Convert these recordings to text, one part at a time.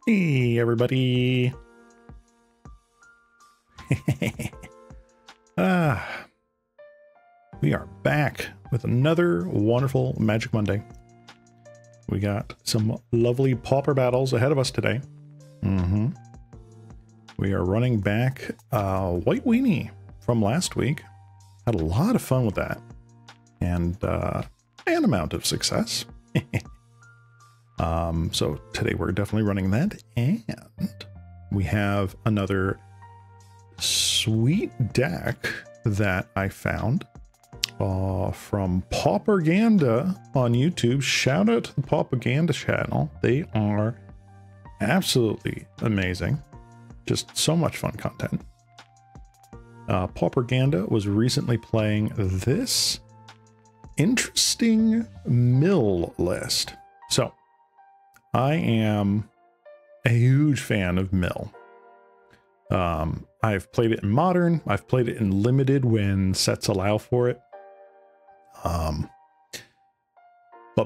Hey everybody. We are back with another wonderful Magic Monday. We got some lovely Pauper battles ahead of us today. We are running back White Weenie from last week. Had a lot of fun with that. And an amount of success. So today we're definitely running that, and we have another sweet deck that I found from Pauperganda on YouTube. Shout out to the Pauperganda channel. They are absolutely amazing. Just so much fun content. Pauperganda was recently playing this interesting mill list. So I am a huge fan of mill. I've played it in modern. I've played it in limited when sets allow for it. But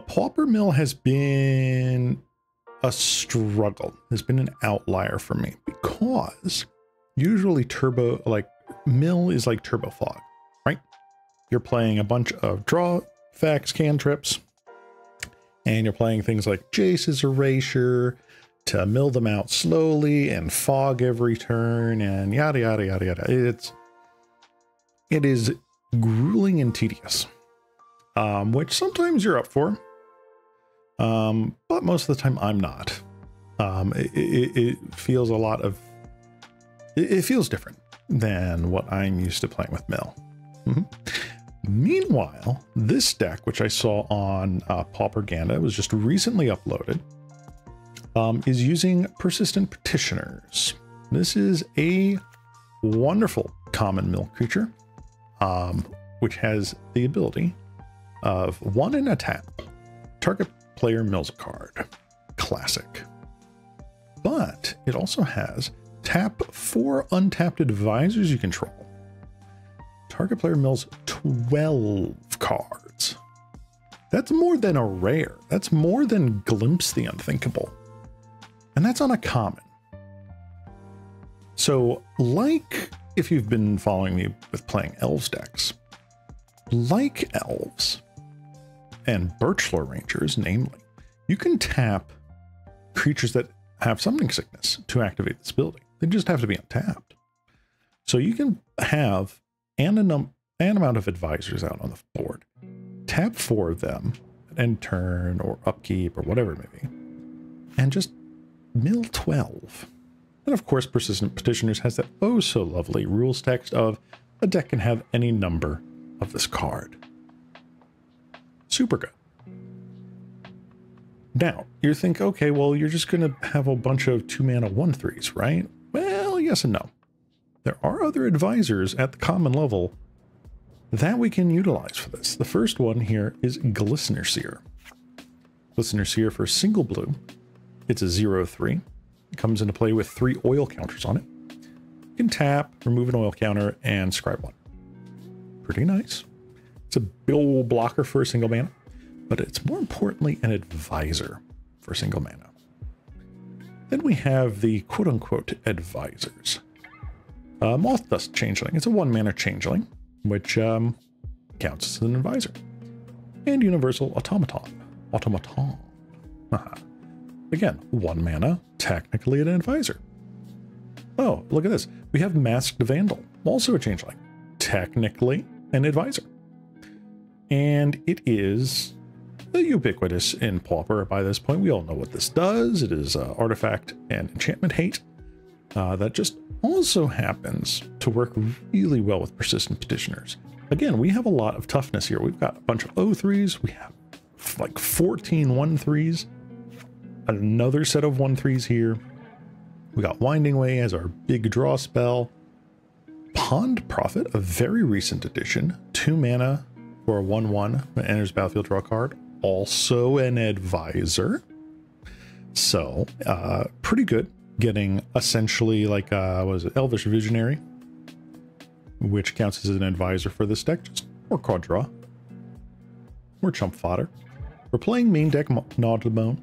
Pauper mill has been a struggle. Has been an outlier for me because usually mill is like turbo fog, right? You're playing a bunch of draw effects, cantrips, and you're playing things like Jace's Erasure to mill them out slowly and fog every turn and yada, yada, yada, yada. It is grueling and tedious, which sometimes you're up for, but most of the time I'm not. It feels it feels different than what I'm used to playing with mill. Meanwhile, this deck, which I saw on Pauperganda, was just recently uploaded, is using persistent petitioners. This is a wonderful common mill creature, which has the ability of 1 in a tap. Target player mills a card. Classic. But it also has tap 4 untapped advisors you control. Target player mills 12 cards. That's more than a rare. That's more than Glimpse the Unthinkable. And that's on a common. So, like if you've been following me with playing Elves decks, like Elves and Birchlore Rangers, namely, you can tap creatures that have Summoning Sickness to activate this ability. They just have to be untapped. So you can have an amount of advisors out on the board, tap 4 of them at end turn or upkeep or whatever it may be, and just mill 12. And of course, Persistent Petitioners has that oh so lovely rules text of a deck can have any number of this card. Super good. Now, you think, okay, well, you're just going to have a bunch of 2-mana 1/3s, right? Well, yes and no. There are other advisors at the common level that we can utilize for this. The first one here is Glistener Seer. Glistener Seer for single blue. It's a 0/3. It comes into play with 3 oil counters on it. You can tap, remove an oil counter, and scry 1. Pretty nice. It's a big old blocker for a single mana, but it's more importantly an advisor for single mana. Then we have the quote-unquote advisors. Moth Dust Changeling. It's a 1-mana changeling, which counts as an advisor. And Universal Automaton. Again, 1 mana, technically an advisor. Oh, look at this. We have Masked Vandal, also a changeling, technically an advisor. And it is ubiquitous in Pauper by this point. We all know what this does. It is artifact and enchantment hate. That just also happens to work really well with Persistent Petitioners. Again, we have a lot of toughness here. We've got a bunch of 0/3s. We have like 14 1/3s. Another set of 1/3s here. We got Winding Way as our big draw spell. Pond Prophet, a very recent addition. 2 mana for a 1/1 when it enters battlefield, draw a card. Also an advisor. So, pretty good. Getting essentially like, what is it, Elvish Visionary, which counts as an advisor for this deck. Just more card draw. More chump fodder. We're playing main deck Naudlebone.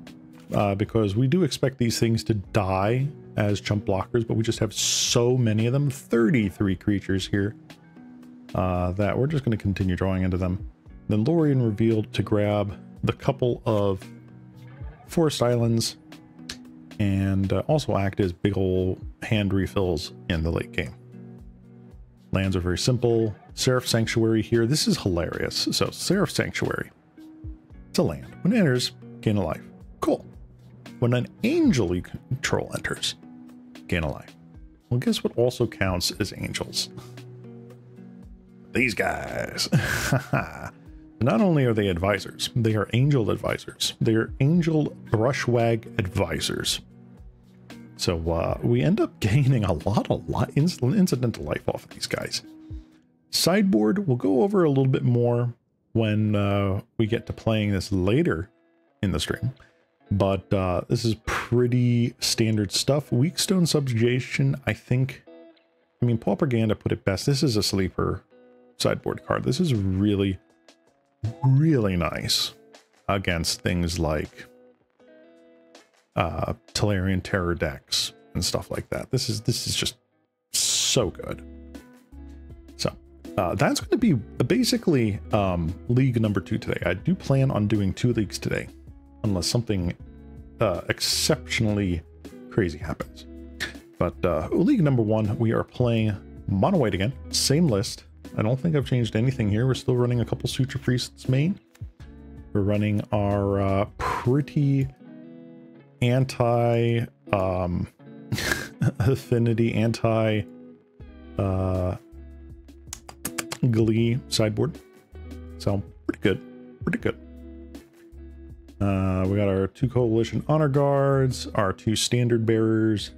because we do expect these things to die as chump blockers, but we just have so many of them, 33 creatures here, that we're just going to continue drawing into them. Then Lorien revealed to grab the couple of forest islands and also act as big ol' hand refills in the late game. Lands are very simple. Seraph Sanctuary here. This is hilarious. So Seraph Sanctuary. It's a land. When it enters, gain a life. Cool. When an angel you control enters, gain a life. Well, guess what also counts as angels? These guys. Not only are they advisors, they are angel advisors. They are angel brushwag advisors. So we end up gaining a lot incidental life off of these guys. Sideboard, we'll go over a little bit more when we get to playing this later in the stream. But this is pretty standard stuff. Weakstone Subjugation, I mean, Pauper put it best. This is a sleeper sideboard card. This is really, really nice against things like Tolarian Terror decks and stuff like that. This is just so good. So that's going to be basically league number 2 today. I do plan on doing 2 leagues today, unless something exceptionally crazy happens. But league number 1, we are playing mono white again. Same list. I don't think I've changed anything here. We're still running a couple Suture Priests main. We're running our pretty anti affinity, anti Glee sideboard. So pretty good. Pretty good. We got our 2 Coalition Honor Guards, our 2 Standard Bearers.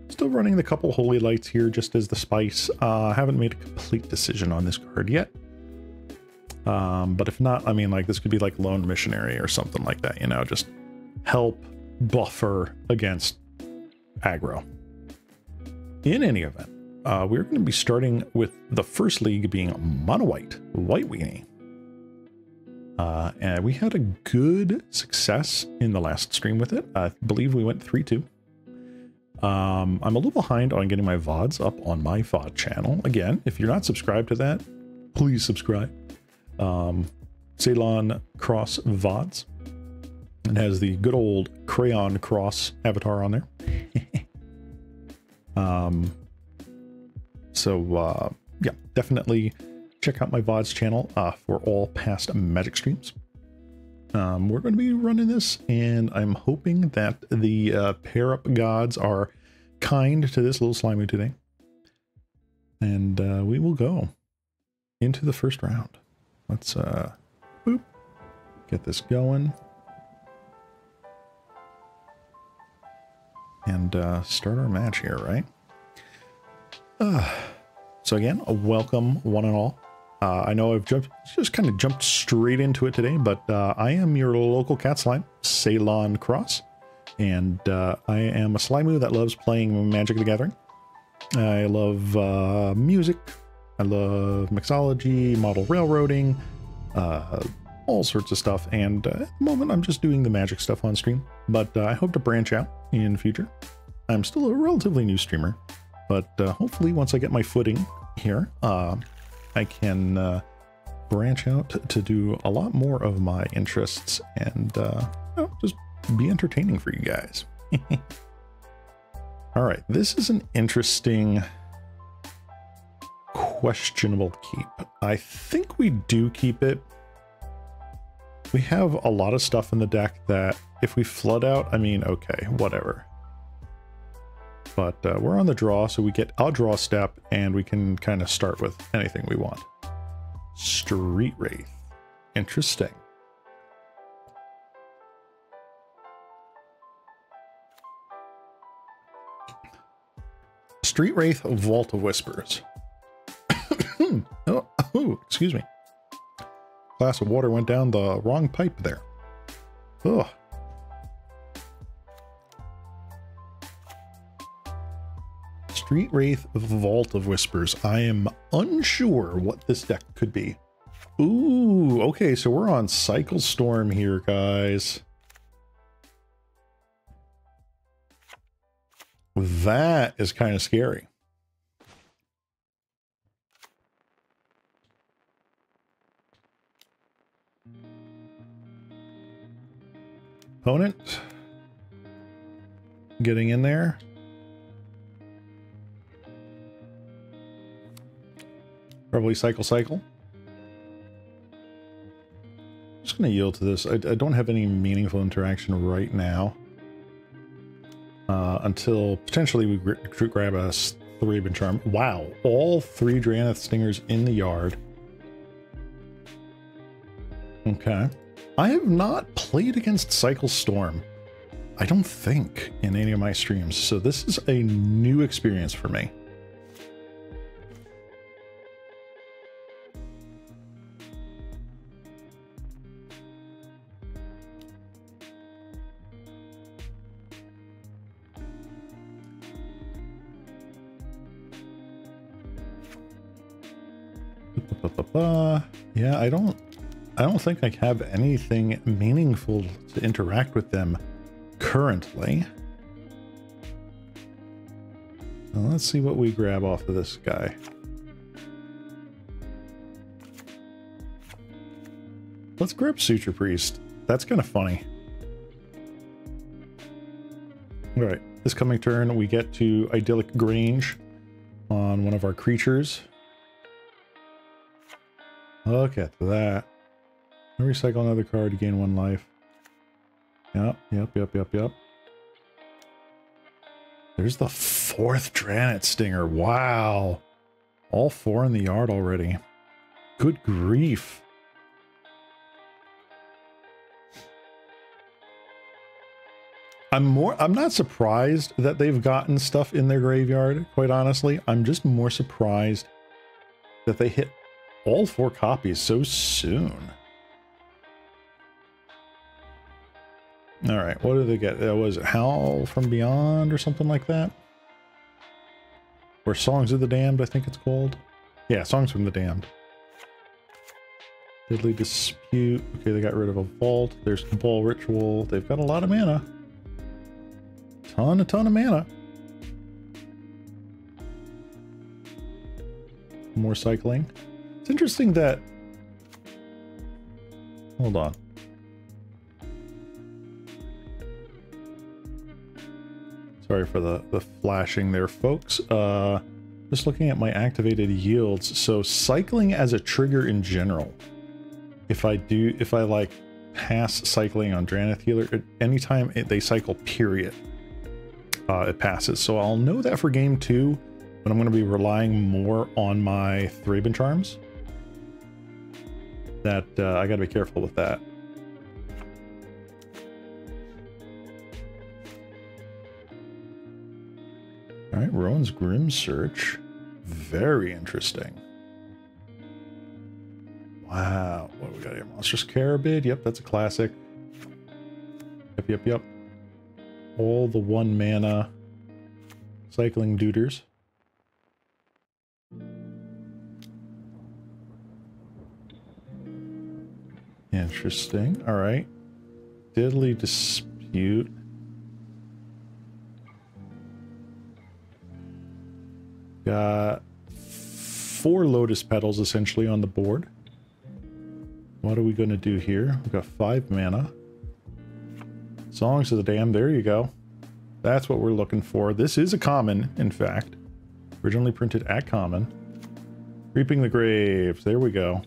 Still running the couple Holy Lights here just as the spice. Haven't made a complete decision on this card yet. But if not, I mean, like, this could be like Lone Missionary or something like that, you know, just help buffer against aggro. In any event, we're going to be starting with the first league being mono white Weenie. And we had a good success in the last stream with it. I believe we went 3-2. I'm a little behind on getting my VODs up on my VOD channel. Again, if you're not subscribed to that, please subscribe. Ceylon Cross VODs. It has the good old crayon cross avatar on there. Yeah, definitely check out my VODs channel for all past Magic streams. We're going to be running this, and I'm hoping that the pair-up gods are kind to this little Slimu today. And we will go into the first round. Let's boop, get this going. And start our match here, right? So again, a welcome one and all. I know I've just kind of jumped straight into it today, but I am your local cat slime, Ceylon Cross, and I am a Slimu that loves playing Magic the Gathering. I love music, I love mixology, model railroading, all sorts of stuff, and at the moment I'm just doing the Magic stuff on stream, but I hope to branch out in the future. I'm still a relatively new streamer, but hopefully once I get my footing here, I can branch out to do a lot more of my interests and just be entertaining for you guys. All right, this is an interesting, questionable keep. I think we do keep it. We have a lot of stuff in the deck that if we flood out, I mean, okay, whatever. But we're on the draw, so we get a draw step, and we can kind of start with anything we want. Street Wraith. Interesting. Street Wraith, Vault of Whispers. oh, excuse me. Glass of water went down the wrong pipe there. Ugh. Street Wraith, Vault of Whispers. I am unsure what this deck could be. Ooh, okay, so we're on Cycle Storm here, guys. That is kind of scary. Opponent. Getting in there. Probably cycle. Just going to yield to this. I don't have any meaningful interaction right now. Until potentially we grab a 3-bin charm. Wow, all 3 Drannith Stingers in the yard. Okay. I have not played against Cycle Storm, I don't think, in any of my streams, so this is a new experience for me. Yeah, I don't think I have anything meaningful to interact with them currently. Well, let's see what we grab off of this guy. Let's grab Suture Priest. That's kind of funny. All right, this coming turn we get to Idyllic Grange on one of our creatures. Look at that. Recycle another card to gain 1 life. Yep. There's the 4th Drannith Stinger. Wow. All 4 in the yard already. Good grief. I'm not surprised that they've gotten stuff in their graveyard, quite honestly. I'm just more surprised that they hit all 4 copies so soon. All right, what did they get? Was it Howl from Beyond or something like that? Or Songs of the Damned, I think it's called. Yeah, Songs from the Damned. Deadly Dispute. Okay, they got rid of a Vault. There's Ball Ritual. They've got a lot of mana. A ton of mana. More cycling. It's interesting that... Hold on. Sorry for the flashing there, folks. Just looking at my activated yields. So cycling as a trigger in general. If I like pass cycling on Drannith Healer, anytime they cycle, period, it passes. So I'll know that for game 2, but I'm going to be relying more on my 3-bin charms. That I got to be careful with that. All right, Rowan's Grim Search. Very interesting. Wow. What do we got here? Monstrous Carabid. Yep, that's a classic. Yep. All the 1 mana cycling duders. Interesting. All right. Deadly Dispute. Got 4 Lotus Petals essentially on the board. What are we going to do here? We've got 5 mana. Songs of the Damned. There you go. That's what we're looking for. This is a common, in fact. Originally printed at common. Reaping the Graves. There we go.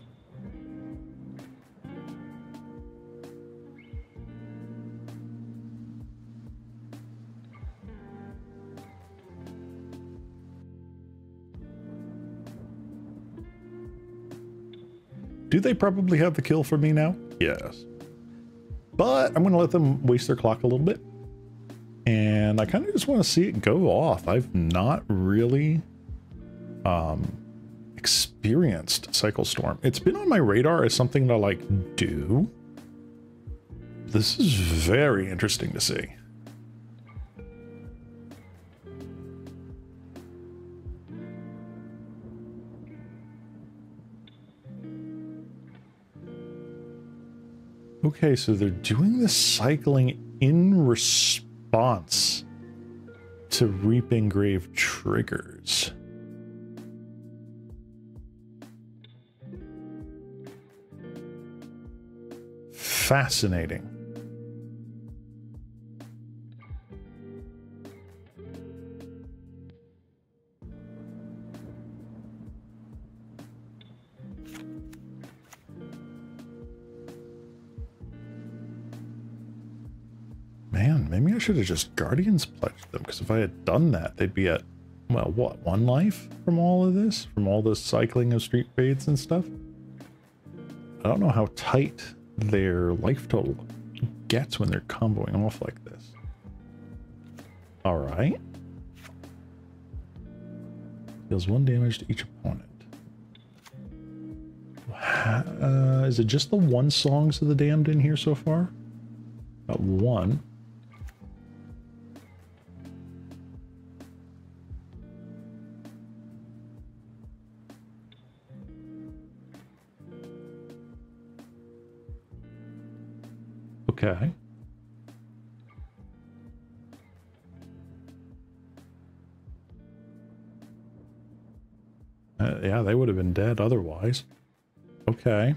Do they probably have the kill for me now? Yes. But I'm going to let them waste their clock a little bit. And I kind of just want to see it go off. I've not really experienced Cycle Storm. It's been on my radar as something to like do. This is very interesting to see. Okay, so they're doing the cycling in response to Reaping Grave triggers. Fascinating. Man, maybe I should have just Guardians pledged them, because if I had done that, they'd be at, well, what, 1 life from all of this? From all this cycling of street fades and stuff? I don't know how tight their life total gets when they're comboing off like this. Alright. Deals 1 damage to each opponent. Is it just the 1 Songs of the Damned in here so far? Got 1. Okay. Yeah, they would have been dead otherwise. Okay.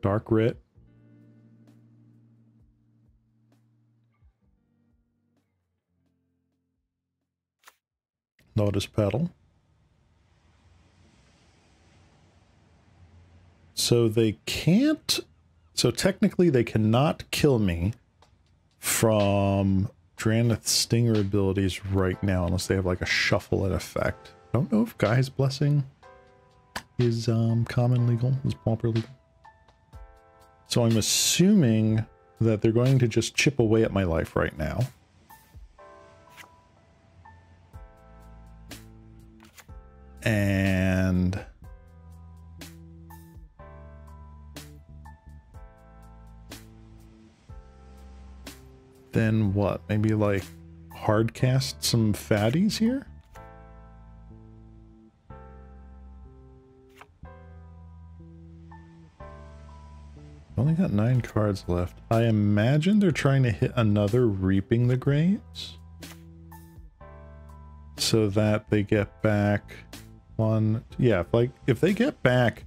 Dark Writ. Lotus Petal. So they can't... So technically they cannot kill me from Drannith's Stinger abilities right now unless they have like a shuffle at effect. I don't know if Guy's Blessing is common legal, is pauper legal. So I'm assuming that they're going to just chip away at my life right now. And... then what? Maybe like hard cast some fatties here? Only got 9 cards left. I imagine they're trying to hit another Reaping the Graves so that they get back one. Yeah, if they get back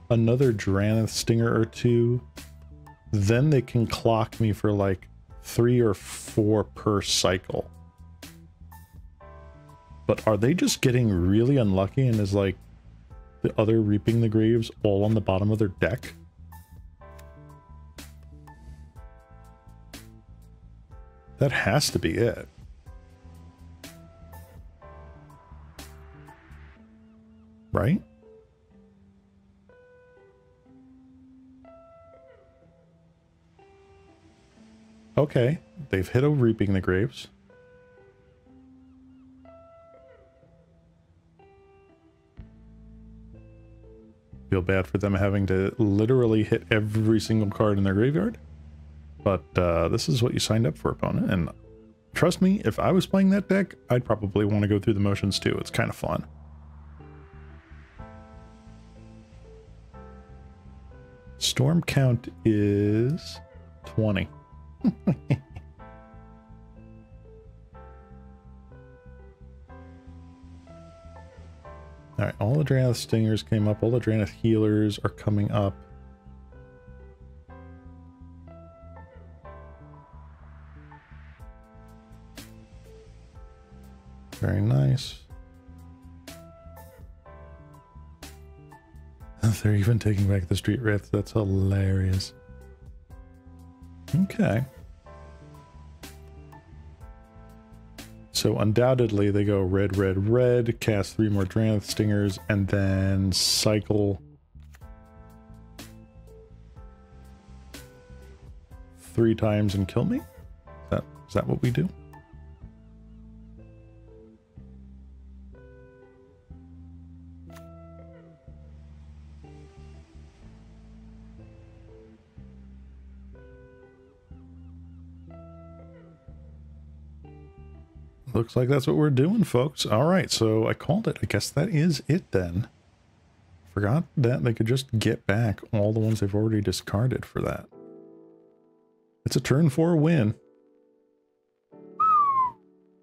another Drannith Stinger or 2, then they can clock me for like 3 or 4 per cycle. But are they just getting really unlucky and is like the other Reaping the Graves all on the bottom of their deck? That has to be it. Right? Okay, they've hit a Reaping the Graves. Feel bad for them having to literally hit every single card in their graveyard. But this is what you signed up for, opponent. And trust me, if I was playing that deck, I'd probably want to go through the motions too. It's kind of fun. Storm count is 20. Alright, all the Drannith Stingers came up. All the Drannith Healers are coming up. Very nice. They're even taking back the Street Wraiths. That's hilarious. Okay. So undoubtedly they go red, red, red, cast 3 more Drannith Stingers, and then cycle 3 times and kill me? Is that what we do? Looks like that's what we're doing, folks. All right, so I called it. I guess that is it then. Forgot that they could just get back all the ones they've already discarded for that. It's a turn 4 win.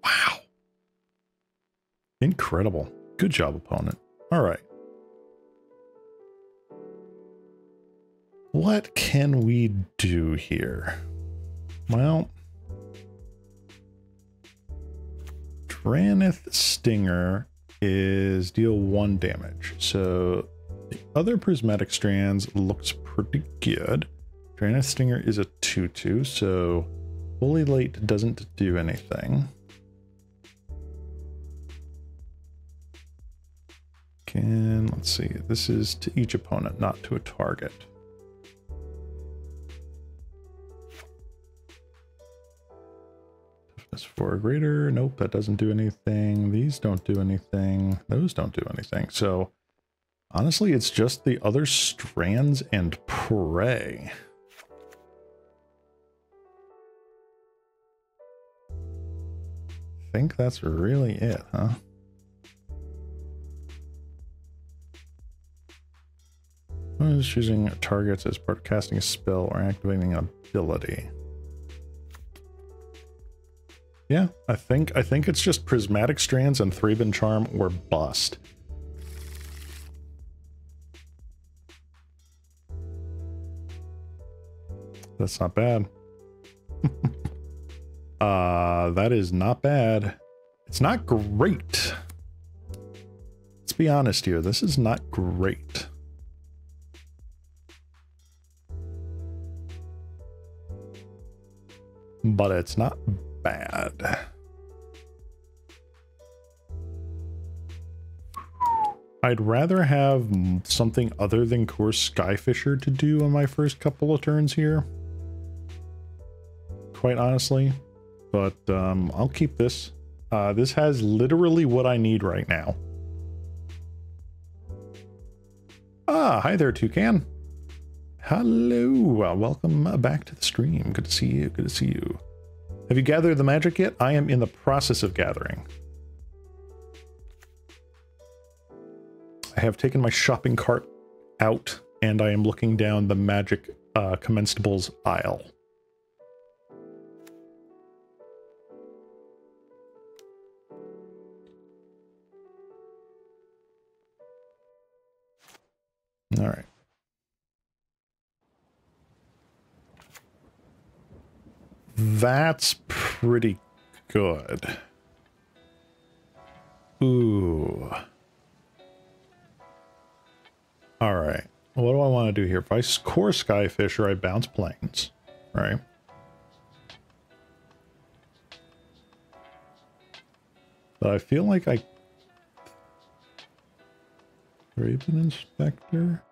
Wow. Incredible. Good job, opponent. All right. What can we do here? Well, Drannith Stinger is deal 1 damage. So the other prismatic strands looks pretty good. Drannith Stinger is a 2/2, so Fully Late doesn't do anything. Let's see, this is to each opponent, not to a target. Toughness 4 or greater, nope, that doesn't do anything. These don't do anything, those don't do anything. So honestly, it's just the other strands and prey. I think that's really it, huh? One is choosing targets as part of casting a spell or activating an ability. Yeah, I think it's just Prismatic Strands and Thraben Charm or bust. That's not bad. That is not bad. It's not great. Let's be honest here. This is not great. But it's not bad. I'd rather have something other than Course Skyfisher to do on my first couple of turns here. Quite honestly. But I'll keep this. This has literally what I need right now. Ah, hi there, Toucan. Hello, welcome back to the stream. Good to see you, good to see you. Have you gathered the magic yet? I am in the process of gathering. I have taken my shopping cart out and I am looking down the magic commensables aisle. All right. That's pretty good. Ooh. All right. What do I want to do here? If I core Skyfisher, I bounce planes, right? But I feel like I... Raven Inspector?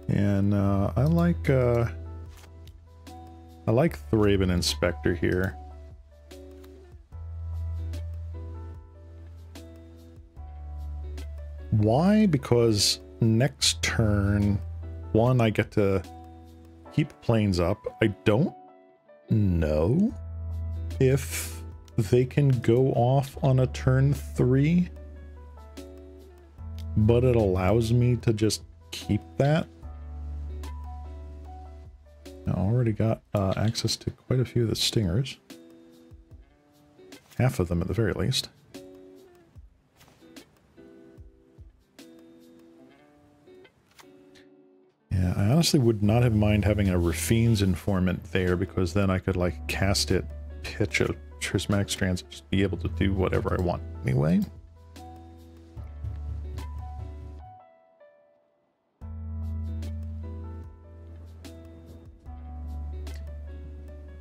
And I like Thraben Inspector here. Why? Because next turn, one, I get to keep planes up. I don't know if they can go off on a turn 3, but it allows me to just keep that. I already got access to quite a few of the stingers. Half of them at the very least. Yeah, I honestly would not have mind having a Rafine's Informant there, because then I could like cast it, pitch a Prismatic Strands, just be able to do whatever I want anyway.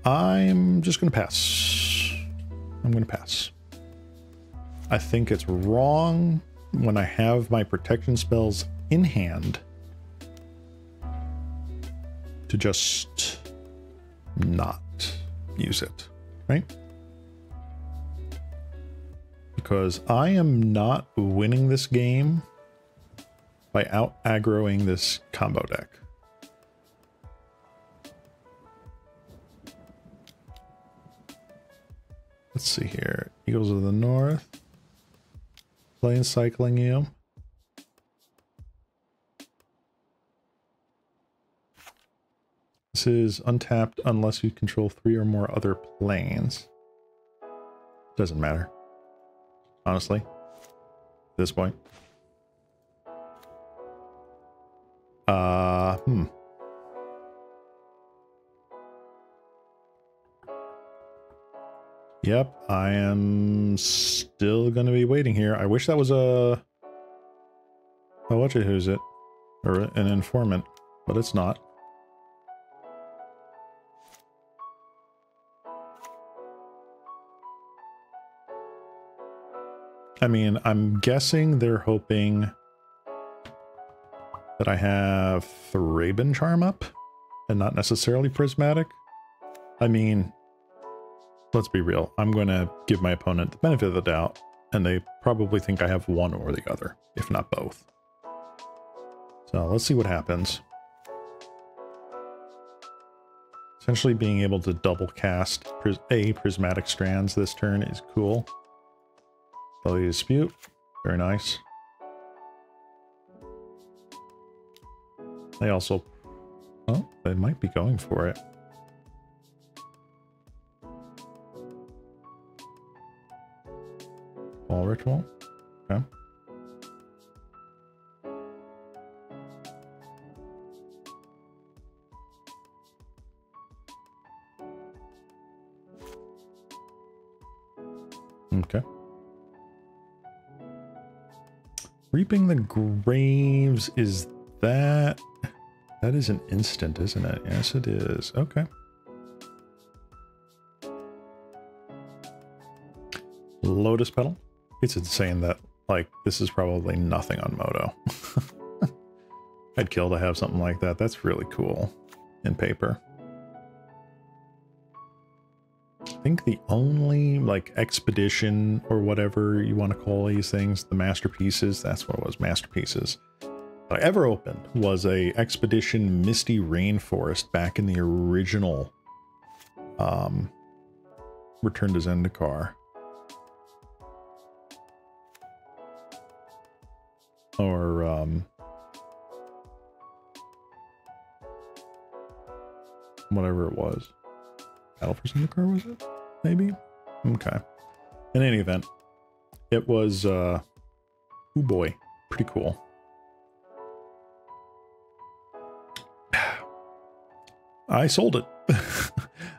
I'm just going to pass. I'm going to pass. I think it's wrong when I have my protection spells in hand to just not use it, right? Because I am not winning this game by out-aggroing this combo deck. Let's see here. Eagles of the North. Plane cycling you. This is untapped unless you control 3 or more other planes. Doesn't matter. Honestly. At this point. Yep, I am still going to be waiting here. I wish that was a... Oh, who's it? Or an informant, but it's not. I mean, I'm guessing they're hoping that I have Thraben Charm up and not necessarily Prismatic. I mean, let's be real. I'm going to give my opponent the benefit of the doubt, and they probably think I have one or the other, if not both. So let's see what happens. Essentially being able to double cast Prismatic Strands this turn is cool. Ability to Dispute, very nice. They also, oh, they might be going for it. Ball Ritual, okay. Okay. Reaping the Graves, is that... That is an instant, isn't it? Yes, it is. Okay. Lotus Petal. It's insane that, like, this is probably nothing on Moto. I'd kill to have something like that. That's really cool in paper. I think the only, like, expedition or whatever you want to call these things, the masterpieces, that's what it was, masterpieces, that I ever opened was a Expedition Misty Rainforest back in the original Return to Zendikar. Or, whatever it was. Battle for Zendikar, was it? Maybe? Okay. In any event, it was, oh boy, pretty cool. I sold it.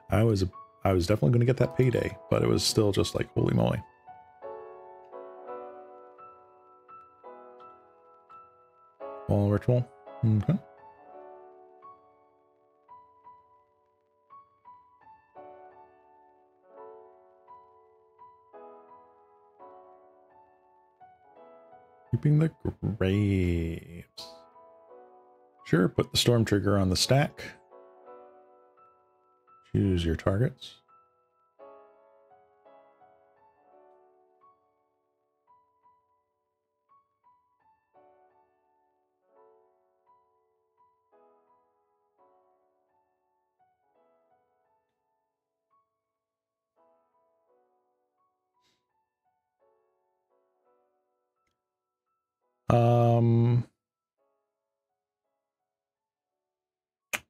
I was definitely going to get that payday, but it was still just like, holy moly. Ball Ritual. Okay. Keeping the Graves. Sure, put the Storm Trigger on the stack. Choose your targets.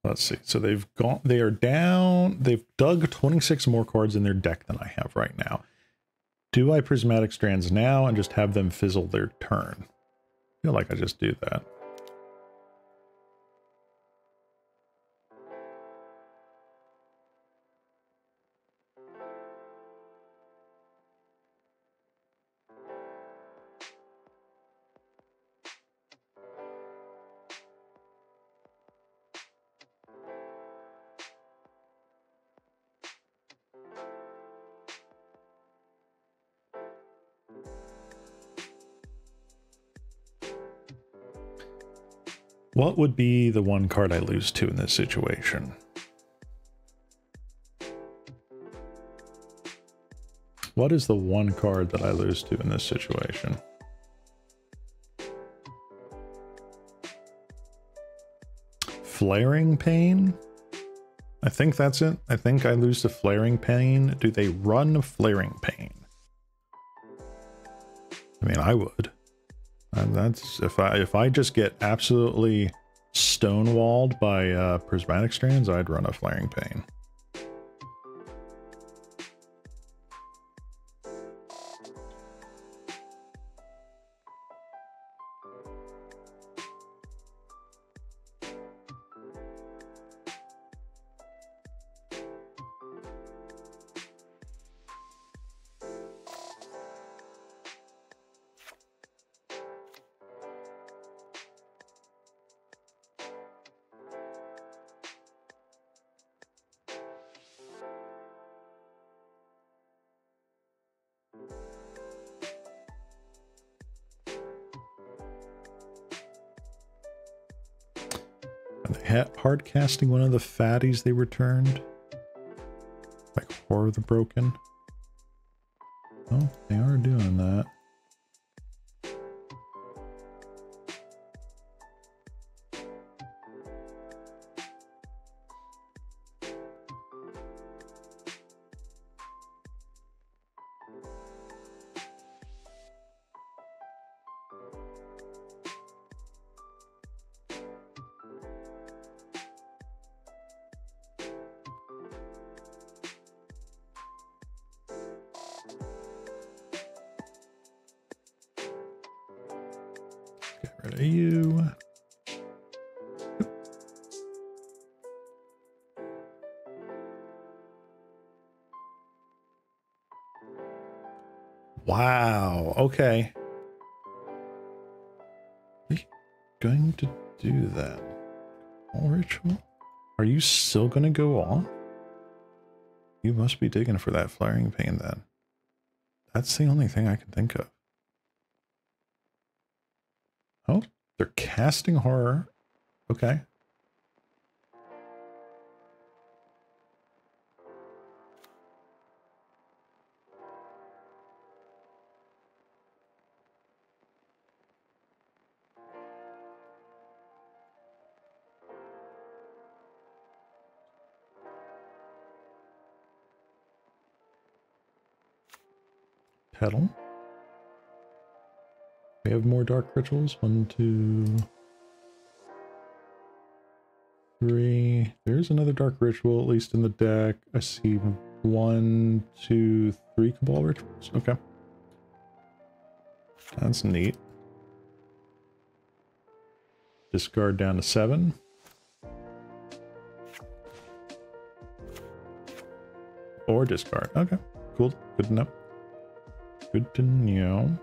Let's see. So they've dug 26 more cards in their deck than I have right now. Do I Prismatic Strands now and just have them fizzle their turn? I feel like I just do that. What would be the one card I lose to in this situation? What is the one card that I lose to in this situation? Flaring Pain? I think that's it. I think I lose to Flaring Pain. Do they run Flaring Pain? I mean, I would. And that's if I just get absolutely stonewalled by prismatic strands, I'd run a flaring pane. Hard casting one of the fatties they returned? Like Horror of the Broken? Oh, they are doing that. Rid of you. Wow, okay. Are you going to do that? All ritual? Are you still gonna go on? You must be digging for that flaring pane then. That's the only thing I can think of. Oh, they're casting horror. Okay. Petal. We have more dark rituals. 1, 2, 3. There's another dark ritual, at least in the deck. I see 1, 2, 3 Cabal rituals. Okay. That's neat. Discard down to 7. Or discard. Okay. Cool. Good to know. Good to know.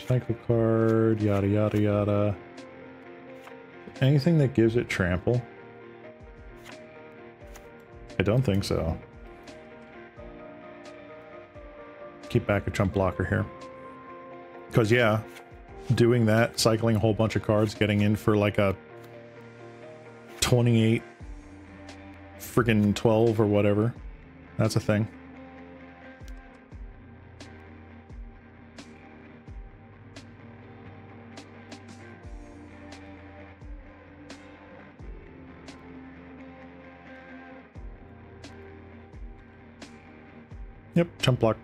Cycle card, yada yada yada. Anything that gives it trample? I don't think so. Keep back a chump blocker here. Because yeah, doing that, cycling a whole bunch of cards, getting in for like a 28 freaking 12 or whatever. That's a thing. Yep, chump block.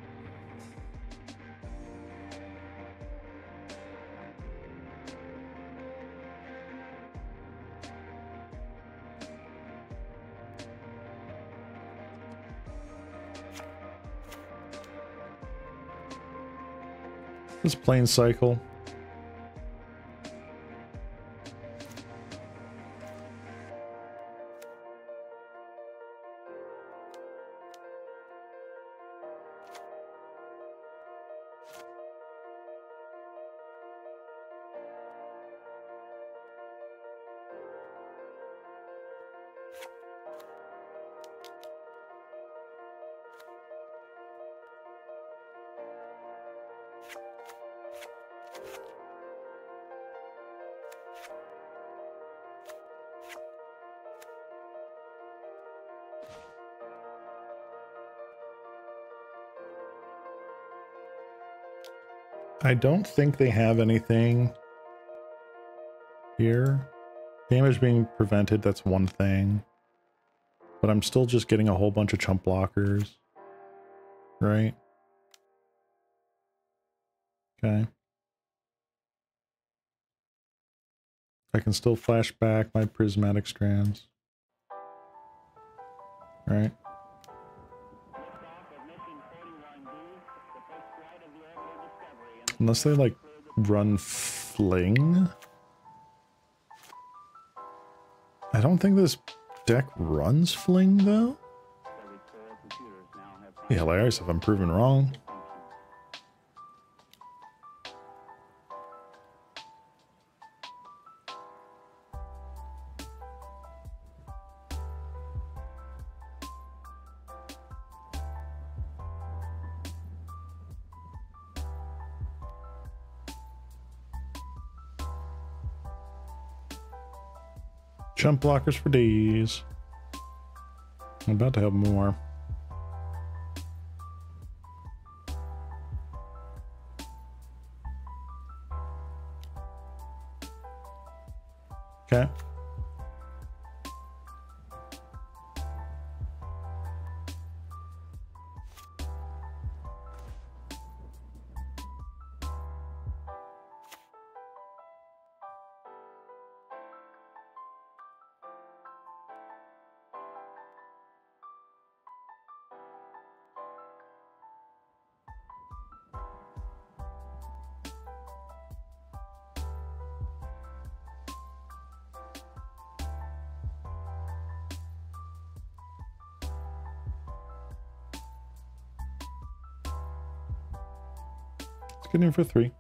This plain cycle. I don't think they have anything here. Damage being prevented, that's one thing. But I'm still just getting a whole bunch of chump blockers. Right? Okay. I can still flash back my prismatic strands. Right? Unless they like run fling. I don't think this deck runs fling though. Be hilarious if I'm proven wrong. Jump blockers for days. I'm about to have more. Okay. Get in for 3.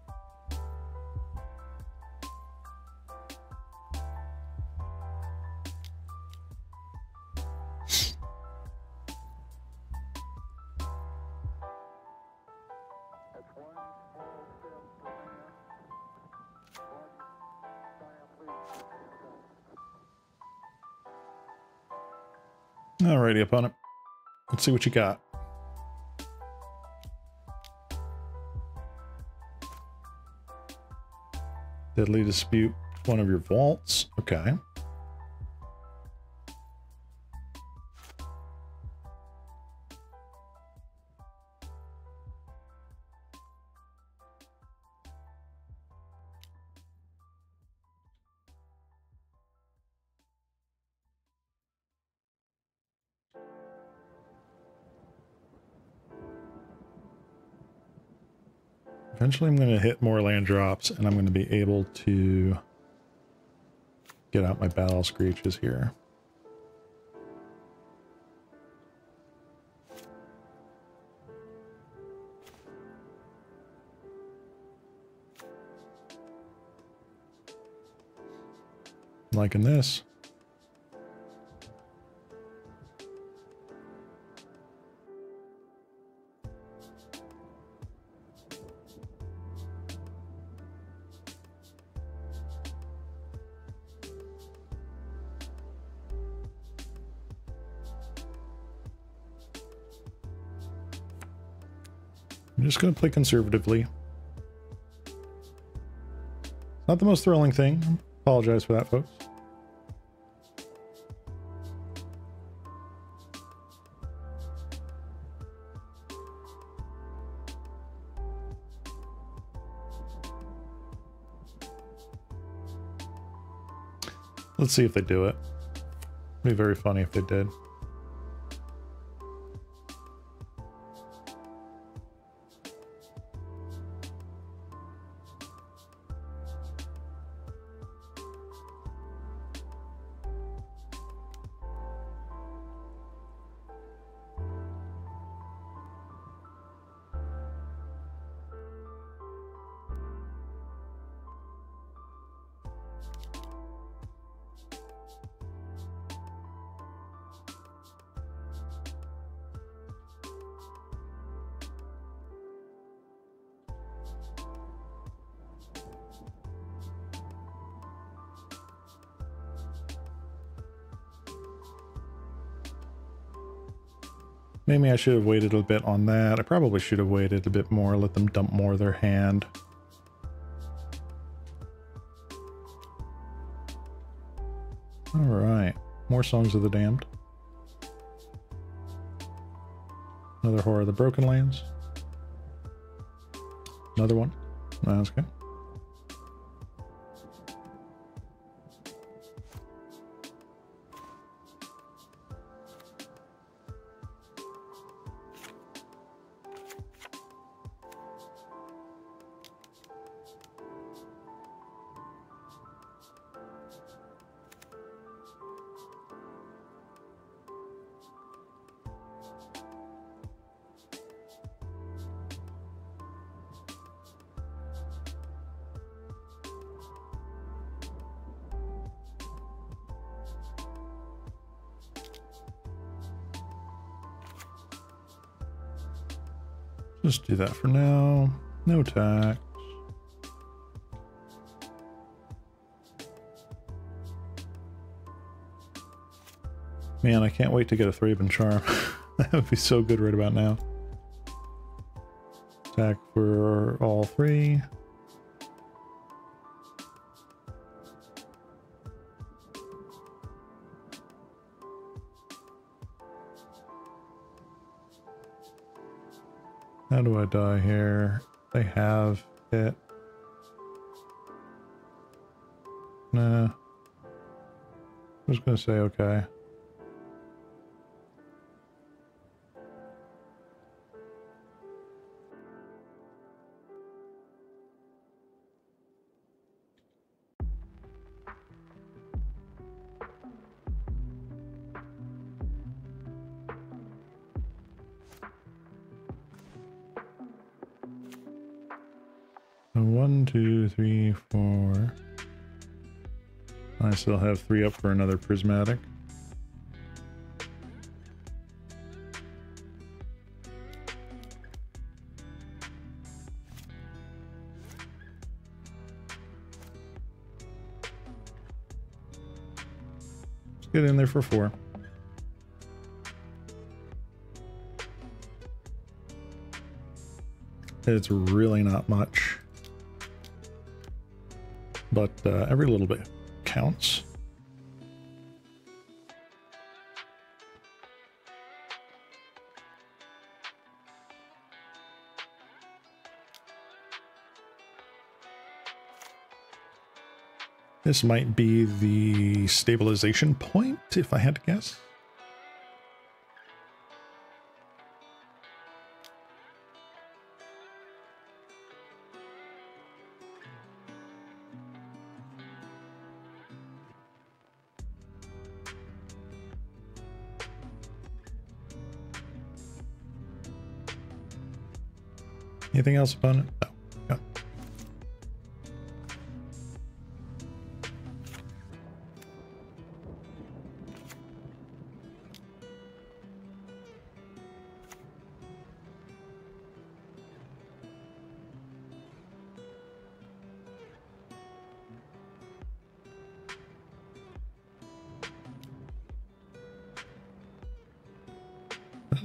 Alrighty, opponent. Let's see what you got. Deadly Dispute, one of your vaults. Okay. Eventually I'm going to hit more land drops and I'm going to be able to get out my battle screeches here. Liking this. I'm just going to play conservatively. Not the most thrilling thing. Apologize for that, folks. Let's see if they do it. It'd be very funny if they did. Maybe I should have waited a bit on that. I probably should have waited a bit more, let them dump more of their hand. right. More Songs of the Damned. Another Horror of the Broken Lands. Another one. That's good. Just do that for now. No tax. Man, I can't wait to get a Thraben Charm. That would be so good right about now. Attack for all three. How do I die here? They have it. Nah. I was gonna say okay. So 1, 2, 3, 4. I still have 3 up for another prismatic. Let's get in there for 4. It's really not much. But every little bit counts. This might be the stabilization point, if I had to guess. Anything else, opponent? No. Go.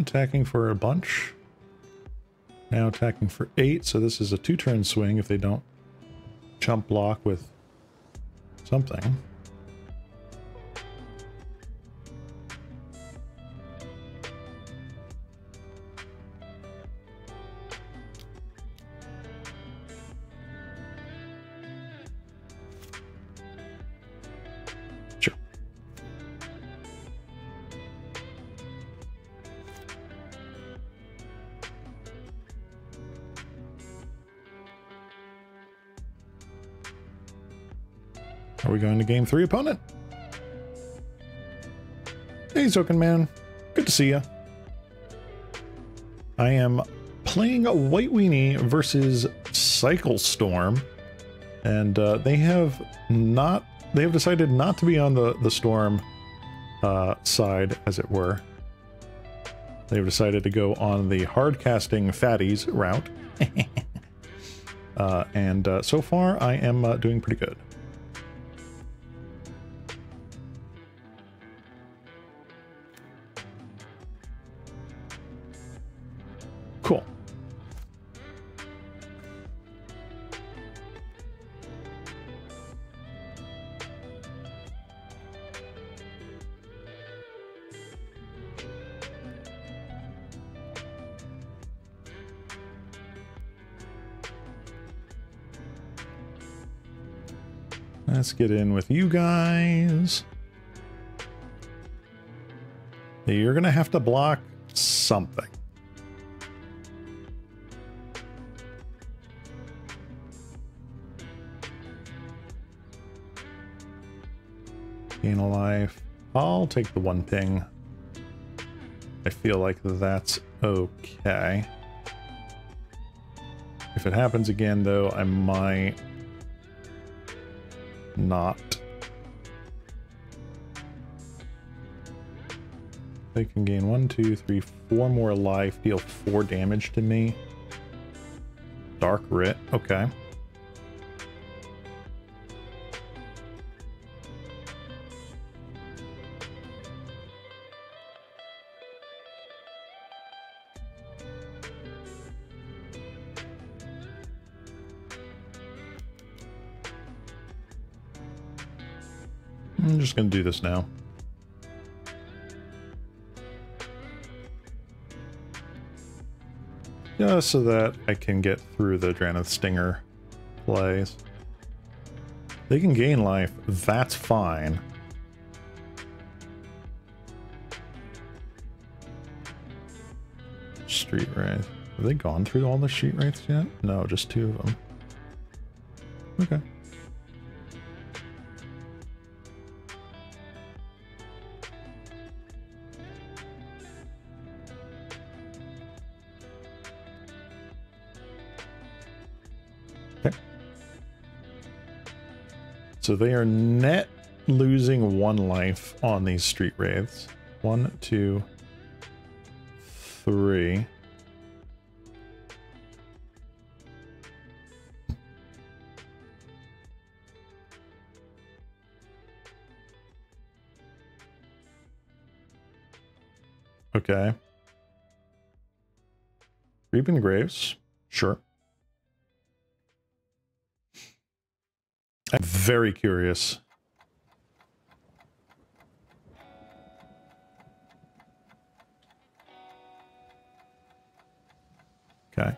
Attacking for a bunch. Now attacking for 8, so this is a 2-turn swing if they don't jump block with something. Sure. Are we going to game 3, opponent? Hey, Zoken Man. Good to see you. I am playing a White Weenie versus Cycle Storm, and they have decided not to be on the Storm side, as it were. They've decided to go on the hard-casting fatties route. And so far, I am doing pretty good. Cool. Let's get in with you guys. You're going to have to block something. Gain a life. I'll take the one ping. I feel like that's okay. If it happens again, though, I might not. They can gain 1, 2, 3, 4 more life, deal 4 damage to me. Dark Writ, okay. I'm just going to do this now. Just so that I can get through the Drannith Stinger plays. They can gain life, that's fine. Street Wraith. Have they gone through all the Street Wraiths yet? No, just 2 of them. Okay. So they are net losing 1 life on these Street Wraiths. 1, 2, 3. Okay. Reaping the Graves. Sure. I'm very curious. Okay.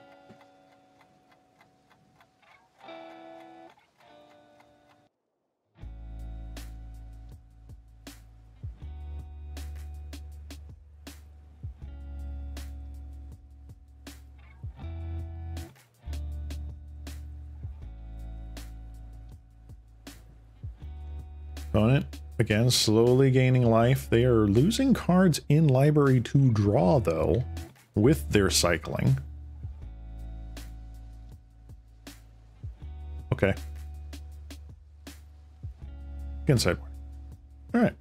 Opponent, again, slowly gaining life. They are losing cards in library to draw, though, with their cycling. Okay. Again, sideboard. All right.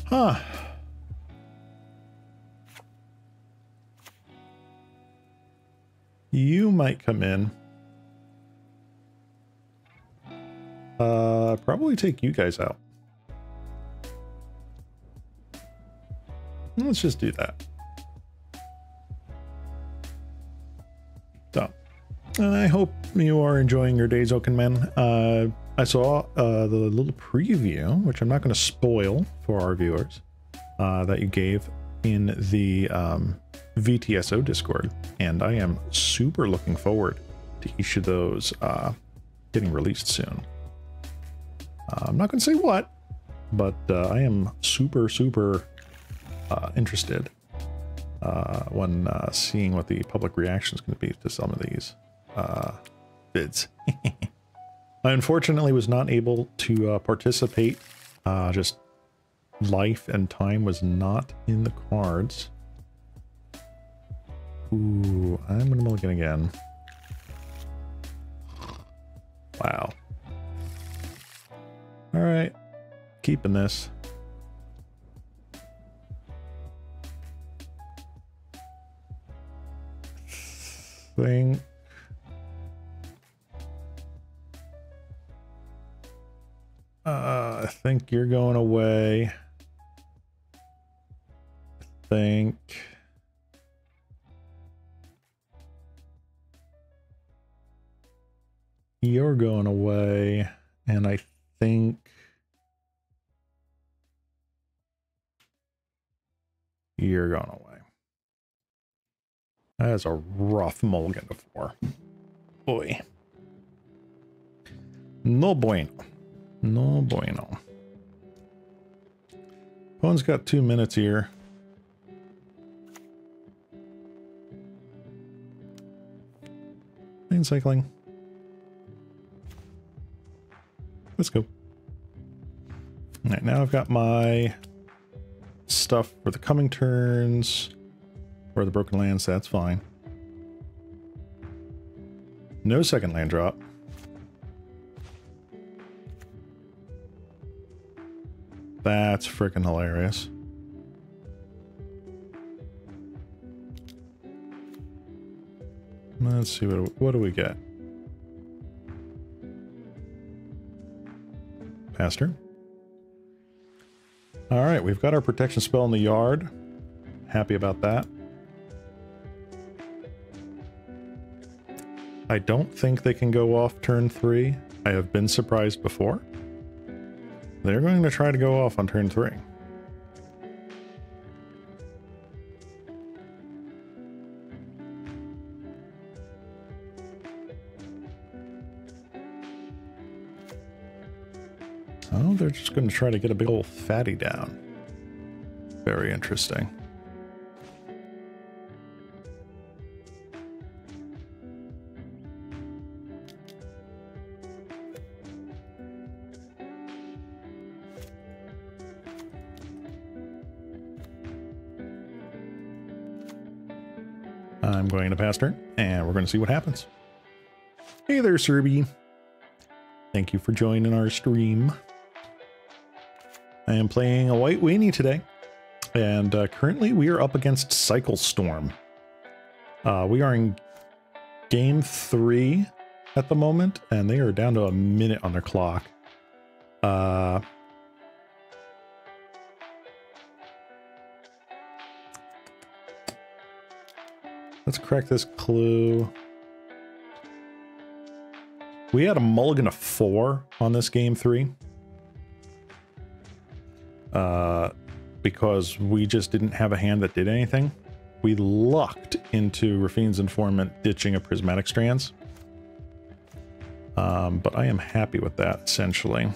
Huh. You might come in. Probably take you guys out. Let's just do that. So, I hope you are enjoying your days, Oaken Men. I saw the little preview, which I'm not going to spoil for our viewers, that you gave in the VTSO Discord, and I am super looking forward to each of those getting released soon. I'm not going to say what, but I am super interested when seeing what the public reaction is going to be to some of these bids. I unfortunately was not able to participate. Just life and time was not in the cards. Ooh, I'm going to mulligan again. Wow. All right, keeping this. Thing. I think you're going away. I think. You're going away, and I think you're going away. That is a rough mulligan to 4. Boy. No bueno. No bueno. Opponent's got 2 minutes here. Lane cycling. Let's go. All right, now I've got my stuff for the coming turns, or the broken lands, that's fine. No second land drop. That's freaking hilarious. Let's see, what do we get? Pastor. All right, we've got our protection spell in the yard. Happy about that. I don't think they can go off turn 3. I have been surprised before. They're going to try to go off on turn 3. Oh, they're just going to try to get a big old fatty down. Very interesting. I'm going to pass turn, and we're going to see what happens. Hey there, Serby. Thank you for joining our stream. I am playing a white weenie today, and currently we are up against Cycle Storm. We are in game 3 at the moment, and they are down to a minute on their clock. Let's crack this clue. We had a mulligan of 4 on this game 3. Because we just didn't have a hand that did anything. We lucked into Rafine's Informant ditching a Prismatic Strands. But I am happy with that, essentially.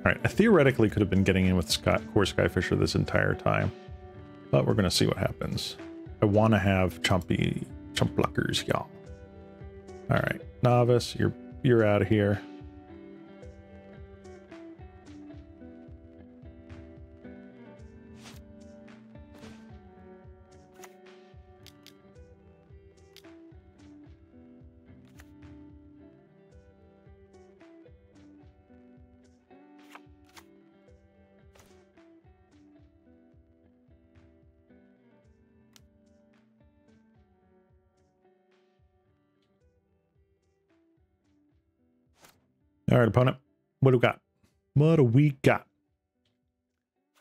Alright, I theoretically could have been getting in with Core Skyfisher this entire time, but we're going to see what happens. I want to have chump blockers, y'all. Alright, Novice, you're out of here. All right, opponent, what do we got? What do we got?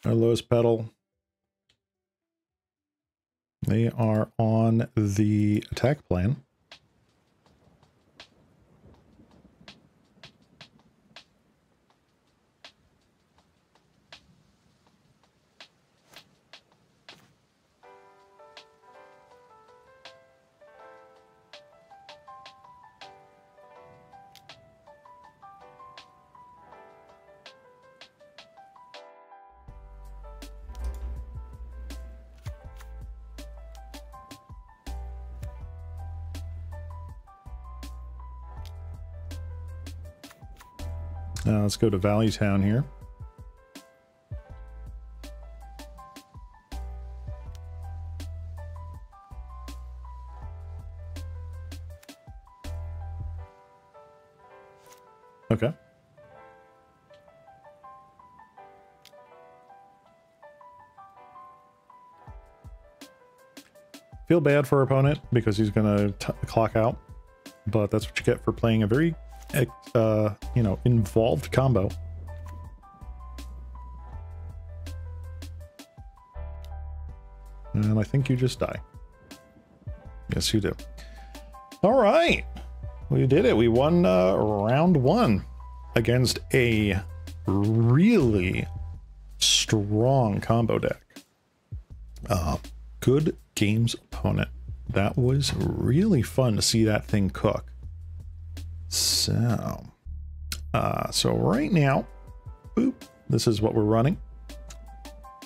Our lowest pedal. They are on the attack plan. Let's go to Valley Town here. Okay. Feel bad for our opponent because he's going to clock out, but that's what you get for playing a very you know, involved combo. And I think you just die. Yes, you do. All right. We did it. We won round 1. against a really strong combo deck. Good games opponent. That was really fun to see that thing cook. So right now, boop, this is what we're running.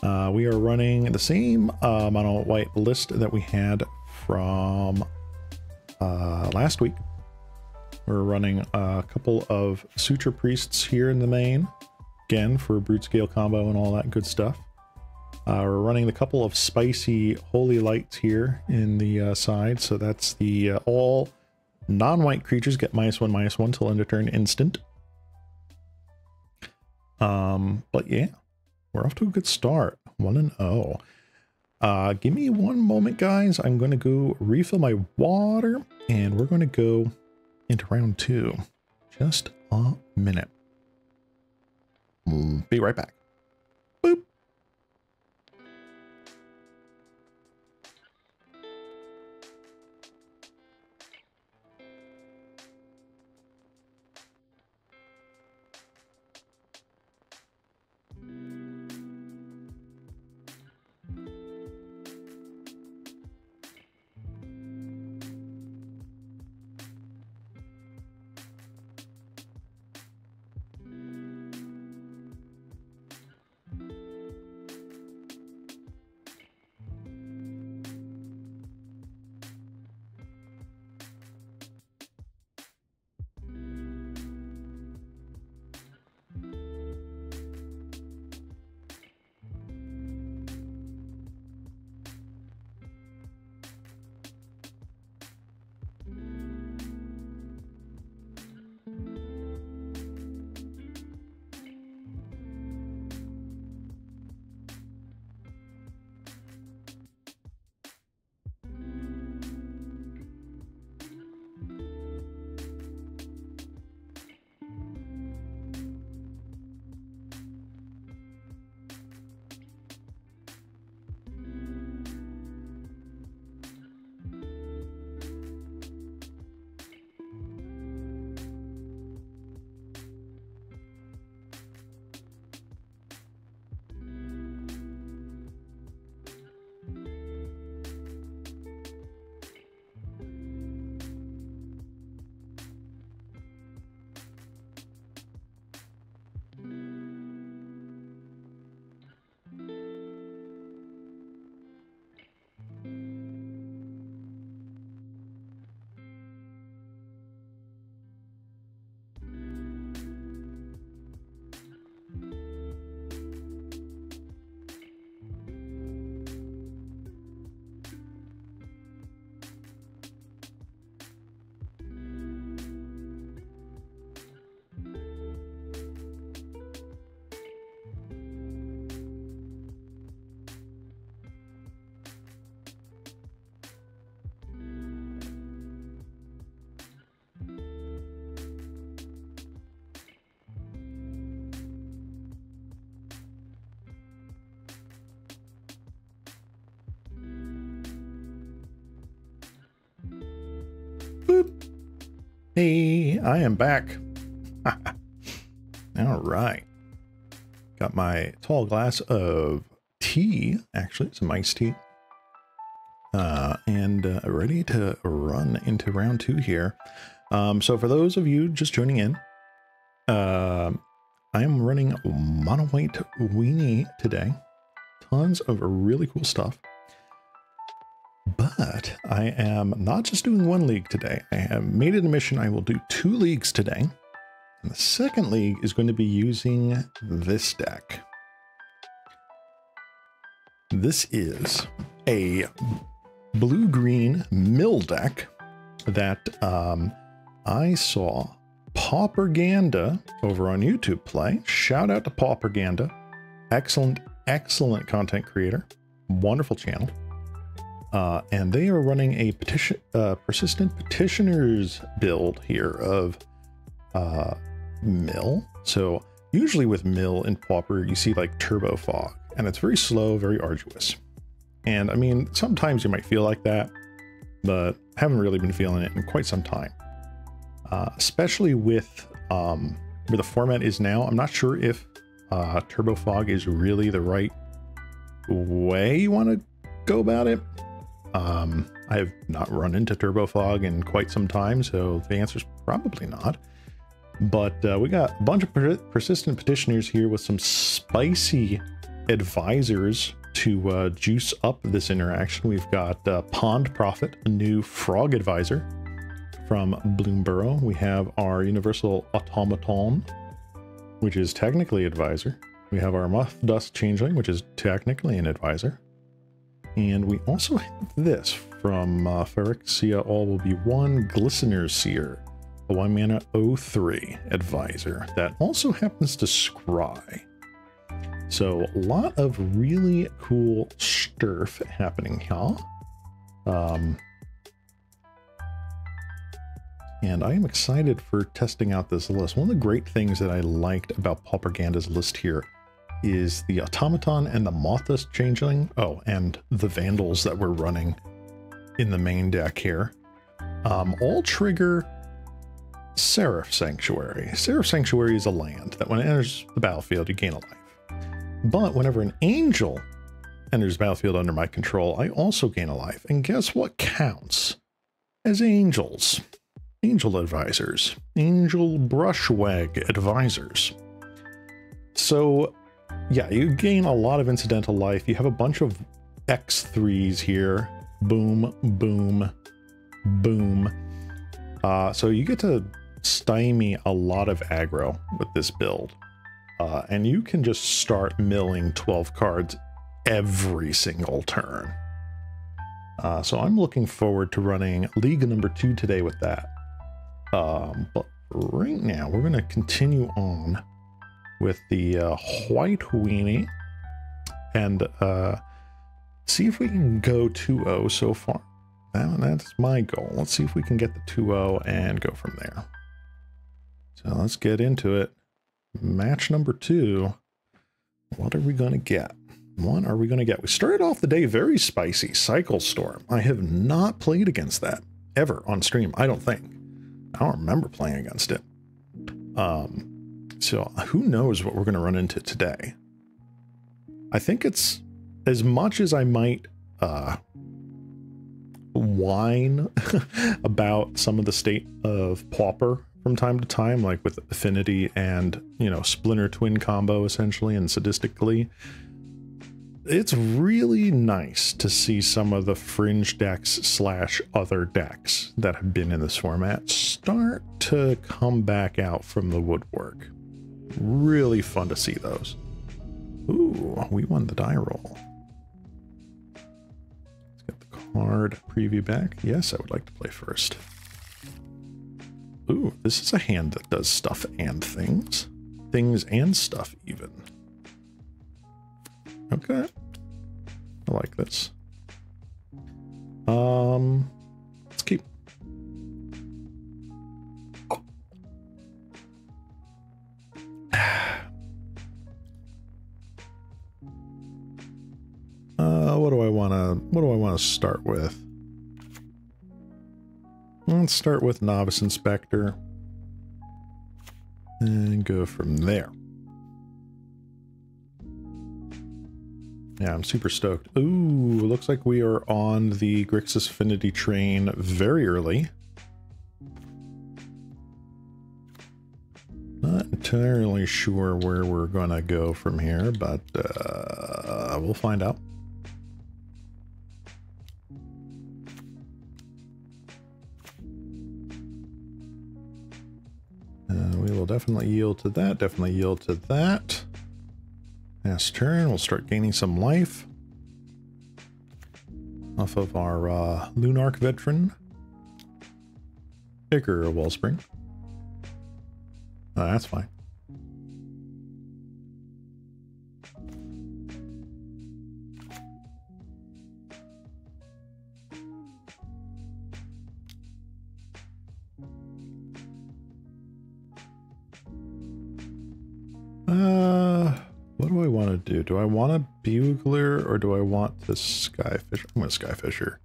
We are running the same mono white list that we had from last week. We're running a couple of Suture Priests here in the main, again for brute scale combo and all that good stuff. We're running a couple of spicy Holy Lights here in the side, so that's the all non-white creatures get -1/-1 till end of turn instant. But yeah, we're off to a good start, 1-0. Give me one moment, guys. I'm going to go refill my water, and we're going to go into round 2. Just a minute. Be right back. Boop. Boop. Hey, I am back. All right. Got my tall glass of tea, actually, some iced tea. And ready to run into round 2 here. So for those of you just joining in, I am running mono white Weenie today. Tons of really cool stuff. But I am not just doing 1 league today. I have made it a mission. I will do 2 leagues today. And the second league is going to be using this deck. This is a blue-green mill deck that I saw Pauper over on YouTube play. Shout out to Pauper. Excellent, excellent content creator. Wonderful channel. And they are running a persistent petitioners build here of mill. So usually with mill and Pauper, you see like turbo fog, and it's very slow, very arduous. And I mean, sometimes you might feel like that, but haven't really been feeling it in quite some time. Especially with where the format is now. I'm not sure if Turbo Fog is really the right way you want to go about it. I have not run into Turbo Fog in quite some time, so the answer is probably not. But we got a bunch of persistent petitioners here with some spicy advisors to juice up this interaction. We've got Pond Prophet, a new frog advisor from Bloomborough. We have our Universal Automaton, which is technically advisor. We have our Moth Dust Changeling, which is technically an advisor. And we also have this from Phyrexia All Will Be One, Glistener Seer, a 1-mana 0/3 advisor that also happens to scry. So a lot of really cool stuff happening here. And I am excited for testing out this list. One of the great things that I liked about Pauperganda's list here is the Automaton and the Moth Dust Changeling. Oh, and the Vandals that we're running in the main deck here. All trigger Seraph Sanctuary. Seraph Sanctuary is a land that when it enters the battlefield, you gain a life. But whenever an angel enters the battlefield under my control, I also gain a life. And guess what counts as angels? Angel advisors. Angel brushwag advisors. So yeah, you gain a lot of incidental life. You have a bunch of X3s here. Boom, boom, boom. So you get to stymie a lot of aggro with this build. And you can just start milling 12 cards every single turn. So I'm looking forward to running League number 2 today with that. But right now, we're going to continue on with the white Weenie and see if we can go 2-0 so far. That's my goal. Let's see if we can get the 2-0 and go from there. So let's get into it. Match number 2. What are we going to get? What are we going to get? We started off the day very spicy. Cycle Storm. I have not played against that ever on stream, I don't think. I don't remember playing against it. So who knows what we're going to run into today. I think it's as much as I might whine about some of the state of Pauper from time to time, like with Affinity and, you know, Splinter Twin combo essentially and Sadistically. It's really nice to see some of the fringe decks / other decks that have been in this format start to come back out from the woodwork. Really fun to see those. Ooh, we won the die roll. Let's get the card preview back. Yes, I would like to play first. Ooh, this is a hand that does stuff and things. Things and stuff even. Okay. I like this. Let's keep. What do I want to start with? Let's start with Novice Inspector and go from there. Yeah, I'm super stoked. Ooh, looks like we are on the Grixis Affinity train very early. Not entirely sure where we're gonna go from here, but we'll find out. We will definitely yield to that, definitely yield to that. Last turn, we'll start gaining some life off of our Lunarch veteran. Bigger Wellspring. That's fine. What do I want to do? Do I want a Bugler or do I want the Skyfisher? I'm going to Skyfisher.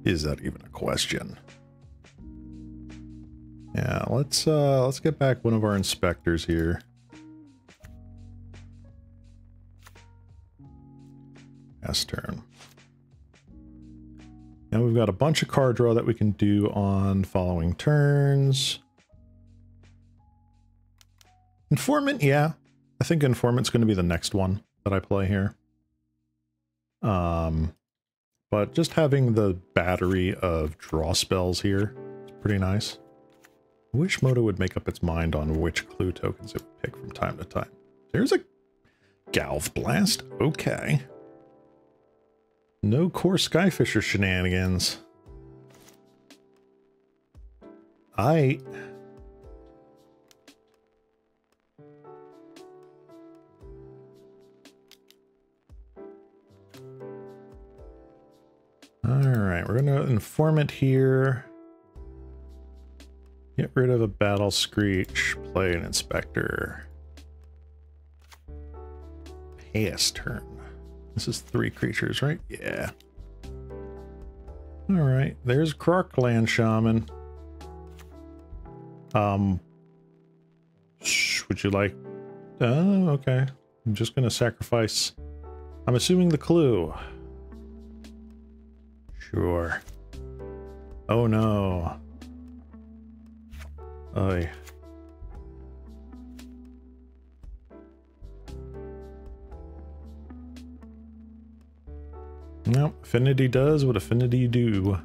Is that even a question? Yeah, let's get back one of our inspectors here. Last turn. Now we've got a bunch of card draw that we can do on following turns. Informant, yeah. I think Informant's going to be the next one that I play here. But just having the battery of draw spells here is pretty nice. I wish Moto would make up its mind on which clue tokens it would pick from time to time. There's a Galv Blast. Okay. No core Skyfisher shenanigans. Alright, we're gonna Informant here. Get rid of a Battle Screech, play an Inspector. Pass turn. This is 3 creatures, right? Yeah. Alright, there's Crockland Shaman. Would you like... Oh, okay. I'm just gonna sacrifice... I'm assuming the clue. Sure. Oh no. Oy. Nope, Affinity does what Affinity do.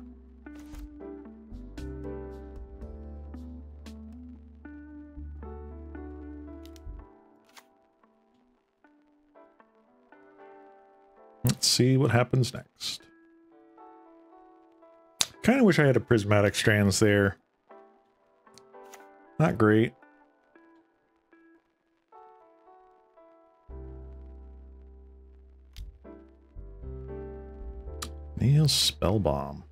Let's see what happens next. Kind of wish I had a Prismatic Strands there. Not great. Neil Spellbomb.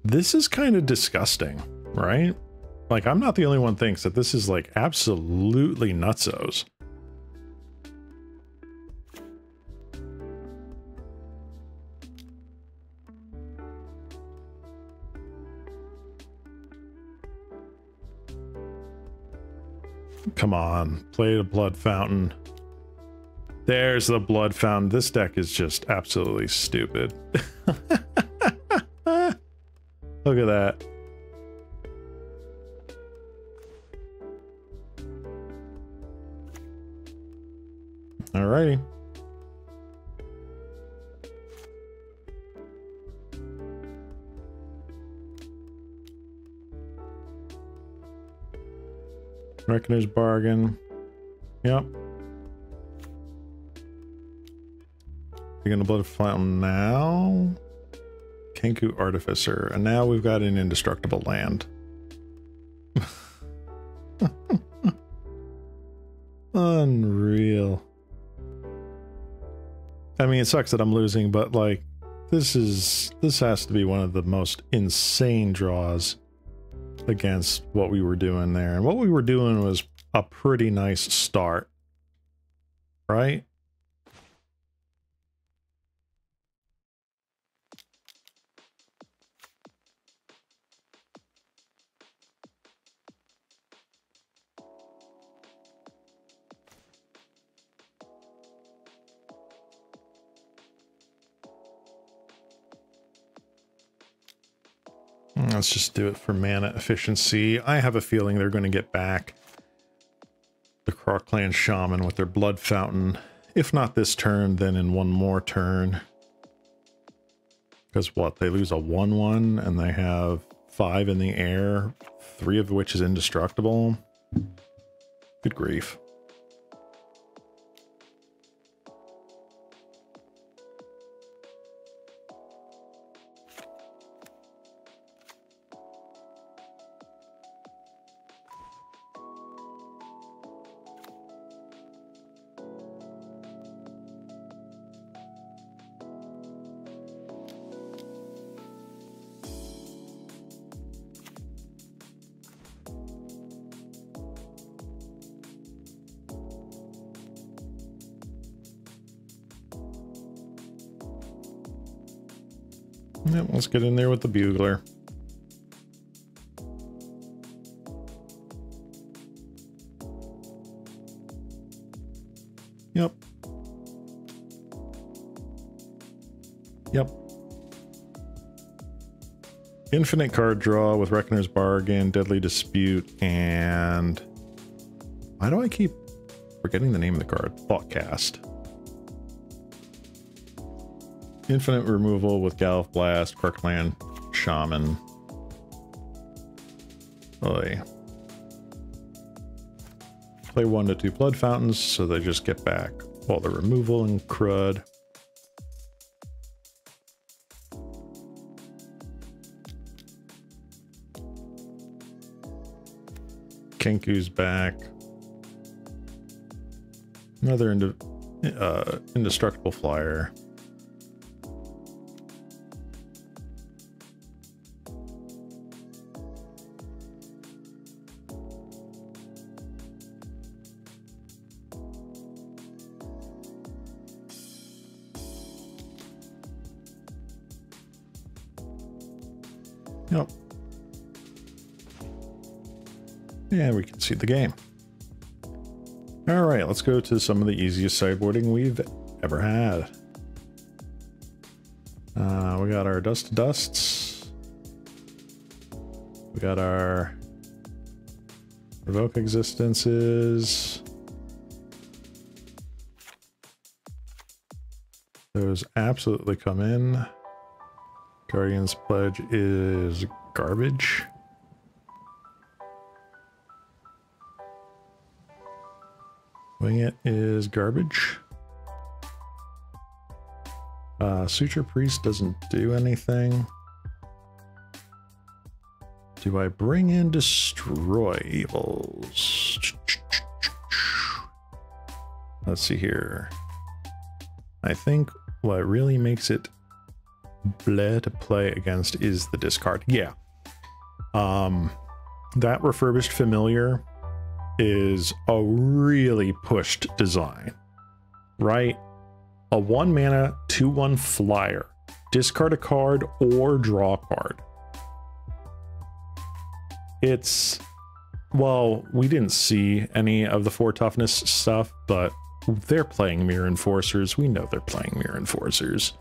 This is kind of disgusting, right? Like, I'm not the only one thinks that this is like absolutely nutsos. Come on, play the Blood Fountain. There's the Blood Fountain. This deck is just absolutely stupid. Look at that. Alrighty. Reckoner's Bargain. Yep. You're gonna Blood Fountain now. Kenku Artificer. And now we've got an indestructible land. Unreal. I mean, it sucks that I'm losing, but like, this has to be one of the most insane draws against what we were doing there. And what we were doing was a pretty nice start, right? Let's just do it for mana efficiency. I have a feeling they're going to get back the Crockland Shaman with their Blood Fountain. If not this turn, then in one more turn. Because what? They lose a 1/1 and they have 5 in the air, 3 of which is indestructible. Good grief. Yep, let's get in there with the Bugler. Yep. Yep. Infinite card draw with Reckoner's Bargain, Deadly Dispute, and... Why do I keep forgetting the name of the card? Thoughtcast. Infinite removal with Gallif Blast, Quirkland, Shaman. Oy. Play 1 to 2 Blood Fountains, so they just get back all the removal and crud. Kenku's back. Another indestructible flyer. Yep. Yeah, we can see the game. All right, let's go to some of the easiest sideboarding we've ever had. We got our Dust to Dusts. We got our Revoke Existences. Those absolutely come in. Guardian's Pledge is garbage. Wing It is garbage. Suture Priest doesn't do anything. Do I bring in Destroy Evils? Let's see here. I think what really makes it bleh to play against is the discard. Yeah. That Refurbished Familiar is a really pushed design, right? A 1 mana 2/1 flyer. Discard a card or draw a card. It's, well, we didn't see any of the 4 toughness stuff, but they're playing Mirror Enforcers. We know they're playing Mirror Enforcers.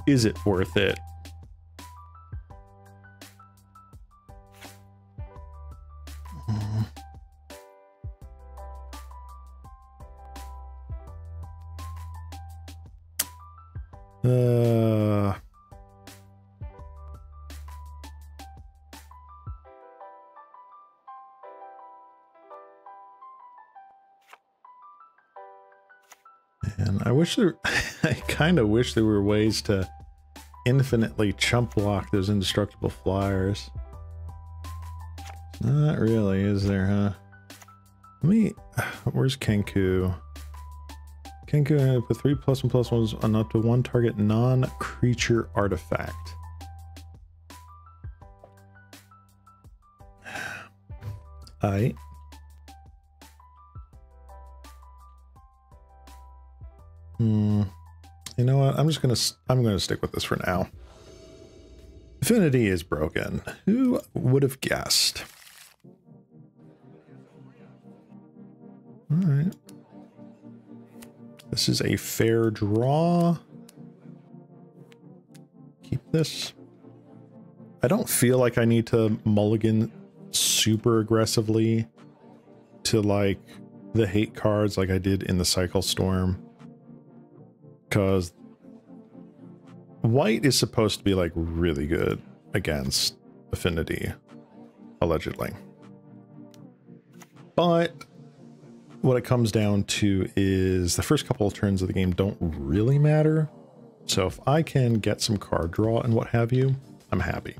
Is it worth it? And I wish there, I kind of wish there were ways to infinitely chump block those indestructible flyers. Not really, is there, huh? Let me, where's Kenku? Kenku with 3+1/+1s on up to 1 target non-creature artifact. Aight. You know what? I'm gonna stick with this for now. Affinity is broken. Who would have guessed? All right. This is a fair draw. Keep this. I don't feel like I need to mulligan super aggressively to like the hate cards like I did in the Cycle Storm. Because white is supposed to be like really good against Affinity, allegedly. But what it comes down to is the first couple of turns of the game don't really matter. So if I can get some card draw and what have you, I'm happy.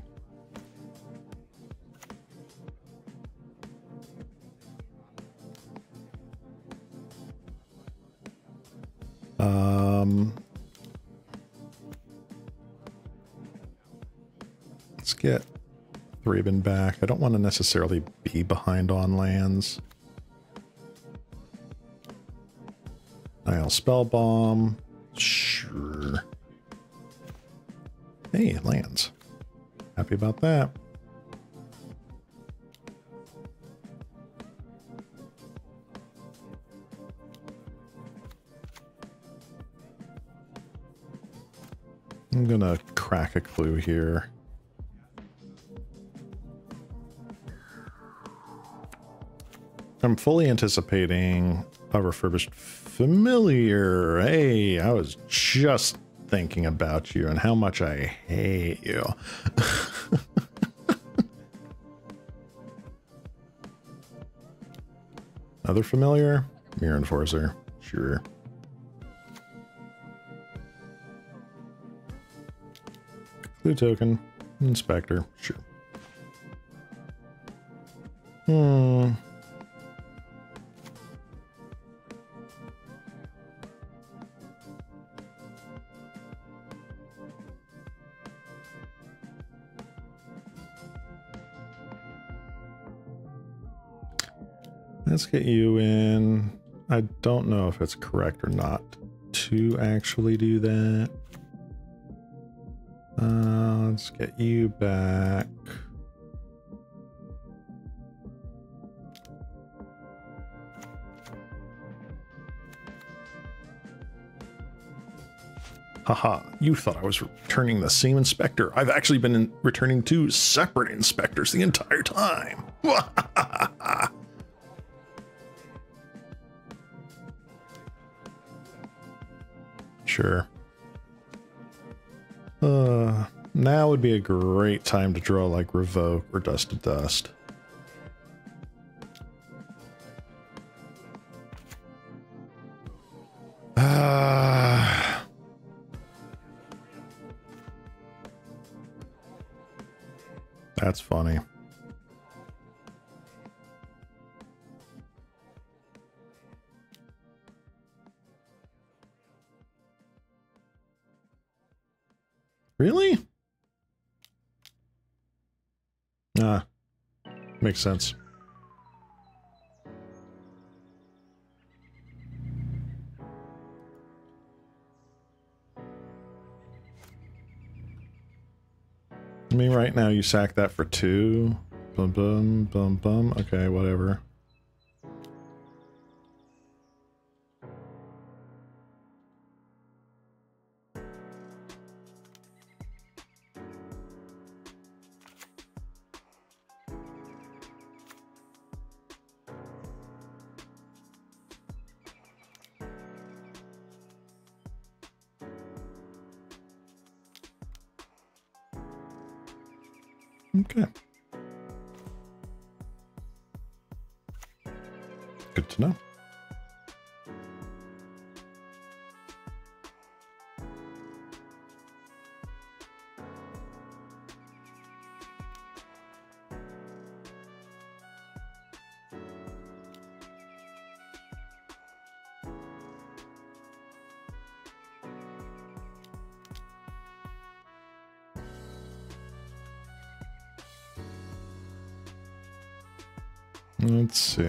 Let's get Thraben back. I don't want to necessarily be behind on lands. I'll Spell Bomb. Sure. Hey, lands. Happy about that. I'm gonna crack a clue here. I'm fully anticipating a refurbished familiar. Hey, I was just thinking about you and how much I hate you. Another familiar? Mirror Enforcer. Sure. Clue token. Inspector. Sure. Let's get you in. I don't know if it's correct or not to actually do that. Let's get you back. Haha, you thought I was returning the same inspector. I've actually been returning 2 separate inspectors the entire time. Sure. Now would be a great time to draw like Revoke or Dust to Dust. That's funny. Really? Ah, makes sense. I mean, right now you sack that for 2. Bum, bum, bum, bum. Okay, whatever. Okay. Good to know. Let's see.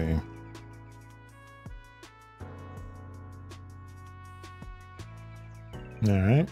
All right.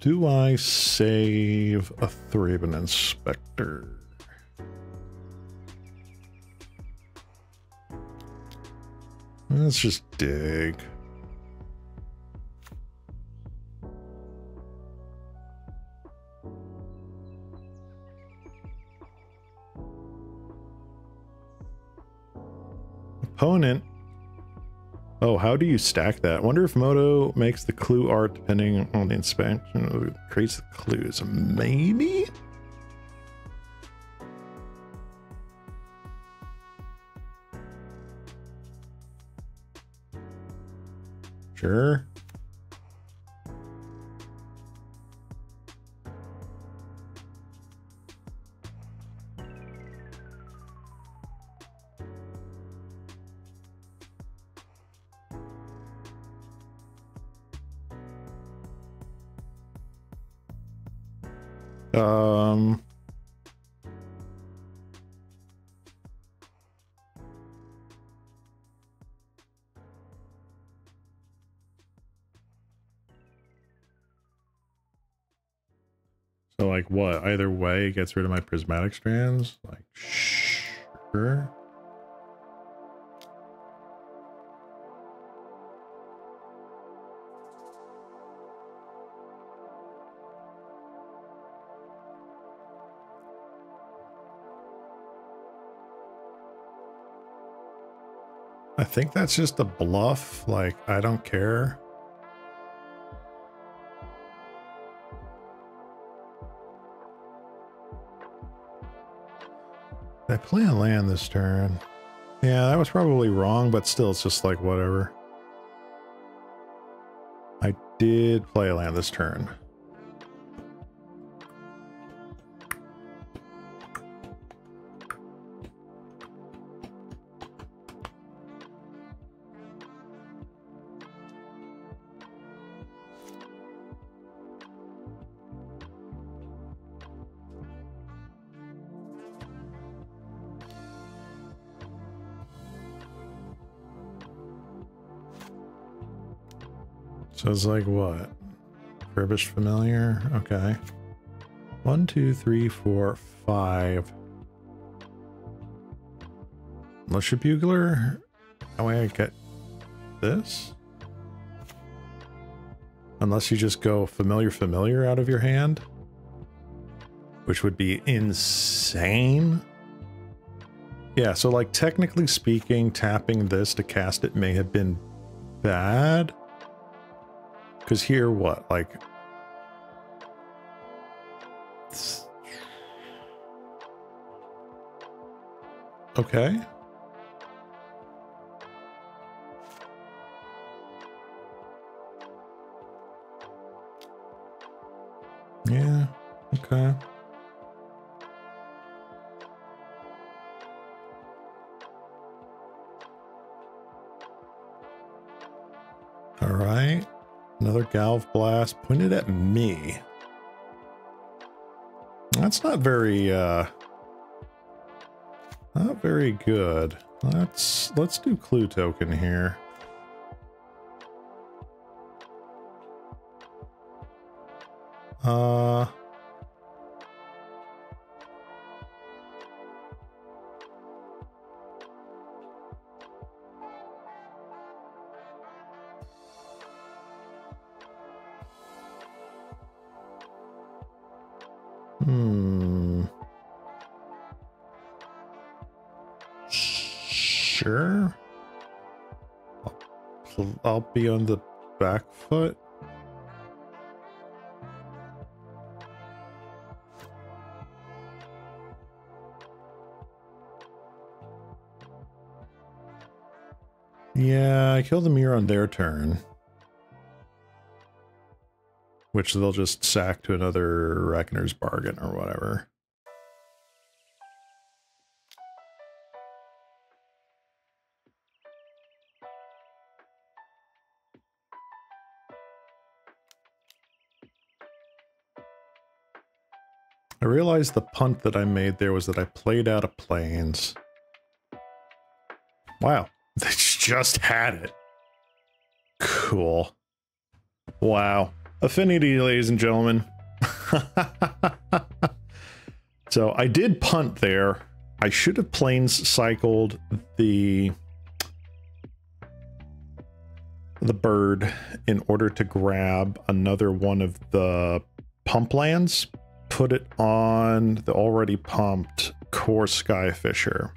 Do I save a Thraben Inspector? Let's just dig. Opponent. Oh, how do you stack that? I wonder if Moto makes the clue art depending on the inspection. Creates the clues. Maybe? Sure. So like what? Either way, it gets rid of my prismatic strands? Like, sure. I think that's just a bluff. Like, I don't care. Did I play a land this turn? Yeah, that was probably wrong, but still, it's just like, whatever. I did play a land this turn. So it's like what? Furbished Familiar? Okay. 1, 2, 3, 4, 5. Militia Bugler? That way I get this? Unless you just go Familiar out of your hand? Which would be insane. Yeah, so like technically speaking, tapping this to cast it may have been bad. Because here, what? Like... Okay. Yeah, okay. All right. Another Galv Blast pointed at me. That's not very good. Let's do Clue Token here. Sure. I'll be on the back foot. Yeah, I kill the mirror on their turn. Which they'll just sack to another Reckoner's Bargain or whatever. I realized the punt that I made there was that I played out of Plains. Wow, they just had it. Cool. Wow. Affinity, ladies and gentlemen. So I did punt there. I should have Plains cycled the bird in order to grab another one of the pump lands. Put it on the already pumped Core Skyfisher.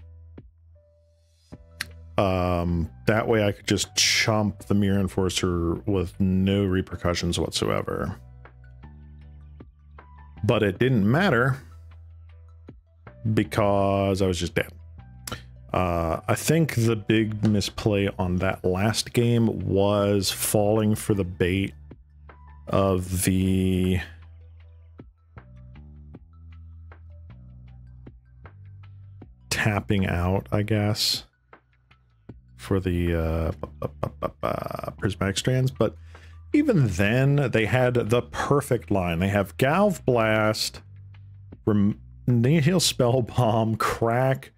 That way I could just chump the Mirror Enforcer with no repercussions whatsoever. But it didn't matter because I was just dead. I think the big misplay on that last game was falling for the bait of the tapping out, I guess, for the prismatic strands. But even then, they had the perfect line. They have Galv Blast, Nihil Spell Bomb, Crack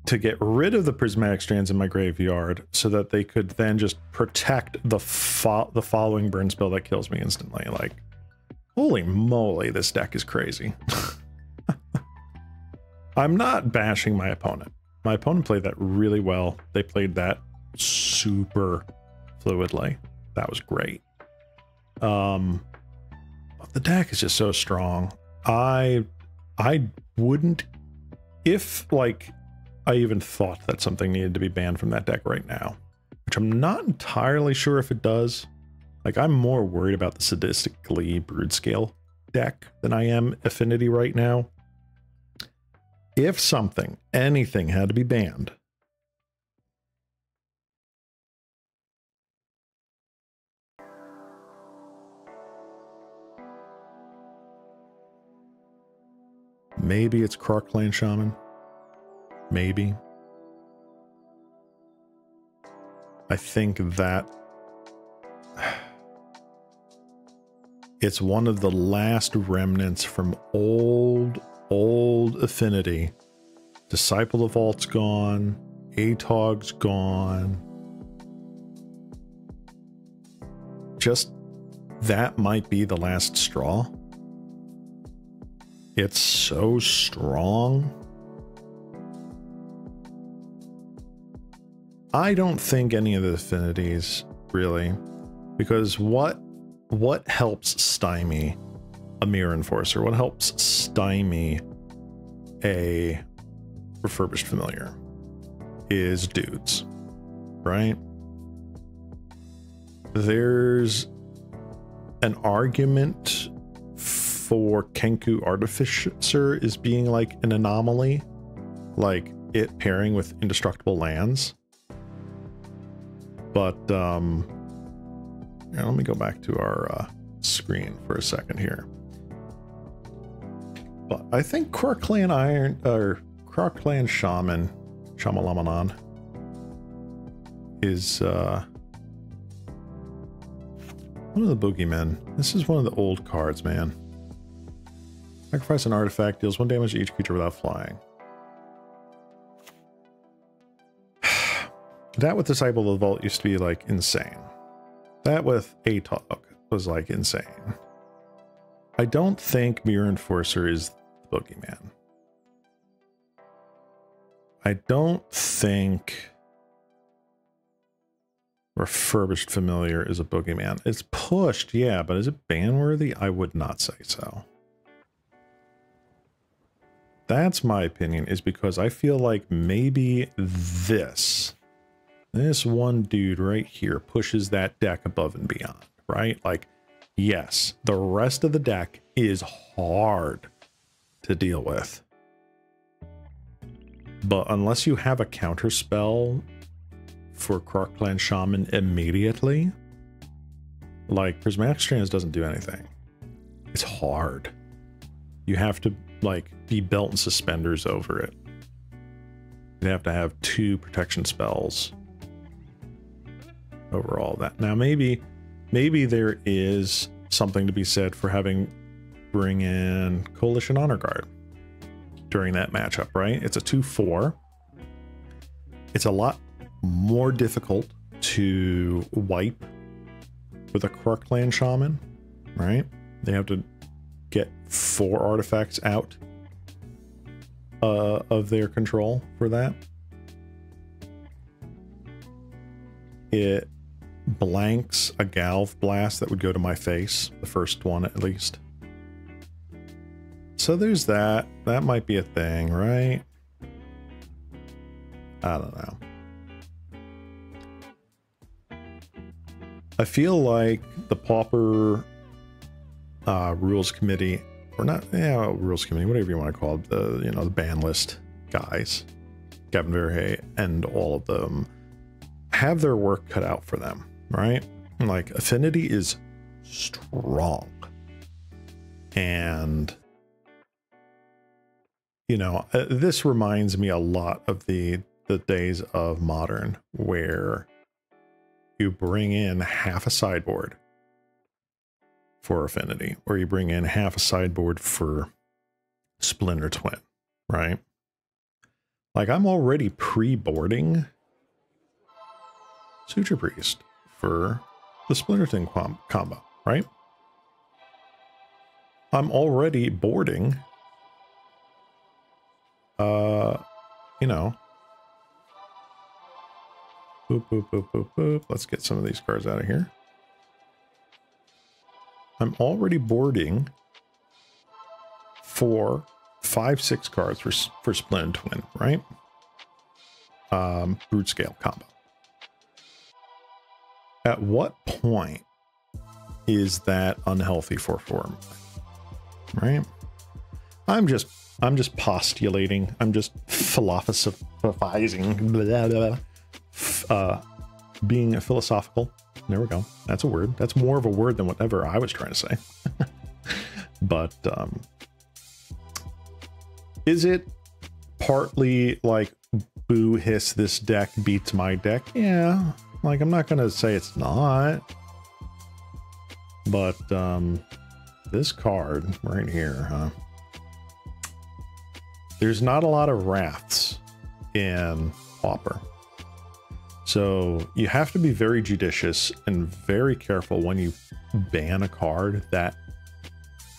to get rid of the prismatic strands in my graveyard so that they could then just protect the following burn spell that kills me instantly. Like, Holy moly, this deck is crazy. I'm not bashing my opponent. My opponent played that really well. They played that super fluidly. That was great. But the deck is just so strong. I wouldn't, if like I even thought that something needed to be banned from that deck right now, which I'm not entirely sure if it does. Like, I'm more worried about the sadistically brood scale deck than I am Affinity right now. If something, anything had to be banned, maybe it's Croc-Clan Shaman. Maybe. I think that it's one of the last remnants from old Affinity. Disciple of Vault's gone. Atog's gone. Just that might be the last straw. It's so strong. I don't think any of the affinities really, because what helps stymie a Mirror Enforcer? What helps stymie a Refurbished Familiar is dudes, right? There's an argument for Kenku Artificer is being like an anomaly, like it pairing with indestructible lands. But yeah, let me go back to our screen for a second here. But I think Croc-Clan Iron or Croc-Clan Shaman, Shamalamanan, is one of the boogeymen. This is one of the old cards, man. Sacrifice an artifact, deals 1 damage to each creature without flying. That with Disciple of the Vault used to be like insane. That with Atog was like insane. I don't think Mirror Enforcer is the boogeyman. I don't think Refurbished Familiar is a boogeyman. It's pushed, yeah, but is it ban worthy? I would not say so. That's my opinion, is because I feel like maybe this one dude right here pushes that deck above and beyond, right? Like, yes, the rest of the deck is hard to deal with. But unless you have a counter spell for Croc-Clan Shaman immediately, like Prismatic Strands doesn't do anything. It's hard. You have to like be belt and suspenders over it. You have to have 2 protection spells over all that. Now maybe there is something to be said for having bring in Coalition Honor Guard during that matchup, right? It's a 2/4. It's a lot more difficult to wipe with a Croc-Clan Shaman, right? They have to get 4 artifacts out of their control for that. It blanks a Galv Blast that would go to my face, the first one at least. So there's that. That might be a thing, right? I don't know. I feel like the Pauper rules committee, or not, yeah, rules committee, whatever you want to call it, the, you know, the ban list guys, Gavin Verhey and all of them, have their work cut out for them, right? Like, Affinity is strong. And, you know, this reminds me a lot of the days of Modern, where you bring in half a sideboard for Affinity, or you bring in half a sideboard for Splinter Twin, right? Like, I'm already pre-boarding Suture Priest for the Splinter Twin combo, right? I'm already boarding, you know, boop, boop, boop, boop, boop. Let's get some of these cards out of here. I'm already boarding 4, 5, 6 cards for Split and Twin, right? Brute scale combo. At what point is that unhealthy for form? Right? I'm just postulating. I'm just philosophizing. Blah, blah, blah. Being philosophical. There we go. That's a word. That's more of a word than whatever I was trying to say. But is it partly like, boo hiss, this deck beats my deck? Yeah. Like, I'm not gonna say it's not. But this card right here, huh? There's not a lot of wraths in Pauper. So you have to be very judicious and very careful when you ban a card that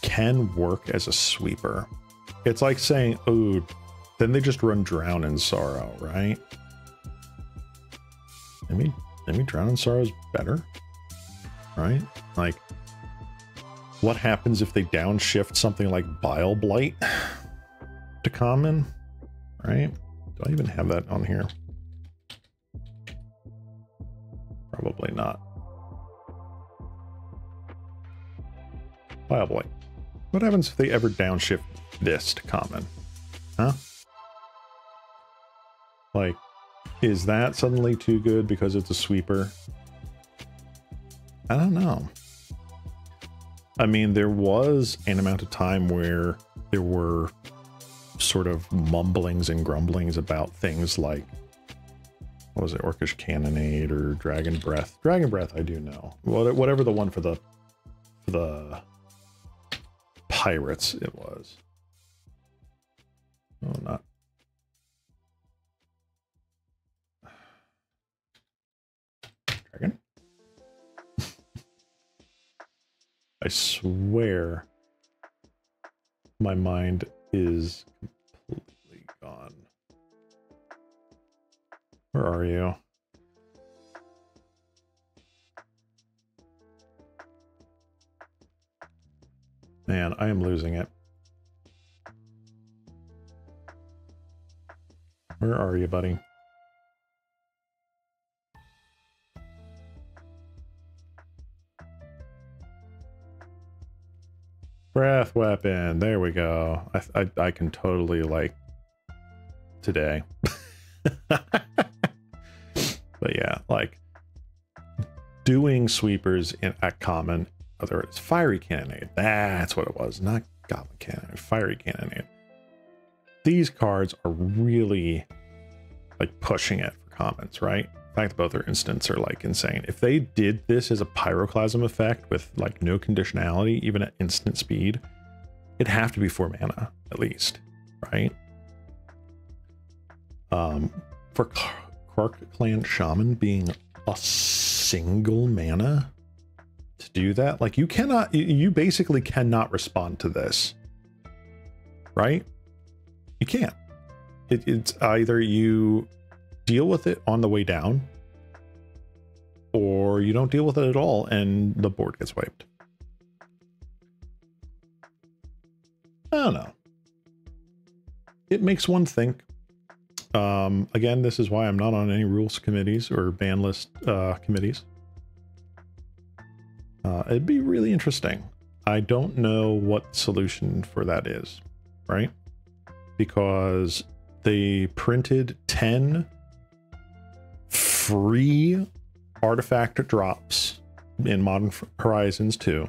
can work as a sweeper. It's like saying, oh, then they just run Drown in Sorrow, right? Maybe Drown in Sorrow is better, right? Like, what happens if they downshift something like Bile Blight to common, right? Do I even have that on here? Probably not. Bile Blight. What happens if they ever downshift this to common? Huh? Like, is that suddenly too good because it's a sweeper? I don't know. I mean, there was an amount of time where there were sort of mumblings and grumblings about things like, what was it, Orcish Cannonade or Dragon Breath? Dragon Breath, I do know. Whatever the one for the pirates it was. Oh, not. Dragon? I swear my mind is completely gone. Where are you? Man, I am losing it. Where are you, buddy? Breath weapon. There we go. I can totally, like, today. But yeah, like, doing sweepers at common, whether it's Fiery Cannonade, that's what it was, not Goblin Cannonade, Fiery Cannonade. These cards are really, like, pushing it for commons, right? In fact, both their instants are, like, insane. If they did this as a Pyroclasm effect with, like, no conditionality, even at instant speed, it'd have to be 4 mana, at least, right? For Kark Clan Shaman being a single mana to do that, like, you cannot, you basically cannot respond to this, right? You can't. It's either you deal with it on the way down, or you don't deal with it at all and the board gets wiped. I don't know. It makes one think. Again, this is why I'm not on any rules committees or ban list committees. It'd be really interesting. I don't know what the solution for that is, right? Because they printed 10 free artifact drops in Modern Horizons 2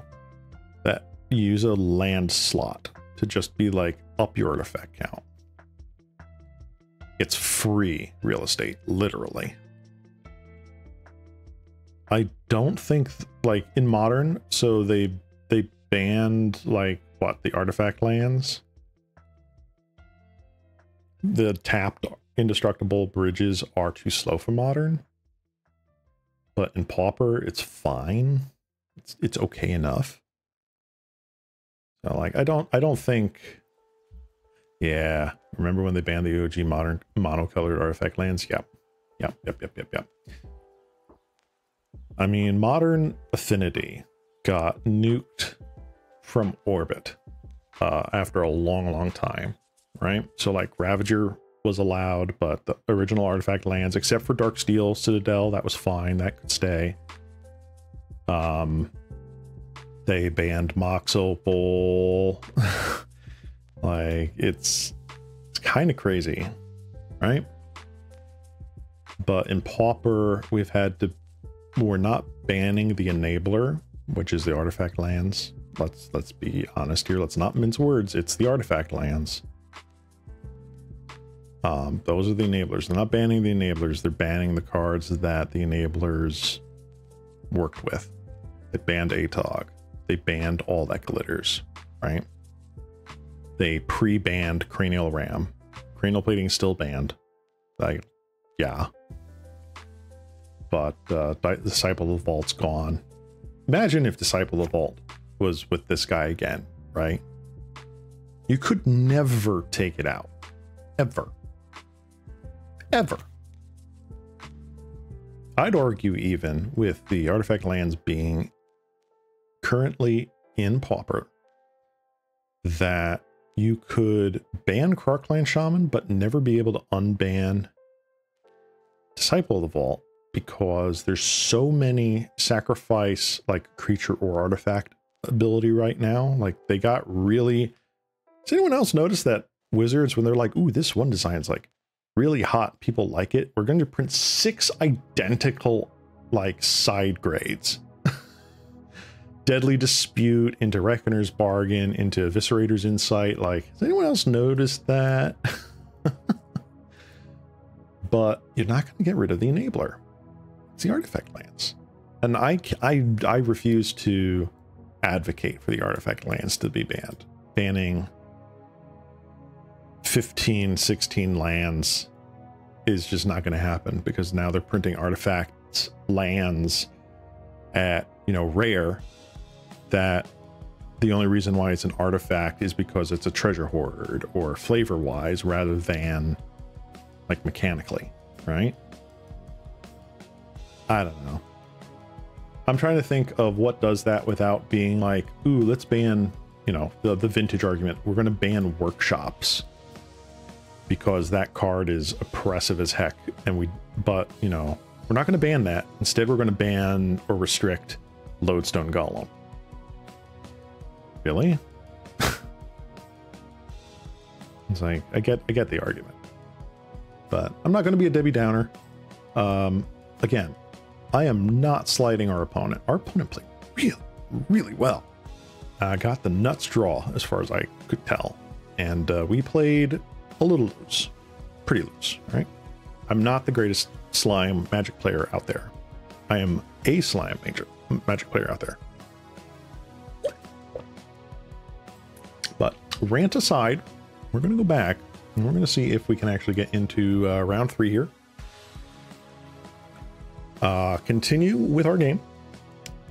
that use a land slot to just be like, up your artifact count. It's free real estate, literally. I don't think, like, in Modern, so they banned, like, what, the artifact lands? The tapped indestructible bridges are too slow for Modern. But in Pauper, it's fine. It's okay enough. So like, I don't think, yeah. Remember when they banned the OG modern monocolored artifact lands? Yep. Yep. I mean, modern Affinity got nuked from orbit after a long time, right? So like Ravager was allowed, but the original artifact lands, except for Darksteel Citadel, that was fine, that could stay. They banned Mox Opal. Like, it's kind of crazy, right? But in Pauper, we're not banning the enabler, which is the artifact lands. Let's be honest here. Let's not mince words. It's the artifact lands. Those are the enablers. They're not banning the enablers. They're banning the cards that the enablers worked with. They banned ATOG. They banned all that glitters, right? They pre-banned Cranial Ram. Cranial Plating still banned. Like, yeah. But Disciple of the Vault's gone. Imagine if Disciple of the Vault was with this guy again, right? You could never take it out. Ever. Ever. I'd argue even with the artifact lands being currently in Pauper that you could ban Crocland Shaman but never be able to unban Disciple of the Vault, because there's so many sacrifice like creature or artifact ability right now. Like, they got really... Does anyone else notice that Wizards, when they're like, ooh, this one design's like really hot, people like it, we're going to print 6 identical like side grades? Deadly Dispute into Reckoner's Bargain into Eviscerator's Insight. Like, has anyone else noticed that? But you're not going to get rid of the enabler. It's the artifact lands. And I refuse to advocate for the artifact lands to be banned. Banning 15, 16 lands is just not going to happen, because now they're printing artifacts lands at, you know, rare, that the only reason why it's an artifact is because it's a treasure hoard or flavor wise rather than like mechanically, right? I don't know. I'm trying to think of what does that without being like, ooh, let's ban, you know, the vintage argument. We're going to ban workshops because that card is oppressive as heck. But you know, we're not going to ban that. Instead, we're going to ban or restrict Lodestone Golem. Really? It's like, I get the argument, but I'm not going to be a Debbie Downer. Again, I am not slighting our opponent. Our opponent played really, really well. Got the nuts draw as far as I could tell. And we played a little loose, pretty loose, right? I'm not the greatest slime Magic player out there. I am a slime Magic player out there. But rant aside, we're going to go back and we're going to see if we can actually get into round 3 here. Continue with our game,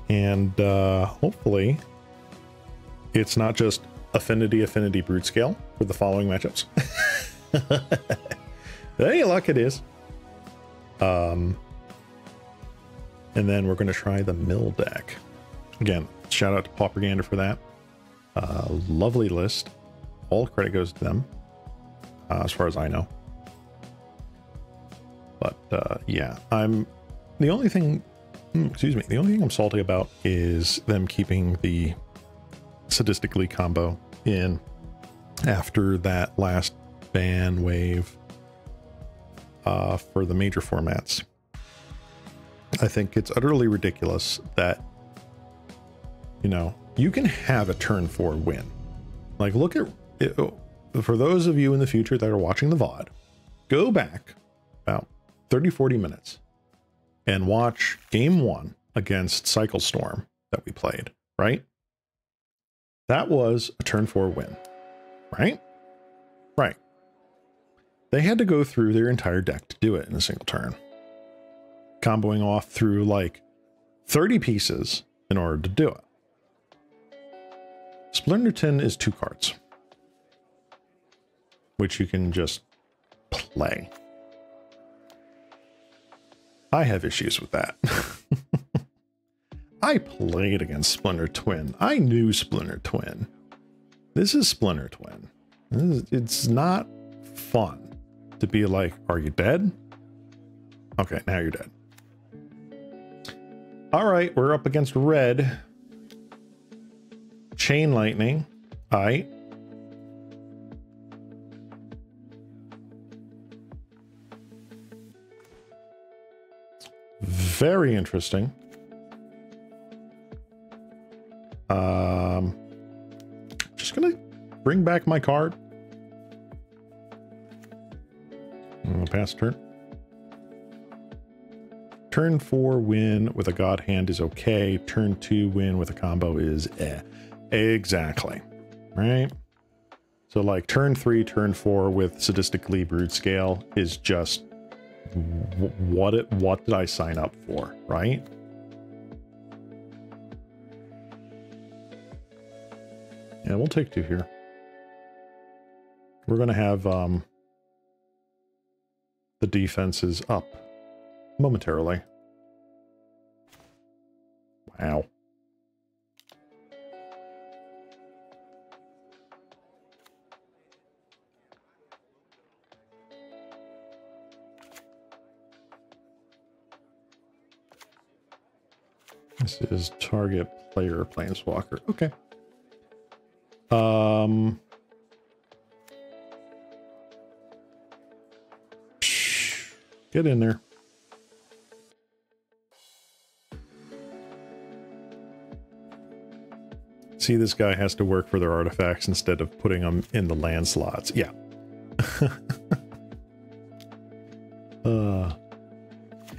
and hopefully it's not just affinity brute scale for the following matchups. Any luck it is. And then we're going to try the mill deck again. Shout out to Pauper for that. Lovely list. All credit goes to them, as far as I know. But yeah, the only thing I'm salty about is them keeping the Sadistically combo in after that last ban wave for the major formats. I think it's utterly ridiculous that, you know, you can have a turn 4 win. Like, look at it. For those of you in the future that are watching the VOD, go back about 30-40 minutes and watch game 1 against Cycle Storm that we played, right? That was a turn 4 win, right? Right. They had to go through their entire deck to do it in a single turn, comboing off through like 30 pieces in order to do it. Splinterton is 2 cards, which you can just play. I have issues with that. I played against Splinter Twin. I knew Splinter Twin. This is Splinter Twin. It's not fun to be like, are you dead? Okay, now you're dead. All right, we're up against red. Chain lightning. All right. Very interesting. Just gonna bring back my card. I'm gonna pass turn. Turn 4 win with a god hand is okay. Turn 2 win with a combo is eh. Exactly. Right? So like turn 3, turn 4 with sadistically brewed scale is just what did I sign up for, right? Yeah, we'll take 2 here. We're gonna have the defenses up momentarily. Wow. This is target player planeswalker. Okay. Get in there. See, this guy has to work for their artifacts instead of putting them in the land slots. Yeah.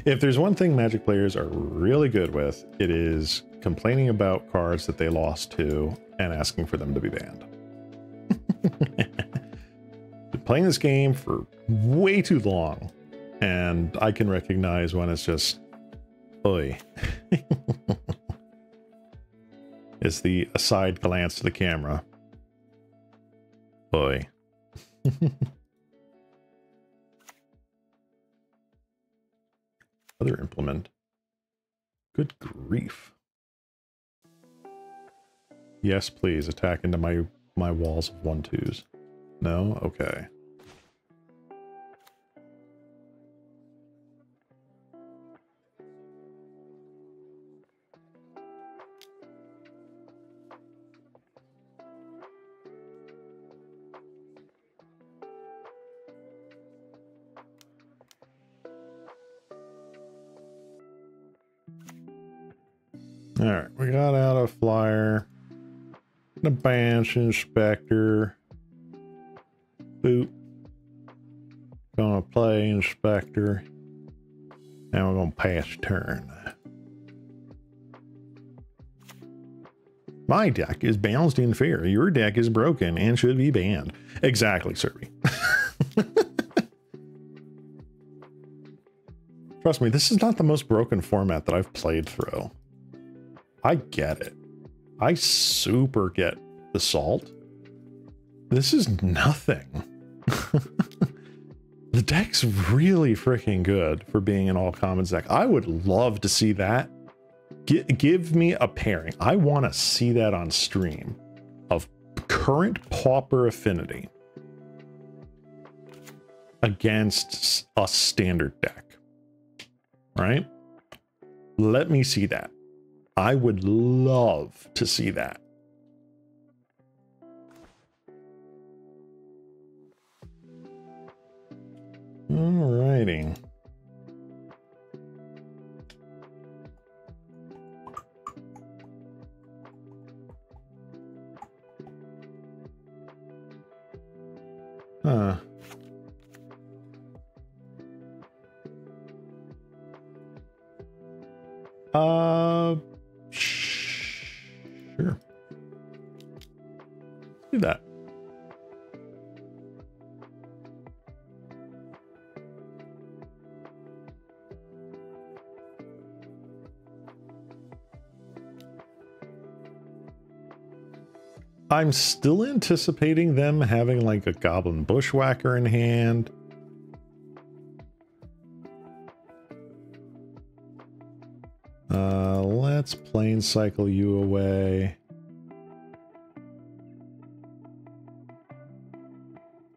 If there's one thing Magic players are really good with, it is complaining about cards that they lost to and asking for them to be banned. Been playing this game for way too long, and I can recognize when it's just, oi. It's the aside glance to the camera. Oi. Other implement. Good grief. Yes, please attack into my walls of 1/2s. No? Okay. Alright, we got out a flyer. The Bansh Inspector. Boop. Gonna play Inspector. Now we're gonna pass turn. My deck is balanced in fair. Your deck is broken and should be banned. Exactly, Serby. Trust me, this is not the most broken format that I've played through. I get it. I super get the salt. This is nothing. The deck's really freaking good for being an all commons deck. I would love to see that. Give me a pairing. I want to see that on stream of current Pauper affinity against a standard deck. Right? Let me see that. I would love to see that. Alrighty. Huh. Sure. Do that. I'm still anticipating them having like a Goblin Bushwhacker in hand. Let's plane cycle you away.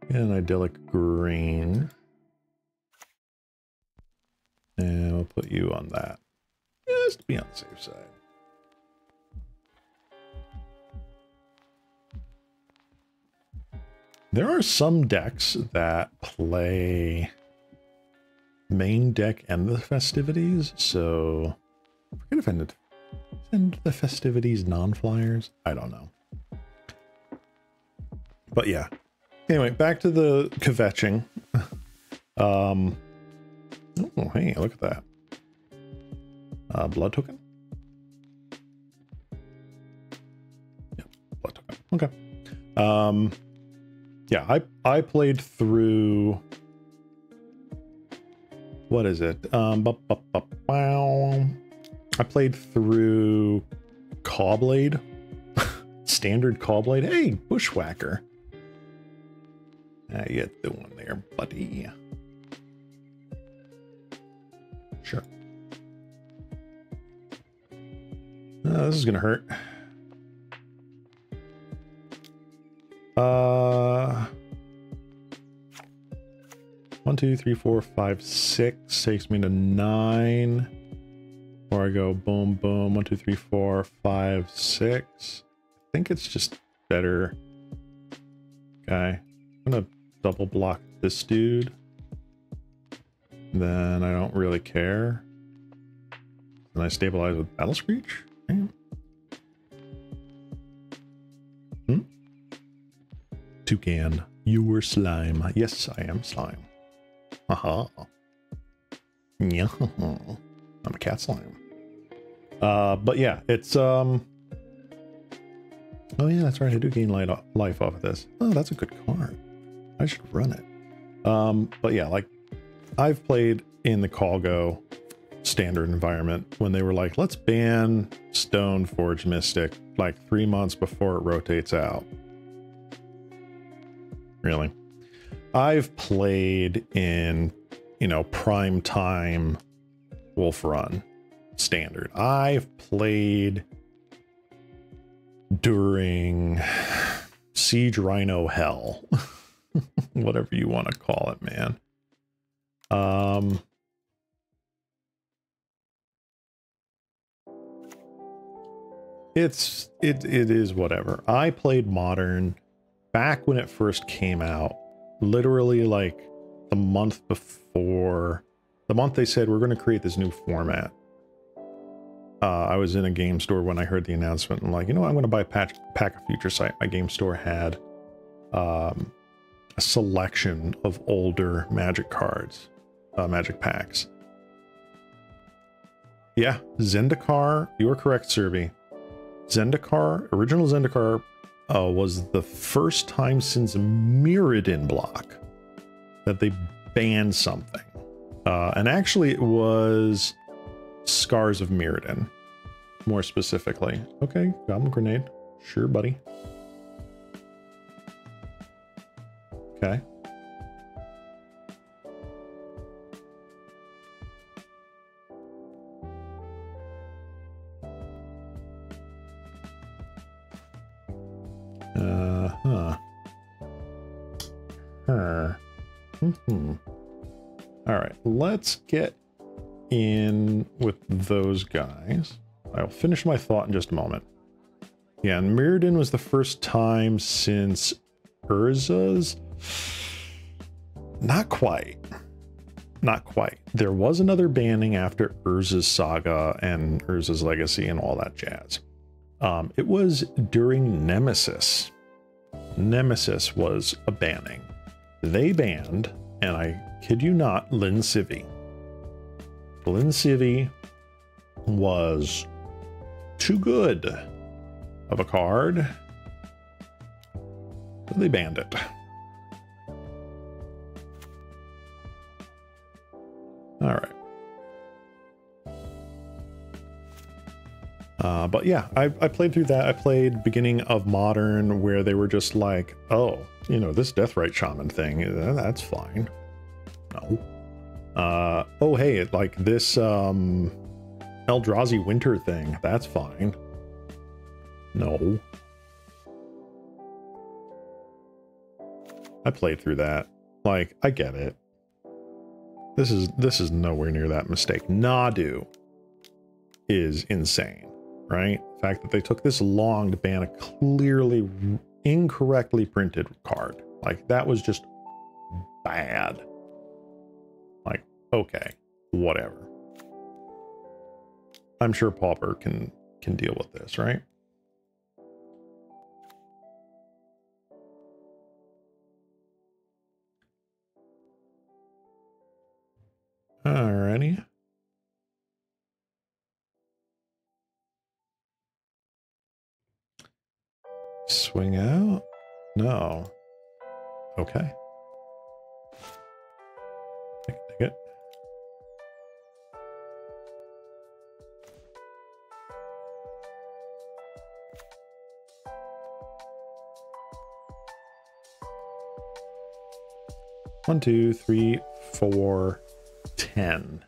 An idyllic green. And we'll put you on that. Just to be on the safe side. There are some decks that play main deck and the festivities, so I forget if I need to send the festivities non-flyers. I don't know. But yeah. Anyway, back to the kvetching. Oh, hey, look at that. Blood token? Yeah, blood token. Okay. Yeah, I played through, what is it? I played through Cawblade, standard Cawblade. Hey, Bushwhacker. How you doing there, buddy? Sure. This is gonna hurt. 1, 2, 3, 4, 5, 6 takes me to 9. Or I go boom, boom. 1, 2, 3, 4, 5, 6. I think it's just better. Okay, I'm gonna double block this dude. Then I don't really care. And I stabilize with Battle Screech. Toucan, you were slime. Yes, I am slime. Haha. Yeah, I'm a cat slime. But yeah, it's oh yeah, that's right. I do gain life off of this. Oh, that's a good card. I should run it. But yeah, like I've played in the Callgo standard environment when they were like, let's ban Stoneforge Mystic like 3 months before it rotates out. Really? I've played in, you know, prime time Wolf Run standard. I've played during Siege Rhino Hell. Whatever you want to call it, man. It is whatever. I played Modern back when it first came out, literally like the month before, the month they said we're going to create this new format. I was in a game store when I heard the announcement and like, you know what, I'm going to buy a pack of Future Sight. My game store had a selection of older Magic cards, Magic packs. Yeah, Zendikar, you are correct, Serby. Zendikar, original Zendikar, was the first time since Mirrodin block that they banned something. And actually it was Scars of Mirrodin, more specifically. Okay, Goblin Grenade. Sure, buddy. Okay. All right, let's get in with those guys. I'll finish my thought in just a moment. Yeah, and Mirrodin was the first time since Urza's. Not quite. Not quite. There was another banning after Urza's Saga and Urza's Legacy and all that jazz. It was during Nemesis. Nemesis was a banning. They banned, and I kid you not, Lin Civi. Lin Civi was too good of a card, so they banned it. All right. But yeah, I played through that. I played beginning of Modern, where they were just like, oh, you know, this Deathrite Shaman thing, that's fine. No. Oh, hey, like this Eldrazi Winter thing, that's fine. No. I played through that. Like, I get it. This is nowhere near that mistake. Nadu is insane, right? The fact that they took this long to ban a clearly incorrectly printed card. Like, that was just bad. Like, okay, whatever. I'm sure Pauper can deal with this, right? Alrighty. Swing out? No. Okay. Take it. 1, 2, 3, 4, 10.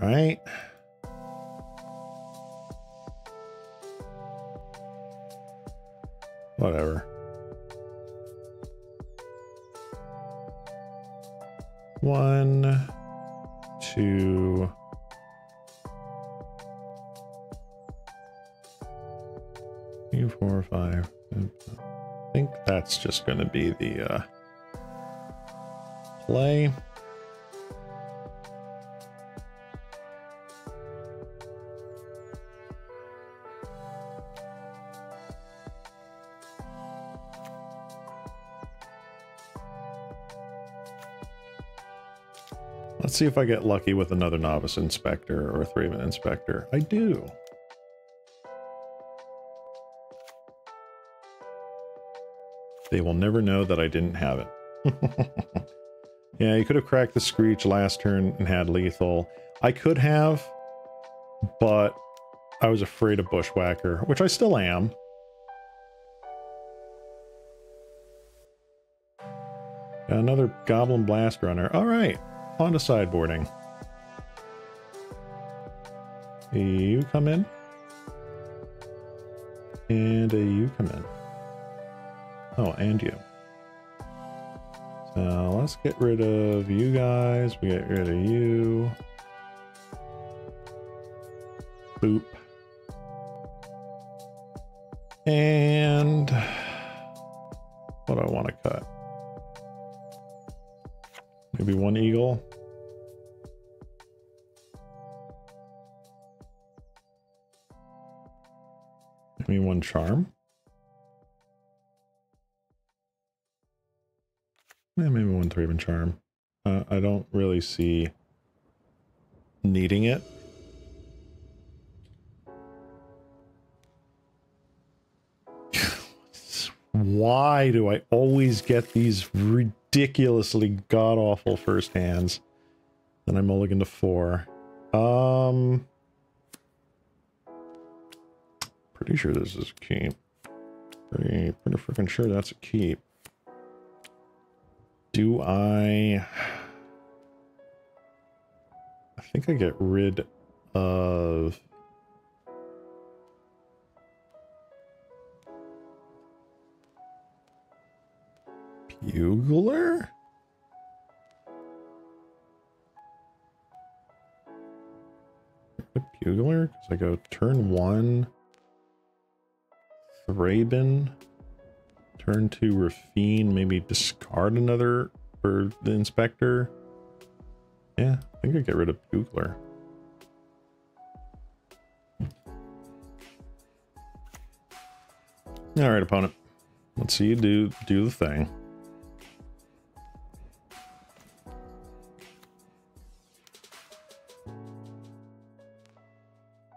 Right? Whatever. 1, 2. 3, 4, 5. I think that's just going to be the play. Let's see if I get lucky with another Novice Inspector or a 3-man Inspector. I do. They will never know that I didn't have it. Yeah, you could have cracked the Screech last turn and had lethal. I could have, but I was afraid of Bushwhacker, which I still am. Got another Goblin Blast Runner. All right, on to sideboarding. You come in. And you come in. Oh, and you. So let's get rid of you guys. We get rid of you. Boop. And what do I want to cut? Maybe one eagle. Maybe one charm. Yeah, maybe one 3-man charm. I don't really see needing it. Why do I always get these ridiculously god-awful first hands? Then I mulligan to 4. Pretty sure this is a keep. Pretty freaking sure that's a keep. Do I think I get rid of Bugler? Bugler? Because I go turn 1, Thraben. Turn 2, Rafine, maybe discard another for the Inspector. Yeah, I think I get rid of Bugler. All right, opponent. Let's see you do the thing.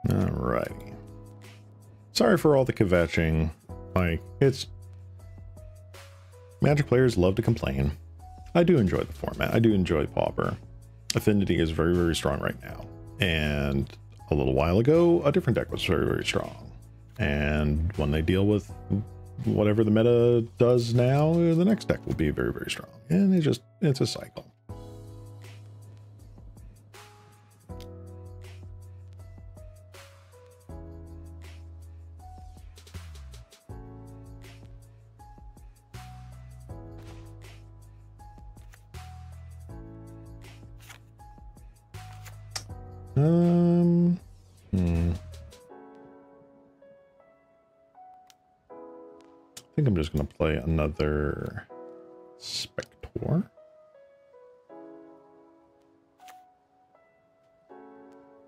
All right. Sorry for all the kvetching. Like, it's... Magic players love to complain. I do enjoy the format. I do enjoy Pauper. Affinity is very, very strong right now. And a little while ago, a different deck was very, very strong. And when they deal with whatever the meta does now, the next deck will be very, very strong. And it's a cycle. I think I'm just going to play another Spector.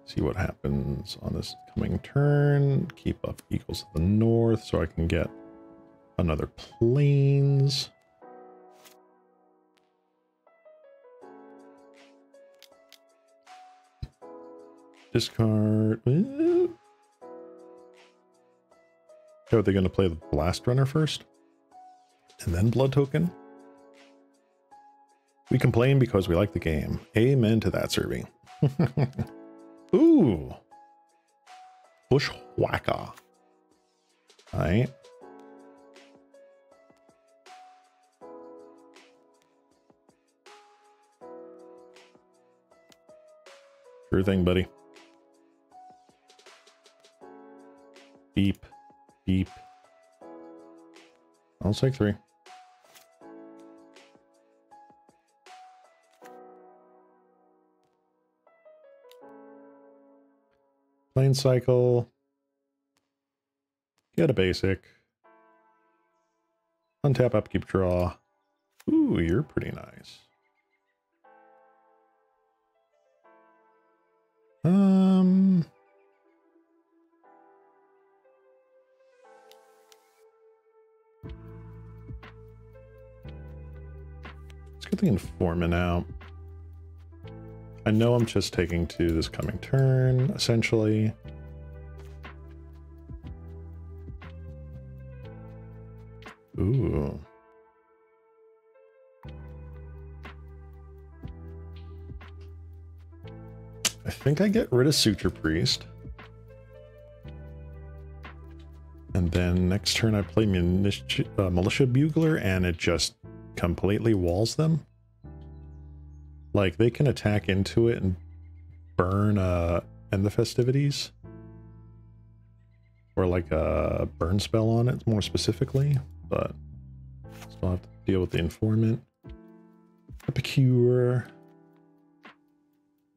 See what happens on this coming turn. Keep up equals to the north so I can get another plains. Discard. Are they going to play the Blast Runner first? And then Blood Token? We complain because we like the game. Amen to that, Serby. Ooh. Bushwhacker. Alright. Sure thing, buddy. Beep. Beep. I'll take 3. Plane cycle. Get a basic. Untap, upkeep, draw. Ooh, you're pretty nice. Let's get the informant out. I know I'm just taking 2 this coming turn, essentially. Ooh. I think I get rid of Suture Priest. And then next turn I play Militia Bugler and it just completely walls them. Like, they can attack into it and burn End the Festivities. Or like a burn spell on it, more specifically. But still have to deal with the Informant. Epicure.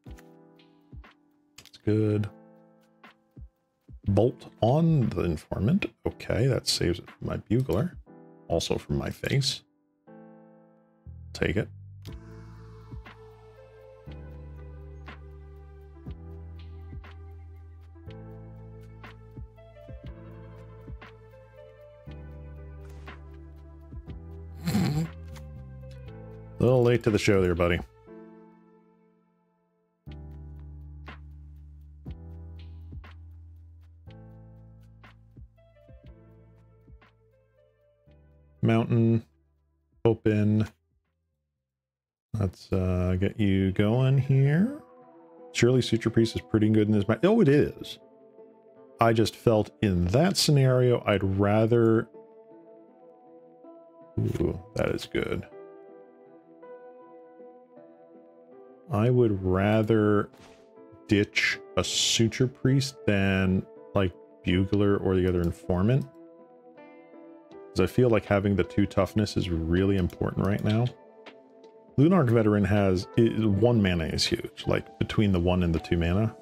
That's good. Bolt on the Informant. Okay, that saves it from my Bugler. Also from my face. Take it. A little late to the show there, buddy. Mountain. Open. Let's get you going here. Surely Suture Priest is pretty good in this match. Oh, it is. I just felt in that scenario, I'd rather... Ooh, that is good. I would rather ditch a Suture Priest than like Bugler or the other Informant. Because I feel like having the 2 toughness is really important right now. Lunarch Veteran has 1 mana is huge, like between the 1 and the 2 mana.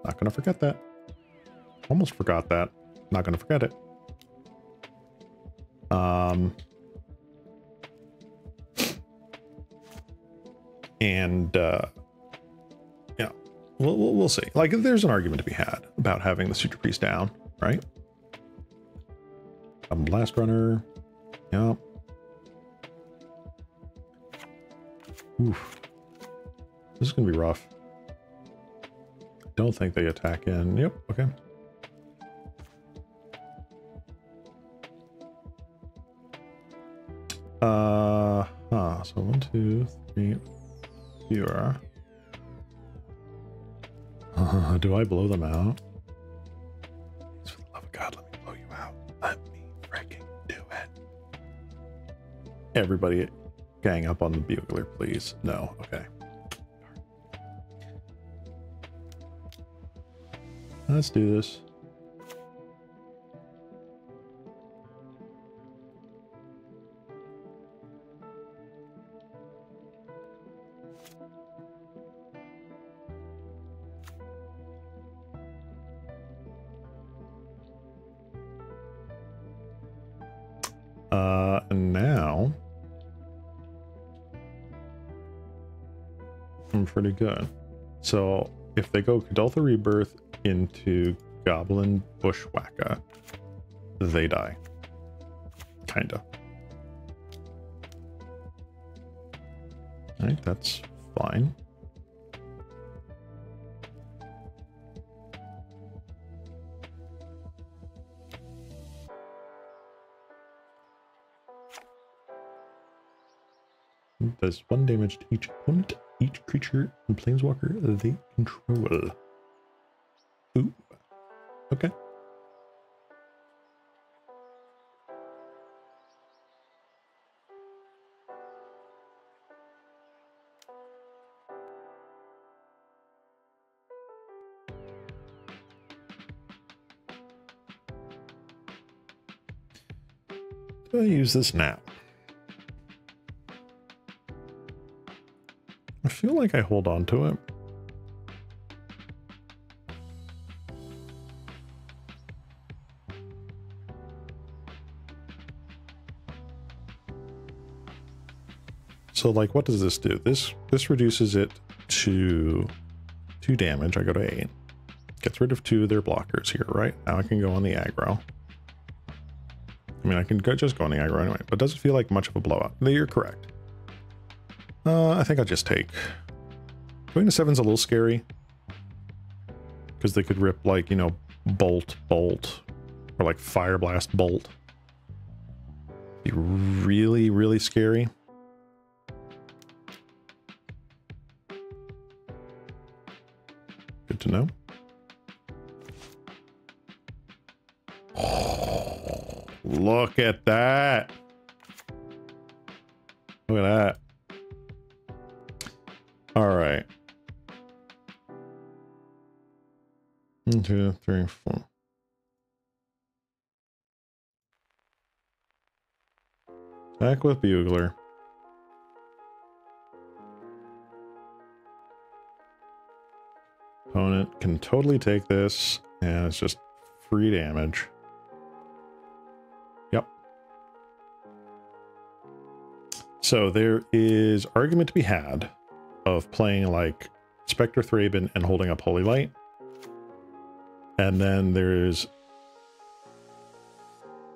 Not gonna forget that. Almost forgot that. Not gonna forget it. Yeah, we'll see. Like, there's an argument to be had about having the Suture Priest down, right? Blast Runner. Yeah. Oof. This is gonna be rough. Don't think they attack in. Yep, okay. So 1, 2, 3, 4. Do I blow them out? For the love of God, let me blow you out. Let me freaking do it. Everybody gang up on the bugler, please. No, okay. Let's do this. And now I'm pretty good. So if they go Kadoltha Rebirth into Goblin Bushwhacker, they die. Kinda. Alright, that's fine. Does 1 damage to each opponent, each creature and planeswalker they control. Ooh. Okay. Do I use this now? I feel like I hold on to it. So like, what does this do? This reduces it to 2 damage. I go to 8. Gets rid of 2 of their blockers here, right? Now I can go on the aggro. I mean, I can just go on the aggro anyway, but does it feel like much of a blowout? No, you're correct. I think I'll just take. Going to 7's a little scary. Because they could rip like, you know, bolt, or like fire blast, bolt. Be really, really scary. Good to know. Oh, look at that. Look at that. All right. 1, 2, 3, 4. Back with Bugler. Opponent can totally take this, and it's just free damage. Yep. So there is argument to be had of playing like Spectre Thraben and holding up Holy Light. And then there's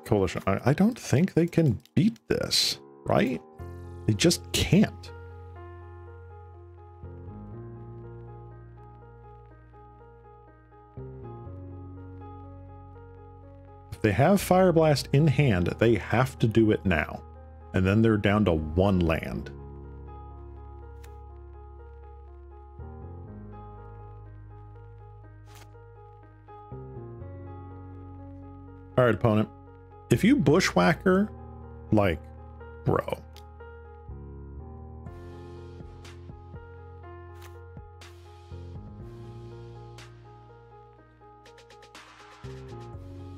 Coalition. I don't think they can beat this, right? They just can't. If they have Fire Blast in hand, they have to do it now. And then they're down to 1 land. All right, opponent. If you Bushwhacker, like, bro.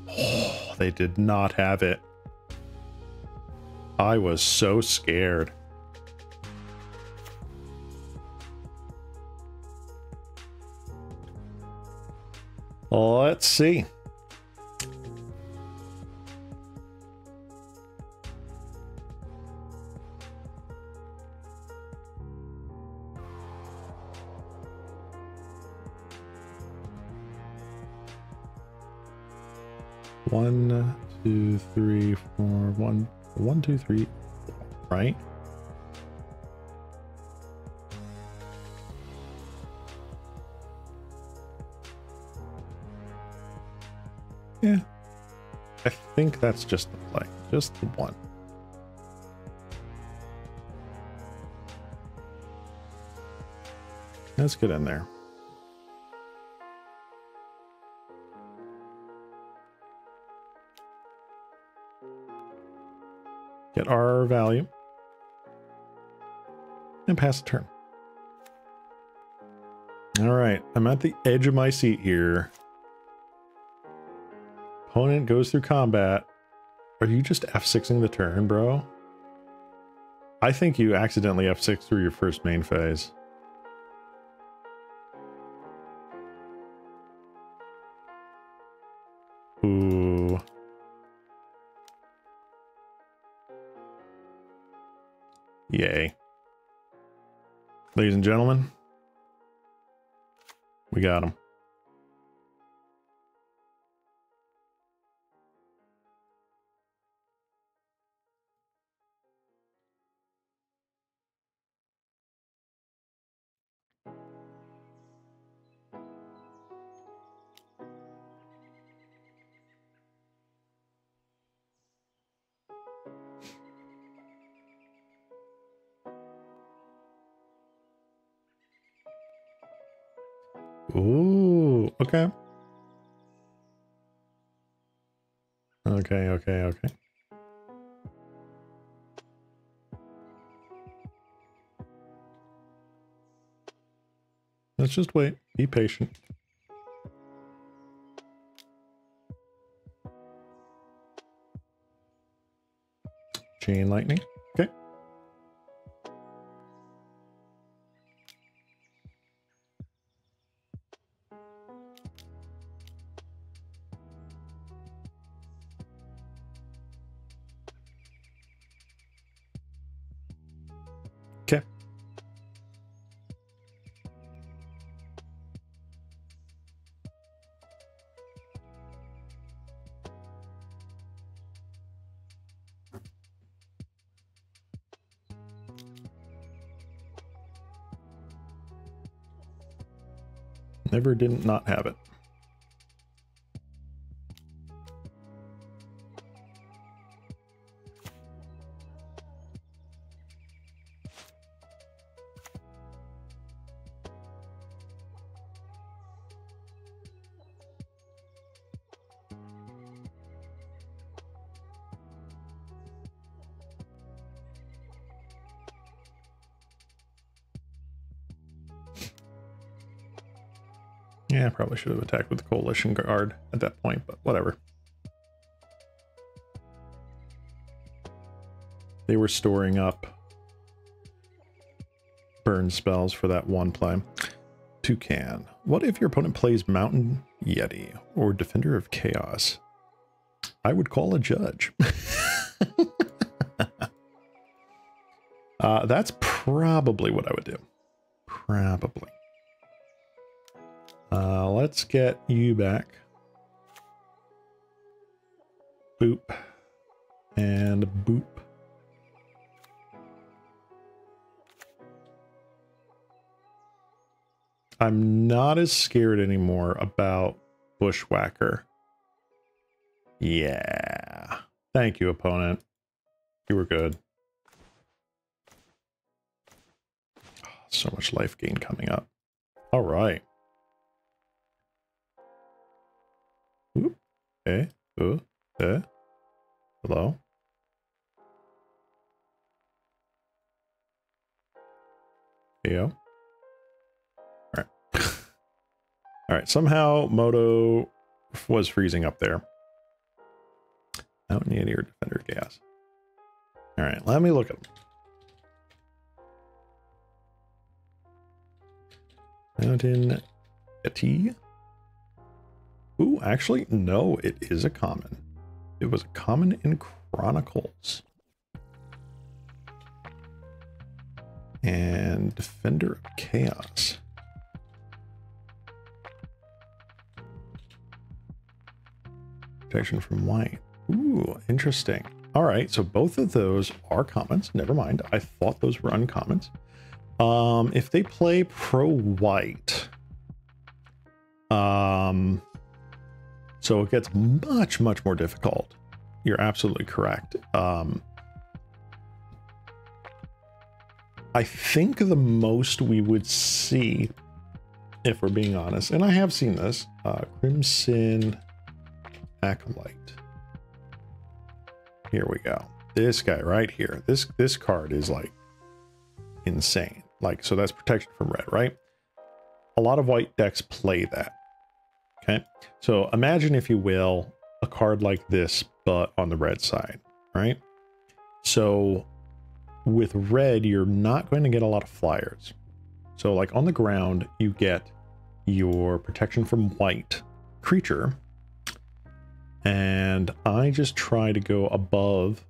Oh, they did not have it. I was so scared. Let's see. One, two, three, four, one, 1, 2, 3, 4, right? Yeah. I think that's just the play. Just the one. Let's get in there. get our value, and pass the turn. All right, I'm at the edge of my seat here. Opponent goes through combat. Are you just F6ing the turn, bro? I think you accidentally F6 through your first main phase. Ooh. Yay. Ladies and gentlemen, we got him. Ooh, okay. Okay. Let's just wait. Be patient. Chain lightning. Okay. Okay. Never didn't not have it. Yeah, I probably should have attacked with the Coalition Guard at that point, but whatever. They were storing up burn spells for that one play. Toucan. What if your opponent plays Mountain Yeti or Defender of Chaos? I would call a judge. That's probably what I would do. Probably. Let's get you back. Boop. And boop. I'm not as scared anymore about Bushwhacker. Yeah. Thank you, opponent. You were good. Oh, so much life gain coming up. All right. Oop. Okay. Hello. Yo. All right. All right. Somehow Moto was freezing up there. Mountain Yeti or Defender Gas. All right. Let me look at them. Mountain Yeti. Ooh, actually, no, it is a common. It was a common in Chronicles. And Defender of Chaos. Protection from white. Ooh, interesting. All right, so both of those are commons. Never mind. I thought those were uncommons. If they play pro-white, so it gets much more difficult. You're absolutely correct. I think the most we would see, if we're being honest, and I have seen this, Crimson Acolyte. Here we go. this guy right here. This card is like insane. Like, so that's protection from red, right? A lot of white decks play that. Okay, so imagine, if you will, a card like this, but on the red side, right? So with red, you're not going to get a lot of flyers. So like on the ground, you get your protection from white creature. And I just try to go above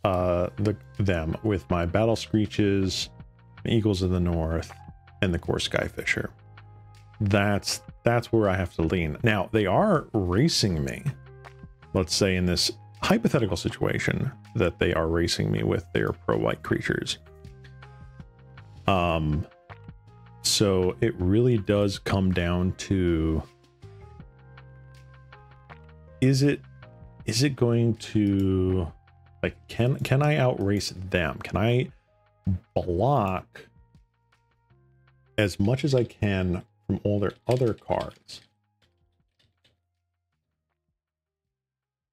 them with my Battle Screeches, Eagles of the North, and the Core Skyfisher. That's where I have to lean. Now, they are racing me. Let's say in this hypothetical situation that they are racing me with their pro-white creatures. So it really does come down to, is it going to, like, can I outrace them? Can I block as much as I can from all their other cards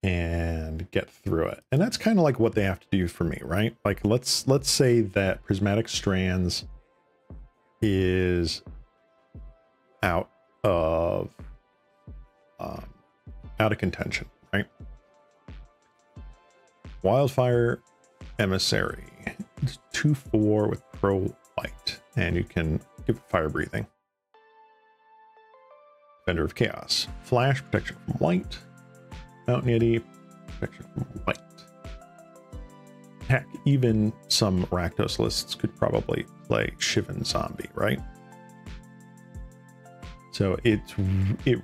and get through it? And that's kind of like what they have to do for me, right? Like, let's say that Prismatic Strands is out of contention, right? Wildfire Emissary, it's 2/4 with pro white, and you can give it fire breathing. Defender of Chaos, flash, protection from white. Mountain Yeti, protection from white. Heck, even some Rakdos lists could probably play Shivan Zombie, right? So it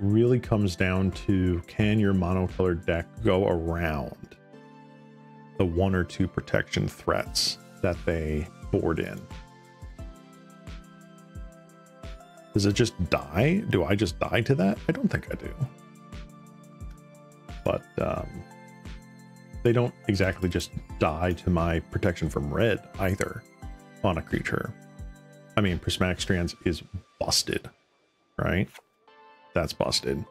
really comes down to, can your monocolored deck go around the 1 or 2 protection threats that they board in? Does it just die? Do I just die to that? I don't think I do. But they don't exactly just die to my protection from red either on a creature. I mean, Prismatic Strands is busted, right? That's busted.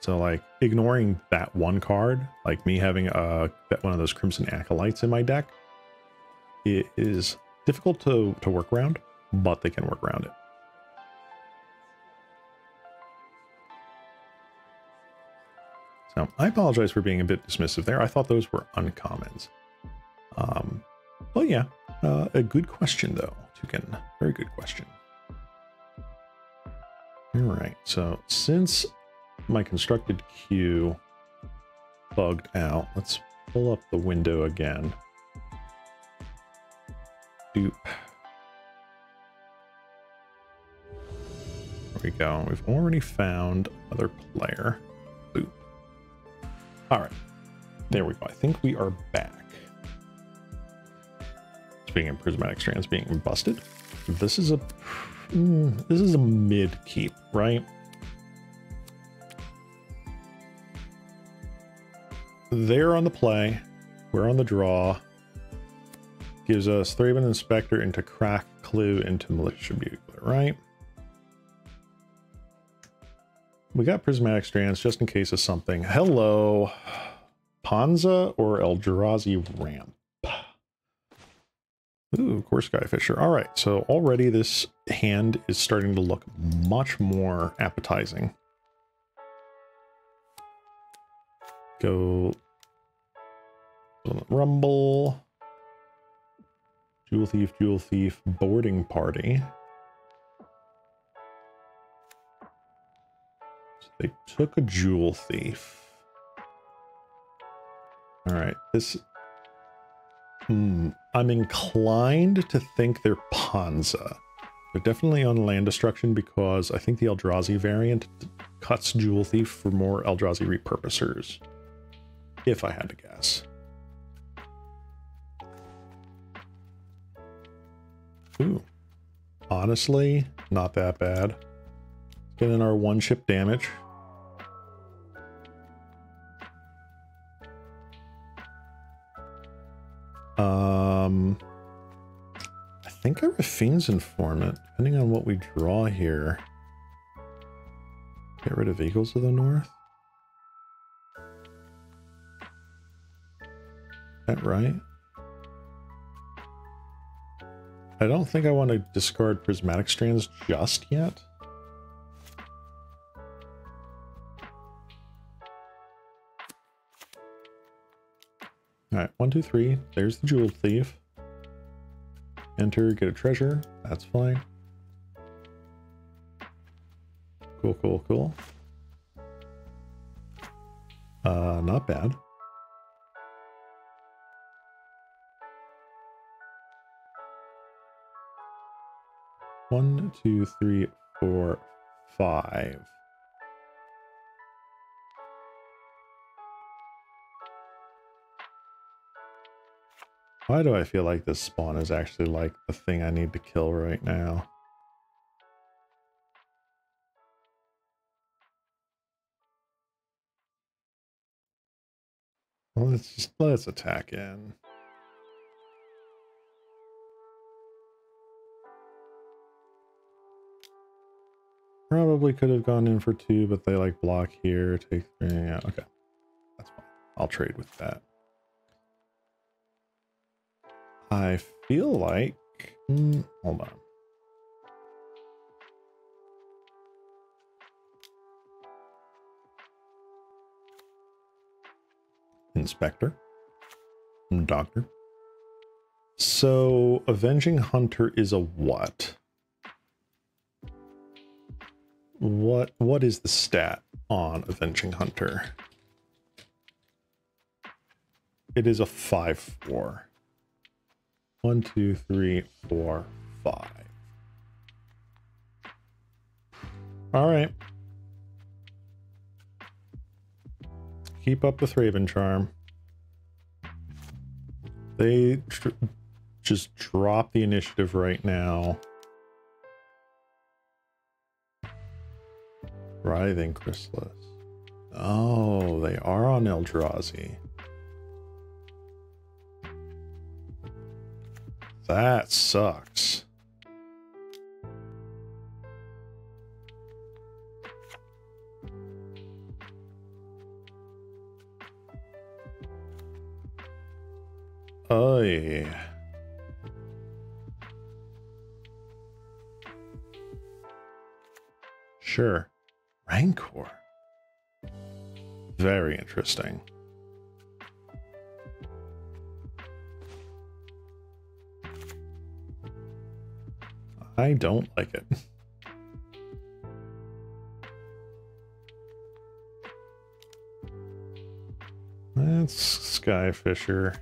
So like, ignoring that one card, like me having one of those Crimson Acolytes in my deck, it is difficult to work around, but they can work around it. So I apologize for being a bit dismissive there. I thought those were uncommons. Well, yeah, a good question though, Toucan. Very good question. All right, so since my constructed queue bugged out, let's pull up the window again. Doop. There we go. We've already found another player. Boop. All right, there we go. I think we are back. Speaking of Prismatic Strands being busted, this is a mid keep, right? They're on the play, we're on the draw. Gives us Thraben Inspector into Crack Clue into Militia Bugler, right? We got Prismatic Strands just in case of something. Hello, Panza or Eldrazi Ramp? Ooh, Core Skyfisher. All right, so already this hand is starting to look much more appetizing. Go Rumble, Jewel Thief, Boarding Party. So they took a Jewel Thief. All right, this... I'm inclined to think they're Panza. They're definitely on land destruction because I think the Eldrazi variant cuts Jewel Thief for more Eldrazi repurposers, if I had to guess. Ooh, honestly, not that bad. Let's get in our 1-chip damage. I think I have a Fiend's Informant, depending on what we draw here. Get rid of Eagles of the North. that right? I don't think I want to discard prismatic strands just yet. All right, 1, 2, 3. There's the jewel thief. Enter, get a treasure. That's fine. Cool, cool, cool. Not bad. One, two, three, 4, 5. Why do I feel like this spawn is actually like the thing I need to kill right now? Well, let's attack in. Probably could have gone in for 2, but they like block here, take 3. Yeah, okay. That's fine. I'll trade with that. I feel like... hold on. Inspector. Doctor. So, Avenging Hunter is a what? What is the stat on Avenging Hunter? It is a 5/4. 1, 2, 3, 4, 5. All right. Keep up with Raven Charm. They just drop the initiative right now. Writhing Chrysalis. Oh, they are on Eldrazi. That sucks. Oh, yeah. Sure. Rancor. Very interesting. I don't like it. That's Skyfisher.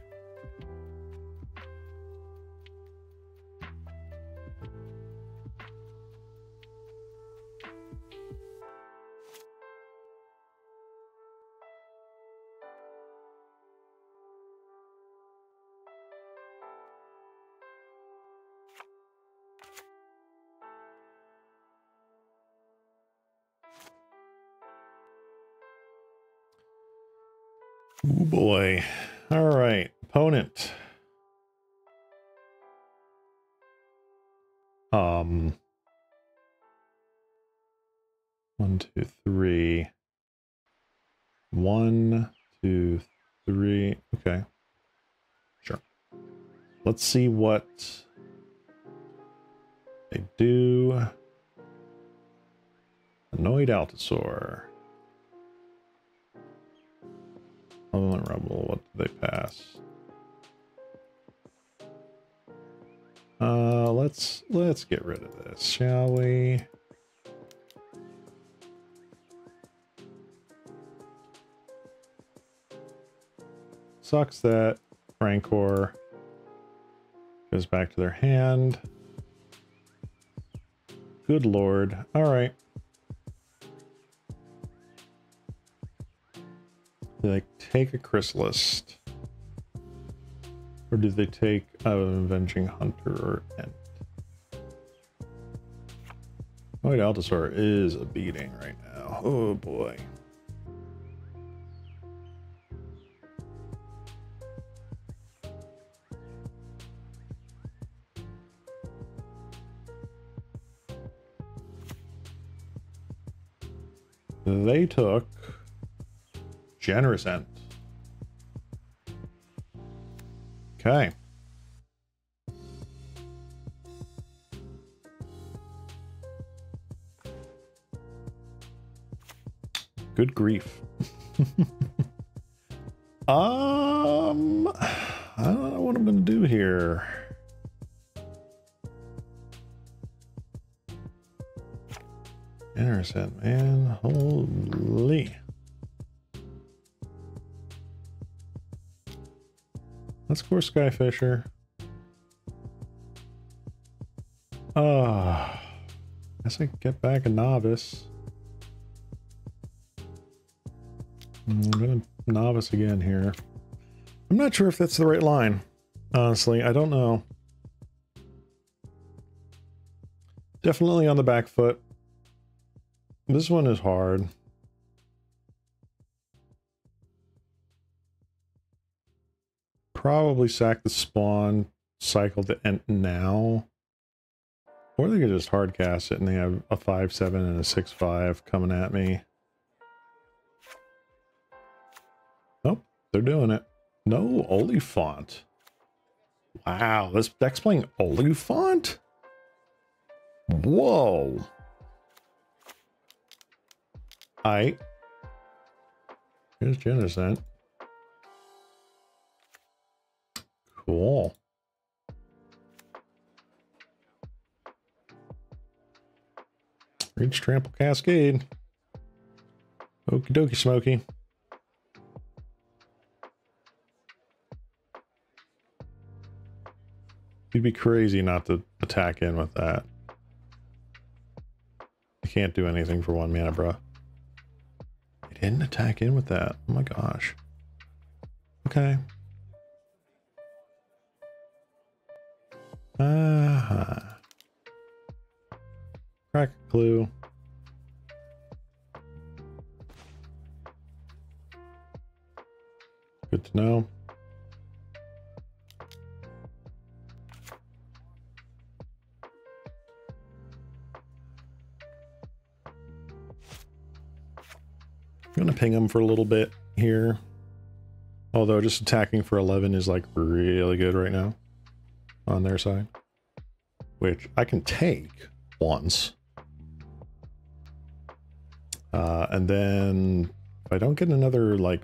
Oh boy. All right. Opponent. 1, 2, 3. 1, 2, 3. Okay. Sure. Let's see what they do. Annoyed Altasaur. Malevolent Rebel, what did they pass? Let's get rid of this, shall we? Sucks that Rancor goes back to their hand. Good lord. All right. Do they take a Chrysalis? Or do they take an Avenging Hunter or Ent? White Altasaur is a beating right now. Oh boy. They took Generous Ent. Okay. Good grief. I don't know what I'm gonna do here. Intercept, man. Holy. Let's go Skyfisher. Guess I can get back a novice. I'm gonna novice again here. I'm not sure if that's the right line. Honestly, I don't know. Definitely on the back foot. This one is hard. Probably sack the spawn, cycle to end now. Or they could just hard cast it and they have a 5/7 and a 6/5 coming at me. Nope, they're doing it. No Oliphant. Wow, this deck's playing Oliphant? Whoa. Aight. Here's Genescent. Cool. Reach Trample Cascade. Okie dokie, Smokey. You'd be crazy not to attack in with that. You can't do anything for 1 mana, bruh. You didn't attack in with that. Oh my gosh. Okay. Crack a clue. Good to know. I'm gonna ping him for a little bit here. Although just attacking for 11 is like really good right now on their side. Which I can take once. And then if I don't get another like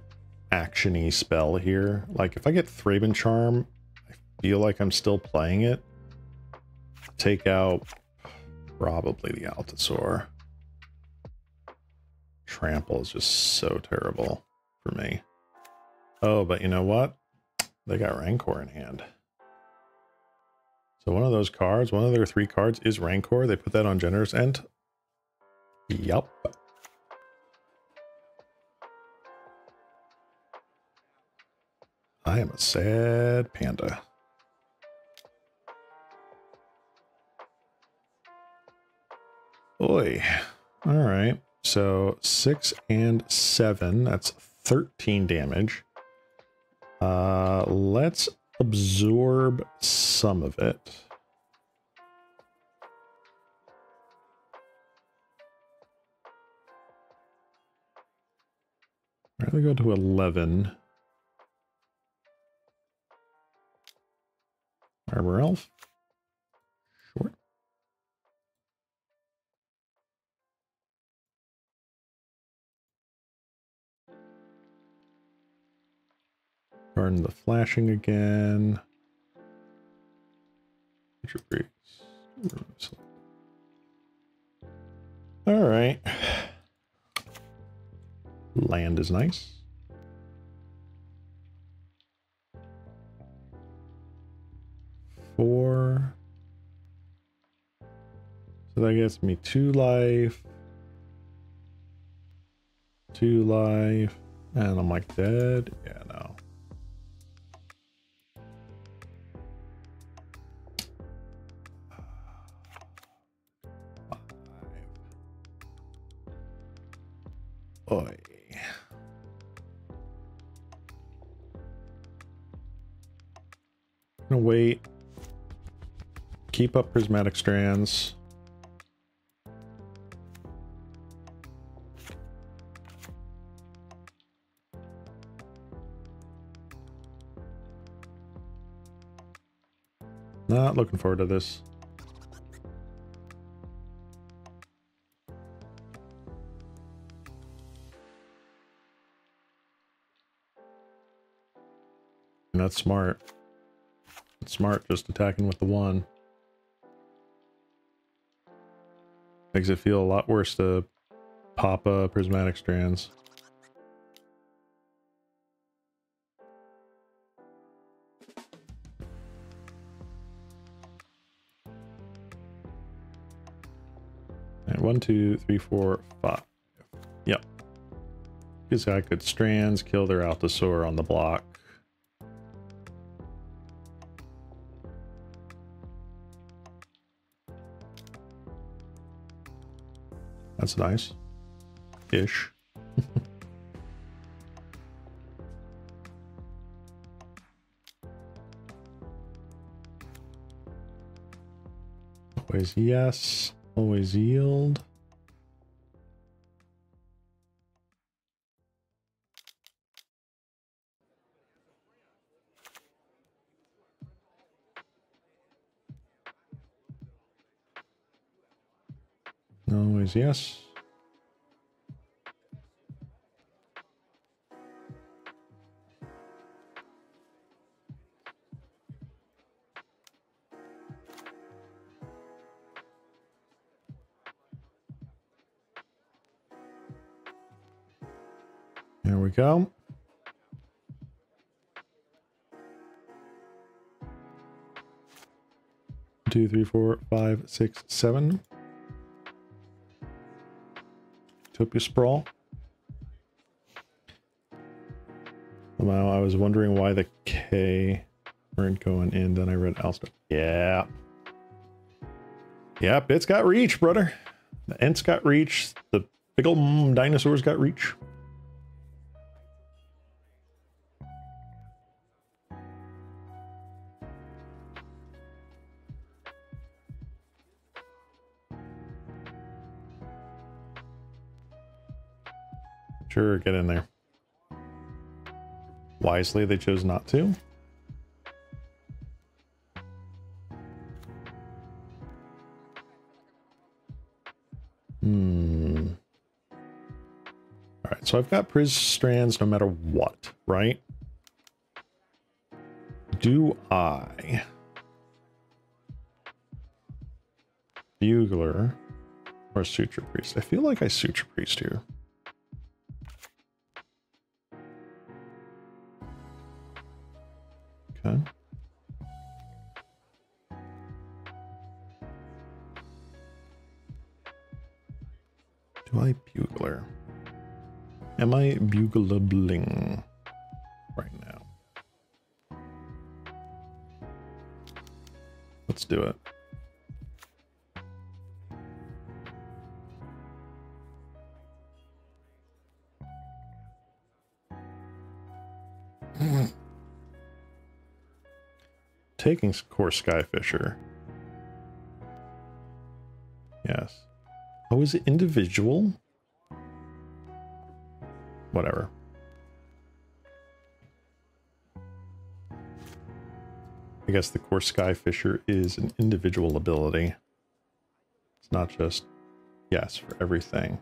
action-y spell here, like if I get Thraben Charm, I feel like I'm still playing it. Take out probably the Altasaur. Trample is just so terrible for me. Oh, but you know what? They got Rancor in hand. So one of those cards, one of their 3 cards is Rancor. They put that on Generous End. Yup. I am a sad panda. Oi. All right. So 6 and 7. That's 13 damage. Let's absorb some of it. I'd rather go to 11. Arbor Elf. Sure. Burn the flashing again. All right. Land is nice. Four. So that gets me 2 life. 2 life. And I'm like dead. Yeah, no. Oi. Gonna wait. Keep up Prismatic Strands. Not looking forward to this. And that's smart. It's smart just attacking with the 1. Makes it feel a lot worse to pop prismatic strands. And 1, 2, 3, 4, 5. Yep. This guy could strands, kill their Altasaur on the block. That's nice. Ish. Always yes. Always yield. Always yes. There we go. Two, 3, 4, 5, 6, 7. Utopia Sprawl. Wow, I was wondering why the K weren't going in, then I read Alstar. Yeah. Yep, it's got reach, brother. The Ent's got reach. The big old dinosaurs got reach. Sure, get in there. Wisely, they chose not to. Alright, so I've got Priz strands no matter what, right? Do I... Bugler or Suture Priest? I feel like I Suture Priest here. Okay. Do I Bugler? Am I Buglebling right now? Let's do it. Taking Core Skyfisher. Yes. Oh, is it individual? Whatever. I guess the Core Skyfisher is an individual ability. It's not just, yes, for everything.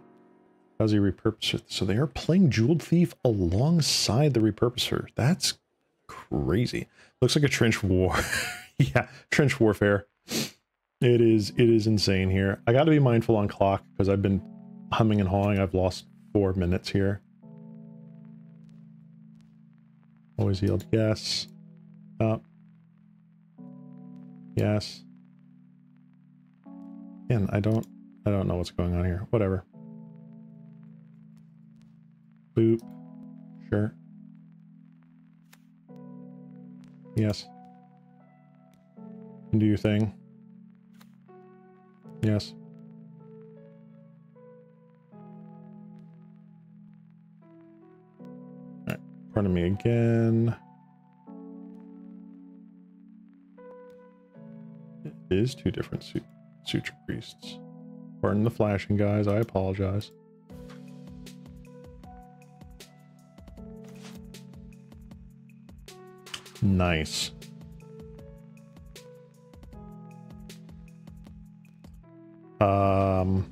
How's he repurpose it? So they are playing Jeweled Thief alongside the repurposer. That's crazy. Looks like a trench war. Yeah, trench warfare. It is insane here. I got to be mindful on clock because I've been humming and hawing. I've lost 4 minutes here. Always yield yes. Up. Yes. Again, I don't know what's going on here. Whatever. Boop. Sure. Yes. Do your thing. Yes. Alright, pardon me again. It is 2 different Suture Priests. Pardon the flashing, guys. I apologize. Nice. All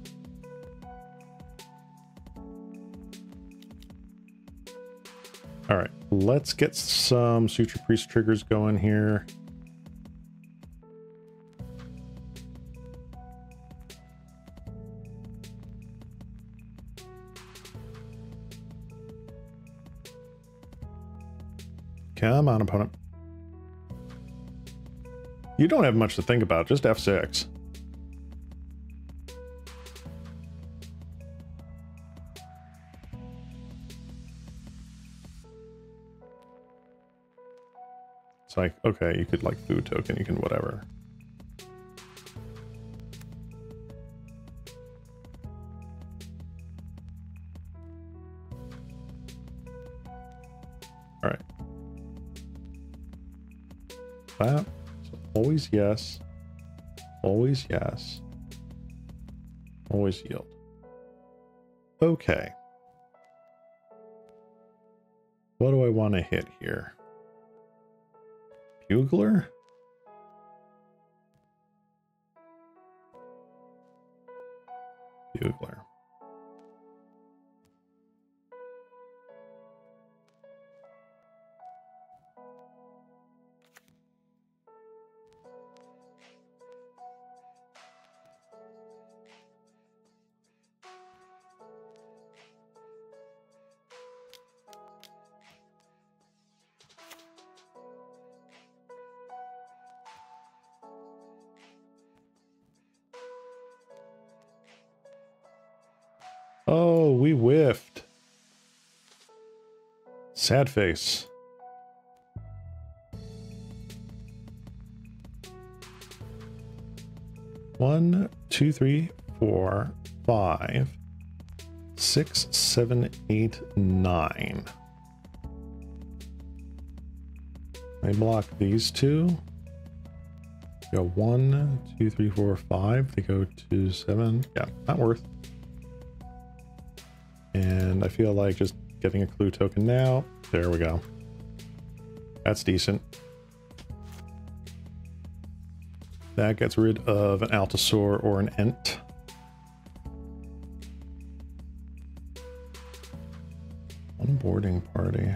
right, let's get some Suture Priest triggers going here. Come on, opponent. You don't have much to think about, just F6. It's like, okay, you could like food token, you can whatever. All right. That, so always yes, always yes, always yield. Okay. What do I want to hit here? Bugler? Bugler. Oh, we whiffed. Sad face. One, two, three, 4, 5, 6, 7, 8, 9. I block these two. Go 1, 2, 3, 4, 5. They go to 7. Yeah, not worth. And I feel like just getting a clue token now. There we go. That's decent. That gets rid of an Altasaur or an Ent. Onboarding party.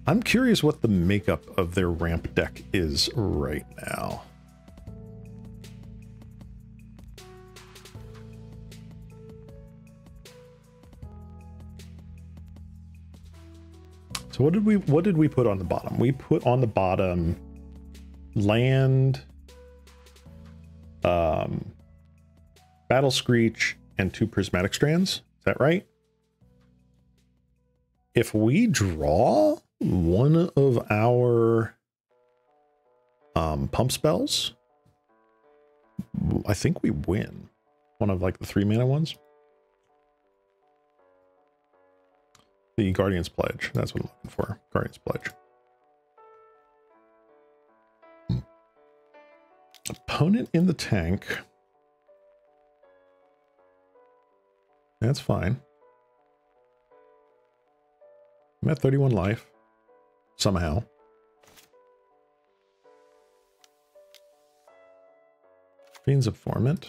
I'm curious what the makeup of their ramp deck is right now. So what did we put on the bottom? We put on the bottom land, Battle Screech, and 2 Prismatic Strands. Is that right? If we draw one of our pump spells, I think we win. One of like the 3 mana ones. The Guardian's Pledge. That's what I'm looking for. Guardian's Pledge. Opponent in the tank. That's fine. I'm at 31 life. Somehow. Fiend's Informant.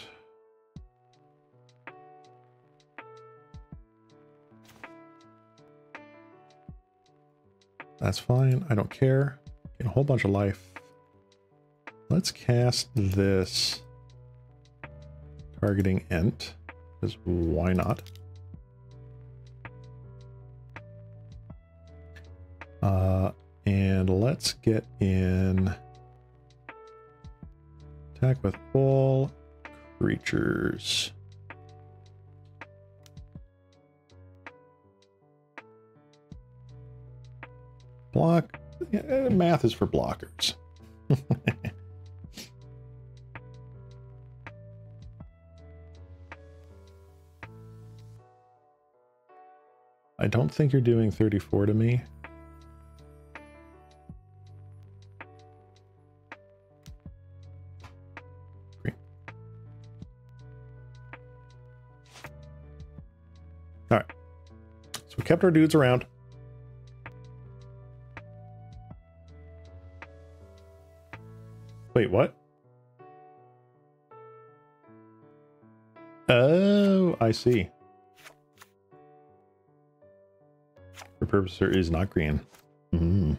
That's fine. I don't care. Get a whole bunch of life. Let's cast this targeting Ent, because why not? And let's get in attack with all creatures. Block. Yeah, math is for blockers. I don't think you're doing 34 to me. All right. So we kept our dudes around. Wait, what? Oh, I see. Repurposer is not green. Mm.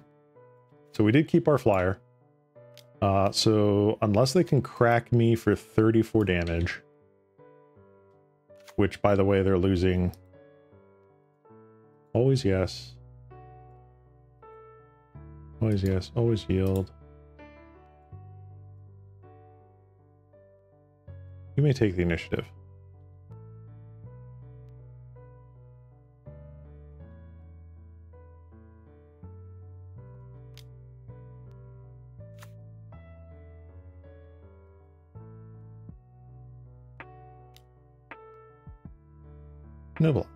So we did keep our flyer. So unless they can crack me for 34 damage, which by the way, they're losing. Always yes. Always yes. Always yield. You may take the initiative. No blocks.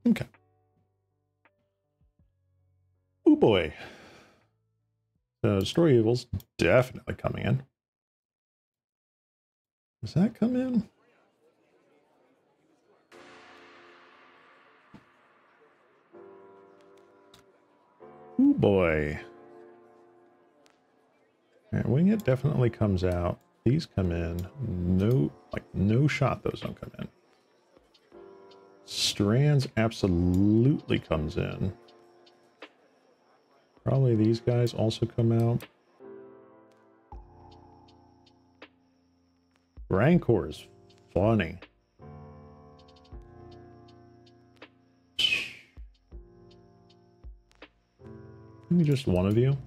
Okay. Oh boy. So Story Evil's definitely coming in. Does that come in? Oh boy. Alright, Wing It definitely comes out. These come in. No, like no shot those don't come in. Strands absolutely comes in. Probably these guys also come out. Rancor is funny. Maybe just one of you.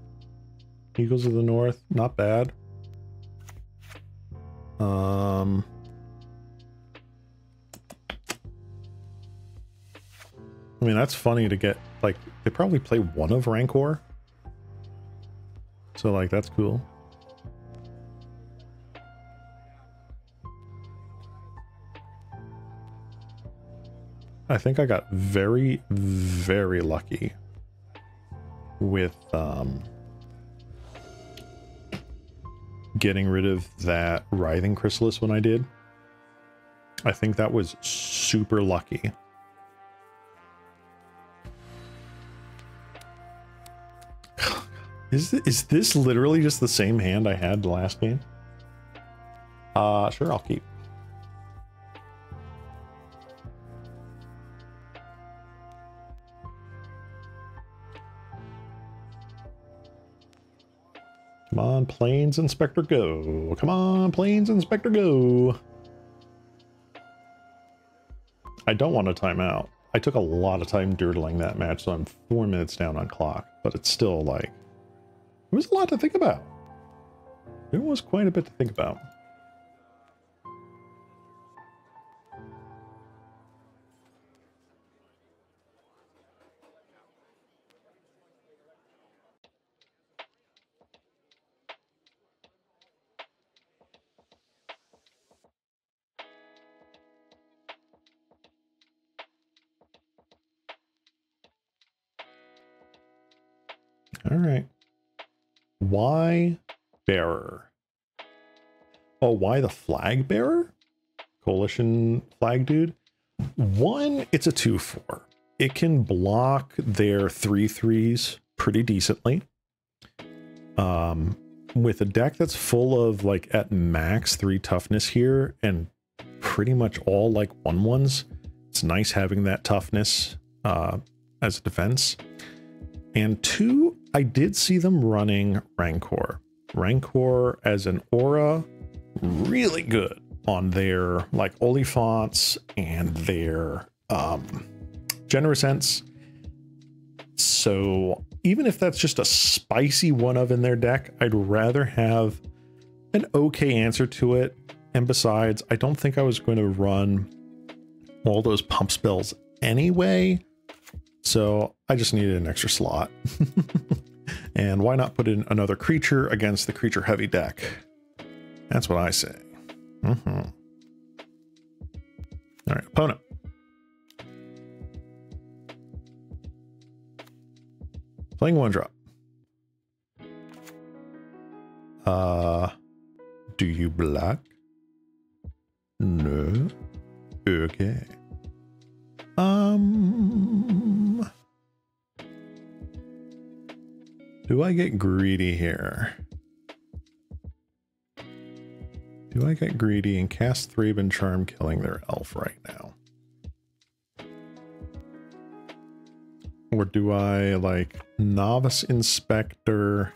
Eagles of the North, not bad. I mean, that's funny to get, like, they probably play one of Rancor. So, like, that's cool. I think I got very, very lucky with getting rid of that Writhing Chrysalis when I did. I think that was super lucky. Is this literally just the same hand I had the last game? Sure, I'll keep. Come on, Plains Inspector, go. Come on, Plains Inspector, go. I don't want to time out. I took a lot of time dirtling that match, so I'm 4 minutes down on clock, but it's still like, it was a lot to think about. There was quite a bit to think about. All right. Why bearer? Oh, why the flag bearer? Coalition flag dude. One, it's a 2/4. It can block their 3/3s pretty decently. With a deck that's full of like at max 3 toughness here and pretty much all like 1/1s, it's nice having that toughness as a defense. And 2, I did see them running Rancor. Rancor as an aura, really good on their like Oliphants and their Generous Sense. So even if that's just a spicy one of in their deck, I'd rather have an okay answer to it. And besides, I don't think I was going to run all those pump spells anyway. So I just needed an extra slot. And why not put in another creature against the creature heavy deck? That's what I say. All right, opponent. Playing one drop. Do you block? No. Okay. Do I get greedy here? Do I get greedy and cast Thraben Charm, killing their elf right now? Or do I, like, Novice Inspector,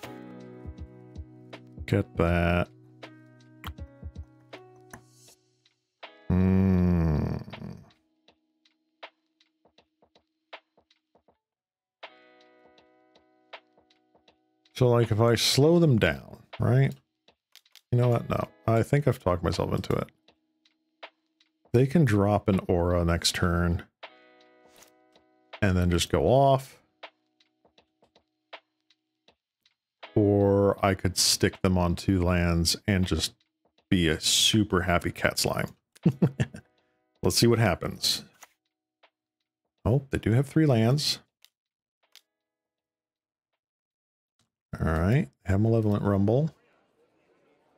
get that? So, like, if I slow them down, right? You know what? No, I think I've talked myself into it. They can drop an aura next turn and then just go off. Or I could stick them on 2 lands and just be a super happy cat slime. Let's see what happens. Oh, they do have 3 lands. All right, have Malevolent Rumble.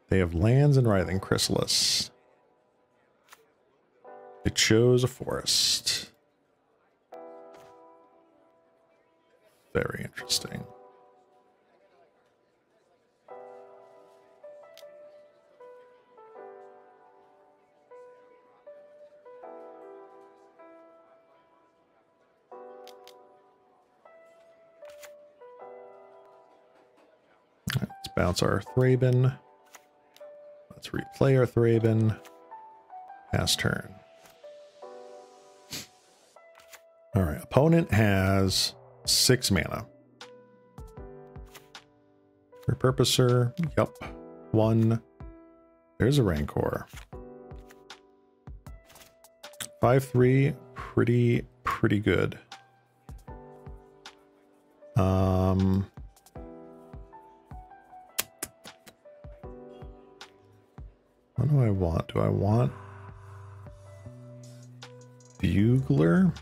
They have lands and Writhing Chrysalis. They chose a forest. Very interesting. Let's bounce our Thraben. Let's replay our Thraben. Pass turn. All right, opponent has 6 mana. Repurposer, yup. 1. There's a Rancor. 5/3, pretty good. What do I want? Do I want Bugler?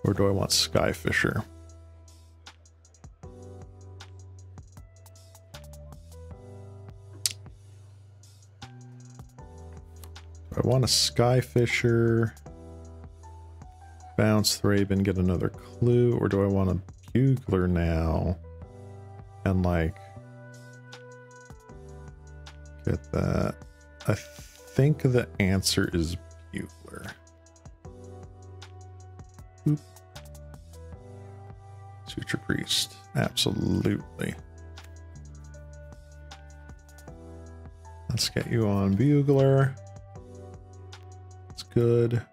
Or do I want Skyfisher? Do I want a Skyfisher? Bounce Thraben, get another clue? Or do I want a Bugler now? And like... get that. I think the answer is Bugler. Boop. Suture Priest. Absolutely. Let's get you on Bugler. It's good.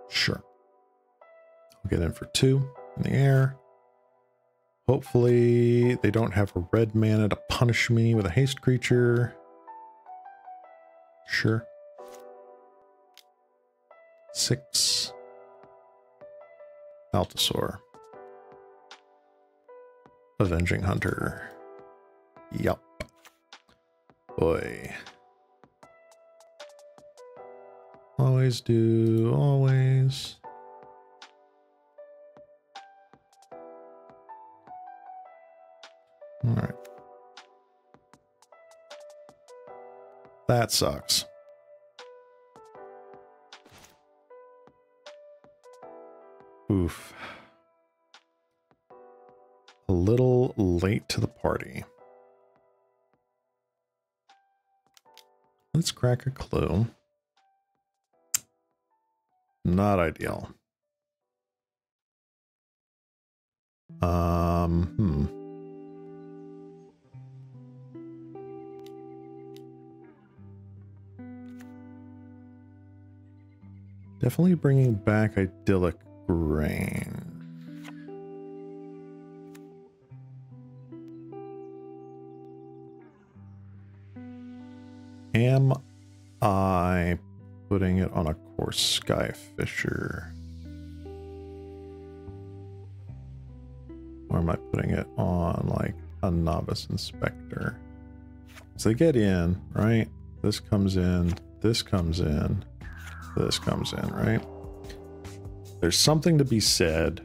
Sure. I'll get in for 2 in the air. Hopefully they don't have a red mana to punish me with a haste creature. Sure. 6. Altasaur. Avenging Hunter. Yup. Boy. Always do, always. All right. That sucks. Oof. A little late to the party. Let's crack a clue. Not ideal. Definitely bringing back Idyllic Grain. Am I putting it on a Course Skyfisher? Or am I putting it on like a Novice Inspector? So they get in, right? This comes in, this comes in, this comes in, right? There's something to be said.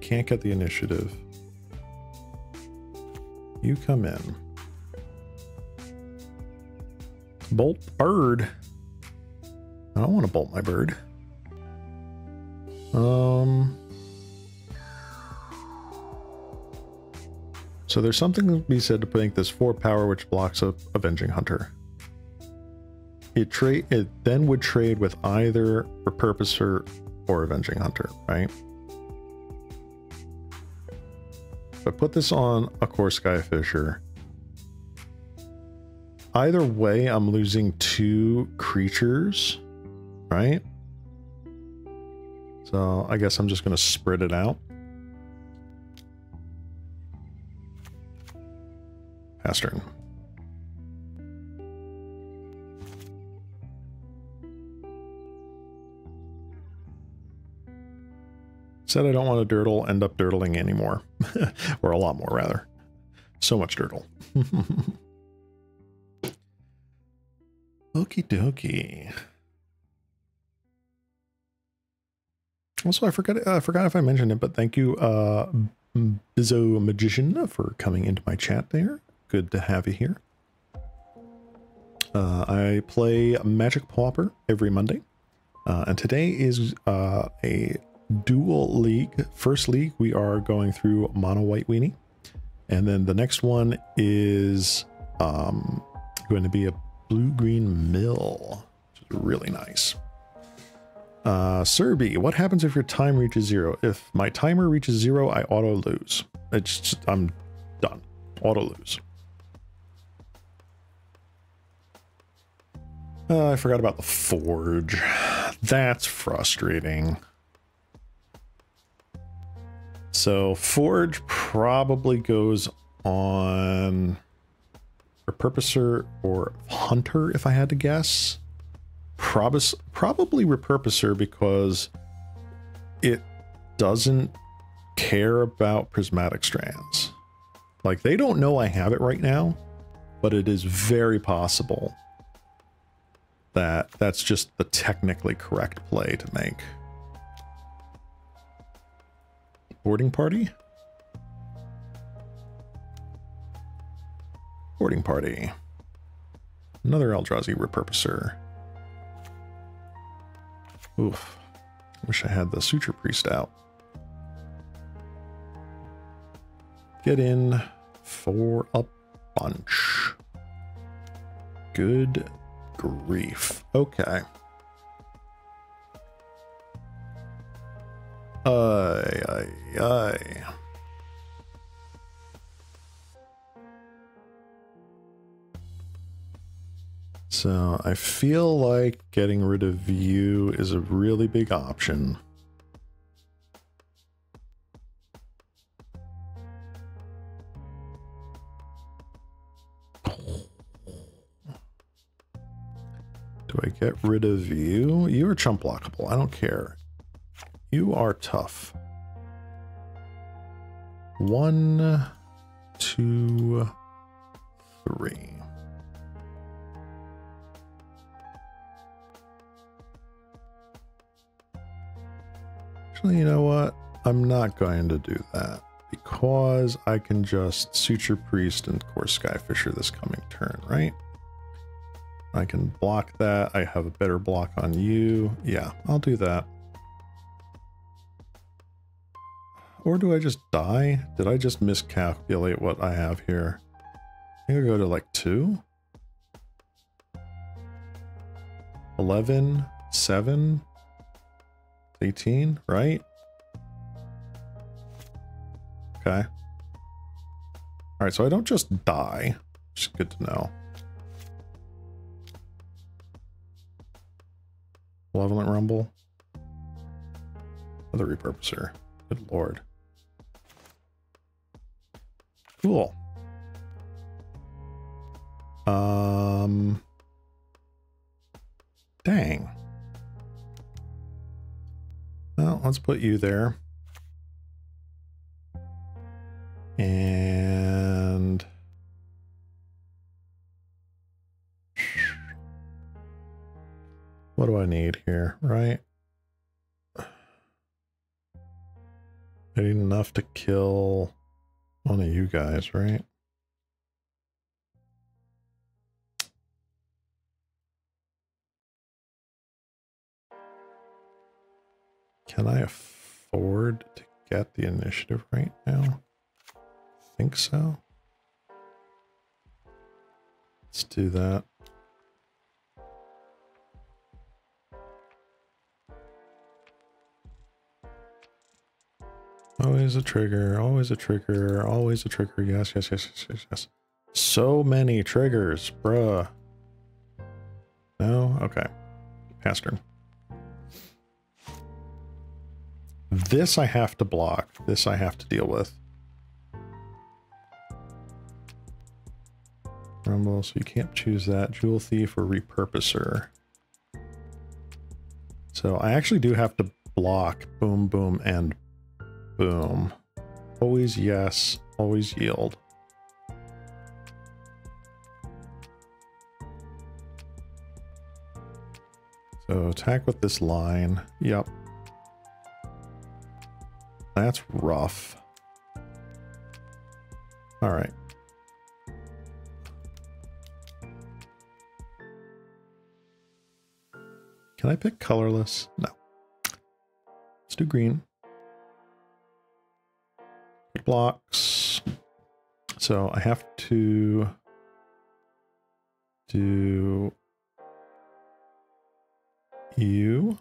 Can't get the initiative. You come in. Bolt bird. I don't want to bolt my bird. So there's something to be said to make this 4 power, which blocks up Avenging Hunter. It then would trade with either Repurposer or Avenging Hunter, right? If I put this on a Core Skyfisher, either way, I'm losing 2 creatures, right? So I guess I'm just going to spread it out. Pass turn. Said I don't want to dirtle, end up dirtling anymore. Or a lot more, rather. So much dirtle. Okie dokie. Also, I forgot if I mentioned it, but thank you, Bizzo Magician, for coming into my chat there. Good to have you here. I play Magic Pauper every Monday, and today is a dual league. First league, we are going through Mono White Weenie, and then the next one is going to be a Blue-Green Mill, which is really nice. Serby, what happens if your time reaches 0? If my timer reaches 0, I auto lose. It's just, I'm done. Auto lose. I forgot about the Forge. That's frustrating. So Forge probably goes on Repurposer or Hunter, if I had to guess. Probably Repurposer, because it doesn't care about prismatic strands. Like, they don't know I have it right now, but it is very possible that that's just the technically correct play to make. Boarding party? Boarding party. Another Eldrazi Repurposer. Oof. Wish I had the Suture Priest out. Get in for a bunch. Good grief. Okay. Aye. So I feel like getting rid of you is a really big option. Do I get rid of you? You are chump blockable. I don't care. You are tough. 1, 2, 3. Actually, you know what? I'm not going to do that, because I can just Suture Priest and Core Skyfisher this coming turn, right? I can block that. I have a better block on you. Yeah, I'll do that. Or do I just die? Did I just miscalculate what I have here? I think I go to like 2. 11, 7, 18, right? Okay. All right, so I don't just die, which is good to know. Malevolent Rumble. Another Repurposer. Good lord. Cool. Dang. let's put you there. And what do I need here, right? I need enough to kill one of you guys, right? Can I afford to get the initiative right now? I think so. Let's do that. Always a trigger, always a trigger, always a trigger. Yes, yes, yes, yes, yes, yes. So many triggers, bruh. No? Okay. Pass turn. This I have to block. This I have to deal with. Rumble, so you can't choose that. Jewel Thief or Repurposer. So I actually do have to block boom, boom, and boom. Always yes, always yield. So attack with this line. Yep. That's rough. All right. Can I pick colorless? No. Let's do green. Blocks. So I have to do you.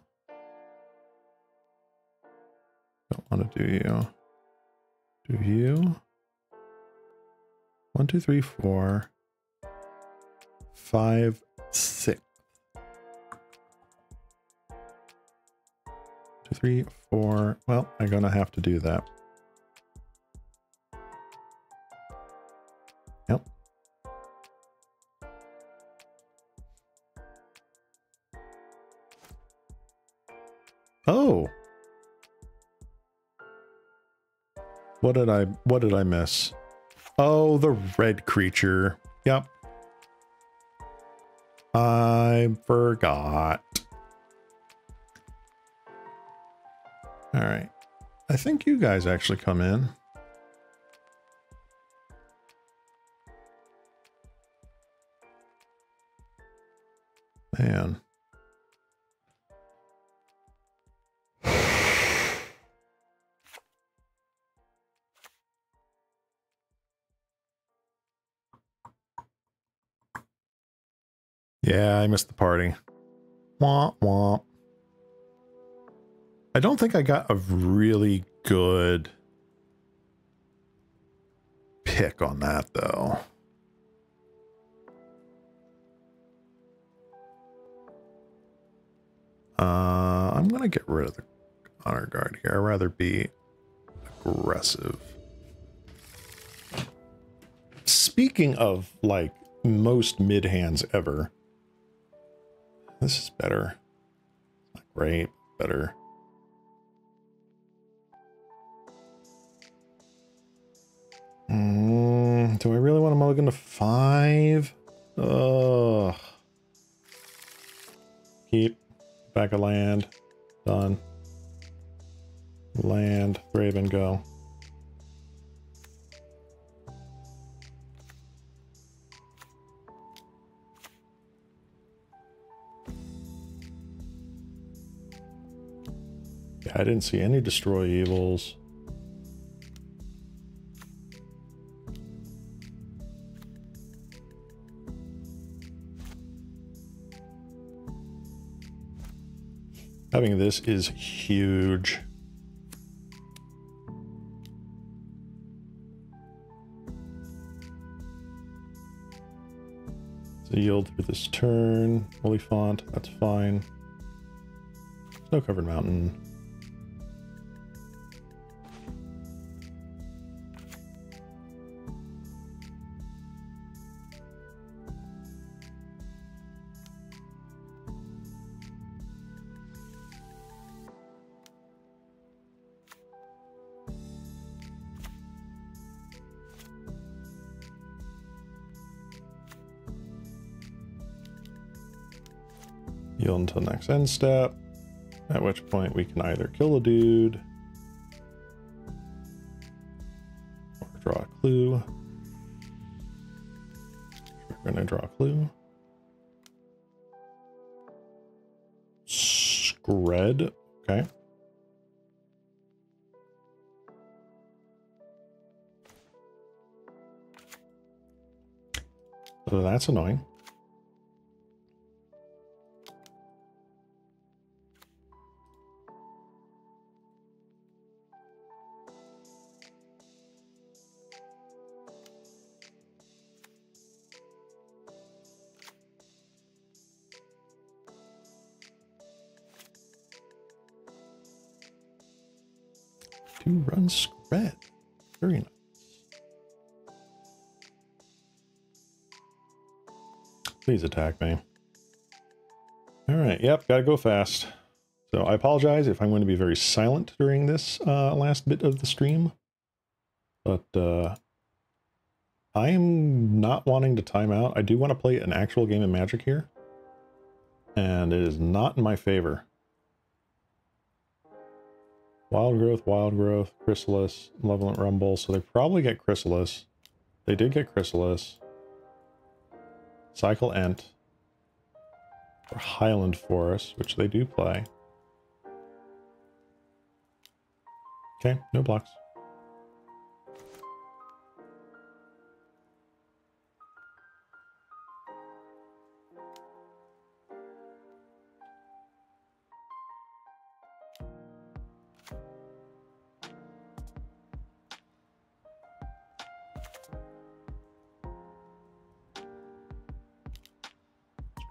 Don't want to do you. Do you. 1, 2, 3, 4, 5, 6. 2, 3, 4. Well, I'm gonna have to do that. Yep. Oh. What did I miss? Oh, the red creature. Yep. I forgot. All right. I think you guys actually come in. Man. Yeah, I missed the party. Womp womp. I don't think I got a really good pick on that, though. I'm gonna get rid of the honor guard here. I'd rather be aggressive. Speaking of, like, most mid hands ever, this is better. Not great, better. Do I really want to mulligan to 5? Ugh. Keep. Back a land. Done. Land. Raven, go. Yeah, I didn't see any destroy evils. Having this is huge. So yield through this turn. Holy font, that's fine. Snow covered mountain. Heal until next end step, at which point we can either kill a dude or draw a clue. We're going to draw a clue. Scred, okay. So that's annoying. Two run spread. Very nice. Please attack me. All right. Yep. Gotta go fast. So I apologize if I'm going to be very silent during this last bit of the stream. But I am not wanting to time out. I do want to play an actual game of Magic here. And it is not in my favor. Wild Growth, Chrysalis, Malevolent Rumble. So they probably get Chrysalis. They did get Chrysalis. Cycle Ent. Or Highland Forest, which they do play. Okay, no blocks.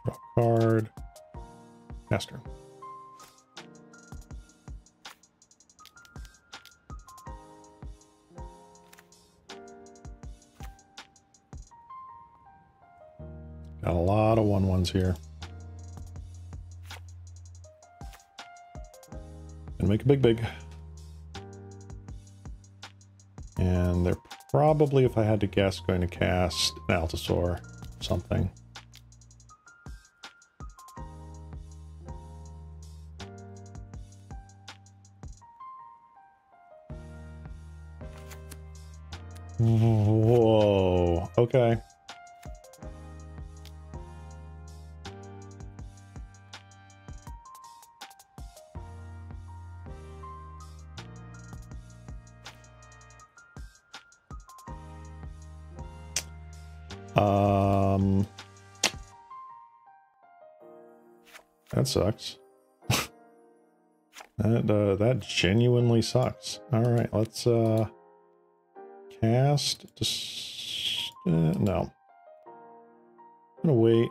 Draw a card. Master. Got a lot of 1/1s here. And make a big. And they're probably, if I had to guess, going to cast an Altasaur something. Whoa, okay. That sucks. That genuinely sucks. All right, let's cast. Just no. I'm gonna wait.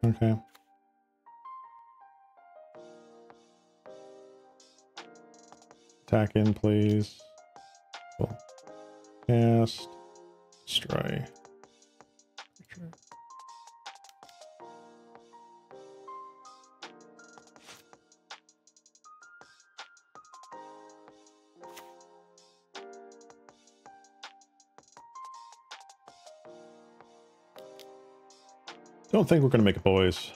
Okay. Attack in, please. Cool. Cast. Destroy. Don't think we're going to make it, boys.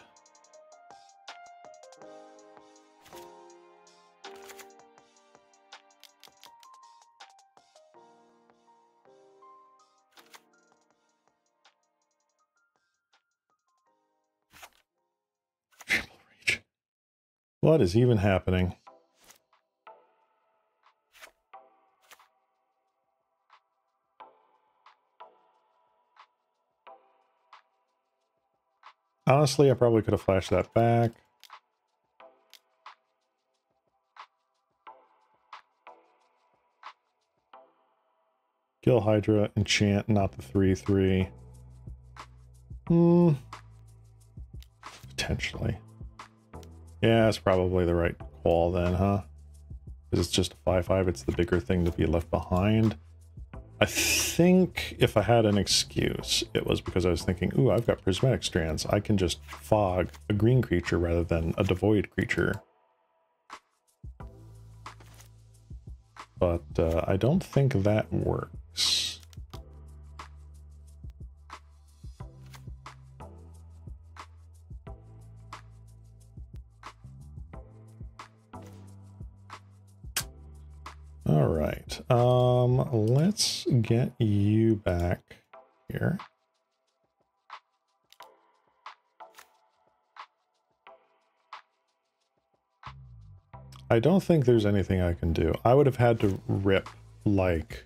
What is even happening? Honestly, I probably could have flashed that back. Kill Hydra, enchant, not the 3/3. Potentially. Yeah, it's probably the right call then, huh? Because it's just a 5/5, it's the bigger thing to be left behind. I think if I had an excuse, it was because I was thinking, ooh, I've got prismatic strands. I can just fog a green creature rather than a devoid creature. But I don't think that works. right. Let's get you back here. I don't think there's anything I can do. I would have had to rip, like,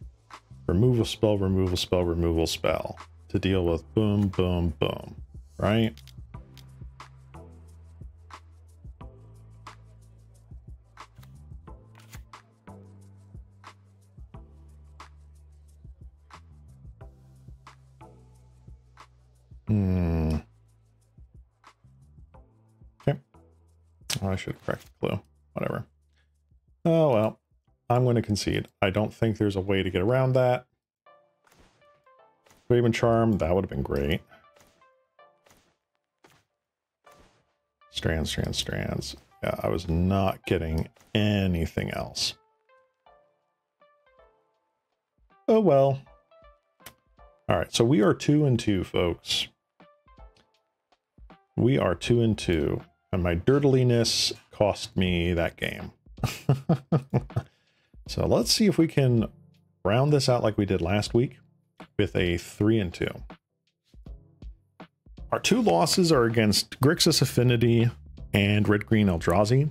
removal spell, removal spell, removal spell to deal with boom, boom, boom, right? Okay. Oh, I should have cracked the clue. Whatever. Oh, well. I'm going to concede. I don't think there's a way to get around that. Wave and Charm, that would have been great. Strands, strands, strands. Yeah, I was not getting anything else. Oh, well. All right, so we are 2-2, folks. We are 2-2, and my dirtiness cost me that game. So let's see if we can round this out like we did last week with a 3-2. Our two losses are against Grixis Affinity and Red-Green Eldrazi.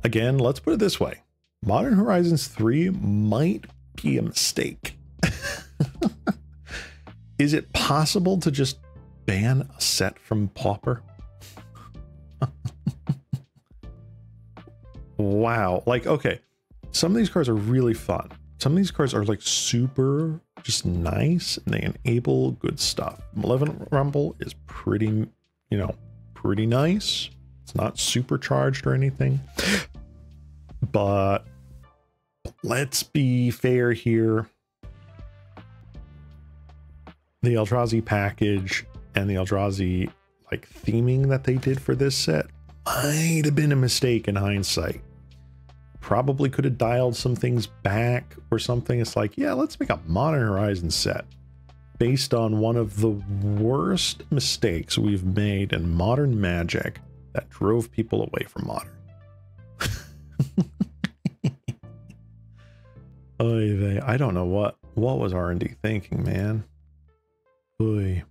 Again, let's put it this way. Modern Horizons 3 might be a mistake. Is it possible to just ban a set from Pauper? Wow. Like, okay. Some of these cards are really fun. Some of these cards are like super just nice and they enable good stuff. Malevolent Rumble is pretty, you know, pretty nice. It's not supercharged or anything. But let's be fair here. The Eldrazi package and the Eldrazi like theming that they did for this set might have been a mistake in hindsight. Probably could have dialed some things back or something. It's like, yeah, let's make a Modern Horizons set based on one of the worst mistakes we've made in modern Magic that drove people away from Modern. Oy, I don't know what was R&D thinking, man. Oy.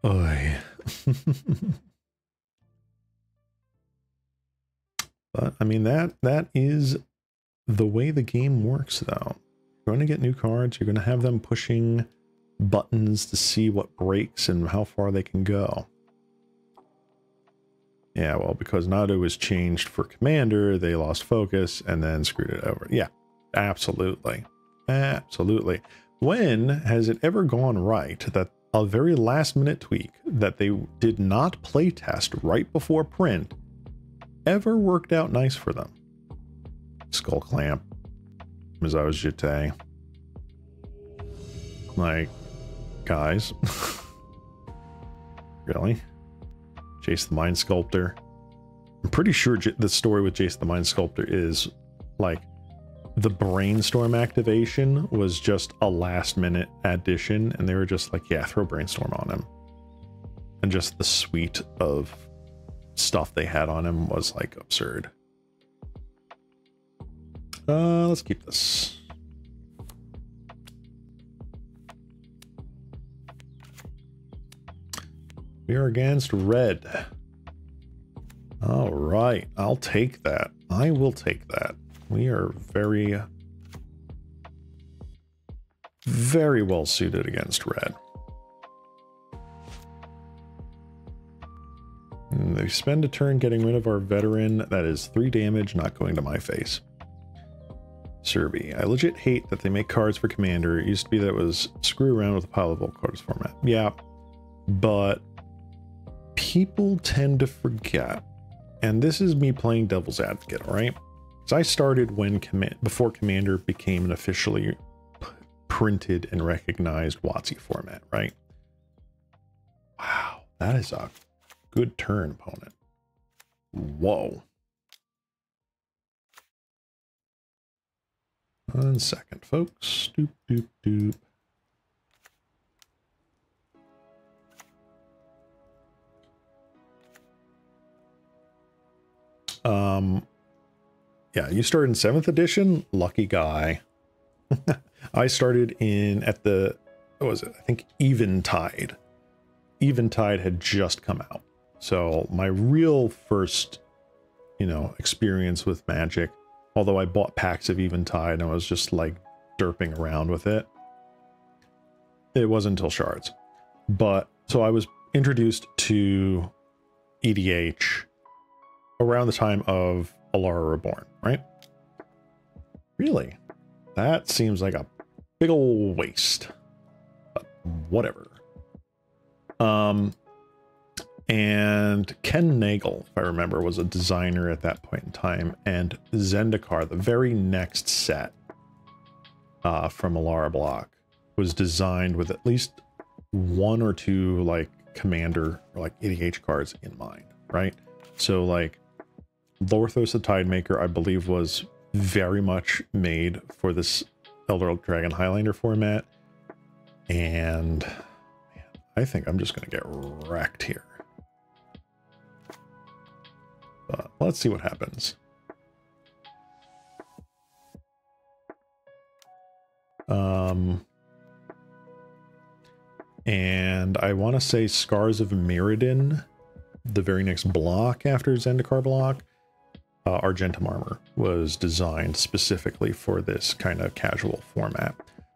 Oy. But I mean, that is the way the game works, though. You're going to get new cards. You're going to have them pushing buttons to see what breaks and how far they can go. Yeah, well, because Nadu was changed for Commander, they lost focus and then screwed it over. Yeah, absolutely. Absolutely. When has it ever gone right that a very last minute tweak that they did not playtest right before print ever worked out nice for them? Skull Clamp, Mizao's Jete. Like, guys. Really? Jace the Mind Sculptor. I'm pretty sure the story with Jace the Mind Sculptor is like the Brainstorm activation was just a last minute addition and they were just like, yeah, throw Brainstorm on him. And just the suite of stuff they had on him was like absurd. Let's keep this. We are against red. All right, I'll take that. I will take that. We are very, very well suited against red. And they spend a turn getting rid of our veteran. That is 3 damage, not going to my face. Serby. I legit hate that they make cards for Commander. It used to be that it was screw around with a pile of old cards format. Yeah, but people tend to forget, and this is me playing devil's advocate, all right? Because I started when before Commander became an officially printed and recognized WotC format, right? Wow, that is a good turn, opponent. Whoa. 1 second, folks. Doop, doop, doop. Yeah, you started in 7th edition. Lucky guy. I started in at the, what was it? I think Eventide. Eventide had just come out. So my real first, you know, experience with Magic, although I bought packs of Eventide and I was just like derping around with it, it wasn't until Shards. But so I was introduced to EDH around the time of Alara Reborn, right? Really? That seems like a big ol' waste. But whatever. And Ken Nagel, if I remember, was a designer at that point in time, and Zendikar, the very next set from Alara Block, was designed with at least 1 or 2 like commander or like EDH cards in mind, right? So like Lorthos the Tidemaker, I believe, was very much made for this Elder Dragon Highlander format, and man, I think I'm just gonna get wrecked here. But let's see what happens. And I want to say Scars of Mirrodin, the very next block after Zendikar block, Argentum Armor was designed specifically for this kind of casual format.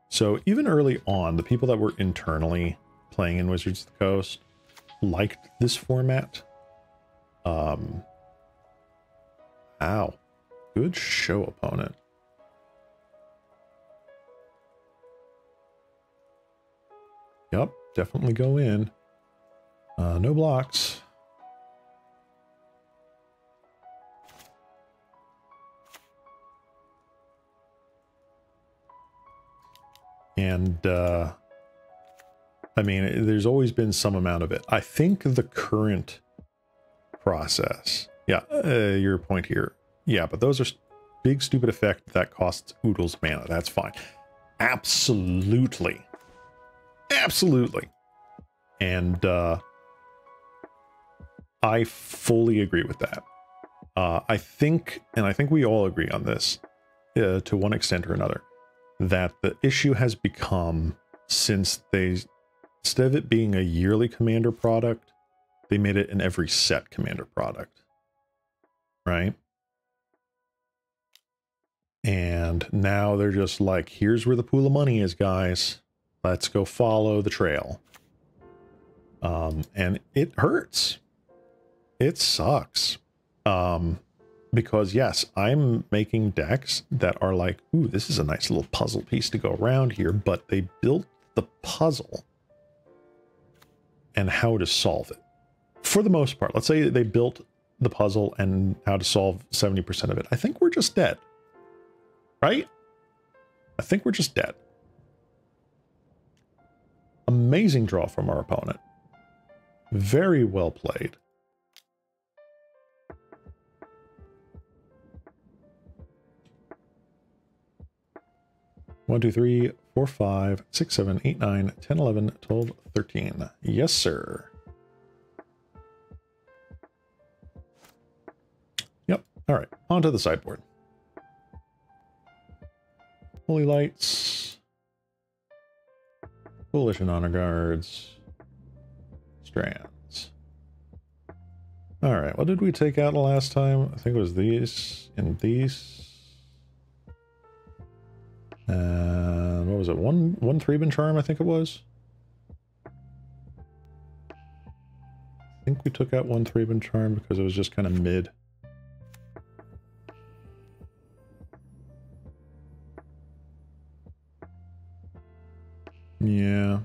So even early on, the people that were internally playing in Wizards of the Coast liked this format. Ow. Good show, opponent. Yep, definitely go in. No blocks. And, I mean, there's always been some amount of it. I think the current process... Yeah, your point here. Yeah, but those are big, stupid effect that costs oodles of mana. That's fine. Absolutely. Absolutely. And I fully agree with that. I think we all agree on this, to one extent or another, that the issue has become, since they, instead of it being a yearly commander product, they made it an every set commander product. Right? And now they're just like, here's where the pool of money is, guys. Let's go follow the trail. And it hurts. It sucks. Because yes, I'm making decks that are like, ooh, this is a nice little puzzle piece to go around here, but they built the puzzle and how to solve it. For the most part, let's say they built the puzzle and how to solve 70% of it. I think we're just dead. Right? I think we're just dead. Amazing draw from our opponent. Very well played. One, two, three, 4, 5, 6, 7, 8, 9, 10, 11, 12, 13. Yes, sir. All right, onto the sideboard. Holy Lights, Coalition Honor Guards, Strands. All right, what did we take out the last time? I think it was these and these. And what was it? One 3-bin charm, I think it was. I think we took out one 3-bin charm because it was just kind of mid. Yeah.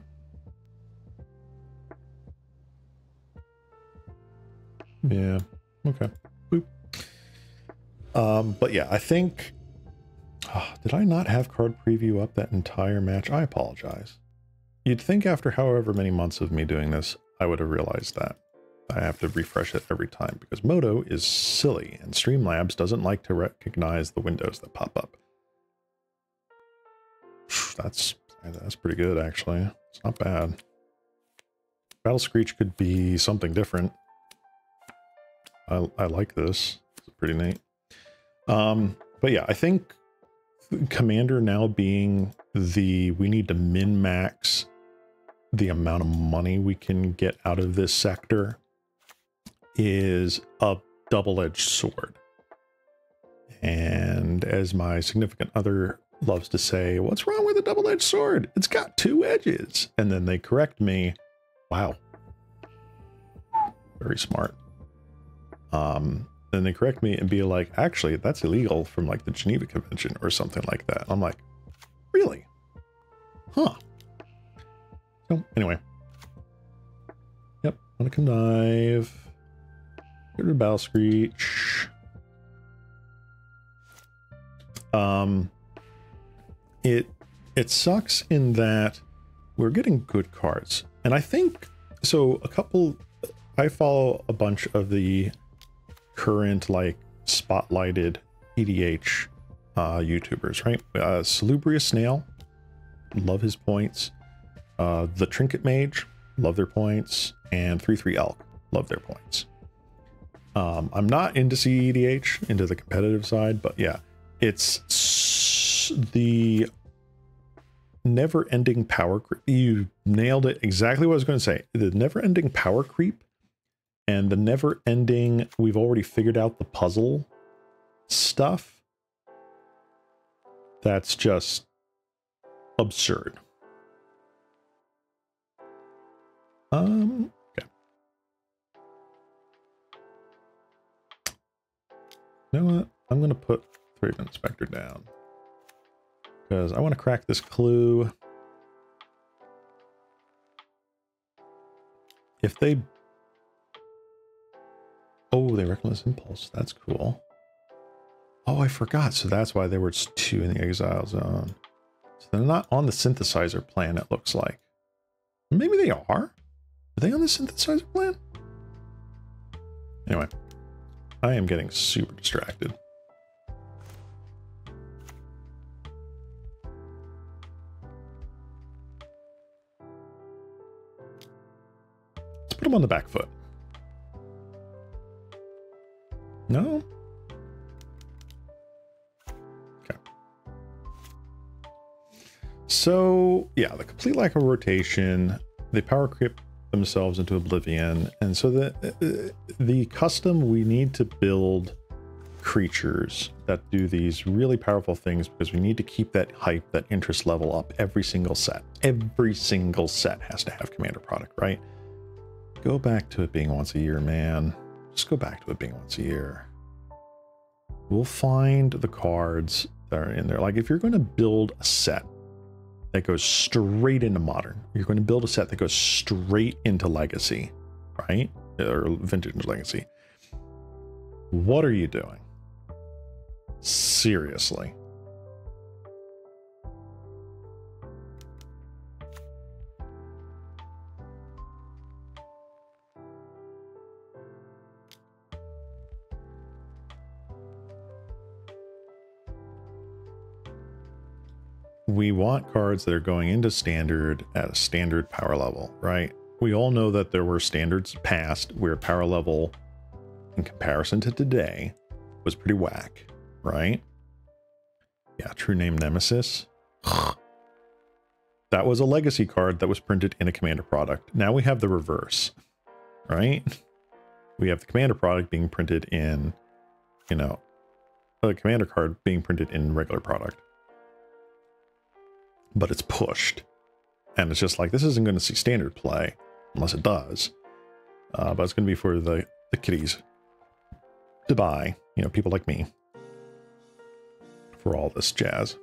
Yeah. Okay. Boop. But yeah, I think... did I not have card preview up that entire match? I apologize. You'd think after however many months of me doing this, I would have realized that. I have to refresh it every time because Moto is silly and Streamlabs doesn't like to recognize the windows that pop up. That's pretty good, actually. It's not bad. Battle Screech could be something different. I like this. It's pretty neat. But yeah, I think Commander now being we need to min-max the amount of money we can get out of this sector is a double-edged sword. And as my significant other loves to say, what's wrong with a double-edged sword? It's got two edges. And then they correct me. Wow. Very smart. Then they correct me and be like, actually, that's illegal from like the Geneva Convention or something like that. I'm like, really? Huh. So anyway. Yep. Want to connive. Get rid of Battle Screech. It sucks in that we're getting good cards. And I think, so I follow a bunch of the current like spotlighted EDH YouTubers, right? Salubrious Snail, love his points. The Trinket Mage, love their points. And 3-3 Elk, love their points. I'm not into CEDH, into the competitive side, but yeah, it's the never-ending power creep. You nailed it, exactly what I was going to say. The never-ending power creep and the never-ending, we've already figured out the puzzle stuff. That's just absurd. Okay. You know what? I'm going to put Threat Inspector down because I want to crack this clue. If they... Oh, they Reckless Impulse. That's cool. Oh, I forgot. So that's why there were two in the exile zone. So they're not on the synthesizer plan, it looks like. Maybe they are. Are they on the synthesizer plan? Anyway, I am getting super distracted. Let's put them on the back foot. No? Okay. So, yeah, the complete lack of rotation, they power creep themselves into oblivion, and so the custom, we need to build creatures that do these really powerful things because we need to keep that hype, that interest level up every single set. Every single set has to have commander product, right? Go back to it being once a year, man. Just go back to it being once a year. We'll find the cards that are in there. Like if you're going to build a set that goes straight into modern, you're going to build a set that goes straight into legacy, right? Or vintage legacy. What are you doing? Seriously. We want cards that are going into standard at a standard power level, right? We all know that there were standards past where power level in comparison to today was pretty whack, right? Yeah, True Name Nemesis. That was a legacy card that was printed in a commander product. Now we have the reverse, right? We have the commander product being printed in, you know, a commander card being printed in regular product. But it's pushed. And it's just like, this isn't going to see standard play, unless it does. But it's going to be for the kiddies to buy, you know, people like me, for all this jazz.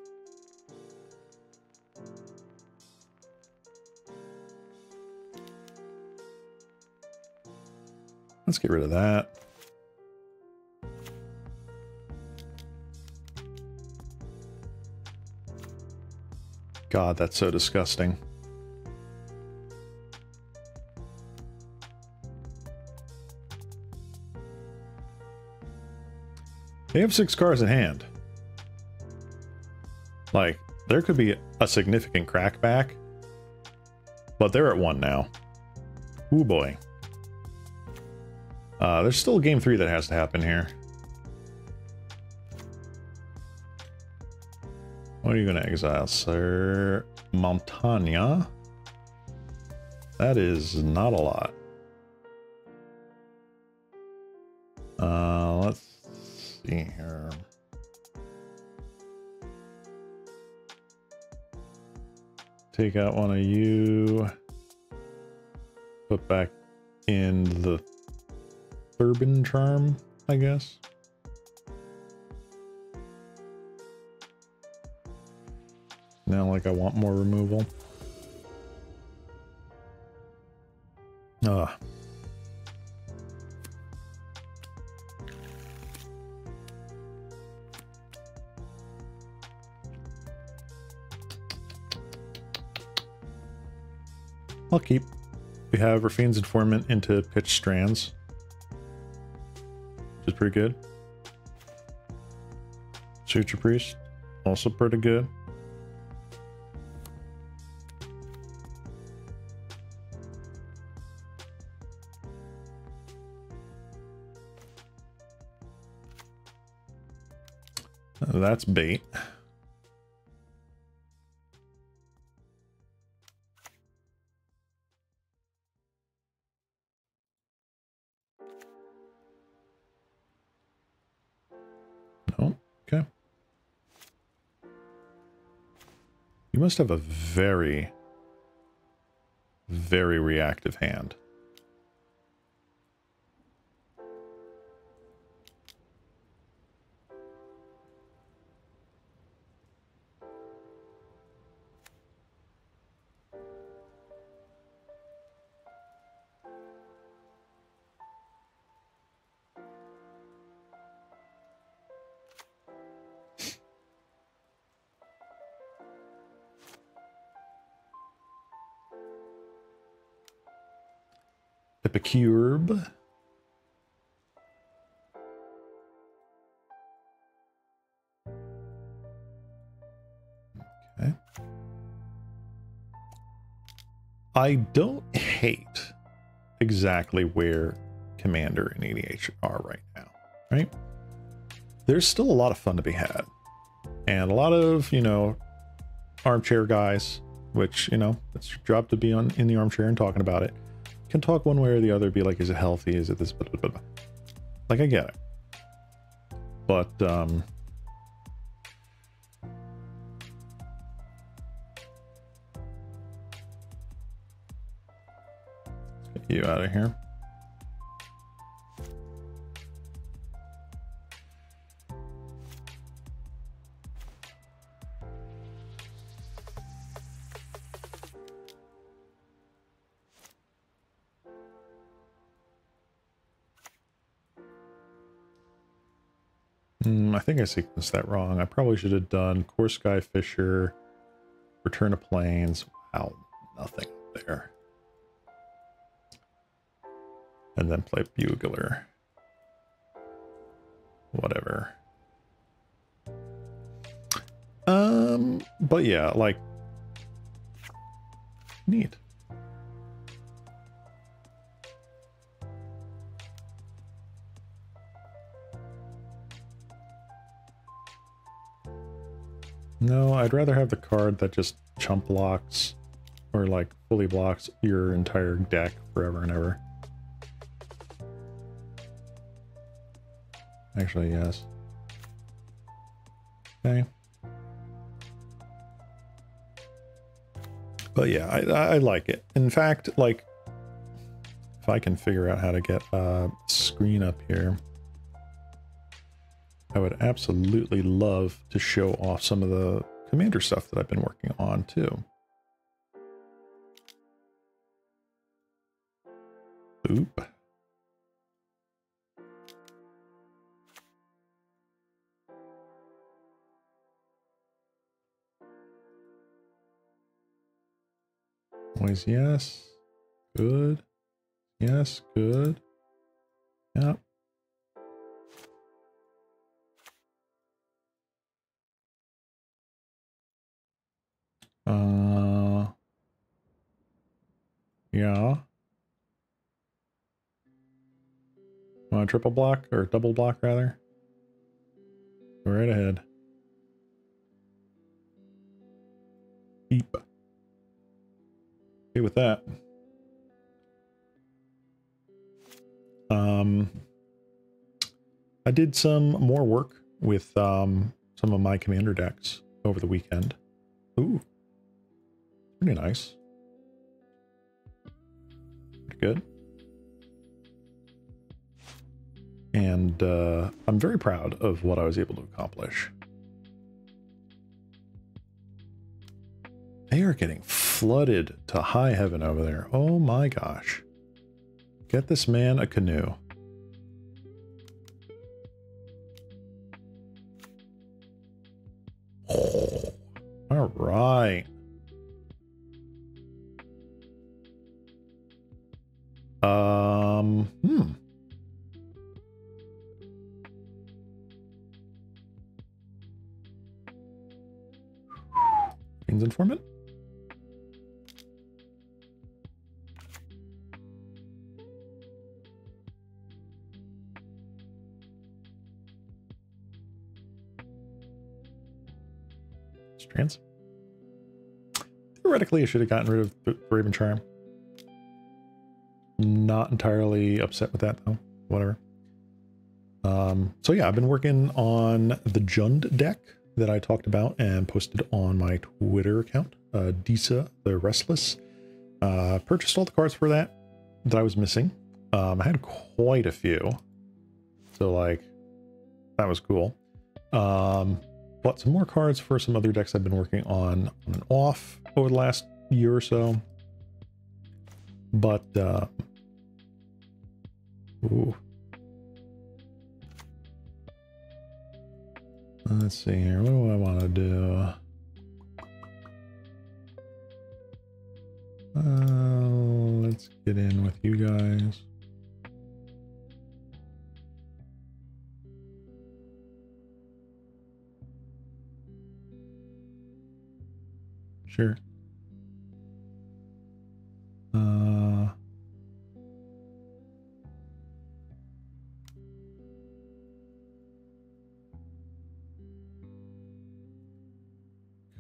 Let's get rid of that. God, that's so disgusting. They have 6 cards in hand. Like, there could be a significant crackback, but they're at 1 now. Ooh boy. There's still game 3 that has to happen here. What are you going to exile, sir? Montagna. That is not a lot. Let's see here. Take out one of you. Put back in the Thurbin charm, I guess. Now, like, I want more removal. Ugh. I'll keep. We have Rafine's Informant into Pitch Strands, which is pretty good. Suture Priest, also pretty good. That's bait. No, okay. You must have a very, very reactive hand. Epicurb. Okay. I don't hate exactly where Commander and EDH are right now, right? There's still a lot of fun to be had. And a lot of, you know, armchair guys, which, you know, it's your job to be in the armchair and talking about it, can talk one way or the other, be like, is it healthy? Is it this? Blah, blah, blah. Like, I get it. But, let's get you out of here. I think I sequenced that wrong. I probably should have done Core Sky Fisher, Return of Plains. Wow, nothing there. And then play Bugler. Whatever. But yeah, like, neat. No, I'd rather have the card that just chump blocks or like fully blocks your entire deck forever and ever. Actually, yes. Okay. But yeah, I like it. In fact, like, if I can figure out how to get a screen up here, I would absolutely love to show off some of the Commander stuff that I've been working on too. Oop. Always yes. Good. Yes, good. Yep. Yeah. Want a triple block or double block rather? Go right ahead. with that. I did some more work with some of my commander decks over the weekend. Ooh, pretty nice. Pretty good. And I'm very proud of what I was able to accomplish. They are getting flooded to high heaven over there. Oh my gosh. Get this man a canoe. Oh, all right. King's Informant. Strands. Theoretically, I should have gotten rid of the Raven Charm. Not entirely upset with that though. Whatever. So yeah, I've been working on the Jund deck that I talked about and posted on my Twitter account, Disa the Restless. Purchased all the cards for that I was missing. I had quite a few, so like that was cool. Bought some more cards for some other decks I've been working on and off over the last year or so. But ooh. Let's see here. What do I want to do? Let's get in with you guys. Sure.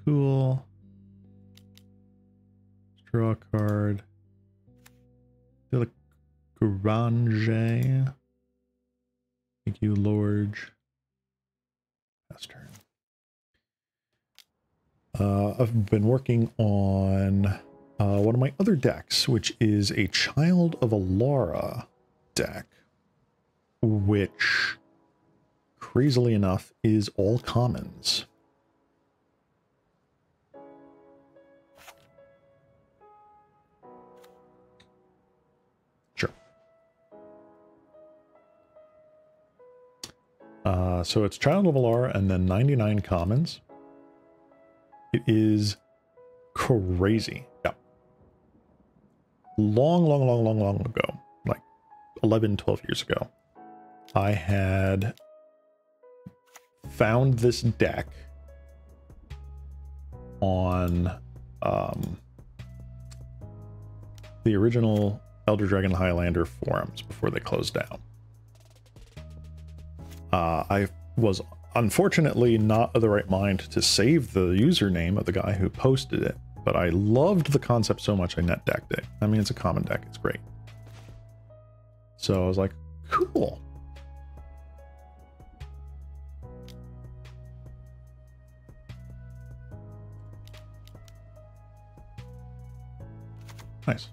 Cool. Draw a card. Do the Garage. Thank you, Lorge. Pass turn. I've been working on one of my other decks, which is a Child of Alara deck, which, crazily enough, is all commons. Sure. So it's Child of Alara and then 99 commons. It is crazy. Yeah. Long ago, like 11, 12 years ago, I had found this deck on the original Elder Dragon Highlander forums before they closed down. I was unfortunately not of the right mind to save the username of the guy who posted it, but I loved the concept so much I net decked it. I mean, it's a common deck, it's great. So I was like, cool. Nice.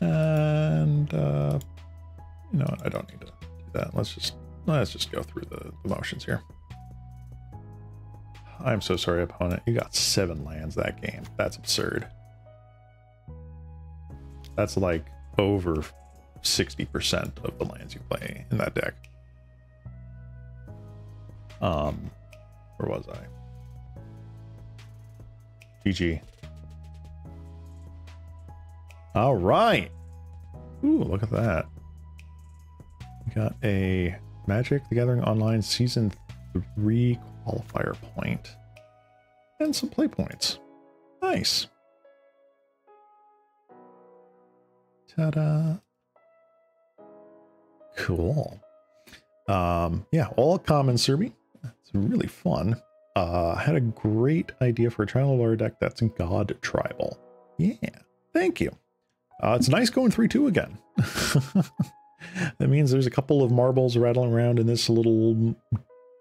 And you know what? I don't need to do that. Let's just go through the motions here. I'm so sorry, opponent. You got 7 lands that game. That's absurd. That's like over 60% of the lands you play in that deck. Where was I? GG. All right. Ooh, look at that. We got a Magic the Gathering Online Season 3 qualifier point and some play points. Nice. Ta-da. Cool. Yeah, all common Serbi. It's really fun. I had a great idea for a Child of Alara deck that's God Tribal. Yeah, Thank you. It's nice going 3-2 again. That means there's a couple of marbles rattling around in this little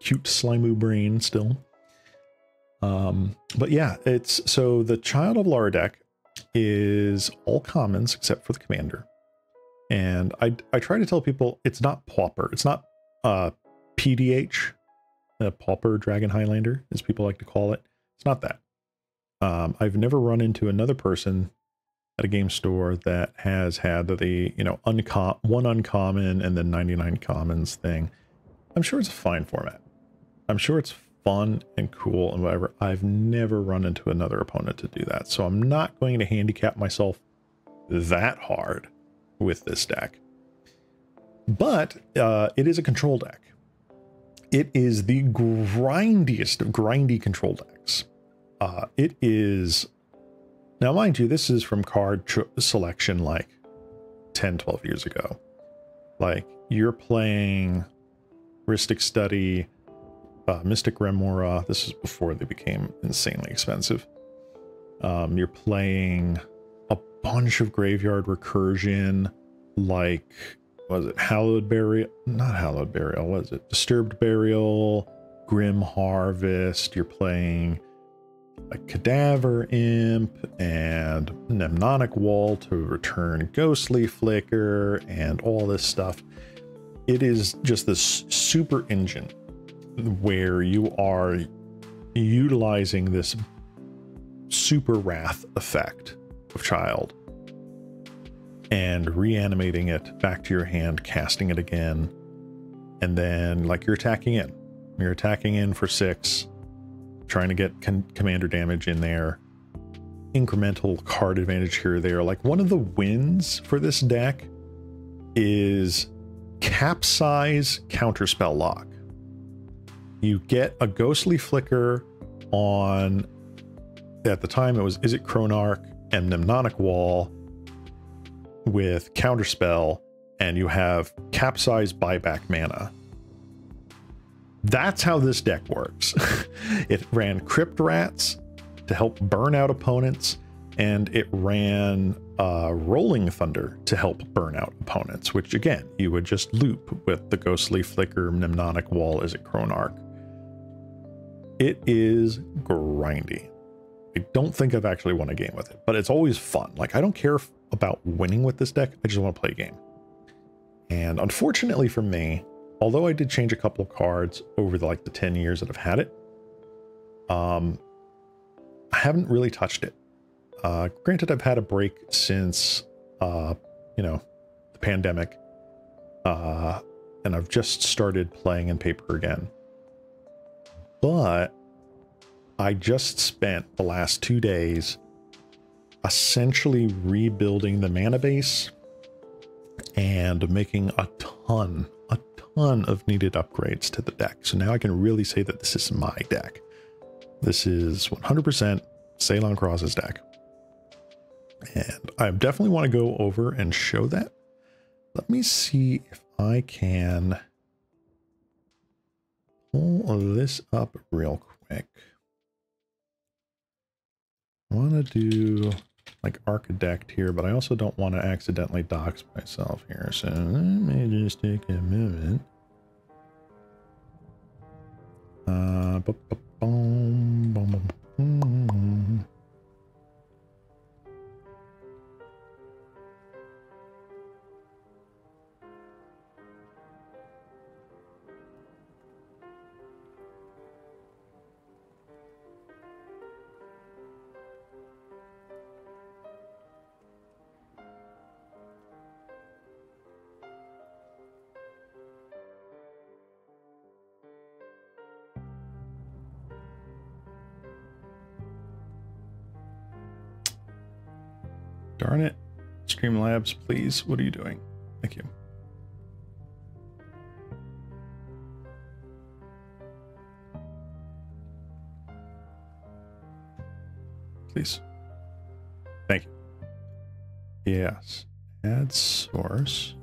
cute Slimoo brain still. But yeah, it's so the Child of Lara deck is all commons except for the commander. And I try to tell people it's not Pauper. It's not PDH, Pauper Dragon Highlander, as people like to call it. It's not that. I've never run into another person at a game store that has had the, you know, one uncommon and then 99 commons thing. I'm sure it's a fine format. I'm sure it's fun and cool and whatever. I've never run into another opponent to do that. So I'm not going to handicap myself that hard with this deck. But it is a control deck. It is the grindiest of grindy control decks. It is... Now, mind you, this is from card selection like 10, 12 years ago. Like, you're playing Rhystic Study, Mystic Remora. This is before they became insanely expensive. You're playing a bunch of Graveyard Recursion, like, what was it? Hallowed Burial? Not Hallowed Burial, what is it? Disturbed Burial, Grim Harvest. You're playing a Cadaver Imp and Mnemonic Wall to return Ghostly Flicker and all this stuff. It is just this super engine where you are utilizing this super wrath effect of Child and reanimating it back to your hand, casting it again, and then like you're attacking in for 6, trying to get commander damage in there, incremental card advantage here or there. Like, one of the wins for this deck is Capsize Counterspell Lock. You get a Ghostly Flicker on, at the time it was Izzet Chronarch and Mnemonic Wall with Counterspell, and you have Capsize buyback mana. That's how this deck works. It ran Crypt Rats to help burn out opponents, and it ran Rolling Thunder to help burn out opponents, which again, you would just loop with the Ghostly Flicker, Mnemonic Wall, Izzet Chronarch. It is grindy. I don't think I've actually won a game with it, but it's always fun. Like, I don't care about winning with this deck, I just want to play a game. And unfortunately for me, although I did change a couple of cards over the 10 years that I've had it, I haven't really touched it. Granted, I've had a break since, you know, the pandemic, and I've just started playing in paper again. But I just spent the last 2 days essentially rebuilding the mana base and making a ton of needed upgrades to the deck. So now I can really say that this is my deck. This is 100% Ceylon Cross's deck. And I definitely want to go over and show that. Let me see if I can pull this up real quick. I want to do like Architect here, but I also don't want to accidentally dox myself here. So let me just take a minute. Darn it. Streamlabs, please. What are you doing? Thank you. Please. Thank you. Yes. Add source.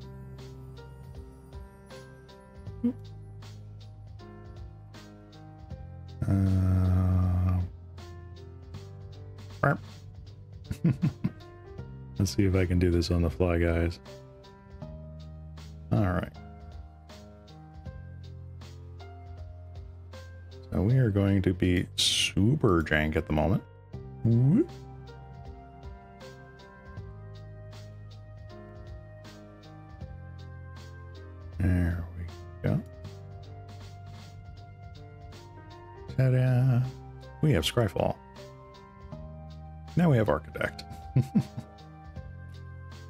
Let's see if I can do this on the fly, guys. All right. So we are going to be super jank at the moment. Whoop. There we go. Ta-da! We have Scryfall. Now we have Architect.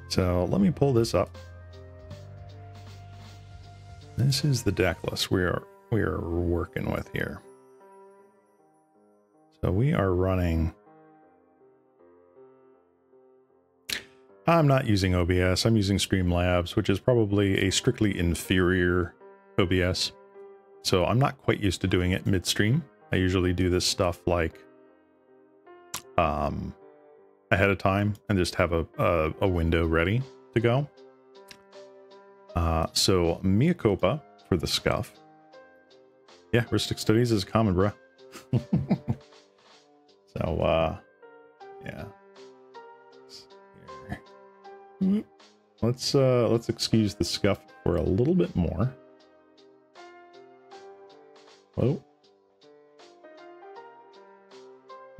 So let me pull this up. This is the deck list we are working with here. So we are running. I'm not using OBS. I'm using Streamlabs, which is probably a strictly inferior OBS. So I'm not quite used to doing it midstream. I usually do this stuff like ahead of time and just have a window ready to go. So mea culpa for the scuff. Yeah, heuristic studies is common, bruh. So yeah. Let's excuse the scuff for a little bit more. Oh.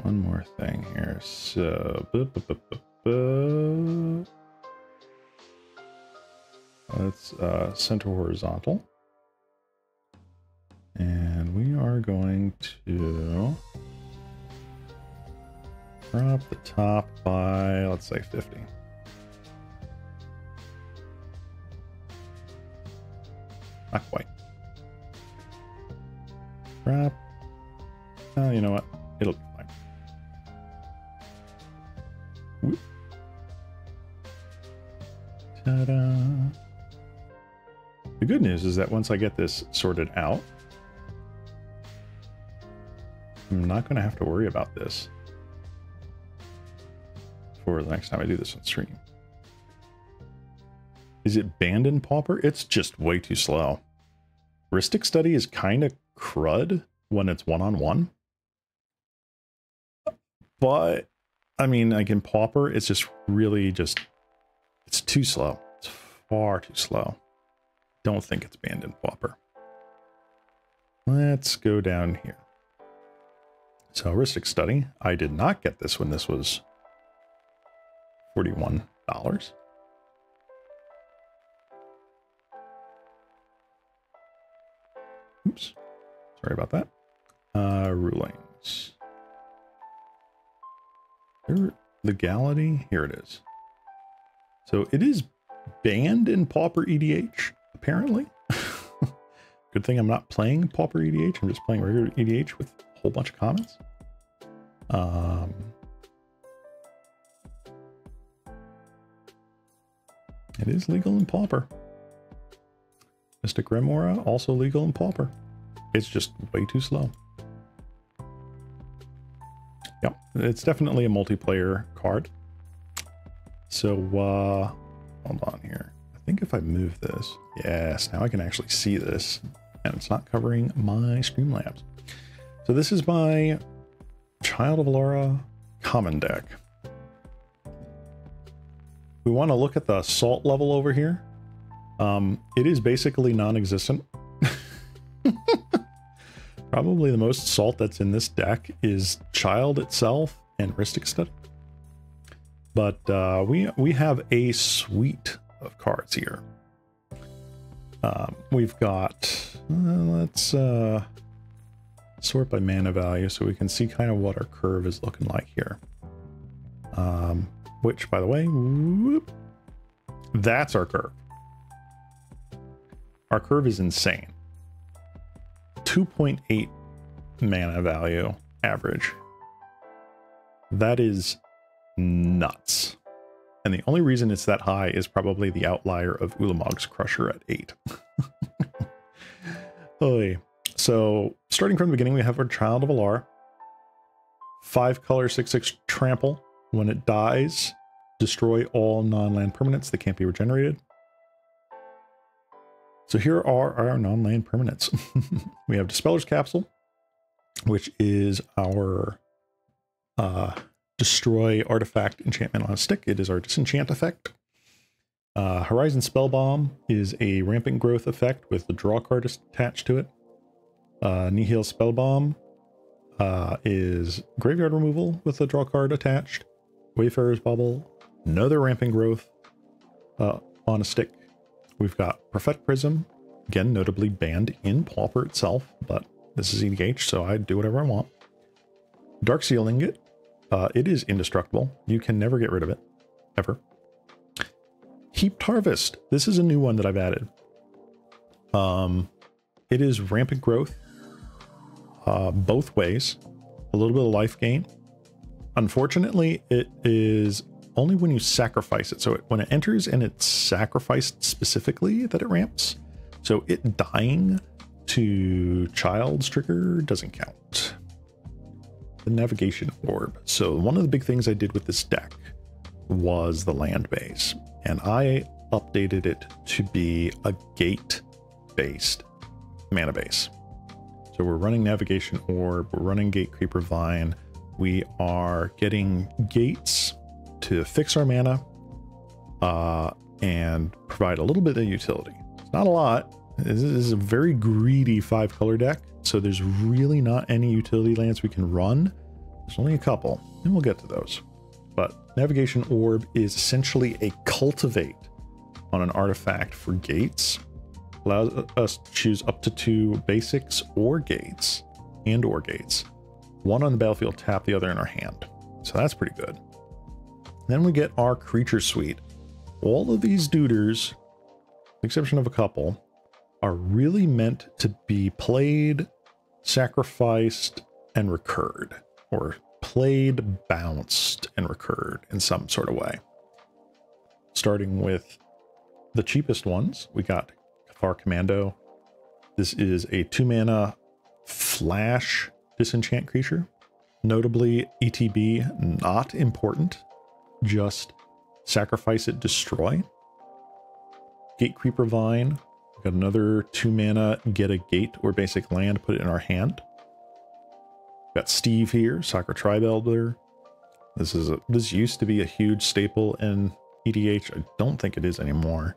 One more thing here. So let's center horizontal. And we are going to drop the top by, let's say 50. Not quite. Drop. Oh, you know what? It'll be fine. Whoop. Ta-da. The good news is that once I get this sorted out, I'm not going to have to worry about this for the next time I do this on stream. Is it banned in Pauper? It's just way too slow. Heuristic study is kind of crud when it's one-on-one. But, I mean, like in Pauper, it's just really just, it's too slow. It's far too slow. Don't think it's banned in Pauper. Let's go down here. So heuristic study, I did not get this when this was $41. Oops, sorry about that. Rulings. Legality, here it is. So it is banned in Pauper EDH, apparently. Good thing I'm not playing Pauper EDH, I'm just playing regular EDH with a whole bunch of comments. It is legal in Pauper. Mystic Remora, also legal in Pauper. It's just way too slow. Yep, it's definitely a multiplayer card. So, hold on here. I think if I move this, yes, now I can actually see this. And it's not covering my Streamlabs. So this is my Child of Alara common deck. We want to look at the salt level over here. It is basically non-existent. Probably the most salt that's in this deck is Child itself and heuristic study. But we have a suite of cards here. We've got, let's sort by mana value so we can see kind of what our curve is looking like here. Which, by the way, whoop, that's our curve. Our curve is insane. 2.8 mana value average. That is nuts. And the only reason it's that high is probably the outlier of Ulamog's Crusher at 8. Oy. So, starting from the beginning, we have our Child of Alara. 5-color, 6/6 trample. When it dies, destroy all non-land permanents that can't be regenerated. So here are our non-land permanents. We have Dispeller's Capsule, which is our destroy artifact enchantment on a stick. It is our disenchant effect. Horizon Spellbomb is a rampant growth effect with the draw card attached to it. Nihil Spellbomb is graveyard removal with the draw card attached. Wayfarer's Bubble, another rampant growth on a stick. We've got Prophetic Prism, again notably banned in Pauper itself, but this is EDH, so I do whatever I want. Darkseal Ingot, it is indestructible. You can never get rid of it, ever. Heaped Harvest, this is a new one that I've added. It is rampant growth, both ways, a little bit of life gain. Unfortunately, it is only when you sacrifice it. So when it enters and it's sacrificed specifically that it ramps. So it dying to Child's Trigger doesn't count. The Navigation Orb. So one of the big things I did with this deck was the land base. And I updated it to be a gate-based mana base. So we're running Navigation Orb, we're running Gatecreeper Vine. We are getting gates to fix our mana and provide a little bit of utility. It's not a lot. This is a very greedy 5-color deck, so there's really not any utility lands we can run. There's only a couple, and we'll get to those. But Navigation Orb is essentially a cultivate on an artifact for gates. Allows us to choose up to 2 basics or gates, and/or gates. One on the battlefield tap, the other in our hand. So that's pretty good. Then we get our creature suite. All of these duders, with the exception of a couple, are really meant to be played, sacrificed, and recurred. Or played, bounced, and recurred in some sort of way. Starting with the cheapest ones, we got Cathar Commando. This is a 2-mana flash disenchant creature. Notably, ETB, not important. Just sacrifice it, destroy. Gatecreeper Vine. We've got another 2-mana, get a gate or basic land, put it in our hand. Got Steve here, Soccer Tribe Elder. This used to be a huge staple in EDH. I don't think it is anymore.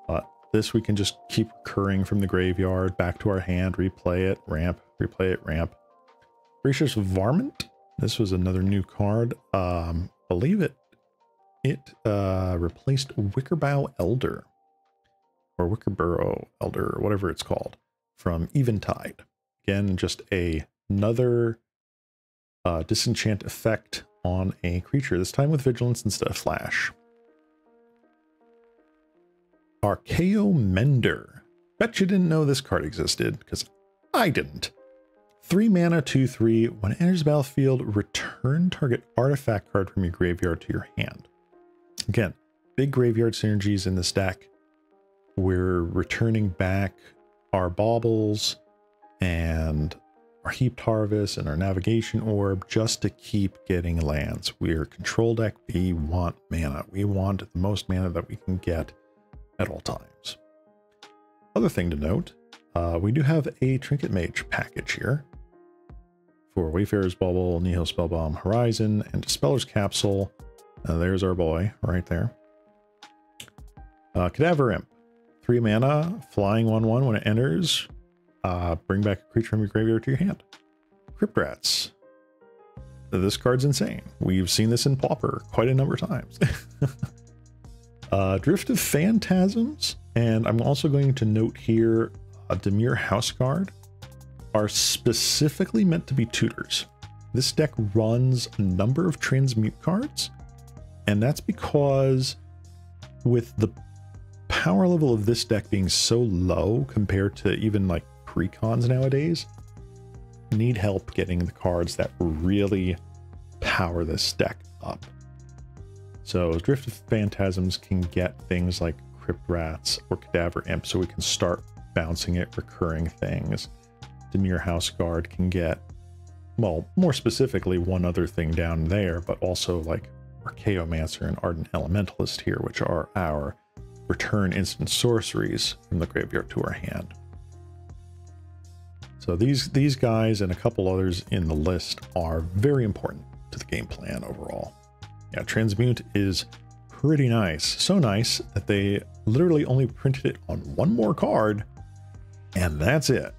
But this we can just keep recurring from the graveyard back to our hand, replay it, ramp, replay it, ramp. Gracious Varmint. This was another new card. Believe it replaced Wickerbow Elder. Or Wickerburrow Elder, or whatever it's called, from Eventide. Again, just another disenchant effect on a creature, this time with Vigilance instead of Flash. Archaeo Mender. Bet you didn't know this card existed, because I didn't. 3 mana, 2/3. When it enters the battlefield, return target artifact card from your graveyard to your hand. Again, big graveyard synergies in this deck. We're returning back our baubles and our Heaped Harvest and our Navigation Orb just to keep getting lands. We're a control deck. We want mana. We want the most mana that we can get at all times. Other thing to note, we do have a Trinket Mage package here for Wayfarer's Bubble, Nihil Spellbomb, Horizon, and Dispeller's Capsule. There's our boy right there. Cadaver Imp. 3 mana, flying 1/1 when it enters. Bring back a creature from your graveyard to your hand. Crypt Rats. This card's insane. We've seen this in Pauper quite a number of times. Drift of Phantasms. And I'm also going to note here, Dimir Houseguard are specifically meant to be tutors. This deck runs a number of transmute cards. And that's because with the power level of this deck being so low compared to even like precons nowadays, need help getting the cards that really power this deck up. So Drift of Phantasms can get things like Crypt Rats or Cadaver Imp, so we can start bouncing it, recurring things. Dimir Houseguard can get, well, more specifically, one other thing down there, but also like Archaeomancer and Ardent Elementalist here, which are our return instant sorceries from the graveyard to our hand. So these guys and a couple others in the list are very important to the the game plan overall. Yeah, Transmute is pretty nice. So nice that they literally only printed it on one more card, and that's it.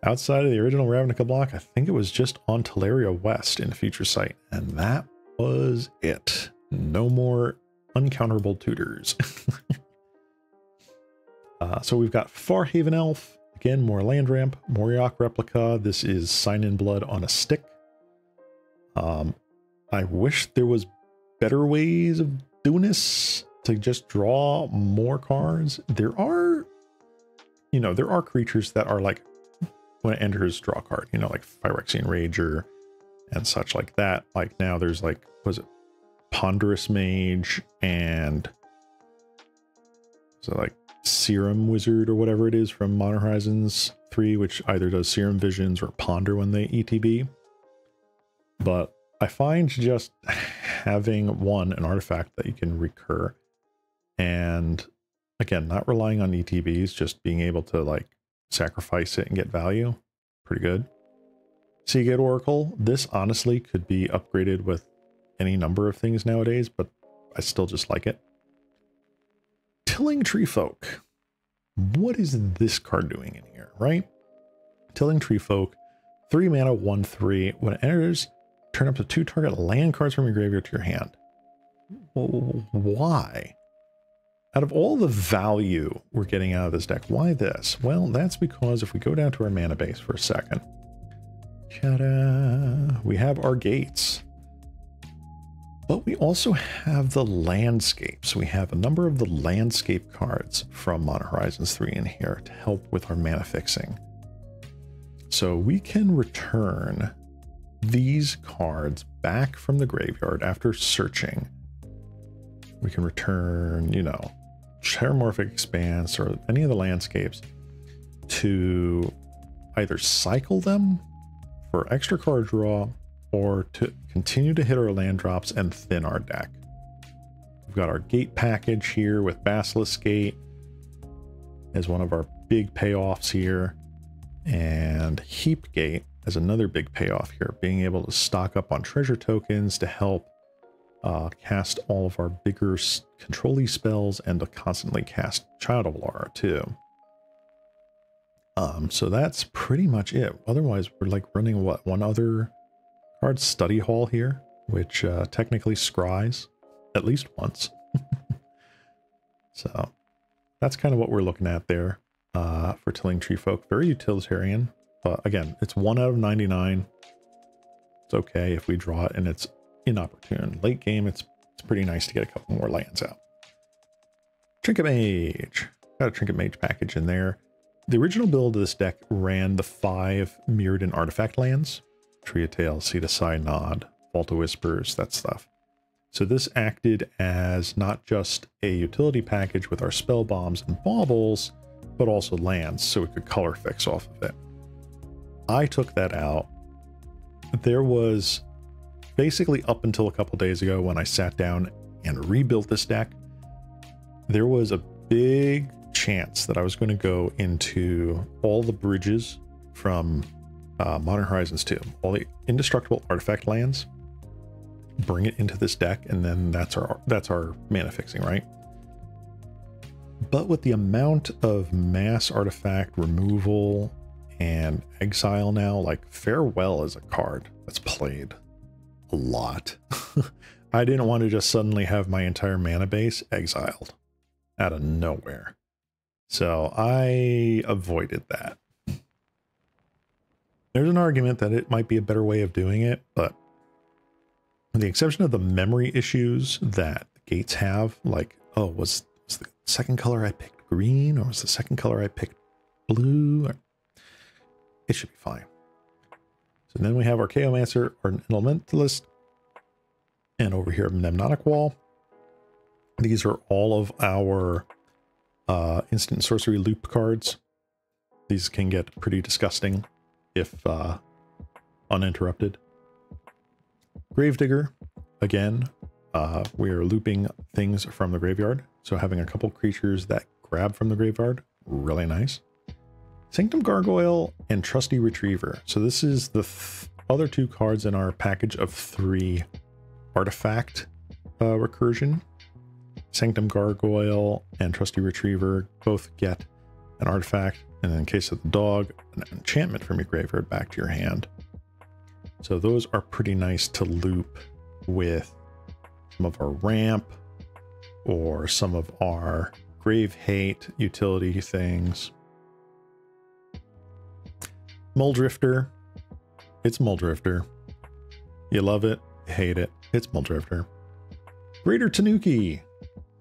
Outside of the original Ravnica block, I think it was just on Teleria West in Future Sight, and that was it. No more uncounterable tutors. So we've got Farhaven Elf, again, more land ramp, Moriok replica. This is Sign in Blood on a stick. I wish there was better ways of doing this to just draw more cards. There are, you know, there are creatures that are like, when it enters, draw a card, you know, like Phyrexian Rager and such like that. Like now there's like, was it Ponderous Mage and so like Serum Wizard or whatever it is from Modern Horizons 3, which either does Serum Visions or Ponder when they ETB. But I find just having an artifact that you can recur, and again, not relying on ETBs, just being able to like sacrifice it and get value, pretty good. Seagate Oracle, this honestly could be upgraded with any number of things nowadays, but I still just like it. Tilling Treefolk. What is this card doing in here, right? Tilling Treefolk, 3 mana, 1/3. When it enters, turn up to 2 target land cards from your graveyard to your hand. Well, why? Out of all the value we're getting out of this deck, why this? Well, that's because if we go down to our mana base for a second, we have our gates, but we also have the landscapes. We have a number of the landscape cards from Modern Horizons 3 in here to help with our mana fixing. So we can return these cards back from the graveyard after searching. We can return, you know, Terramorphic Expanse or any of the landscapes to either cycle them for extra card draw or to continue to hit our land drops and thin our deck. We've got our gate package here with Basilisk Gate as one of our big payoffs here, and Heap Gate as another big payoff here, being able to stock up on treasure tokens to help cast all of our bigger control-y spells and to constantly cast Child of Alara too. So that's pretty much it. Otherwise, we're like running what, one other card, Study Hall here, which technically scries at least once. So that's kind of what we're looking at there for Tilling Treefolk. Very utilitarian, but again, it's 1 out of 99. It's okay if we draw it and it's inopportune. Late game, it's pretty nice to get a couple more lands out. Trinket Mage. Got a Trinket Mage package in there. The original build of this deck ran the 5 Mirrodin artifact lands. Tree of Tales, Seed of Synod, Vault of Whispers, that stuff. So this acted as not just a utility package with our spell bombs and baubles, but also lands, so we could color fix off of it. I took that out. There was basically up until a couple days ago when I sat down and rebuilt this deck, there was a big chance that I was going to go into all the bridges from Modern Horizons 2, all the indestructible artifact lands, bring it into this deck, and then that's our mana fixing, right? But with the amount of mass artifact removal and exile now, like Farewell is a card that's played a lot. I didn't want to just suddenly have my entire mana base exiled out of nowhere. So I avoided that. There's an argument that it might be a better way of doing it, but with the exception of the memory issues that the gates have, like, oh, was the second color I picked green, or was the second color I picked blue? It should be fine. So then we have our Chaomancer, our Elementalist, and over here Mnemonic Wall. These are all of our instant sorcery loop cards. These can get pretty disgusting if uninterrupted. Gravedigger, again, we are looping things from the graveyard, so having a couple creatures that grab from the graveyard, really nice. Sanctum Gargoyle and Trusty Retriever. So this is the other two cards in our package of 3 artifact recursion. Sanctum Gargoyle and Trusty Retriever both get an artifact, and in case of the dog, an enchantment from your graveyard back to your hand. So those are pretty nice to loop with some of our ramp or some of our grave hate utility things. Muldrifter. It's Muldrifter. You love it, you hate it. It's Muldrifter. Greater Tanuki.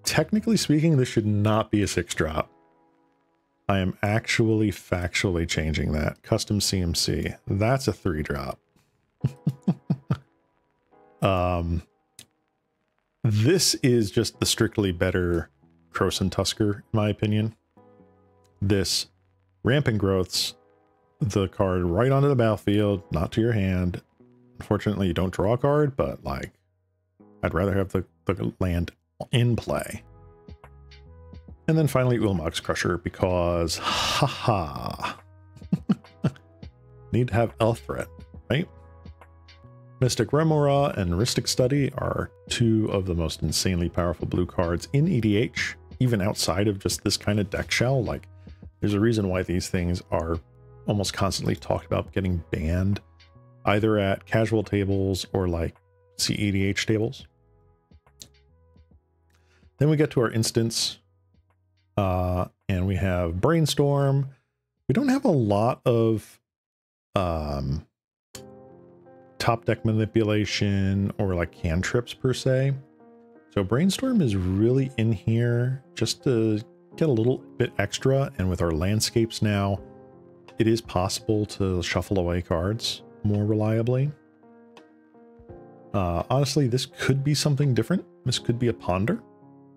Technically speaking, this should not be a 6-drop. I am actually factually changing that. Custom CMC. That's a 3-drop. This is just the strictly better Krosan Tusker, in my opinion. This Rampant Growths the card right onto the battlefield, not to your hand. Unfortunately, you don't draw a card, but like, I'd rather have the land in play. And then finally, Ulamog's Crusher, because haha. Need to have Elf Threat, right? Mystic Remora and Rhystic Study are 2 of the most insanely powerful blue cards in EDH, even outside of just this kind of deck shell. Like, there's a reason why these things are almost constantly talked about getting banned, either at casual tables or like CEDH tables. Then we get to our instants, and we have Brainstorm. We don't have a lot of top deck manipulation or like cantrips per se. So Brainstorm is really in here just to get a little bit extra, and with our landscapes now, it is possible to shuffle away cards more reliably. Honestly, this could be something different. This could be a Ponder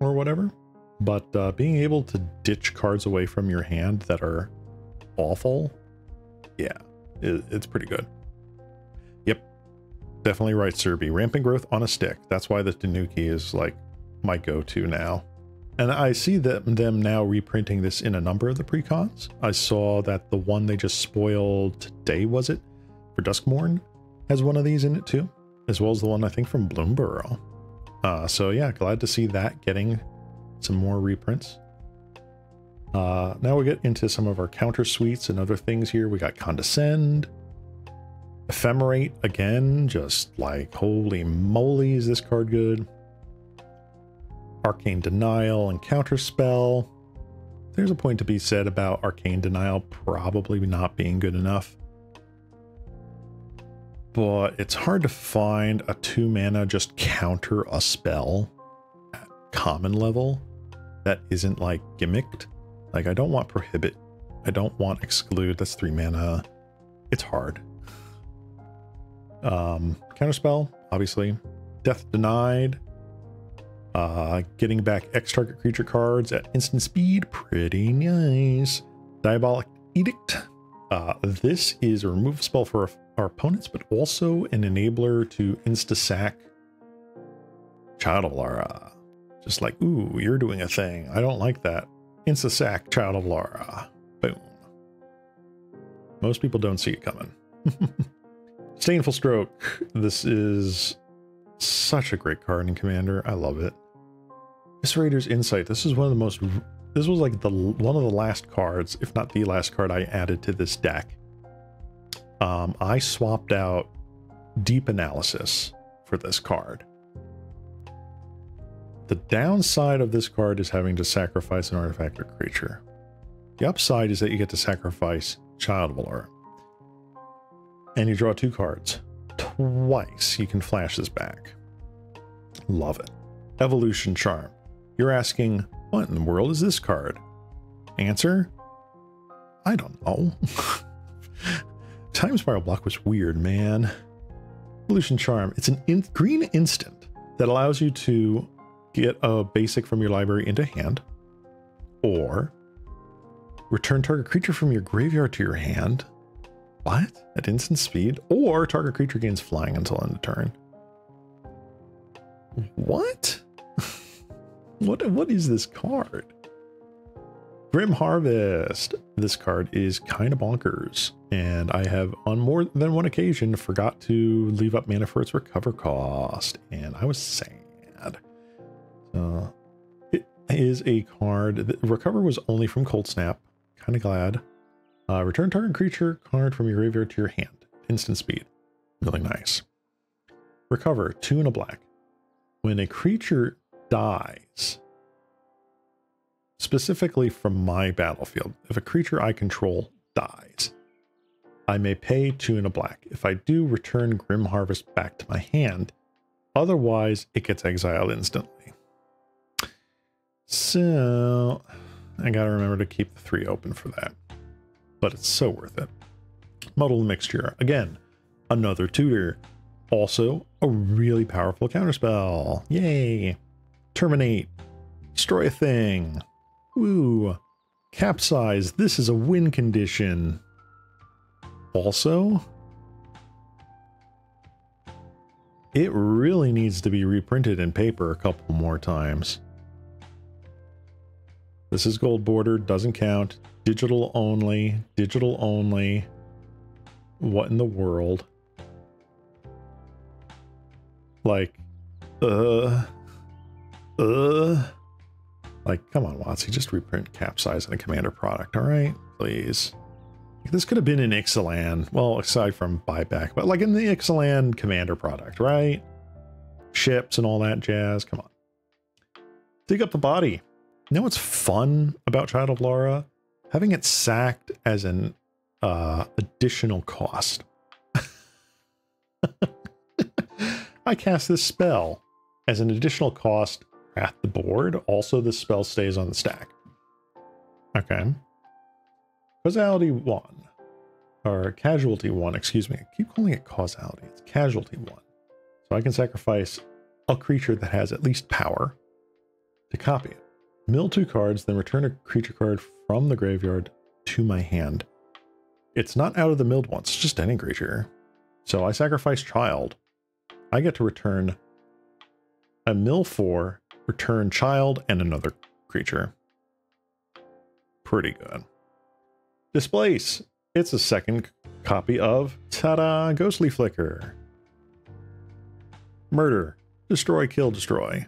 or whatever, but being able to ditch cards away from your hand that are awful, yeah, it's pretty good. Yep, definitely right, Serby. Rampant Growth on a stick. That's why the Tanuki is like my go-to now. And I see them now reprinting this in a number of the precons. I saw that the one they just spoiled today, was it, for Duskmourn, has one of these in it too, as well as the one I think from Bloomborough. So yeah, glad to see that getting some more reprints. Now we get into some of our counter suites and other things here. We got Condescend, Ephemerate again, just like holy moly, is this card good. Arcane Denial and Counterspell. There's a point to be said about Arcane Denial probably not being good enough, but it's hard to find a 2-mana just counter a spell at common level that isn't like gimmicked. Like, I don't want Prohibit, I don't want Exclude, that's 3 mana. It's hard. Counterspell, obviously. Death Denied. Getting back X target creature cards at instant speed, pretty nice. Diabolic Edict. This is a remove spell for our opponents, but also an enabler to insta-sack Child of Lara. Just like, ooh, you're doing a thing. I don't like that. Insta-sack Child of Lara. Boom. Most people don't see it coming. Stainful Stroke. This is such a great card in Commander. I love it. Eviscerator's Insight. This is one of the most, this was like one of the last cards, if not the last card I added to this deck. I swapped out Deep Analysis for this card. The downside of this card is having to sacrifice an artifact or creature. The upside is that you get to sacrifice Child of Lara. And you draw 2 cards. Twice you can flash this back. Love it. Evolution Charm. You're asking, what in the world is this card? Answer? I don't know. Time Spiral Block was weird, man. Evolution Charm. It's an green instant that allows you to get a basic from your library into hand, or return target creature from your graveyard to your hand. What? At instant speed? Or target creature gains flying until end of turn. What? What is this card? Grim Harvest. This card is kind of bonkers, and I have on more than one occasion forgot to leave up mana for its recover cost, and I was sad. It is a card that recover was only from Cold Snap. Kind of glad. Return target creature card from your graveyard to your hand. Instant speed. Really nice. Recover, 2 and a black. When a creature dies, specifically from my battlefield, if a creature I control dies, I may pay 2 and a black. If I do, return Grim Harvest back to my hand. Otherwise, it gets exiled instantly. So, I gotta remember to keep the 3 open for that. But it's so worth it. Muddled Mixture. Again, another tutor. Also, a really powerful counterspell. Yay! Terminate. Destroy a thing. Woo! Capsize. This is a win condition. Also, it really needs to be reprinted in paper a couple more times. This is gold bordered, doesn't count. Digital only. Digital only. What in the world? Like, like, come on, WotC, just reprint Capsize in a Commander product, all right? Please. This could have been in Ixalan, well, aside from buyback, but like in the Ixalan Commander product, right? Ships and all that jazz, come on. Dig up the body. You know what's fun about Child of Laura? Having it sacked as an additional cost. I cast this spell as an additional cost at the board. Also, this spell stays on the stack. Okay. Causality 1. Or Casualty 1, excuse me. I keep calling it Causality. It's Casualty 1. So I can sacrifice a creature that has at least power to copy it. Mill 2 cards, then return a creature card from the graveyard to my hand. It's not out of the milled ones, it's just any creature. So I sacrifice Child. I get to return a mill 4, return Child, and another creature. Pretty good. Displace. It's a second copy of, ta-da, Ghostly Flicker. Murder. Destroy, kill, destroy.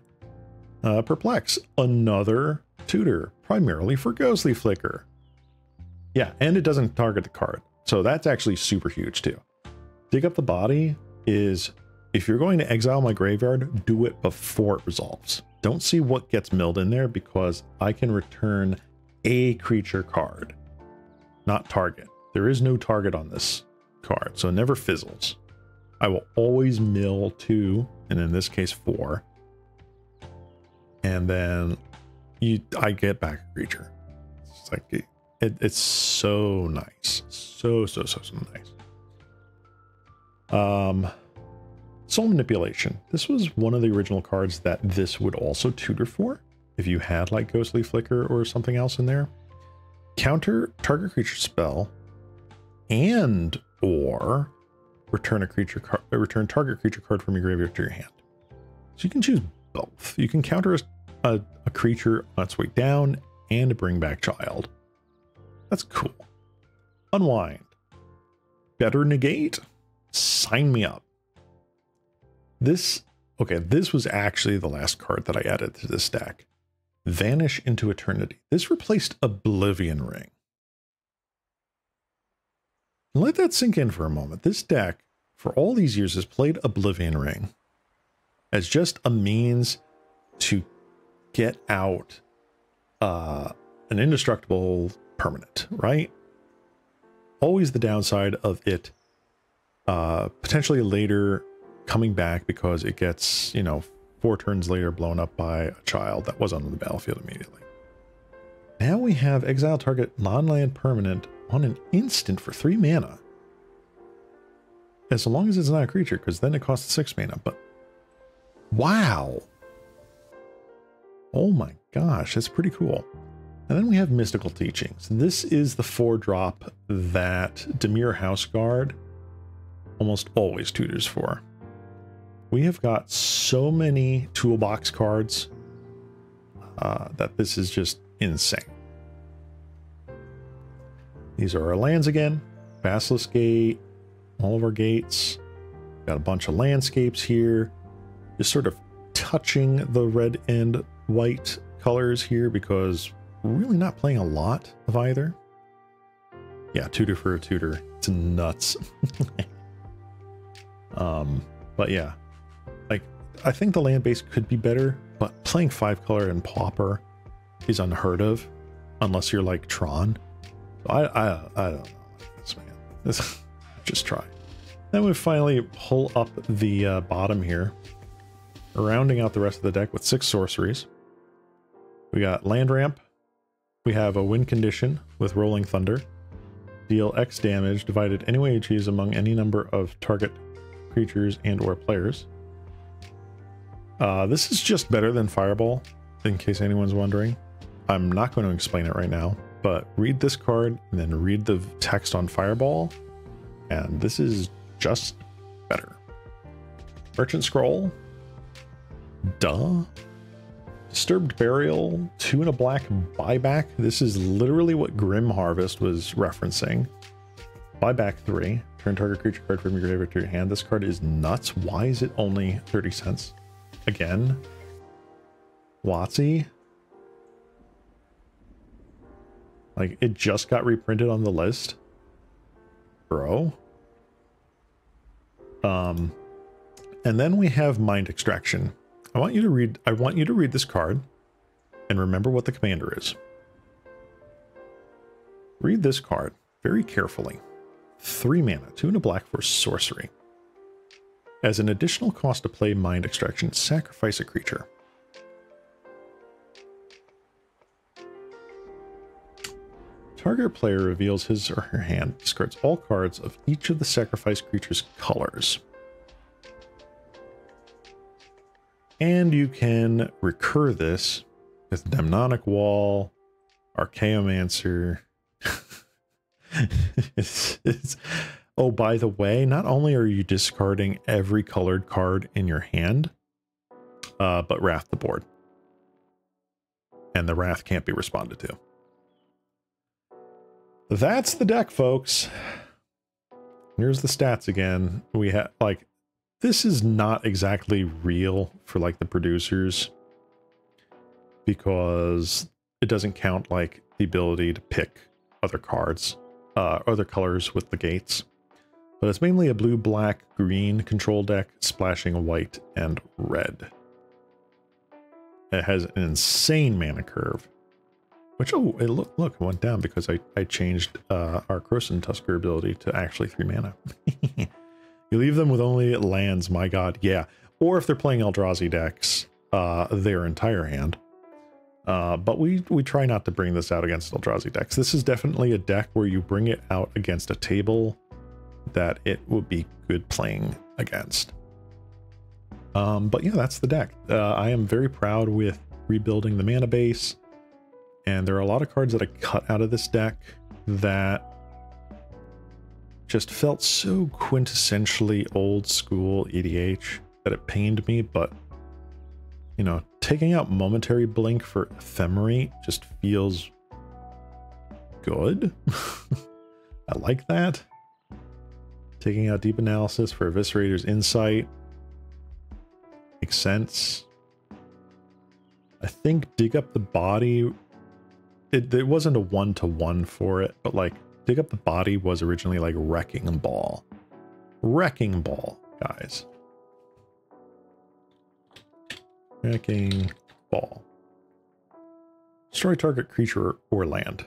Perplex. Another tutor, primarily for Ghostly Flicker. Yeah, and it doesn't target the card. So that's actually super huge too. Dig up the body is, if you're going to exile my graveyard, do it before it resolves. Don't see what gets milled in there because I can return a creature card, not target. There is no target on this card, so it never fizzles. I will always mill 2, and in this case 4. And then I get back a creature. It's like, it's so nice. So nice. Soul Manipulation. This was one of the original cards that this would also tutor for. If you had like Ghostly Flicker or something else in there. Counter target creature spell and or return return target creature card from your graveyard to your hand. So you can choose both. You can counter a creature on its way down and bring back Child. That's cool. Unwind. Better negate. Sign me up. This was actually the last card that I added to this deck. Vanish into Eternity. This replaced Oblivion Ring. Let that sink in for a moment. This deck, for all these years, has played Oblivion Ring as just a means to get out an indestructible permanent, right? Always the downside of it potentially later coming back because it gets, 4 turns later blown up by a Child that was on the battlefield immediately. Now we have exile target non-land permanent on an instant for 3 mana. As long as it's not a creature, because then it costs 6 mana, but wow. Oh my gosh, that's pretty cool. And then we have Mystical Teachings. This is the 4-drop that Dimir Houseguard almost always tutors for. We have got so many toolbox cards that this is just insane. These are our lands again. Basilisk Gate, all of our gates. Got a bunch of landscapes here. Just sort of touching the red and white colors here because we're really not playing a lot of either. Yeah, tutor for a tutor. It's nuts. But yeah, like I think the land base could be better, but playing 5-color and Pauper is unheard of unless you're like Tron. So I don't know this, man. Just try. Then we finally pull up the bottom here, rounding out the rest of the deck with 6 sorceries. We got land ramp. We have a win condition with rolling thunder. Deal X damage divided any way you choose among any number of target creatures and or players. This is just better than Fireball, in case anyone's wondering. I'm not going to explain it right now, but read this card and then read the text on Fireball, and this is just better. Merchant Scroll. Duh. Disturbed Burial, 2 and a black buyback. This is literally what Grim Harvest was referencing. Buyback 3. Turn target creature card from your graveyard to your hand. This card is nuts. Why is it only 30 cents? Again. WotC. Like, it just got reprinted on the list. Bro. And then we have Mind Extraction. I want you to read this card and remember what the commander is. Read this card very carefully. 3 mana, 2 and a black for sorcery. As an additional cost to play Mind Extraction, sacrifice a creature. Target player reveals his or her hand, discards all cards of each of the sacrificed creature's colors. And you can recur this with Demonic Wall, Archaeomancer. Oh, by the way, not only are you discarding every colored card in your hand, but Wrath the board. And the Wrath can't be responded to. That's the deck, folks. Here's the stats again. We have, like, this is not exactly real for, like, the producers, because it doesn't count, like, the ability to pick other cards, other colors with the gates. But it's mainly a blue, black, green control deck, splashing white and red. It has an insane mana curve. Which, oh, look, it went down because I changed our Croson Tusker ability to actually 3 mana. You leave them with only lands, my god, yeah. Or if they're playing Eldrazi decks, their entire hand. But we try not to bring this out against Eldrazi decks. This is definitely a deck where you bring it out against a table that it would be good playing against. But yeah, that's the deck. I am very proud with rebuilding the mana base. And there are a lot of cards that I cut out of this deck that just felt so quintessentially old school EDH that it pained me, but you know, taking out Momentary Blink for Ephemerate just feels good. I like that. Taking out Deep Analysis for Eviscerator's Insight makes sense. I think Dig Up the Body, it wasn't a 1-to-1 for it, but like Dig Up the Body was originally like Wrecking Ball. Wrecking Ball, guys. Wrecking Ball. Destroy target creature or land.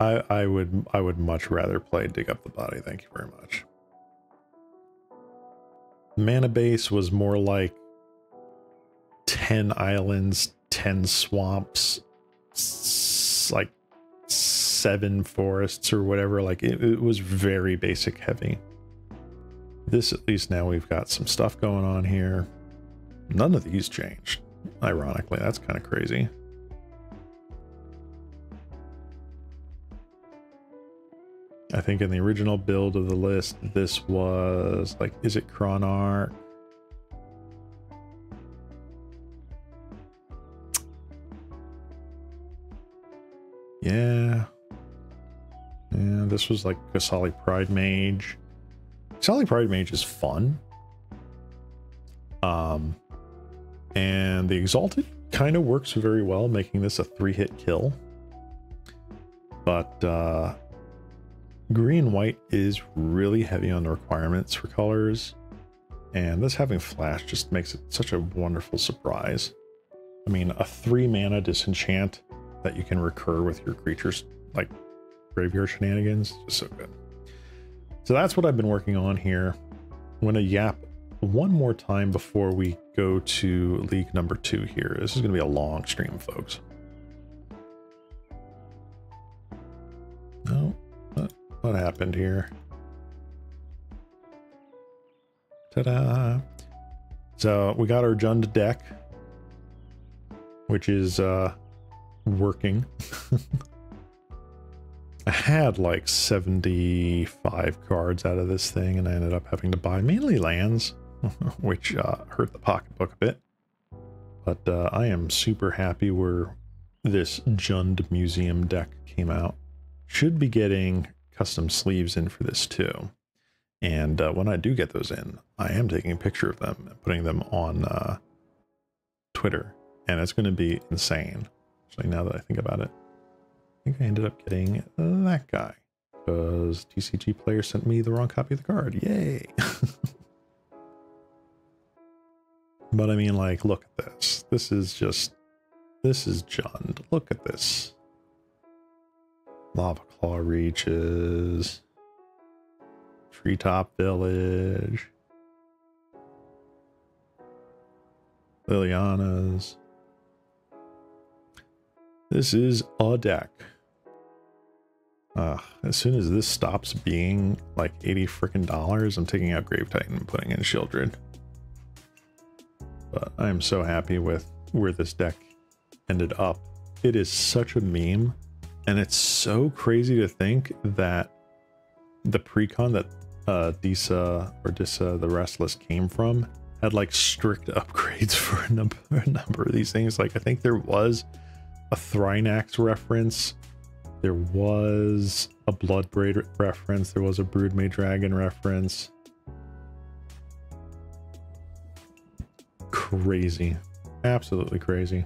I would much rather play Dig Up the Body, thank you very much. Mana base was more like 10 islands, 10 swamps, like 7 forests or whatever. Like it was very basic heavy. This, at least now we've got some stuff going on here. None of these changed, ironically. That's kind of crazy. I think in the original build of the list, this was like, is it Chronarch? Yeah, this was like Kasali Pride Mage. Kasali Pride Mage is fun. And the Exalted kind of works very well, making this a 3-hit kill. But green-white is really heavy on the requirements for colors. And this having flash just makes it such a wonderful surprise. I mean, a 3-mana disenchant that you can recur with your creatures, like graveyard shenanigans, just so good. So that's what I've been working on here. I'm going to yap one more time before we go to league number 2 here. This is going to be a long stream, folks. No, what happened here? Ta-da! So we got our Jund deck, which is working. I had like 75 cards out of this thing, and I ended up having to buy mainly lands, which hurt the pocketbook a bit. But I am super happy where this Jund Museum deck came out. Should be getting custom sleeves in for this too. And when I do get those in, I am taking a picture of them and putting them on Twitter. And it's going to be insane. Actually, now that I think about it, I think I ended up getting that guy because TCG player sent me the wrong copy of the card. Yay! But I mean, like, look at this. This is Jund. Look at this. Lava Claw Reaches. Treetop Village. Liliana's. This is a deck. As soon as this stops being like $80 frickin', I'm taking out Grave Titan and putting in Shieldred. But I am so happy with where this deck ended up. It is such a meme, and it's so crazy to think that the precon that Disa the Restless came from had like strict upgrades for a number of these things. Like I think there was a Thrynax reference, there was a Bloodbraid reference, there was a Broodmage Dragon reference. Crazy, absolutely crazy.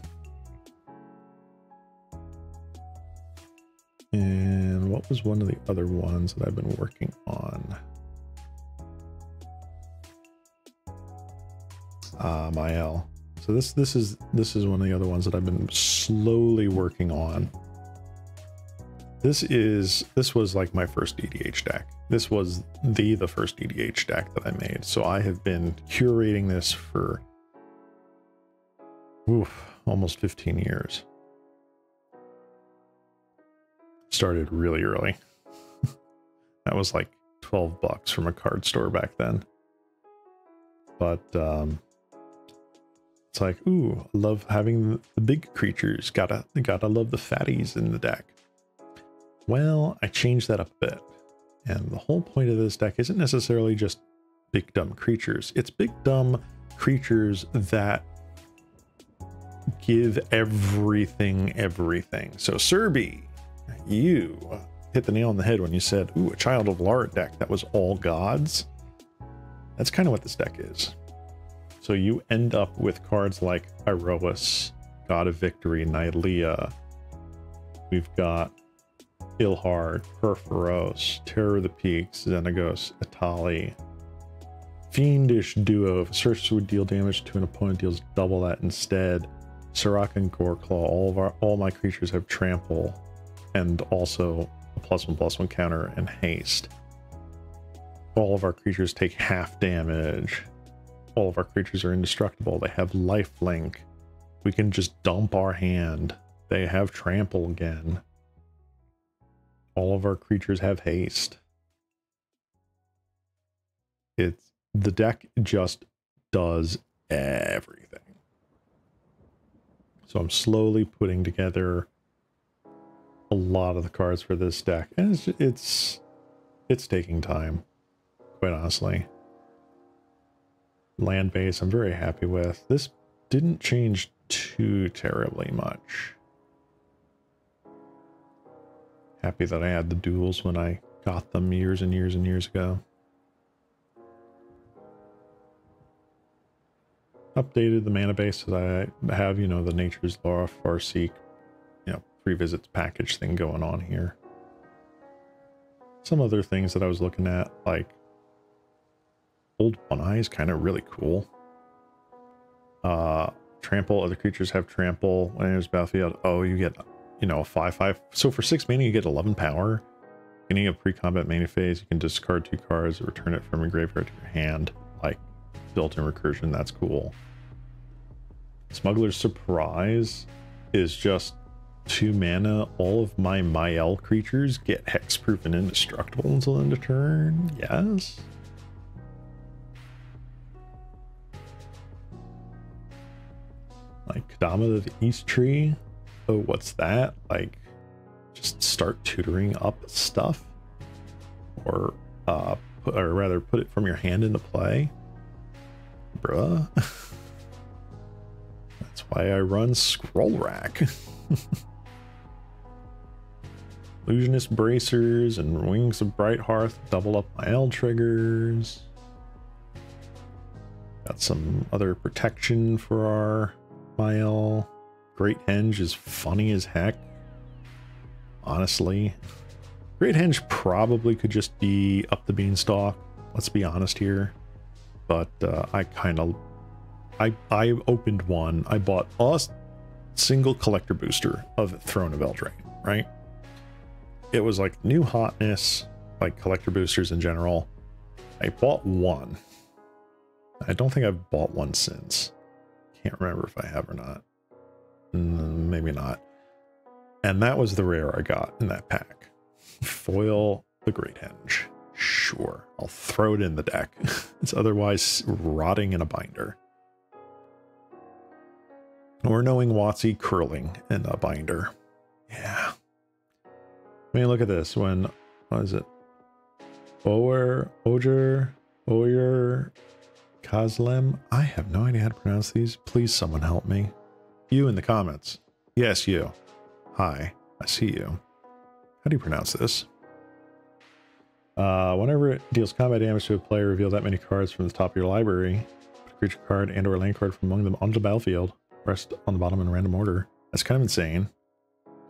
And what was one of the other ones that I've been working on? Mael. So this is one of the other ones that I've been slowly working on. This was like my first EDH deck. This was the first EDH deck that I made. So I have been curating this for almost 15 years. Started really early. That was like 12 bucks from a card store back then. But it's like, ooh, I love having the big creatures. Gotta love the fatties in the deck. Well, I changed that up a bit. And the whole point of this deck isn't necessarily just big dumb creatures. It's big dumb creatures that give everything. So Serby, you hit the nail on the head when you said, ooh, a Child of Lart deck that was all gods. That's kind of what this deck is. So you end up with cards like Iroas, God of Victory, Nylea. We've got Ilhar, Perforos, Terror of the Peaks, Xenagos, Atali. Fiendish Duo. If a sorcerer would deal damage to an opponent, deals double that instead. Sirach and Goreclaw. All my creatures have trample and also a +1/+1 counter and haste. All of our creatures take half damage. All of our creatures are indestructible. They have lifelink. We can just dump our hand. They have trample again. All of our creatures have haste. The deck just does everything. So I'm slowly putting together a lot of the cards for this deck, and it's taking time, quite honestly. Land base I'm very happy with. This didn't change too terribly much. Happy that I had the duels when I got them years and years and years ago. Updated the mana base that I have, you know, the Nature's Law, Farseek, you know, pre-visits package thing going on here. Some other things that I was looking at, like Old One Eye is kind of really cool. Trample, other creatures have trample when it enters battlefield. Oh, you get, you know, a 5/5. So for 6 mana, you get 11 power. Beginning of pre-combat mana phase, you can discard 2 cards, return it from your graveyard to your hand. Like, built-in recursion, that's cool. Smuggler's Surprise is just 2 mana. All of my Mael creatures get hexproof and indestructible until end of turn. Yes. Like Kadama the East Tree. Oh, what's that? Like, just start tutoring up stuff, or rather, put it from your hand into play, bruh. That's why I run Scroll Rack. Illusionist Bracers and Wings of Bright Hearth double up my L triggers. Got some other protection for our Mael. Great Henge is funny as heck. Honestly, Great Henge probably could just be up the beanstalk. Let's be honest here. But I opened one. I bought a single collector booster of Throne of Eldraine, right? It was like new hotness, like collector boosters in general. I bought one. I don't think I've bought one since. Can't remember if I have or not. Maybe not. And that was the rare I got in that pack. Foil the Great Henge. Sure, I'll throw it in the deck. It's otherwise rotting in a binder. Or knowing WotC curling in a binder. Yeah. I mean, look at this. When, what is it? Oyer, Kazlem. I have no idea how to pronounce these. Please, someone help me. You in the comments. Yes, you. Hi, I see you. How do you pronounce this? Whenever it deals combat damage to a player, reveal that many cards from the top of your library. Put a creature card and or land card from among them onto the battlefield. Rest on the bottom in random order. That's kind of insane.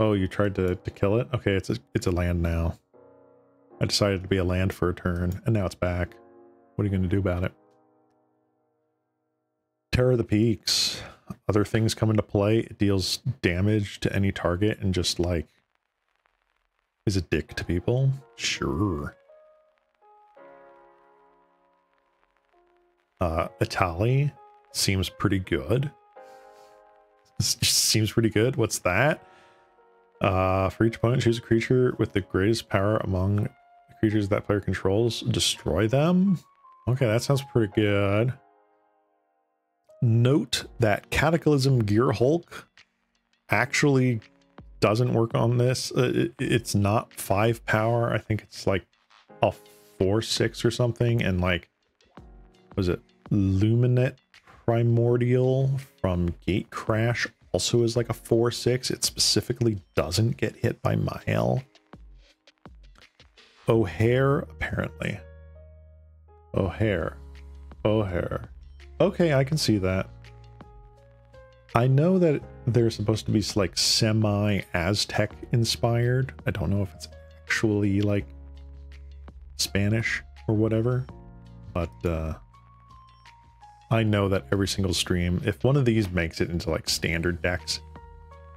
Oh, you tried to kill it? Okay, it's a land now. I decided to be a land for a turn, and now it's back. What are you going to do about it? Terror of the Peaks. Other things come into play. It deals damage to any target and just like is a dick to people. Sure. Itali seems pretty good. Seems pretty good. What's that? For each opponent, choose a creature with the greatest power among the creatures that player controls. Destroy them. Okay, that sounds pretty good. Note that Cataclysm Gear Hulk actually doesn't work on this. It's not 5 power. I think it's like a 4/6 or something. And like, was it Luminate Primordial from Gatecrash also is like a 4/6. It specifically doesn't get hit by Mael. O'Hare, apparently. O'Hare. Okay, I can see that. I know that they're supposed to be like semi-Aztec inspired. I don't know if it's actually like Spanish or whatever, but I know that every single stream, if one of these makes it into like standard decks,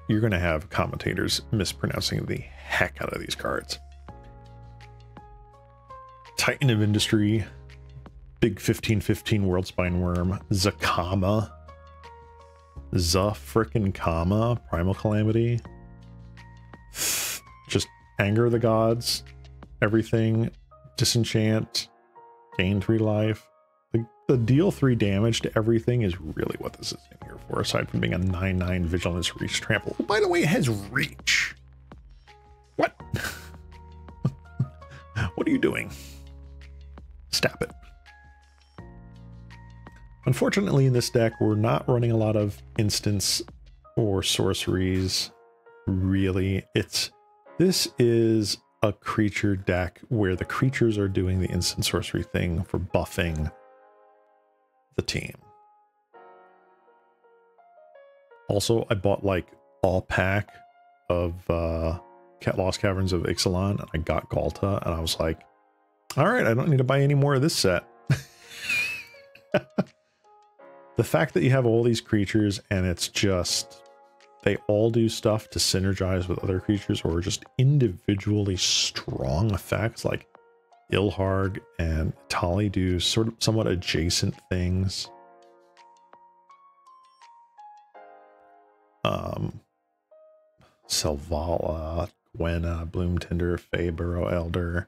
you're going to have commentators mispronouncing the heck out of these cards. Titan of Industry, big 15/15 Worldspine Worm, Zakama, frickin' Kama, Primal Calamity, just Anger of the Gods, everything, Disenchant, gain 3 life. The deal 3 damage to everything is really what this is in here for, aside from being a 9/9 Vigilance Reach Trample. Oh, by the way, it has Reach. What? What are you doing? Stab it. Unfortunately, in this deck, we're not running a lot of instants or sorceries. Really, this is a creature deck where the creatures are doing the instant sorcery thing for buffing the team. Also, I bought like a pack of Lost Caverns of Ixalan, and I got Galta, and I was like, all right, I don't need to buy any more of this set. The fact that you have all these creatures and it's just, they all do stuff to synergize with other creatures or just individually strong effects, like Ilharg and Tali do sort of somewhat adjacent things. Selvala, Gwenna, Bloomtinder, Fae, Burrow Elder,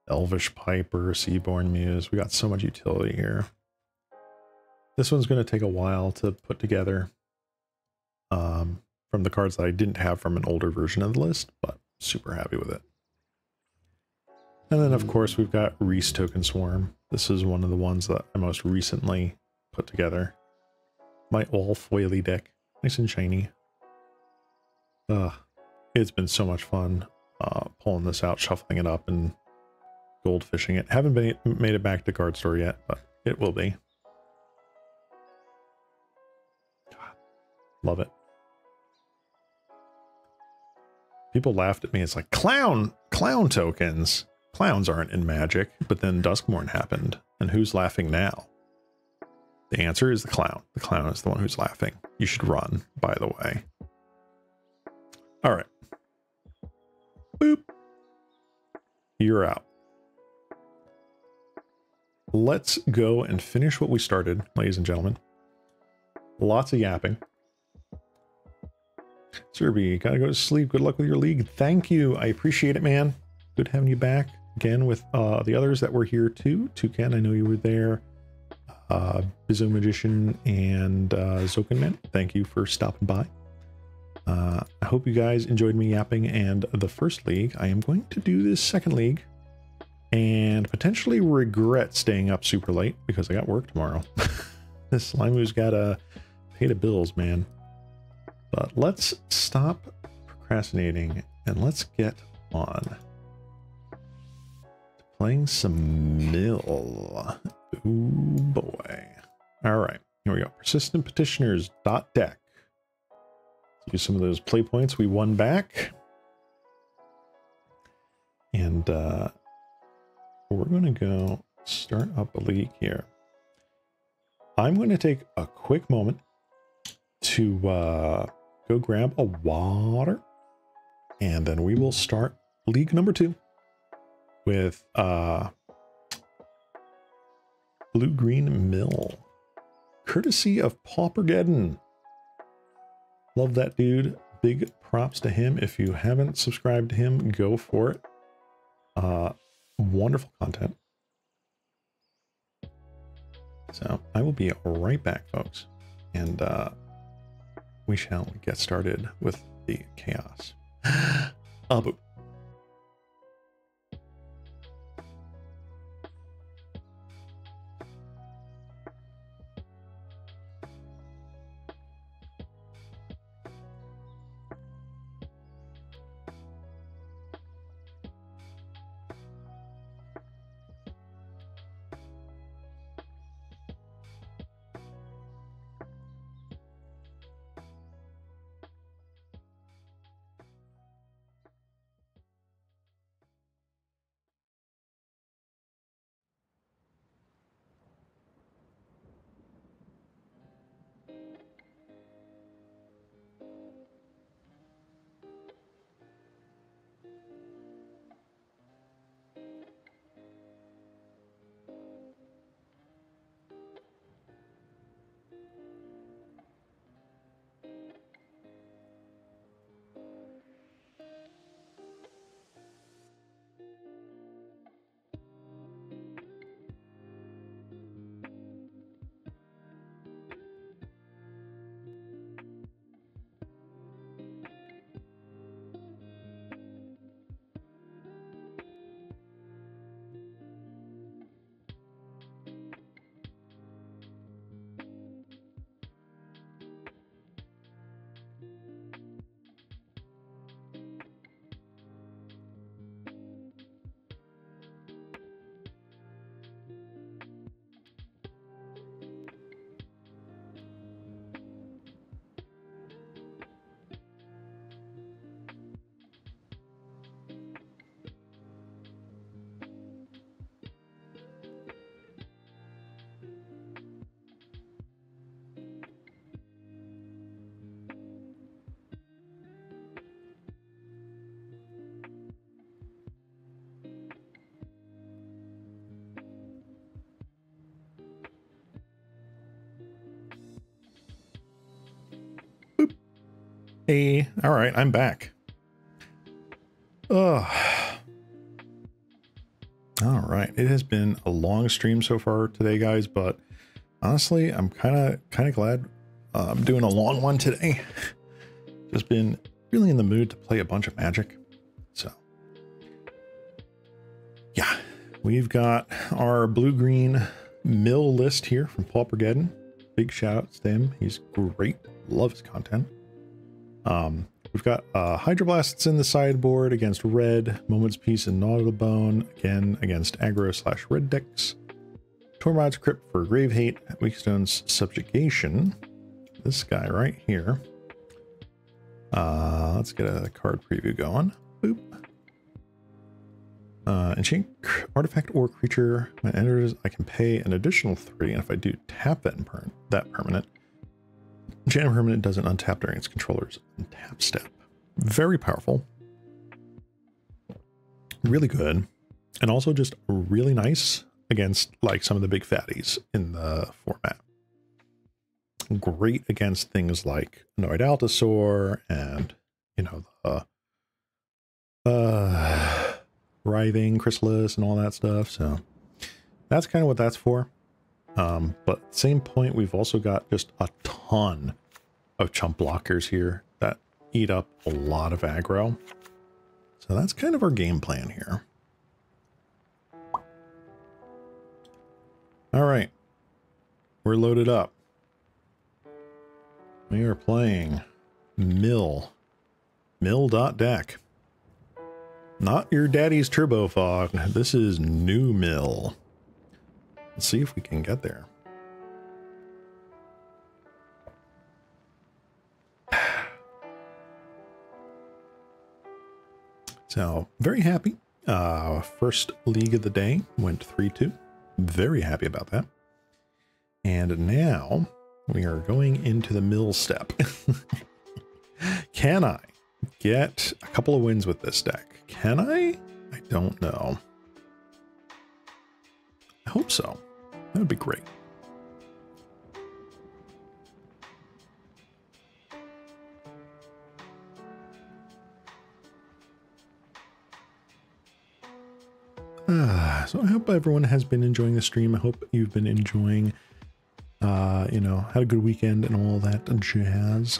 Elvish Piper, Seaborn Muse. We got so much utility here. This one's going to take a while to put together from the cards that I didn't have from an older version of the list, but super happy with it. And then, of course, we've got Reese Token Swarm. This is one of the ones that I most recently put together. My all-foily deck. Nice and shiny. It's been so much fun pulling this out, shuffling it up, and goldfishing it. Haven't made it back to card store yet, but it will be. God, love it. People laughed at me. It's like, clown tokens. Clowns aren't in Magic, but then Duskmourn happened. And who's laughing now? The answer is the clown. The clown is the one who's laughing. You should run, by the way. All right. Boop. You're out. Let's go and finish what we started, ladies and gentlemen. Lots of yapping. Serby, gotta go to sleep. Good luck with your league. Thank you. I appreciate it, man. Good having you back again with the others that were here too. Toucan, I know you were there. Bizo Magician and Zokenman, thank you for stopping by. I hope you guys enjoyed me yapping and the first league. I am going to do this second league and potentially regret staying up super late because I got work tomorrow. This Slimu's gotta pay the bills, man. But let's stop procrastinating and let's get on to playing some mill. Ooh boy. All right, here we go. Persistent Petitioners .deck. Use some of those play points we won back. And we're going to go start up a league here. I'm going to take a quick moment to go grab a water. And then we will start league number 2 with Blue-Green Mill. Courtesy of Pauper. Love that dude. Big props to him. If you haven't subscribed to him, go for it. Wonderful content. So I will be right back, folks. And we shall get started with the chaos. Boop. Hey, all right, I'm back. Oh, all right. It has been a long stream so far today, guys, but honestly, I'm kind of glad I'm doing a long one today. Just been really in the mood to play a bunch of Magic. So, yeah, we've got our blue-green mill list here from Pauper. Big shout out to him. He's great. Love his content. We've got Hydroblasts in the sideboard against red, Moment's Peace and Gnaw to the Bone, again against aggro/red decks. Tormod's Crypt for Grave Hate, Weakstone's Subjugation. This guy right here. Let's get a card preview going. Boop. Enchant artifact or creature. When it enters, I can pay an additional 3, and if I do tap that permanent, enchant permanent doesn't untap during its controller's untap step. Very powerful. Really good. And also just really nice against like some of the big fatties in the format. Great against things like Annoyed Altasaur and, you know, the Writhing Chrysalis and all that stuff. So that's kind of what that's for. But at the same point, we've also got just a ton of chump blockers here that eat up a lot of aggro. So that's kind of our game plan here. All right, we're loaded up. We are playing Mill.deck. Not your daddy's Turbo Fog. This is new Mill. Let's see if we can get there. So, very happy. First league of the day went 3-2. Very happy about that. And now we are going into the mill step. Can I get a couple of wins with this deck? Can I? I don't know. I hope so. That would be great. So I hope everyone has been enjoying the stream. I hope you've been enjoying, you know, had a good weekend and all that jazz.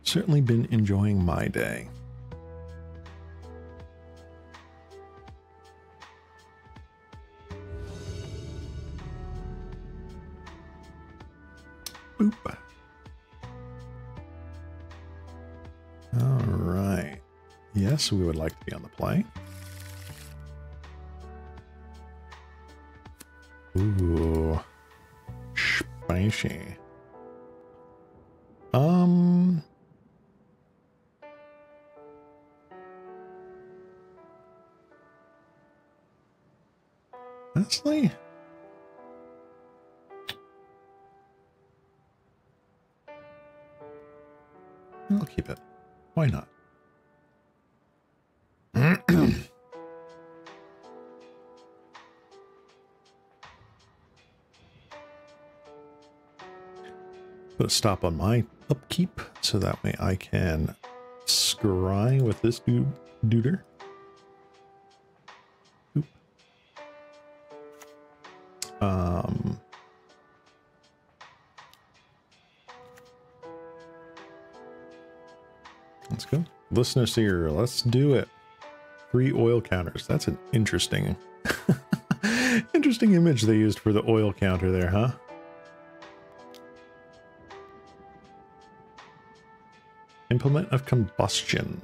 Certainly been enjoying my day. Boop. All right. Yes, we would like to be on the play. Ooh. Spicy. Honestly, I'll keep it. Why not? Put a stop on my upkeep so that way I can scry with this duder. Oop. Let's go. Listener seer, let's do it. 3 oil counters. That's an interesting interesting image they used for the oil counter there, huh? Implement of combustion.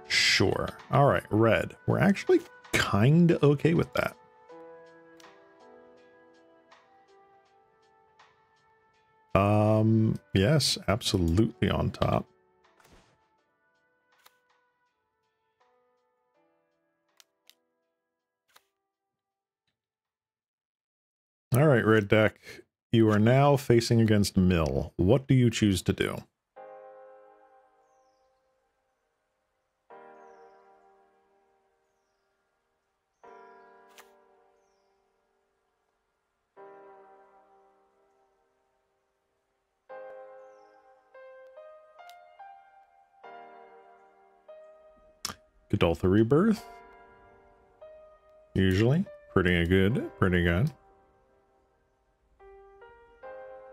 Sure. All right, red. We're actually kind of okay with that. Yes, absolutely on top. All right, red deck. You are now facing against Mill. What do you choose to do? Godolphin Rebirth. Usually. Pretty good. Pretty good.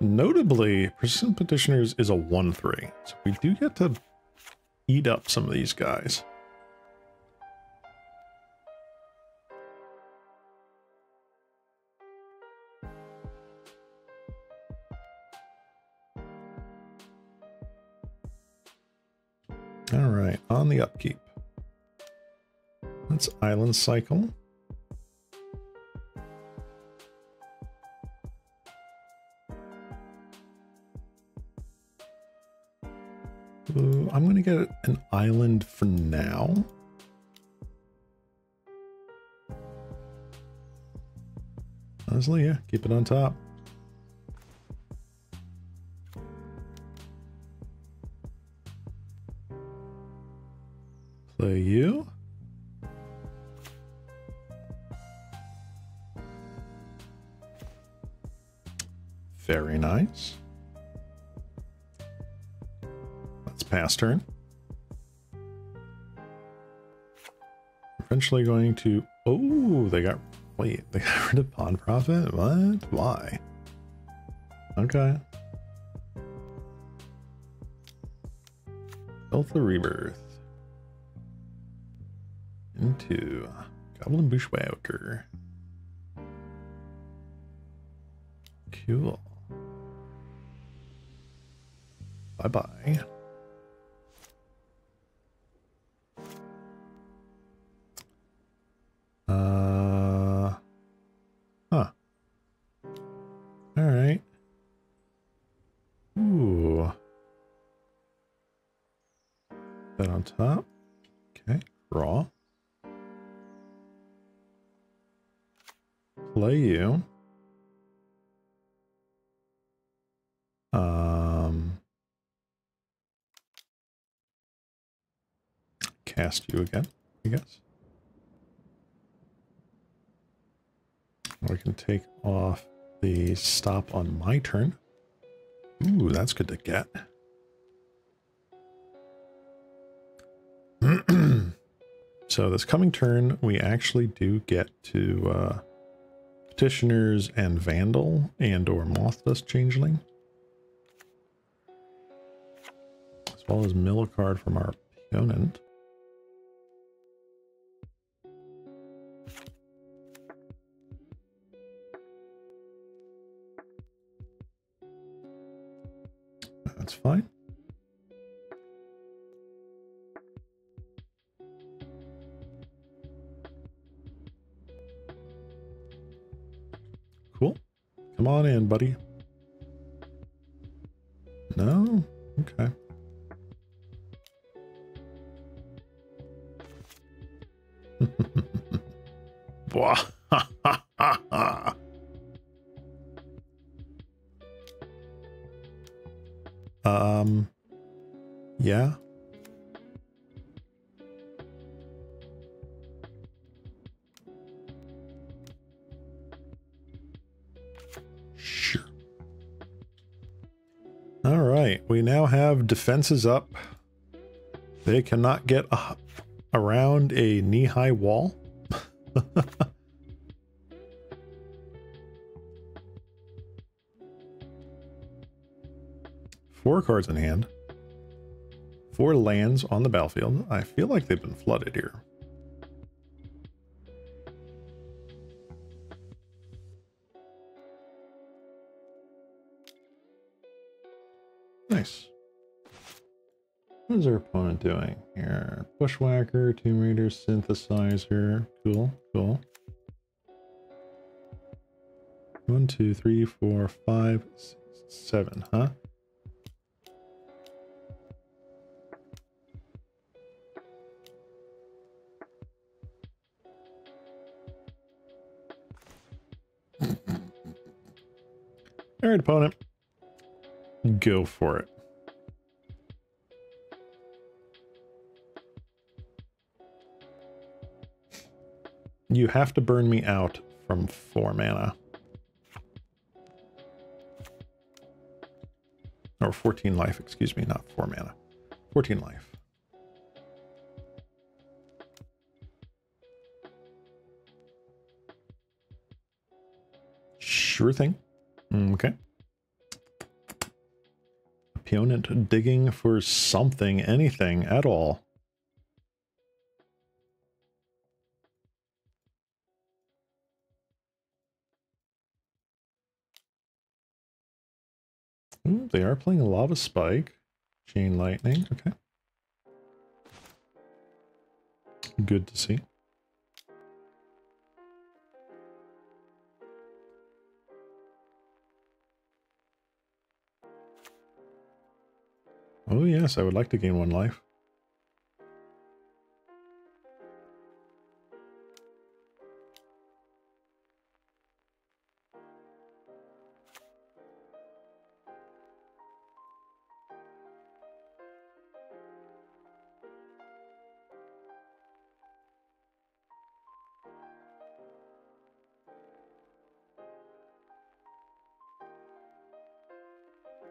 Notably, Persistent Petitioners is a 1/3. So we do get to eat up some of these guys. All right, on the upkeep. Let's Island Cycle. Ooh, I'm going to get an island for now. Honestly, yeah, keep it on top. Play you. Very nice. That's pass turn. Eventually going to... Oh, they got... Wait, they got rid of Pawn Profit? What? Why? Okay. Health of Rebirth. Into Goblin Bushwhacker. Cool. Bye-bye. Huh. All right. Ooh. That on top. Okay. Draw. Play you. Cast you again, I guess. We can take off the stop on my turn. Ooh, that's good to get. So this coming turn, we actually do get to Petitioners and Vandal and or Moth Dust Changeling. As well as mill a card from our opponent. That's fine. Cool. Come on in, buddy. No? Okay. Yeah. Sure. All right, we now have defenses up. They cannot get around a knee-high wall. Four cards in hand. 4 lands on the battlefield. I feel like they've been flooded here. Nice. What is our opponent doing here? Bushwhacker, Tomb Raider, Synthesizer. Cool, cool. 1, 2, 3, 4, 5, 6, 7, huh? All right, opponent. Go for it. You have to burn me out from 4 mana. Or 14 life, excuse me, not 4 mana. 14 life. Sure thing. Okay. Opponent digging for something, anything at all. Ooh, they are playing a lava spike. Chain lightning. Okay. Good to see. Oh yes, I would like to gain 1 life.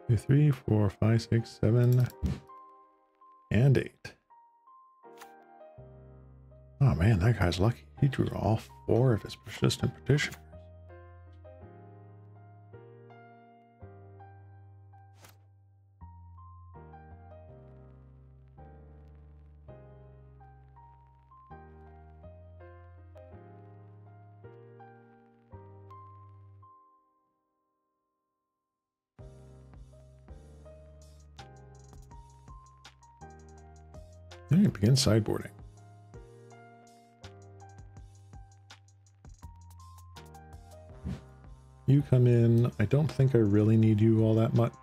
Two, 3, 4, 5, 6, 7, and 8. Oh man, that guy's lucky. He drew all 4 of his persistent petitioners. All right, begin sideboarding. You come in. I don't think I really need you all that much.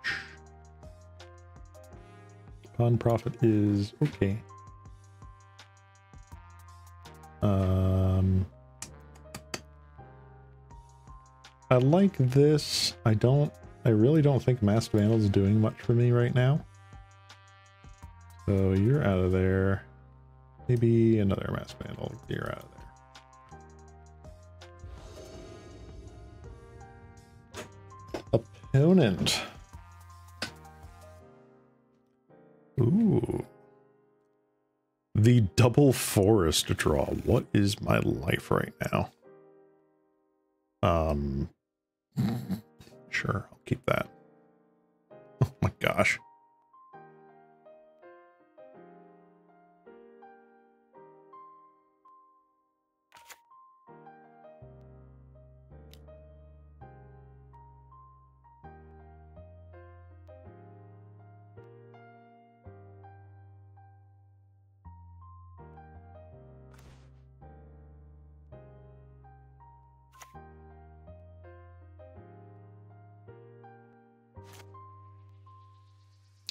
Pawn profit is okay. I like this. I really don't think Masked Vandal's doing much for me right now. So you're out of there. Maybe another Masked Vandal. You're out of there. Opponent. Ooh. The double forest draw. What is my life right now? Sure, I'll keep that. Oh my gosh.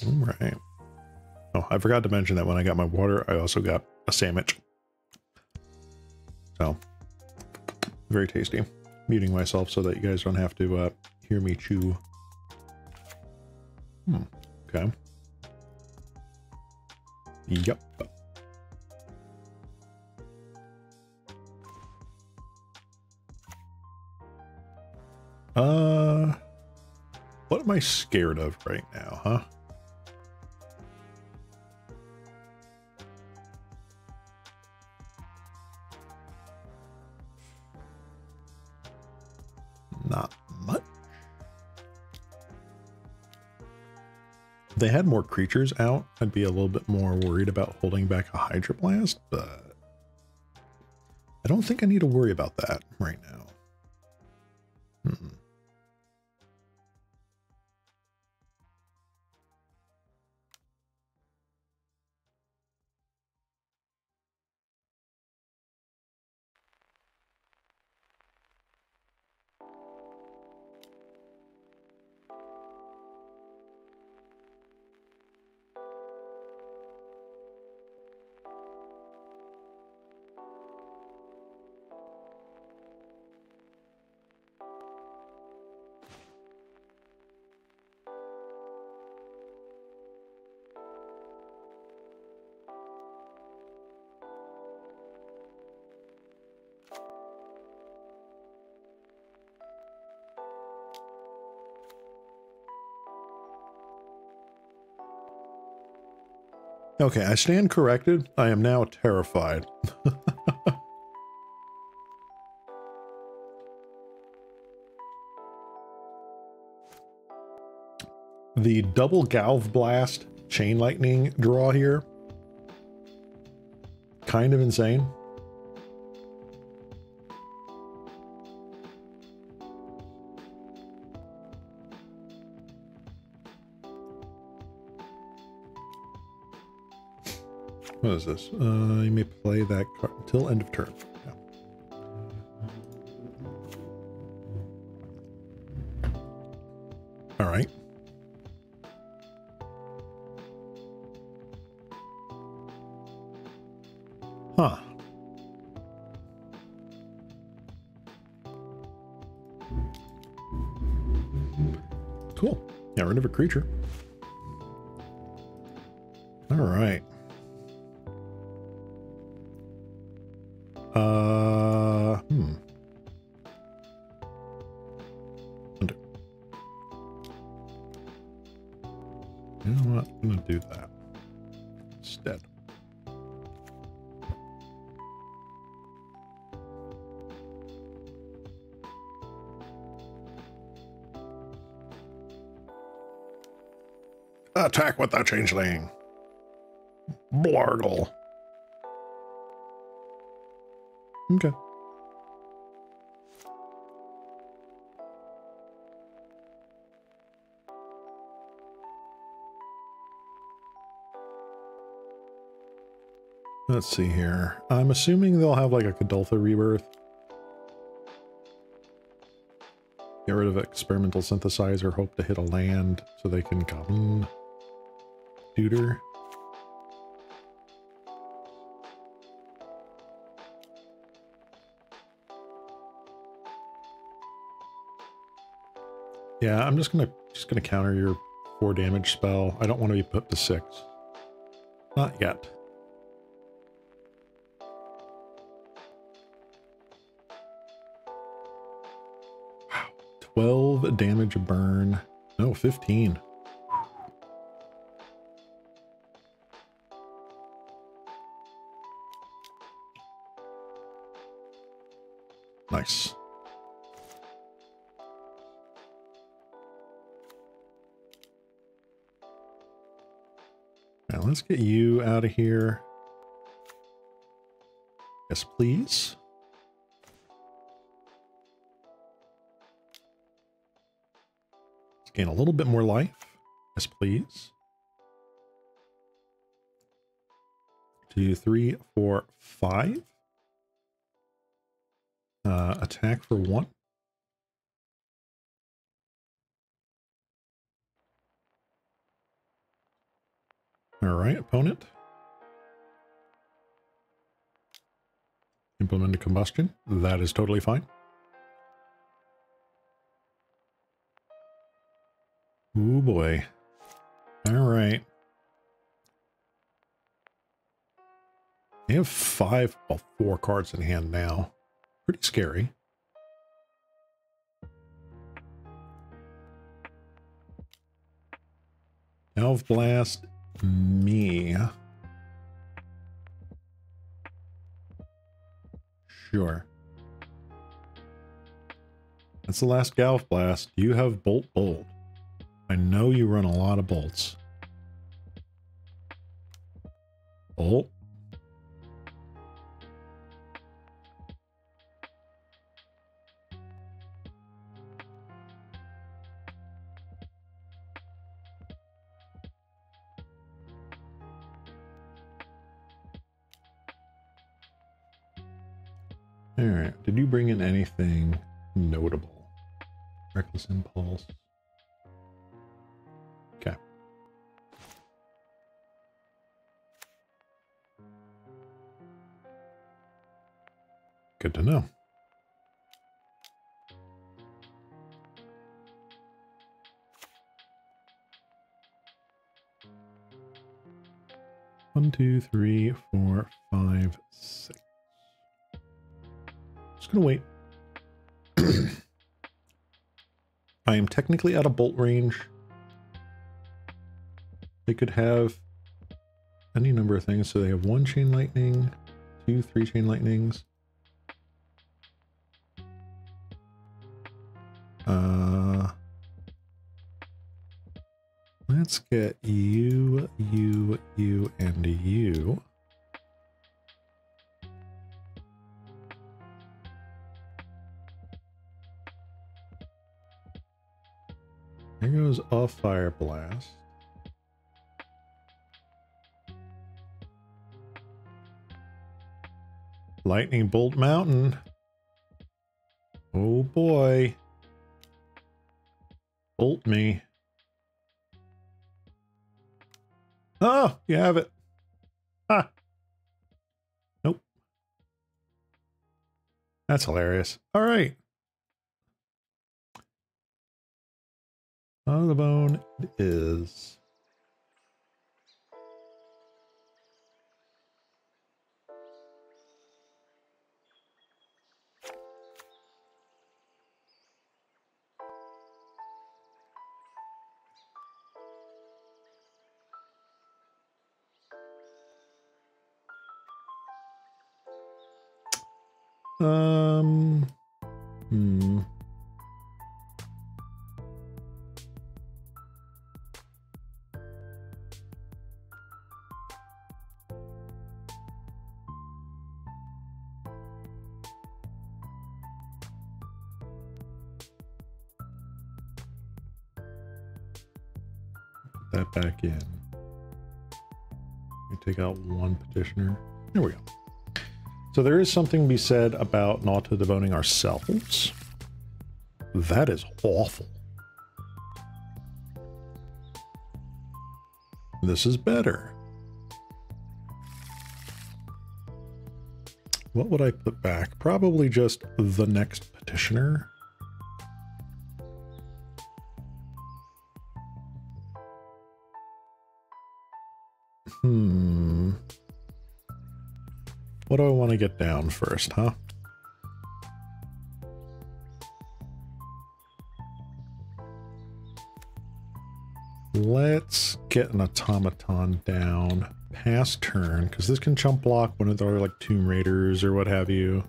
All right. Oh, I forgot to mention that when I got my water, I also got a sandwich. So, very tasty. Muting myself so that you guys don't have to hear me chew. Okay. Yep. What am I scared of right now, huh? Not much. If they had more creatures out, I'd be a little bit more worried about holding back a Hydra Blast, but I don't think I need to worry about that right now. Okay, I stand corrected. I am now terrified. The double Galv Blast Chain Lightning draw here, kind of insane. What is this? You may play that card until end of turn. Yeah. All right. Huh. Cool. Got rid of a creature. All right. You know what? I'm gonna do that instead. Attack with the changeling. Blargle. Okay. Let's see here. I'm assuming they'll have like a Kadoltha rebirth. Get rid of experimental synthesizer, hope to hit a land so they can goblin tutor. Yeah, I'm just gonna counter your 4 damage spell. I don't want to be put to 6. Not yet. Wow, 12 damage burn. No, 15. Nice. Now let's get you out of here. Yes, please. Let's gain a little bit more life. Yes, please. 2, 3, 4, 5. Attack for 1. All right, opponent. Implement a combustion. That is totally fine. Oh boy. All right. They have 4 cards in hand now. Pretty scary. Galv Blast me. Sure. That's the last Galv Blast. You have Bolt Bolt. I know you run a lot of bolts. Bolt. All right. Did you bring in anything notable? Reckless Impulse. Okay. Good to know. One, 2, 3, 4, 5, 6. Just gonna wait. I am technically out of bolt range. They could have any number of things. So they have 1 chain lightning, 2, 3 chain lightnings. Let's get you, and you. There goes a fire blast. Lightning Bolt Mountain. Oh boy. Bolt me. Oh, you have it. Ah. Nope. That's hilarious. All right. On the bone it is. Hmm. Put that back in. We take out one petitioner. There we go. So there is something to be said about not devoting ourselves. That is awful. This is better. What would I put back? Probably just the next petitioner. What do I want to get down first, huh? Let's get an automaton down past turn, because this can chump block one of the other, like, Tomb Raiders or what have you.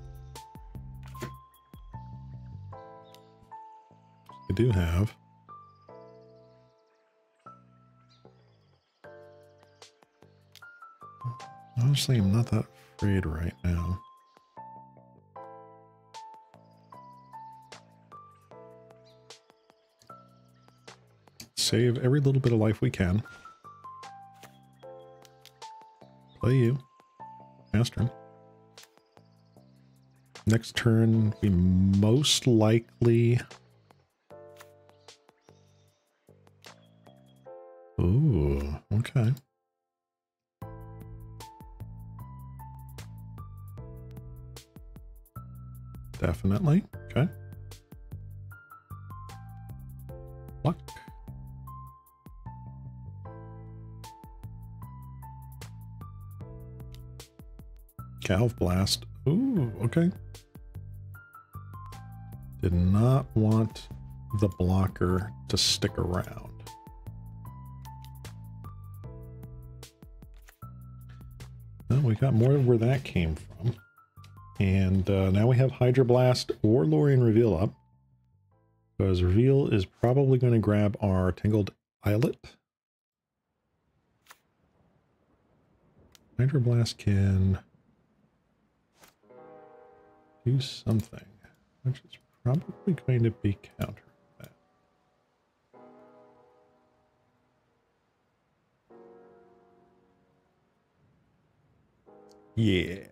I do have. Honestly, I'm not that afraid right now. Save every little bit of life we can. Play you. Last turn. Next turn, we most likely... Ooh, okay. Definitely. Okay. Luck. Calv Blast. Ooh, okay. Did not want the blocker to stick around. Well, we got more where that came from. And now we have Hydra Blast or Lorien Reveal up. Because Reveal is probably going to grab our Tangled Islet. Hydra Blast can do something, which is probably going to be counter that. Yeah.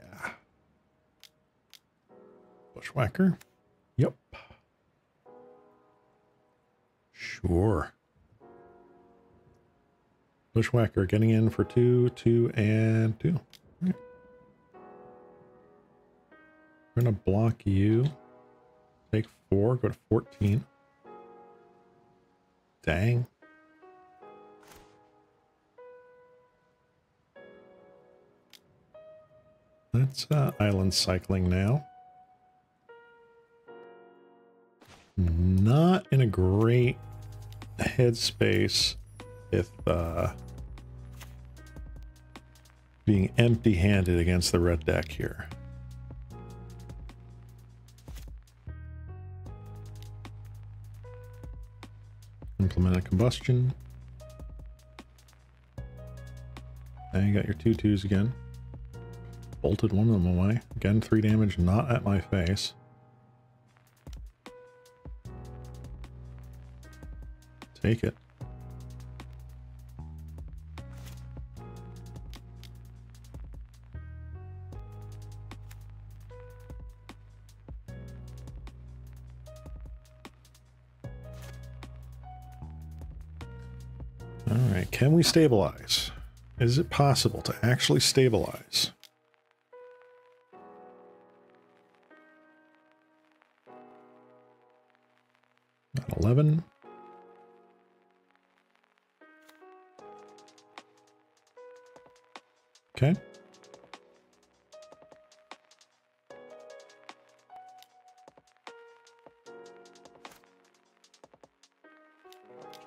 Bushwhacker. Yep. Sure. Bushwhacker getting in for 2, 2, and 2. Right. We're going to block you. Take 4, go to 14. Dang. Let's island cycling now. Not in a great headspace with being empty-handed against the red deck here. Implement a combustion. Okay, you got your 2/2s again. Bolted one of them away. Again, 3 damage, not at my face. Take it. All right, can we stabilize? Is it possible to actually stabilize? At 11. Okay.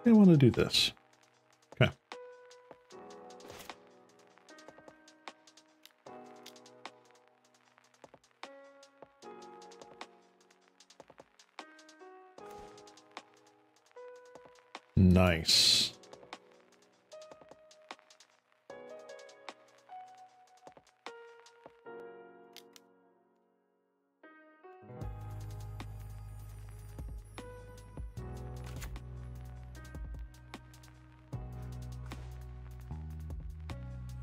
I want to do this. Okay. Nice.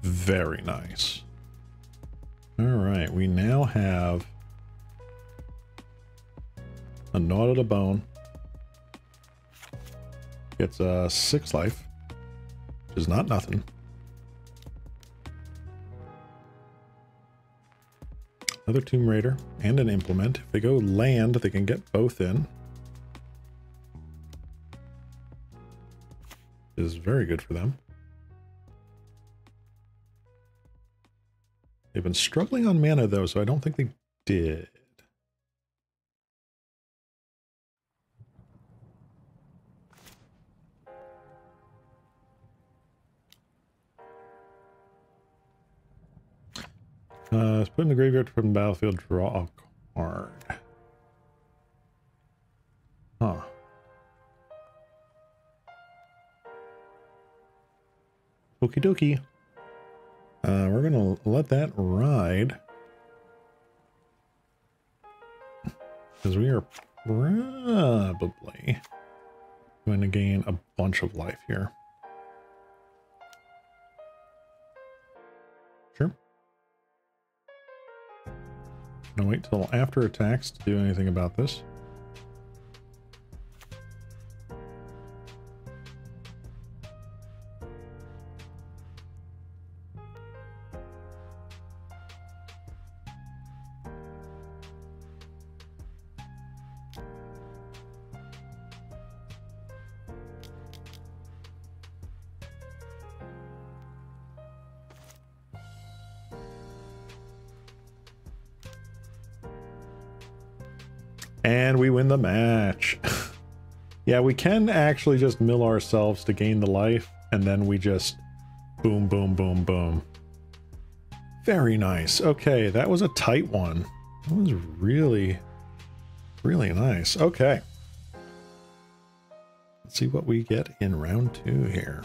Very nice. All right, we now have a Gnawed at a Bone. Gets 6 life, which is not nothing. Another Tomb Raider and an Implement. If they go land, they can get both in. Is very good for them. They've been struggling on mana though, so I don't think they did. Let's put in the graveyard from the battlefield, draw a card. Huh. Okie dokie. We're gonna let that ride. Because we are probably going to gain a bunch of life here. Sure. Gonna wait till after attacks to do anything about this. And we win the match. Yeah, we can actually just mill ourselves to gain the life, and then we just boom, boom, boom, boom. Very nice. Okay, that was a tight one. That was really, really nice. Okay. Let's see what we get in round 2 here.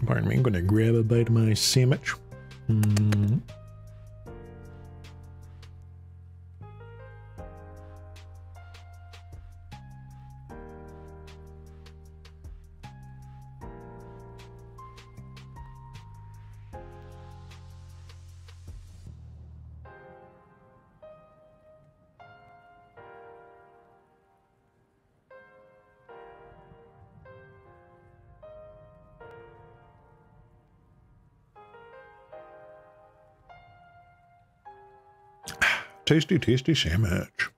Pardon me, I'm going to grab a bite of my sandwich. Tasty, tasty sandwich.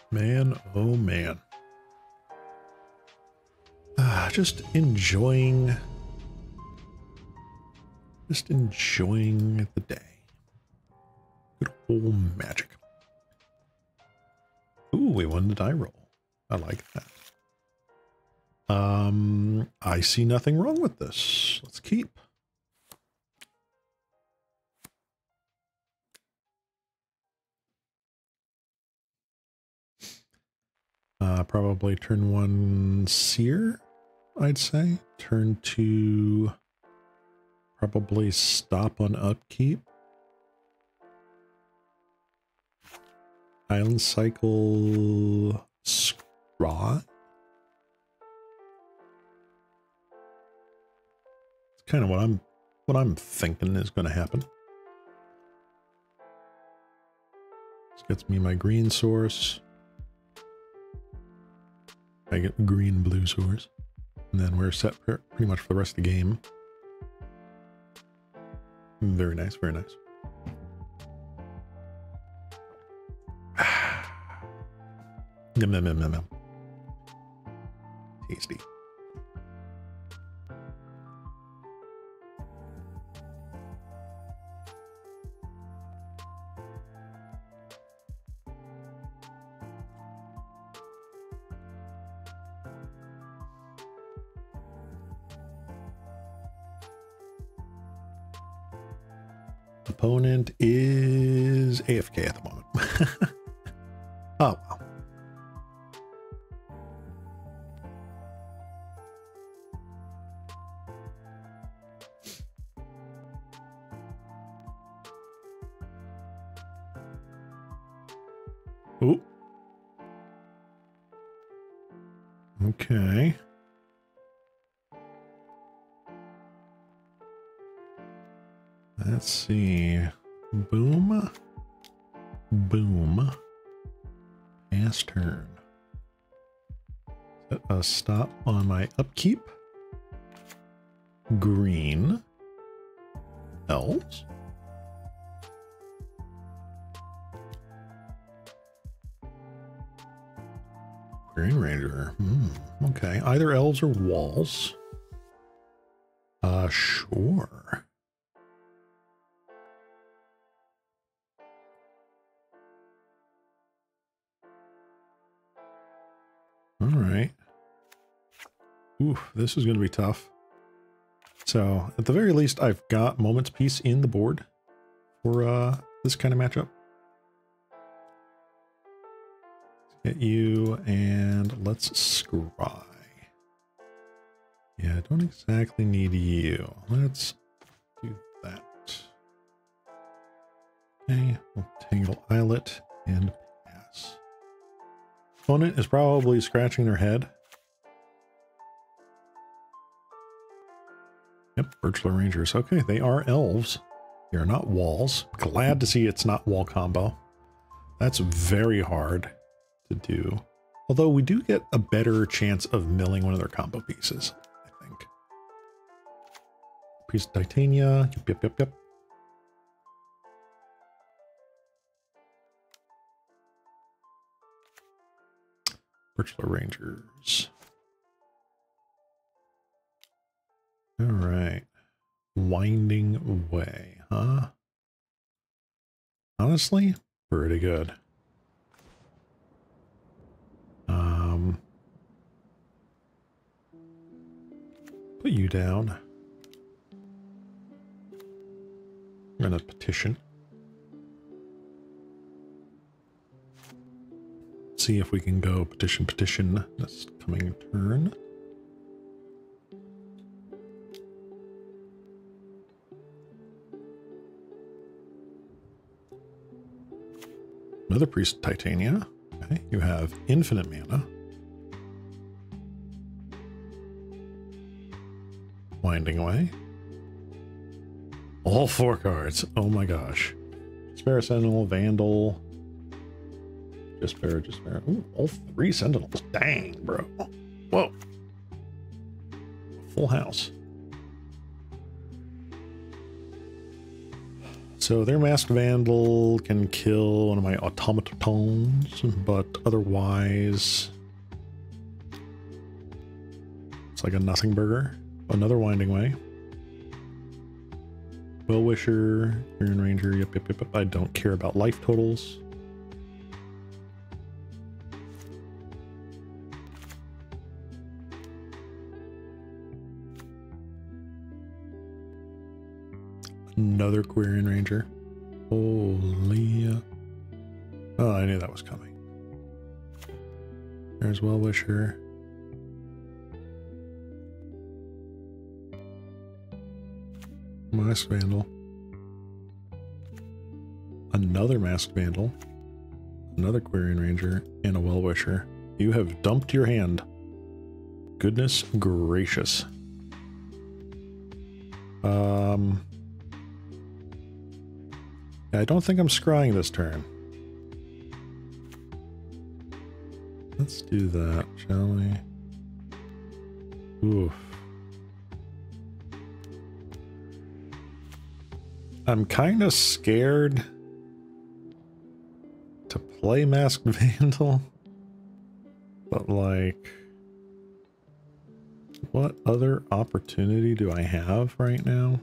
Man, oh man. Just enjoying the day. Good old magic. Ooh, we won the die roll. I like that. I see nothing wrong with this. Let's keep. Probably turn 1 Seer, I'd say. Turn 2, probably stop on upkeep. Island cycle Scraw. It's kind of what I'm thinking is going to happen. This gets me my green source. I get green blue source. And then we're set pretty much for the rest of the game. Very nice, very nice. Yum, yum, yum, yum, yum. Tasty. Opponent is AFK at the moment. Oh, well. Ooh. Okay. Let's see. Boom. Boom. Pass turn. Set a stop on my upkeep. Green. Elves. Green Ranger. Okay. Either elves or walls. Sure. All right. Ooh, this is going to be tough. So, at the very least, I've got Moment's Peace in the board for this kind of matchup. Let's get you, and let's scry. Yeah, I don't exactly need you. Let's do that. Okay, we'll Tangle Islet and pass. Opponent is probably scratching their head. Yep, Birchler Rangers. Okay, they are elves. They are not walls. Glad to see it's not wall combo. That's very hard to do. Although we do get a better chance of milling one of their combo pieces, I think. Piece of Titania. Yep. Birchler Rangers. All right. Winding Way, huh? Honestly, pretty good. Put you down. I'm gonna petition. See if we can go petition this coming turn. Another Priest of Titania. Okay, you have infinite mana. Winding Away. All 4 cards. Oh my gosh. Spare Sentinel, Vandal. Just spare. Ooh, all 3 Sentinels. Dang, bro. Whoa. Full house. So their Masked Vandal can kill one of my automatons, but otherwise it's like a nothing burger. Another Winding Way. Well-Wisher, Iron Ranger, yep. I don't care about life totals. Another Quirion Ranger. Holy. Oh, I knew that was coming. There's Well-Wisher. Masked Vandal. Another Masked Vandal. Another Quirion Ranger. And a Well-Wisher. You have dumped your hand. Goodness gracious. I don't think I'm scrying this turn. Let's do that, shall we? Oof. I'm kind of scared to play Masked Vandal, but like, what other opportunity do I have right now?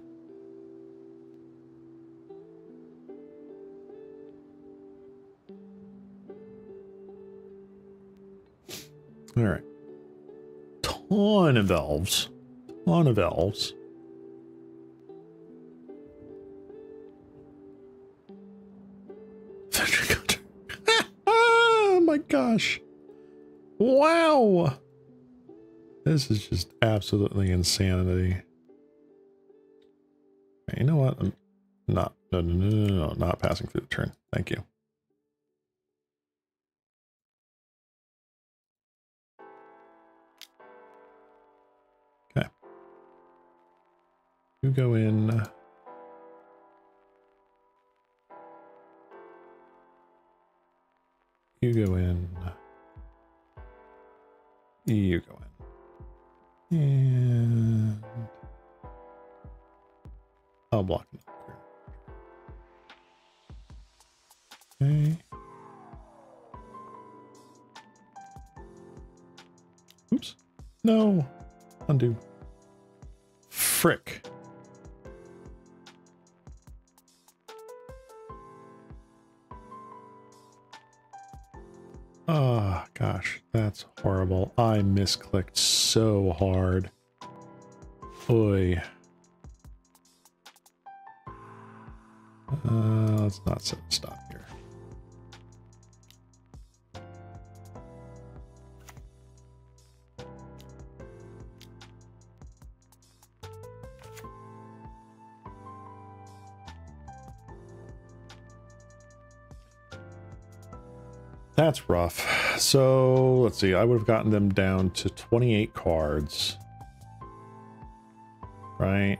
All right. Ton of elves. Ton of elves. Oh my gosh. Wow. This is just absolutely insanity. You know what? I'm not, no, not passing through the turn. Thank you. Okay. You go in. You go in. You go in. And I'll block it. Okay. Oops. No. Undo. Frick. Oh, gosh. That's horrible. I misclicked so hard. Oy. Let's not set a stop here. That's rough. So let's see. I would have gotten them down to 28 cards. Right?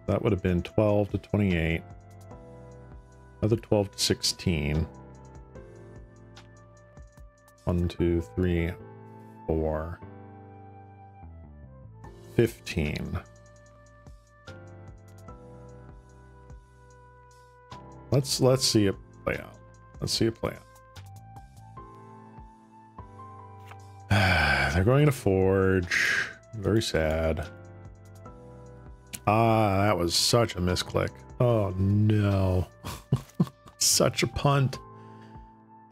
That would have been 12 to 28. Another 12 to 16. 1, 2, 3, 4. 15. Let's see it play out. Let's see it play out. They're going to Forge. Very sad. Ah, that was such a misclick. Oh no. Such a punt.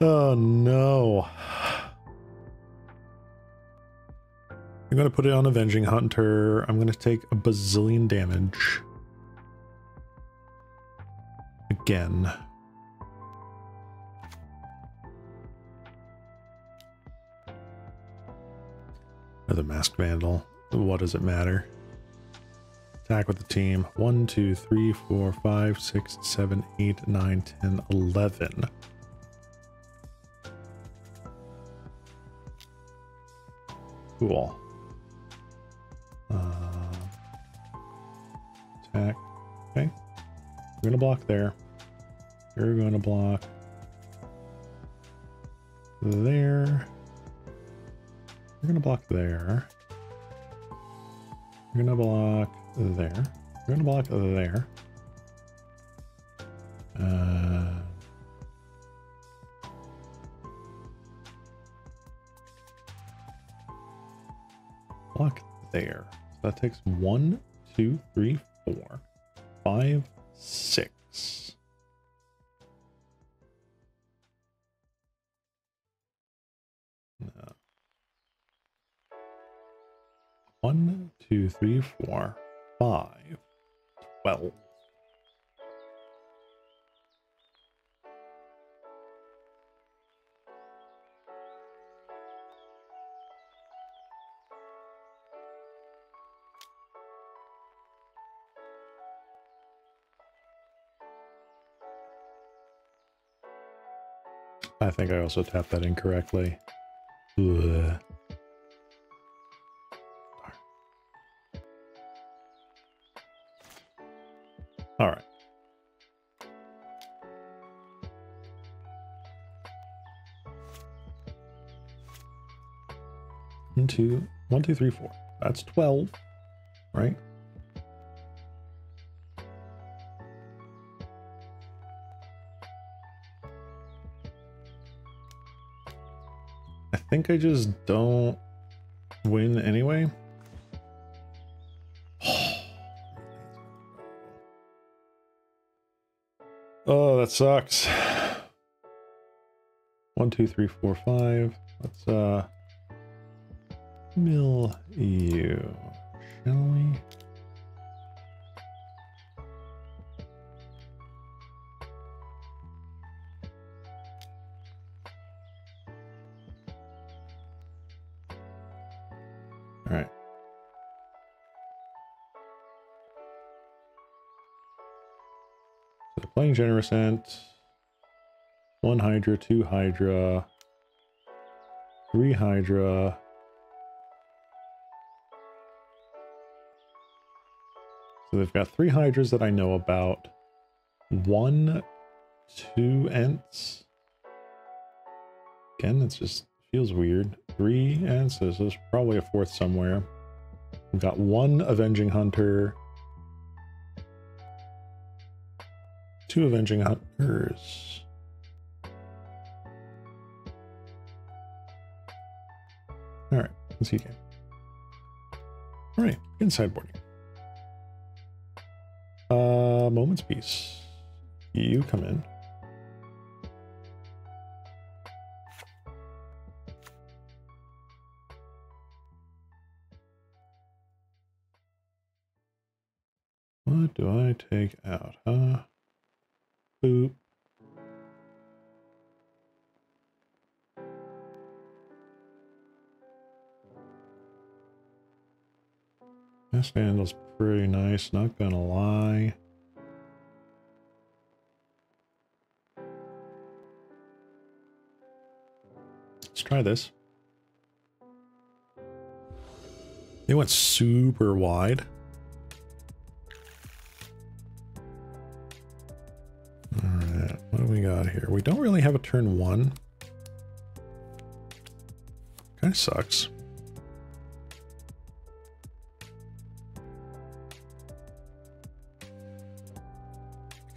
Oh no. I'm going to put it on Avenging Hunter. I'm going to take a bazillion damage. Again. Another Masked Vandal. What does it matter? Attack with the team. 1, 2, 3, 4, 5, 6, 7, 8, 9, 10, 11. Cool. Attack. Okay. You're going to block there. You're going to block there. You're going to block there. You're going to block there. You're going to block there. Block there. So that takes 1, 2, 3, 4, 5, 6. No. 1, 2, 3, 4, 5, 12. I think I also tapped that incorrectly. Ugh. All right. One, two, three, four. That's 12, right? I think I just don't win anyway. Oh, that sucks. 1, 2, 3, 4, 5. Let's mill you, shall we? All right. So they're playing Generous Ant. 1 Hydra, 2 Hydra, 3 Hydra. So they've got 3 Hydras that I know about. 1, 2 Ents. Again, it just feels weird. 3 Ents, so there's probably a 4th somewhere. We've got 1 Avenging Hunter. 2 Avenging Hunters. Alright, let's see again. Alright, begin sideboarding. Moment's Peace. You come in. What do I take out, huh? Boop. This handle's pretty nice, not gonna lie. Let's try this. They went super wide. Alright, what do we got here? We don't really have a turn 1. Kind of sucks.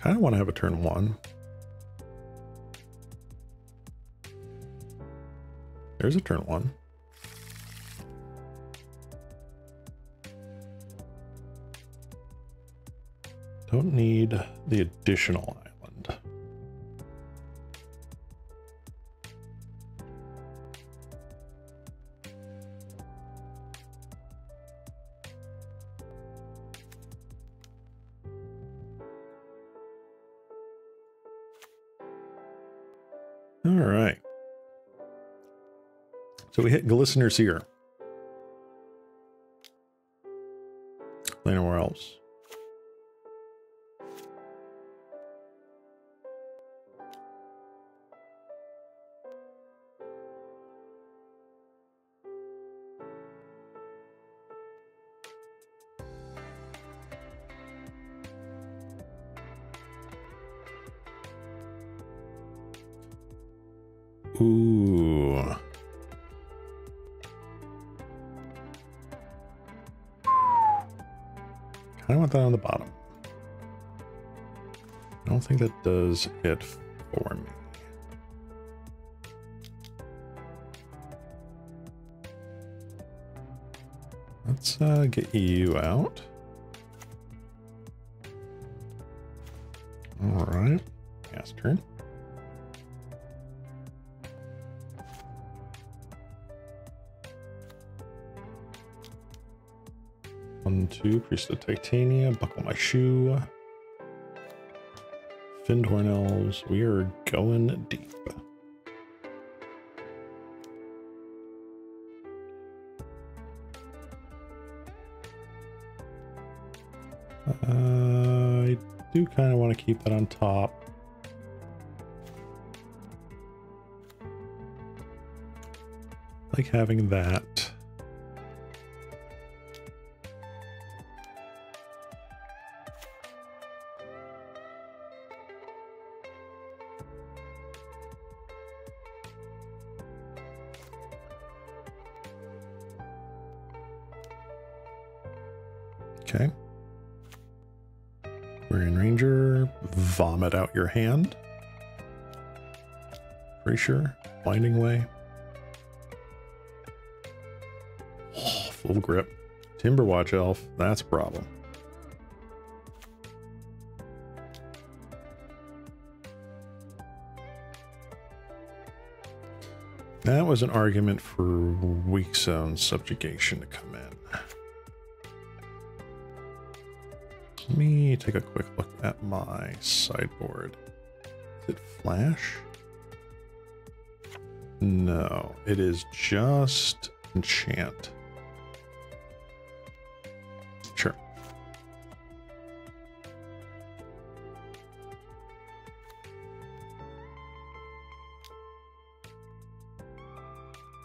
Kind of want to have a turn 1. There's a turn 1. Don't need the additional island. All right. So we hit Glistener Seer. Playing anywhere else. Ooh. I want that on the bottom. I don't think that does it for me. Let's get you out. All right. Yes, turn. 1-2, Priest of Titania, buckle my shoe. Finned Horn Elves, we are going deep. I do kind of want to keep that on top. Like having that. Okay. We're in Ranger. Vomit out your hand. Pretty sure. Winding Way. Oh, full grip. Timberwatch Elf. That's a problem. That was an argument for weak zone subjugation to come in. Let me take a quick look at my sideboard. Is it flash? No, it is just enchant. Sure.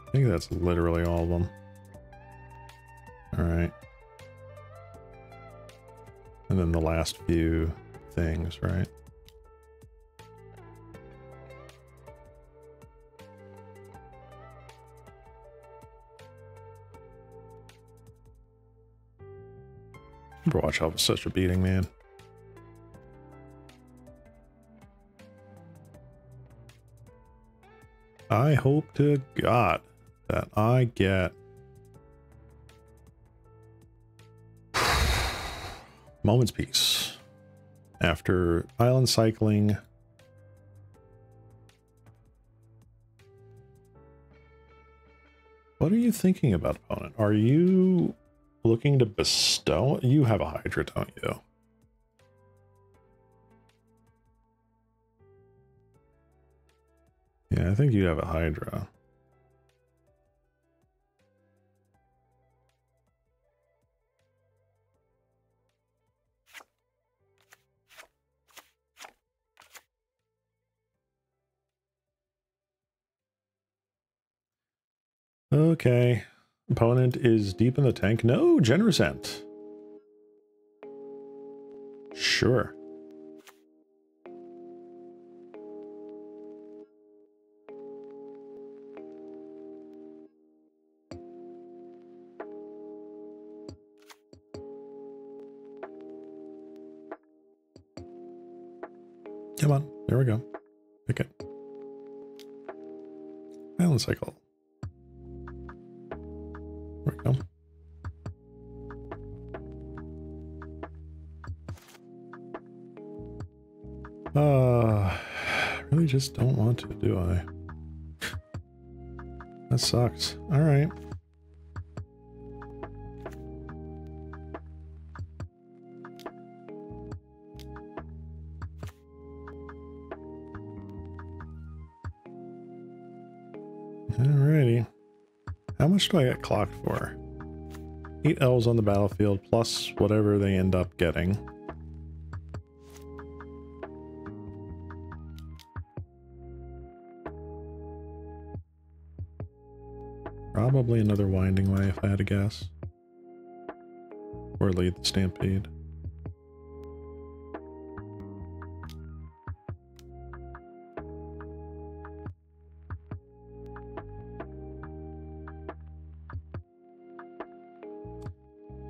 I think that's literally all of them. All right. And then the last few things, right? Overwatch Elf is such a beating, man. I hope to God that I get Moment's Peace after island cycling. What are you thinking about, opponent? Are you looking to bestow? You have a Hydra, don't you? Yeah, I think you have a Hydra. Okay. Opponent is deep in the tank. No, Generous Ent. Sure. Come on. There we go. Pick it. Island cycle. There we go. Really just don't want to, do I? That sucks. All right. Alrighty. How much do I get clocked for? 8 elves on the battlefield plus whatever they end up getting. Probably another Winding Way if I had to guess. Or lead the Stampede.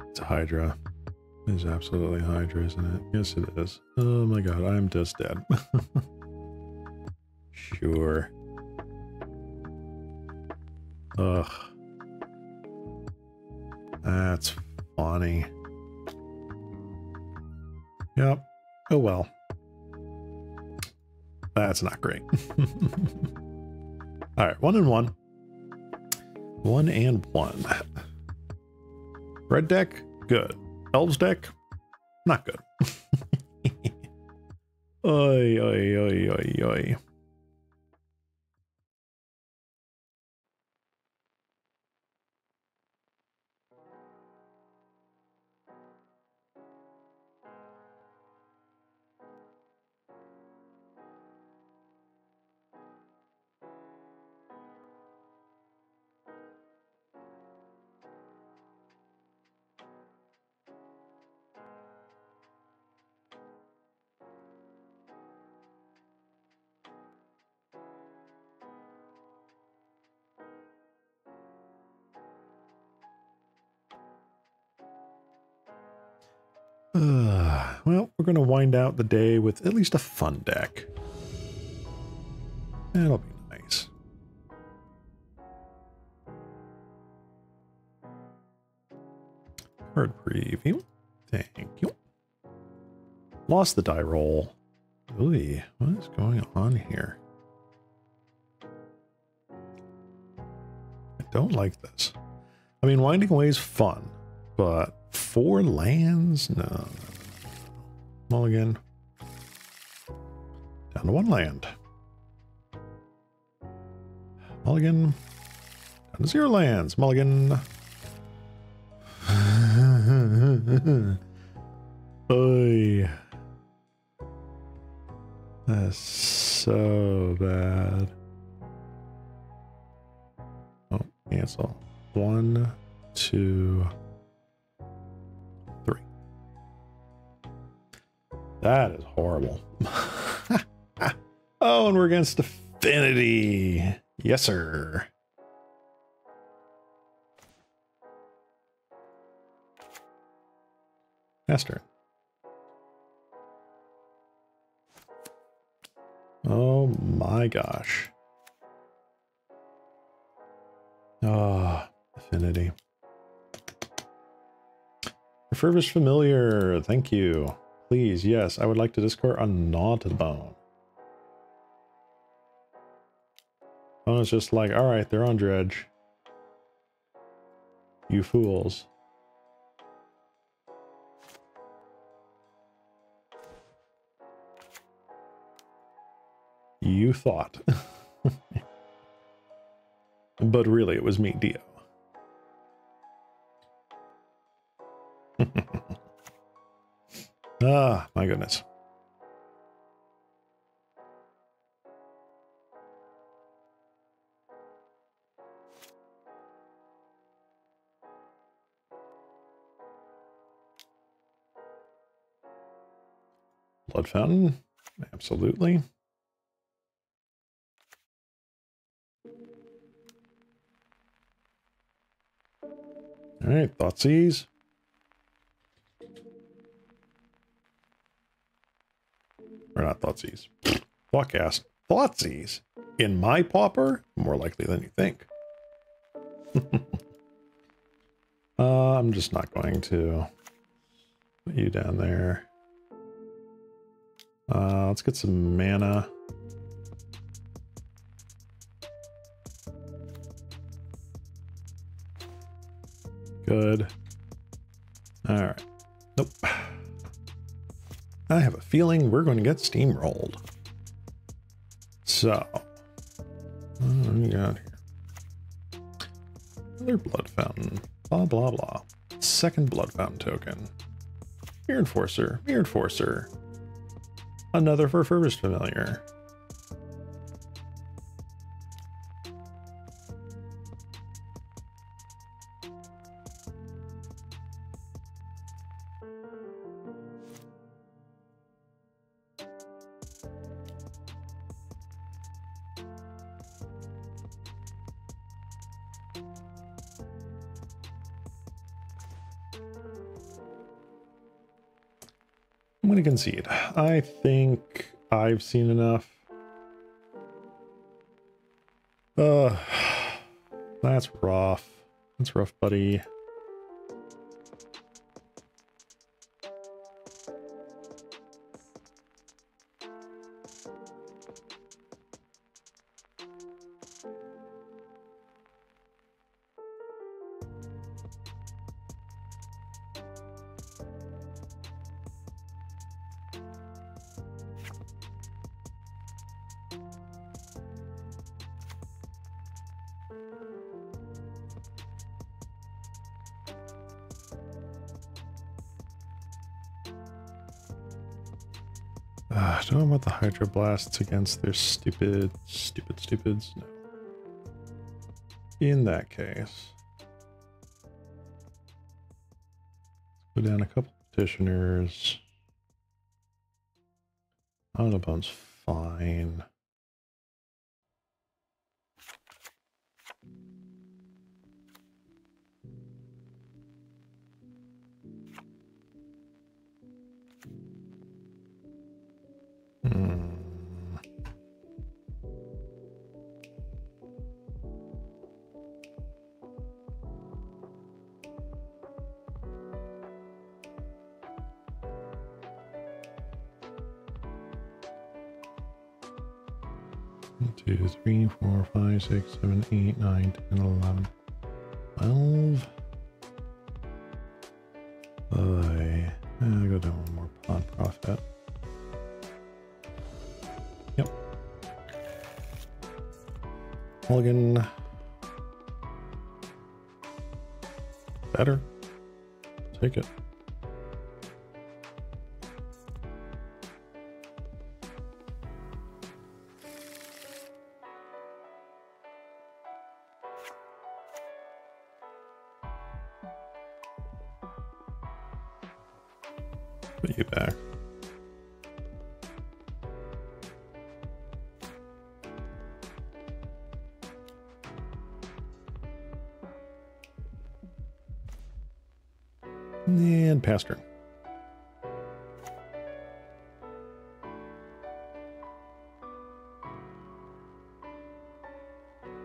It's a Hydra. It is absolutely a Hydra, isn't it? Yes, it is. Oh my god, I'm just dead. Sure. Ugh. That's funny. Yep. Oh well. That's not great. Alright, 1 and 1. 1 and 1. Red deck, good. Elves deck, not good. Oy, oy, oy, oy, oy. Well, we're going to wind out the day with at least a fun deck. That'll be nice. Card preview. Thank you. Lost the die roll. Ooh, what is going on here? I don't like this. I mean, Winding Away is fun, but 4 lands? No. Mulligan. Down to 1 land. Mulligan. Down to 0 lands. Mulligan. Oy. That's so bad. Oh, cancel. 1, 2, 3. That is horrible. Oh, and we're against Affinity. Yes, sir. Master. Oh my gosh. Ah, Affinity. Refurbished Familiar. Thank you. Please, yes, I would like to discard a Gnaw to the Bone. Oh, it's just like, alright, they're on Dredge. You fools. You thought. But really, it was me, Dio. Ah, my goodness. Blood Fountain? Absolutely. All right, Thoughtseize. Or not Thoughtseize. Thoughtcast. Thoughtseize. In my Pauper? More likely than you think. I'm just not going to put you down there. Let's get some mana. Good. All right. Nope. I have a feeling we're going to get steamrolled. So, what do we got here? Another Blood Fountain. Blah, blah, blah. Second Blood Fountain token. Mirror Enforcer. Mirror Enforcer. Another Refurbished Familiar. I'm going to concede. I think I've seen enough. That's rough. That's rough, buddy. Don't know about the Hydroblasts against their stupids. No. In that case, let's go down a couple petitioners. Autobone's fine. One, 2, 3, 4, 5, 6, 7, 8, 9, 10, 11, 12. I'll go down one more pawn profit. Yep. Mulligan. Better. Take it. Put you back. And past turn.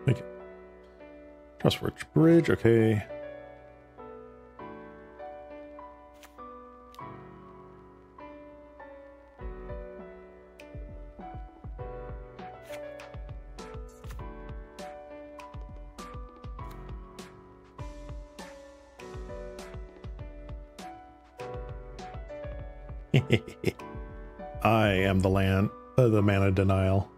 Thank you. Trustworthy bridge, okay. I am the the mana denial.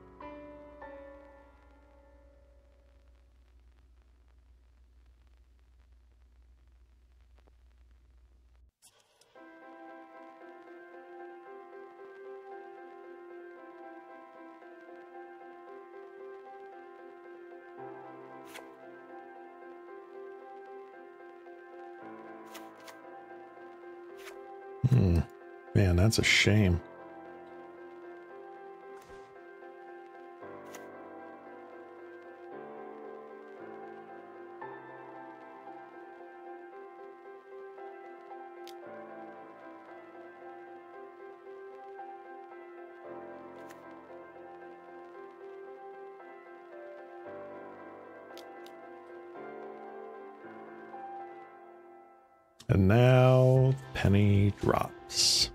Man, that's a shame. And now penny drops.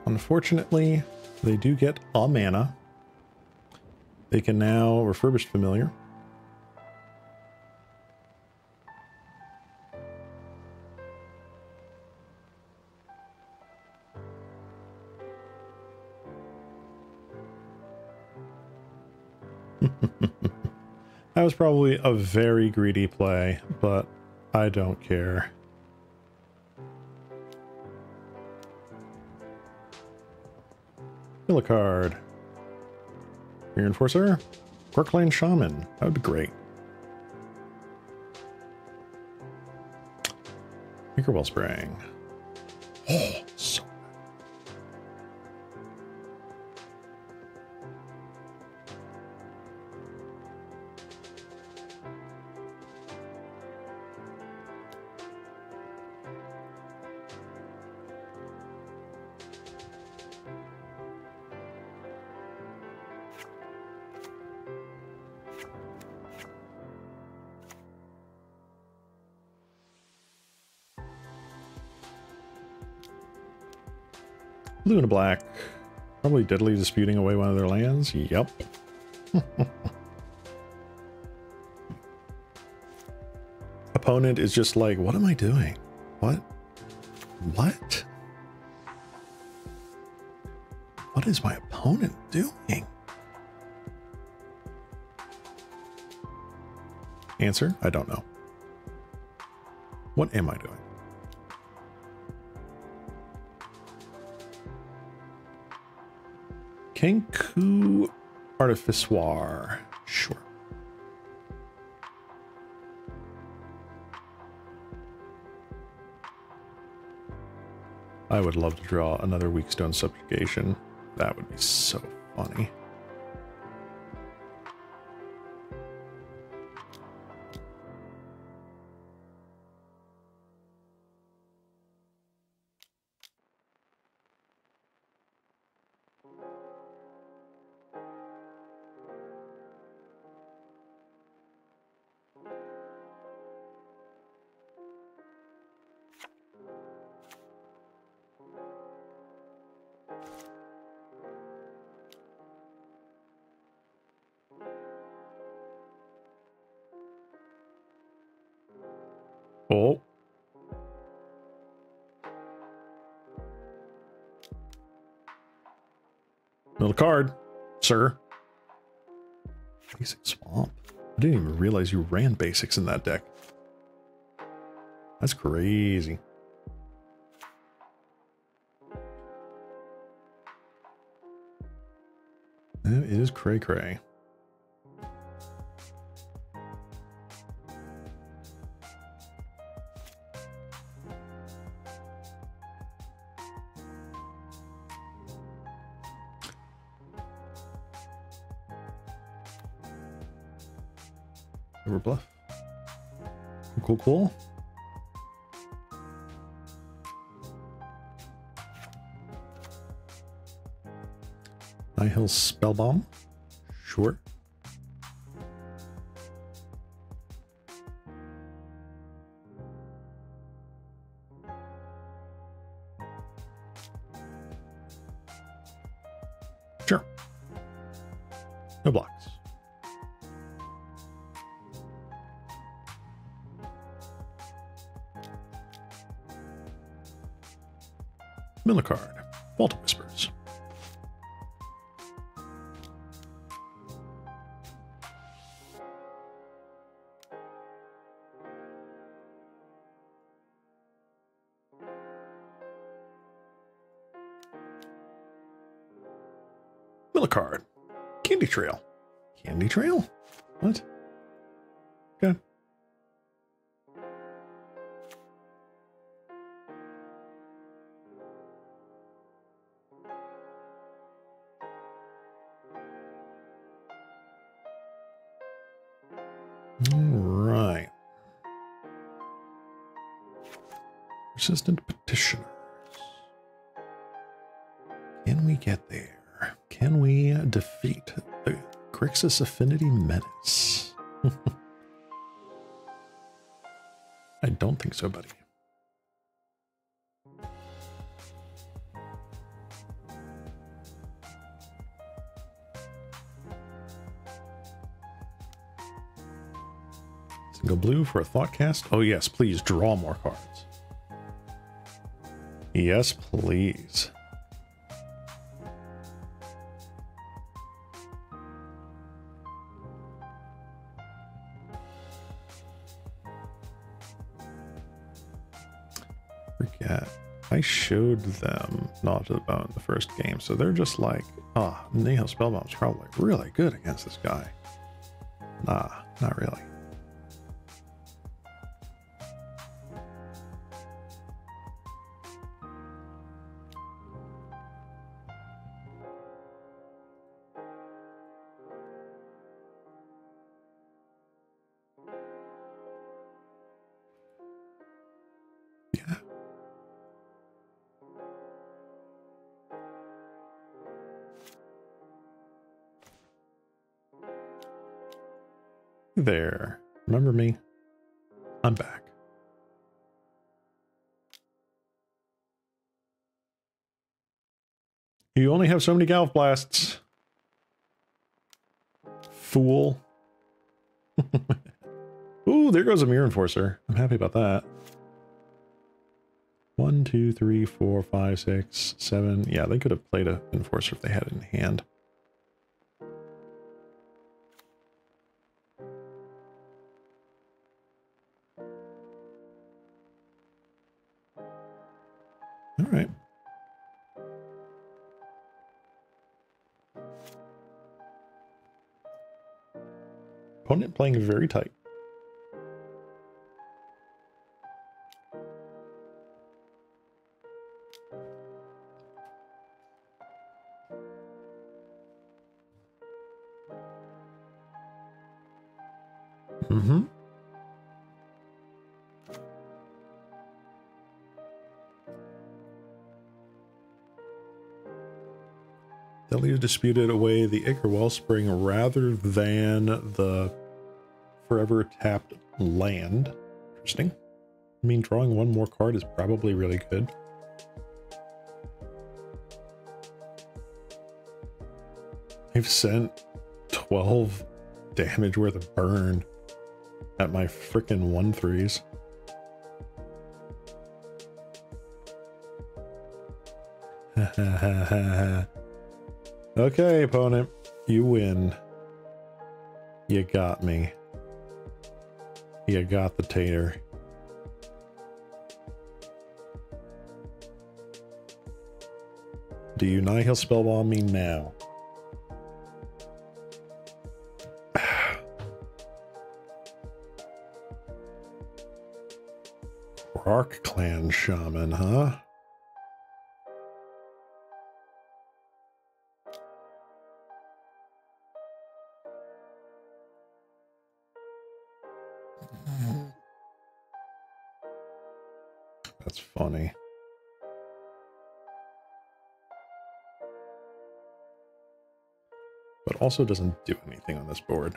Unfortunately, they do get a mana. They can now refurbish familiar. That was probably a very greedy play, but I don't care. Kill a card. Reinforcer. Quirkland Shaman. That would be great. Anchor Wellspring. Oh, so blue and a black. Probably deadly disputing away one of their lands. Yep. Opponent is just like, what am I doing? What? What? What is my opponent doing? Answer, I don't know. What am I doing? Kenku Artificoire. Sure. I would love to draw another Weakstone Subjugation. That would be so funny. Oh. Little card, sir. Basic Swamp. I didn't even realize you ran basics in that deck. That's crazy. That is cray cray. Over bluff. Cool, cool. Nihil Spellbomb. Sure. Sure. No blocks. Miller card. Vault of Whispers. Miller card. Candy Trail. Candy Trail? What? Okay. Right. Persistent Petitioners. Can we get there? Can we defeat the Grixis Affinity Menace? I don't think so, buddy. Single blue for a thought cast. Oh yes, please draw more cards. Yes, please. Forget. I showed them Knowledge of the Bone in the first game, so they're just like, ah, oh, Nihil Spellbomb's probably really good against this guy. Nah, not really. Yeah. There. Remember me? I'm back. You only have so many Galv Blasts. Fool. Ooh, there goes a Mirror Enforcer. I'm happy about that. 1, 2, 3, 4, 5, 6, 7. Yeah, they could have played an Enforcer if they had it in hand. All right. Opponent playing very tight. Mm-hmm. Delia disputed away the Ichor Wellspring rather than the forever tapped land. Interesting. I mean, drawing one more card is probably really good. I've sent 12 damage worth of burn at my frickin' 1/3s. Okay, opponent, you win. You got me. You got the tater. Do you Nihil Spellbomb me now? Arc Clan Shaman, huh? That's funny. But also doesn't do anything on this board.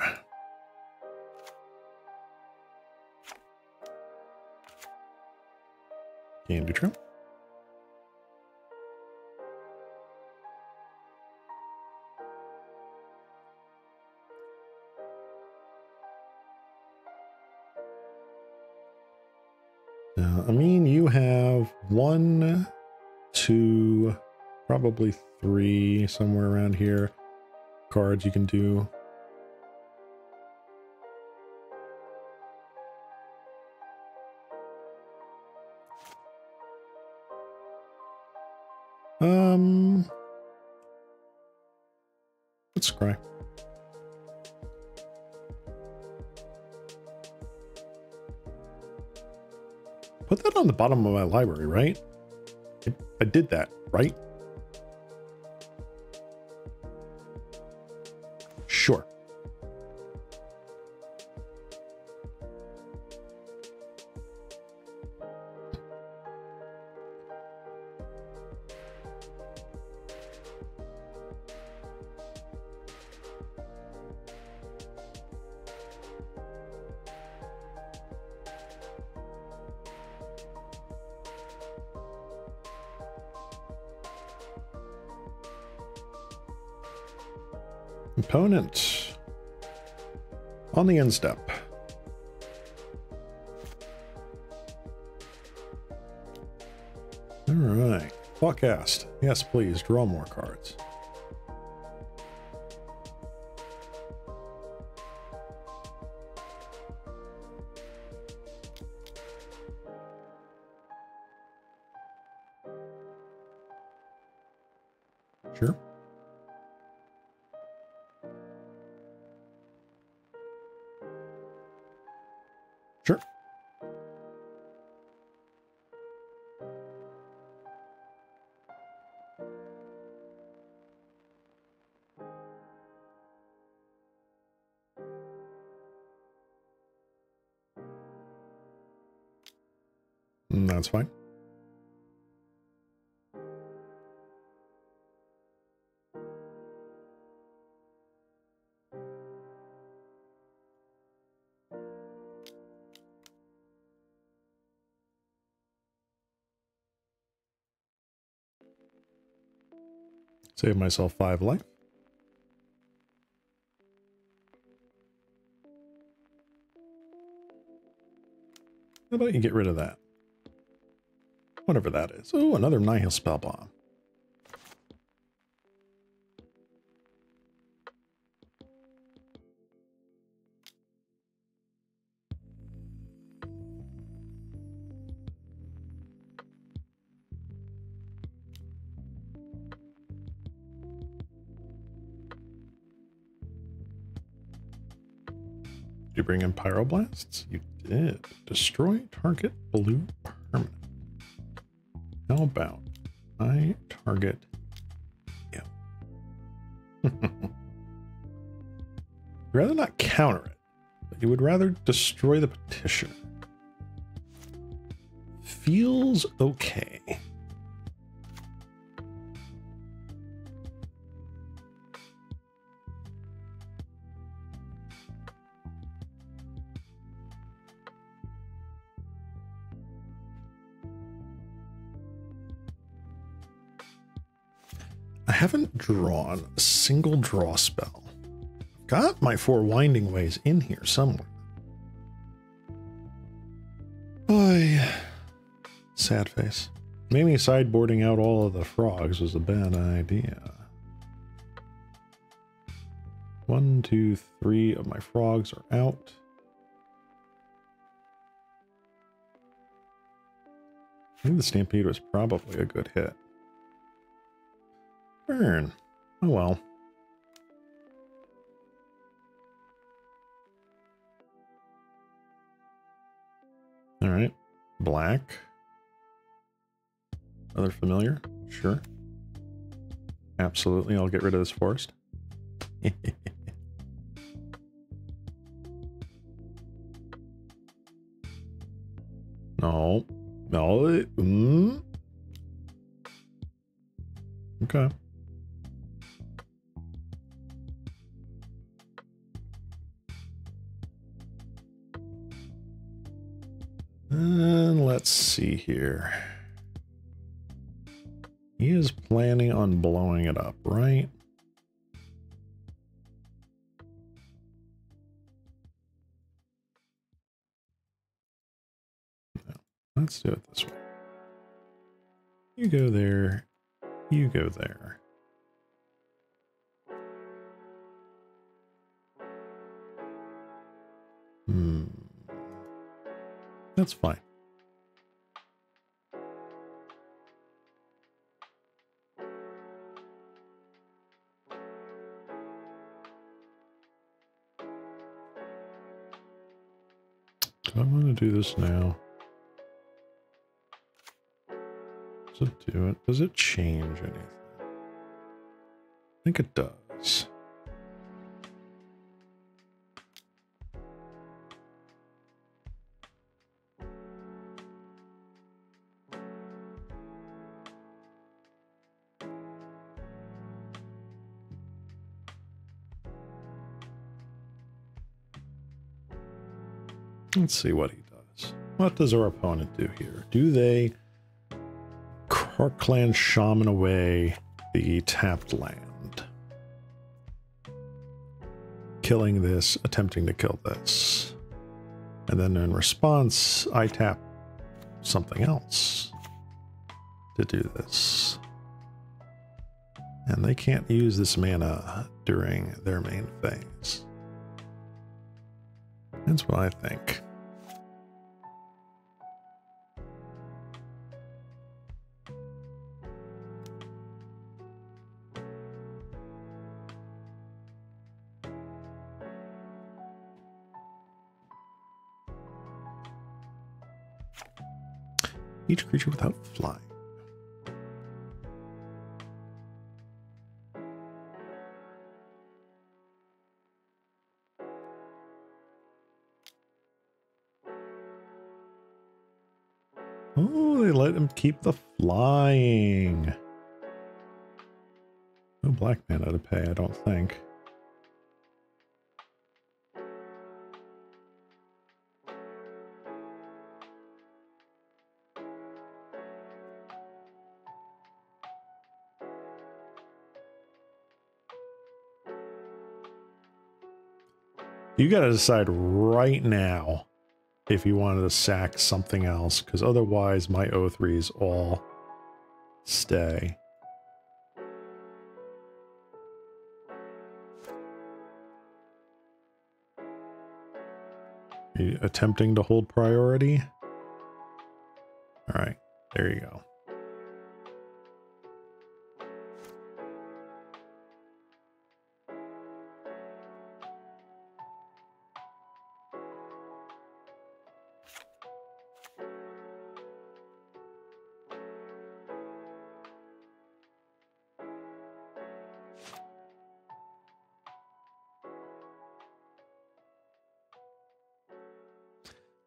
Can do true. I mean, you have 1, 2, probably 3 somewhere around here cards you can do. Let's scry. Put that on the bottom of my library, right? I did that, right? Sure. Opponent on the end step. All right, Thoughtcast. Yes, please draw more cards. Sure. Sure. That's fine. Save myself 5 life. How about you get rid of that? Whatever that is. Oh, another Nihil spell bomb. Did you bring in Pyroblasts? You did. Destroy target blue permanent. How about I target you? You'd rather not counter it, but you would rather destroy the Petitioner. Feels okay. I haven't drawn a single draw spell. I've got my 4 Winding Ways in here somewhere. Boy, sad face. Maybe sideboarding out all of the frogs was a bad idea. 1, 2, 3 of my frogs are out. I think the Stampede was probably a good hit. Burn. Oh well. All right. Black. Another familiar. Sure. Absolutely. I'll get rid of this forest. No. No. Okay. And let's see here. He is planning on blowing it up, right? No. Let's do it this way. You go there. You go there. That's fine. Do I want to do this now? Does it do it? Does it change anything? I think it does. Let's see what he does. What does our opponent do here? Do they Clan Shaman away the tapped land? Killing this, attempting to kill this. And then in response, I tap something else to do this. And they can't use this mana during their main phase. That's what I think. Each creature without flying. Oh, they let him keep the flying. No black mana to pay, I don't think. You got to decide right now if you wanted to sack something else, because otherwise my O3s all stay. Are you attempting to hold priority? All right, there you go.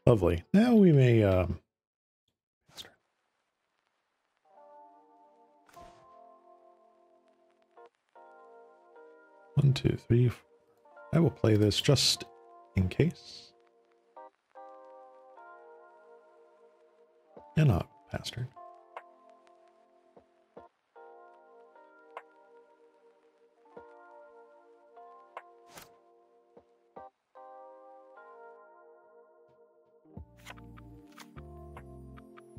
Lovely. Now we may, 1, 2, 3, 4. I will play this just in case. You're not, bastard.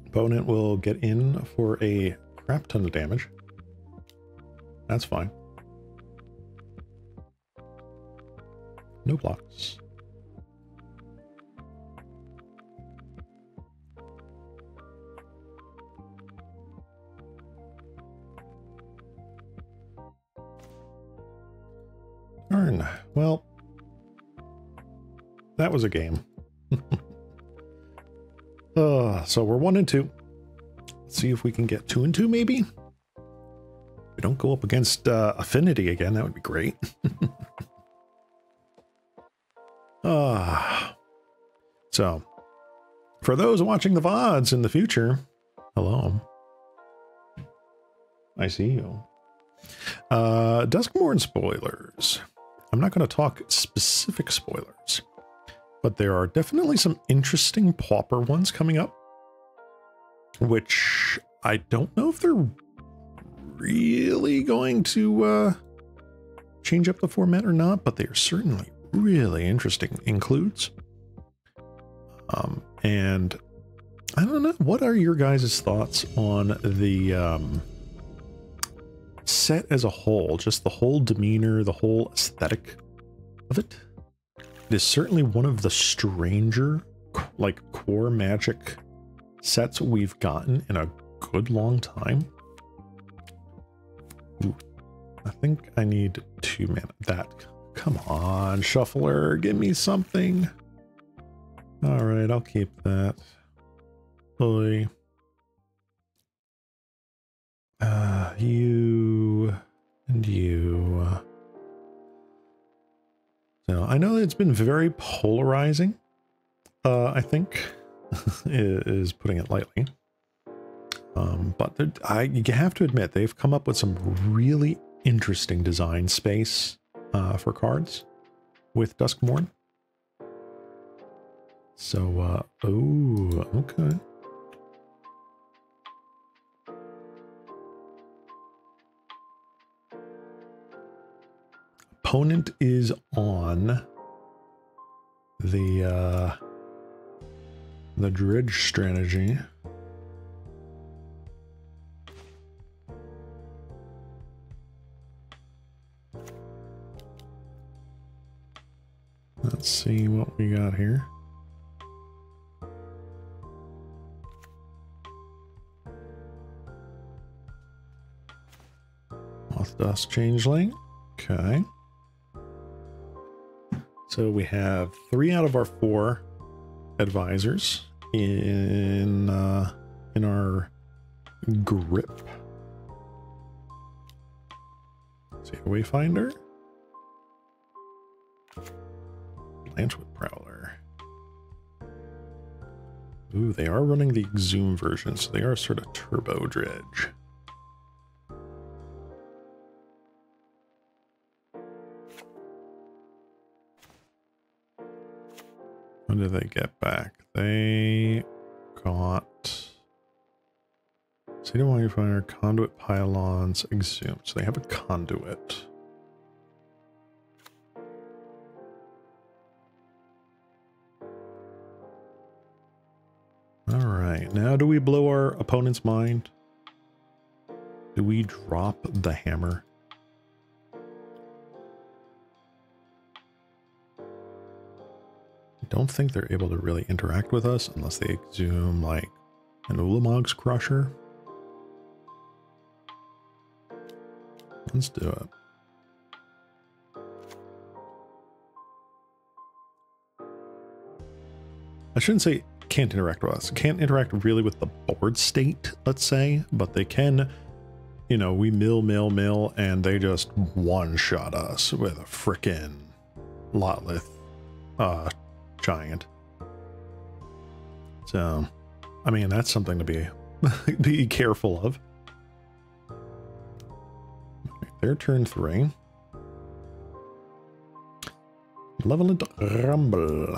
Opponent will get in for a crap ton of damage. That's fine. No blocks. Darn. Well, that was a game. So we're 1 and 2. Let's see if we can get 2 and 2 maybe. We don't go up against Affinity again. That would be great. So for those watching the VODs in the future, hello. I see you. Duskmourn spoilers. I'm not going to talk specific spoilers, but there are definitely some interesting Pauper ones coming up, which I don't know if they're really going to change up the format or not, but they are certainly really interesting includes. And I don't know, what are your guys' thoughts on the set as a whole, just the whole demeanor, the whole aesthetic of it? It is certainly one of the stranger, like, core Magic sets we've gotten in a good long time. Ooh, I think I need 2 mana. That, come on, Shuffler, give me something. All right, I'll keep that. Boy. You and you. So I know that it's been very polarizing, I think, is putting it lightly. But you have to admit, they've come up with some really interesting design space for cards with Duskmourn. So, oh, okay. Opponent is on the dredge strategy. Let's see what we got here. Moth Dust Changeling. Okay. So we have 3 out of our 4 advisors in our grip. Let's see, Wayfinder. Lanchwood Prowler. Ooh, they are running the Exhume version, so they are sort of turbo dredge. What did they get back? They got Cedar Wayfinder, Conduit Pylons, Exhume. So they have a Conduit. Okay, now do we blow our opponent's mind? Do we drop the hammer? I don't think they're able to really interact with us unless they exhume like an Ulamog's Crusher. Let's do it. I shouldn't say can't interact with us. Can't interact really with the board state, let's say, but they can, you know, we mill, and they just one-shot us with a frickin' Lotlith giant. So, I mean, that's something to be careful of. Okay, their turn 3. Malevolent Rumble.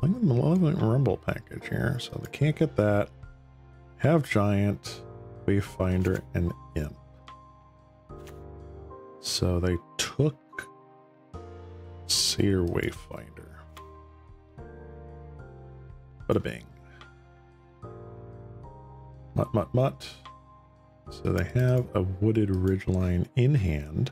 I'm in the Malevolent Rumble package here, so they can't get that. Have Giant, Wayfinder, and Imp. So they took Seer Wayfinder. Bada bing. Mutt. So they have a Wooded Ridgeline in hand.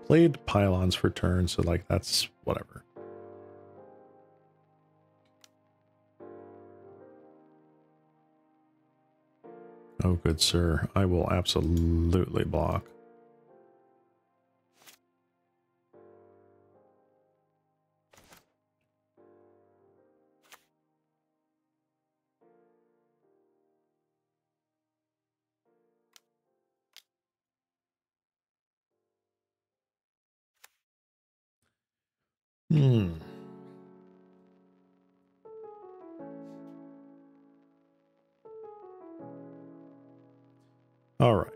Played Pylons for turn, so like that's whatever. Oh, good sir. I will absolutely block. All right.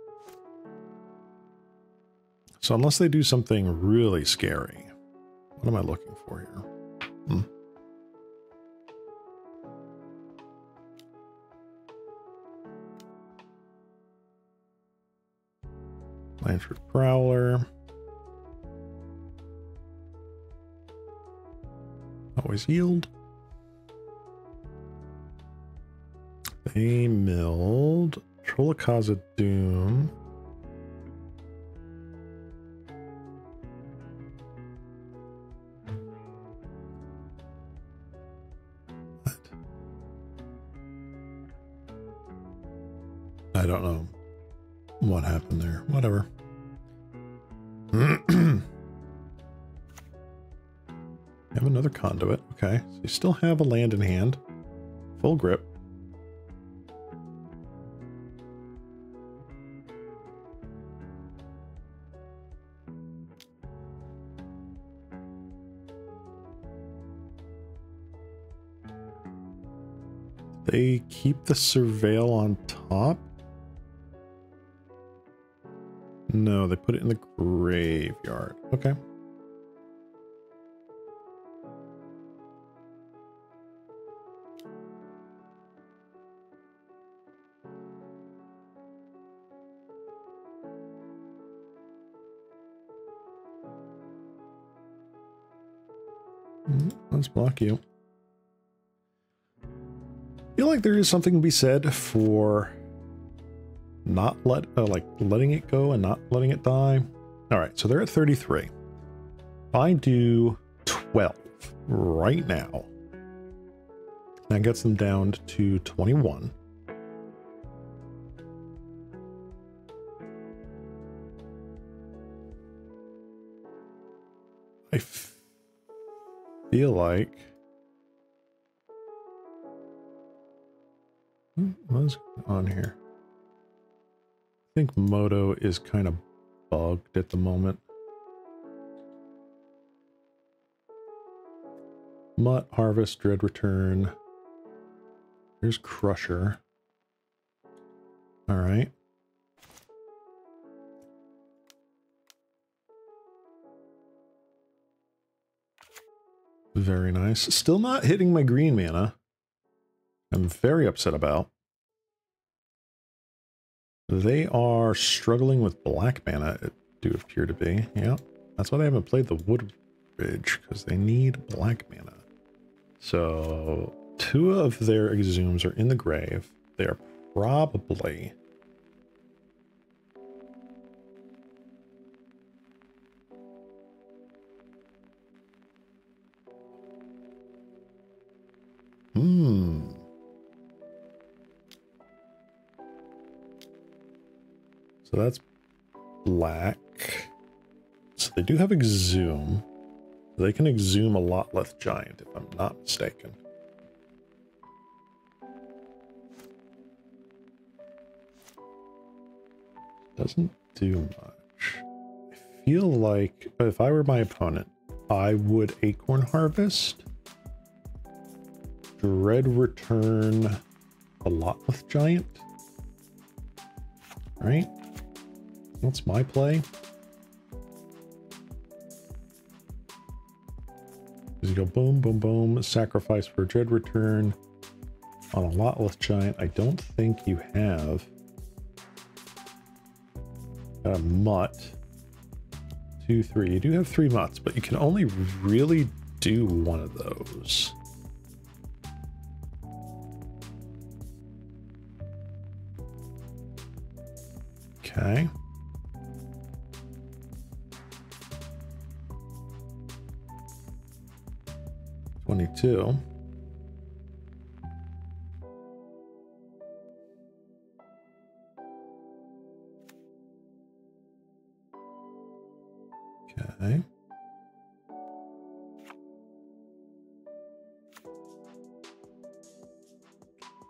So unless they do something really scary, what am I looking for here? Blanchard Prowler. Always yield. They milled Trolakaza Doom. What? I don't know what happened there. Whatever. Have another conduit. Okay, so you still have a land in hand. Full grip. They keep the Surveil on top? No, they put it in the graveyard. Okay. Let's block you. I feel like there is something to be said for not letting it go and not letting it die. All right, so they're at 33. If I do 12 right now, that gets them down to 21. I feel like what's on here? I think Moto is kind of bugged at the moment. Mutt, Harvest, Dread Return. Here's Crusher. All right. Very nice. Still not hitting my green mana. I'm very upset about. They are struggling with black mana, it do appear to be. Yeah, that's why they haven't played the Wood Ridge, because they need black mana. So 2 of their exhumes are in the grave. They are probably... So that's black. So they do have exhume. They can exhume a lot less giant, if I'm not mistaken. Doesn't do much. I feel like if I were my opponent, I would Acorn Harvest, Dread Return a Lotleth Giant, right? That's my play. You go boom, boom, boom, sacrifice for Dread Return on a Lotleth Giant. I don't think you have a mutt. 2, 3. You do have 3 mutts, but you can only really do one of those. Okay. $22. Okay.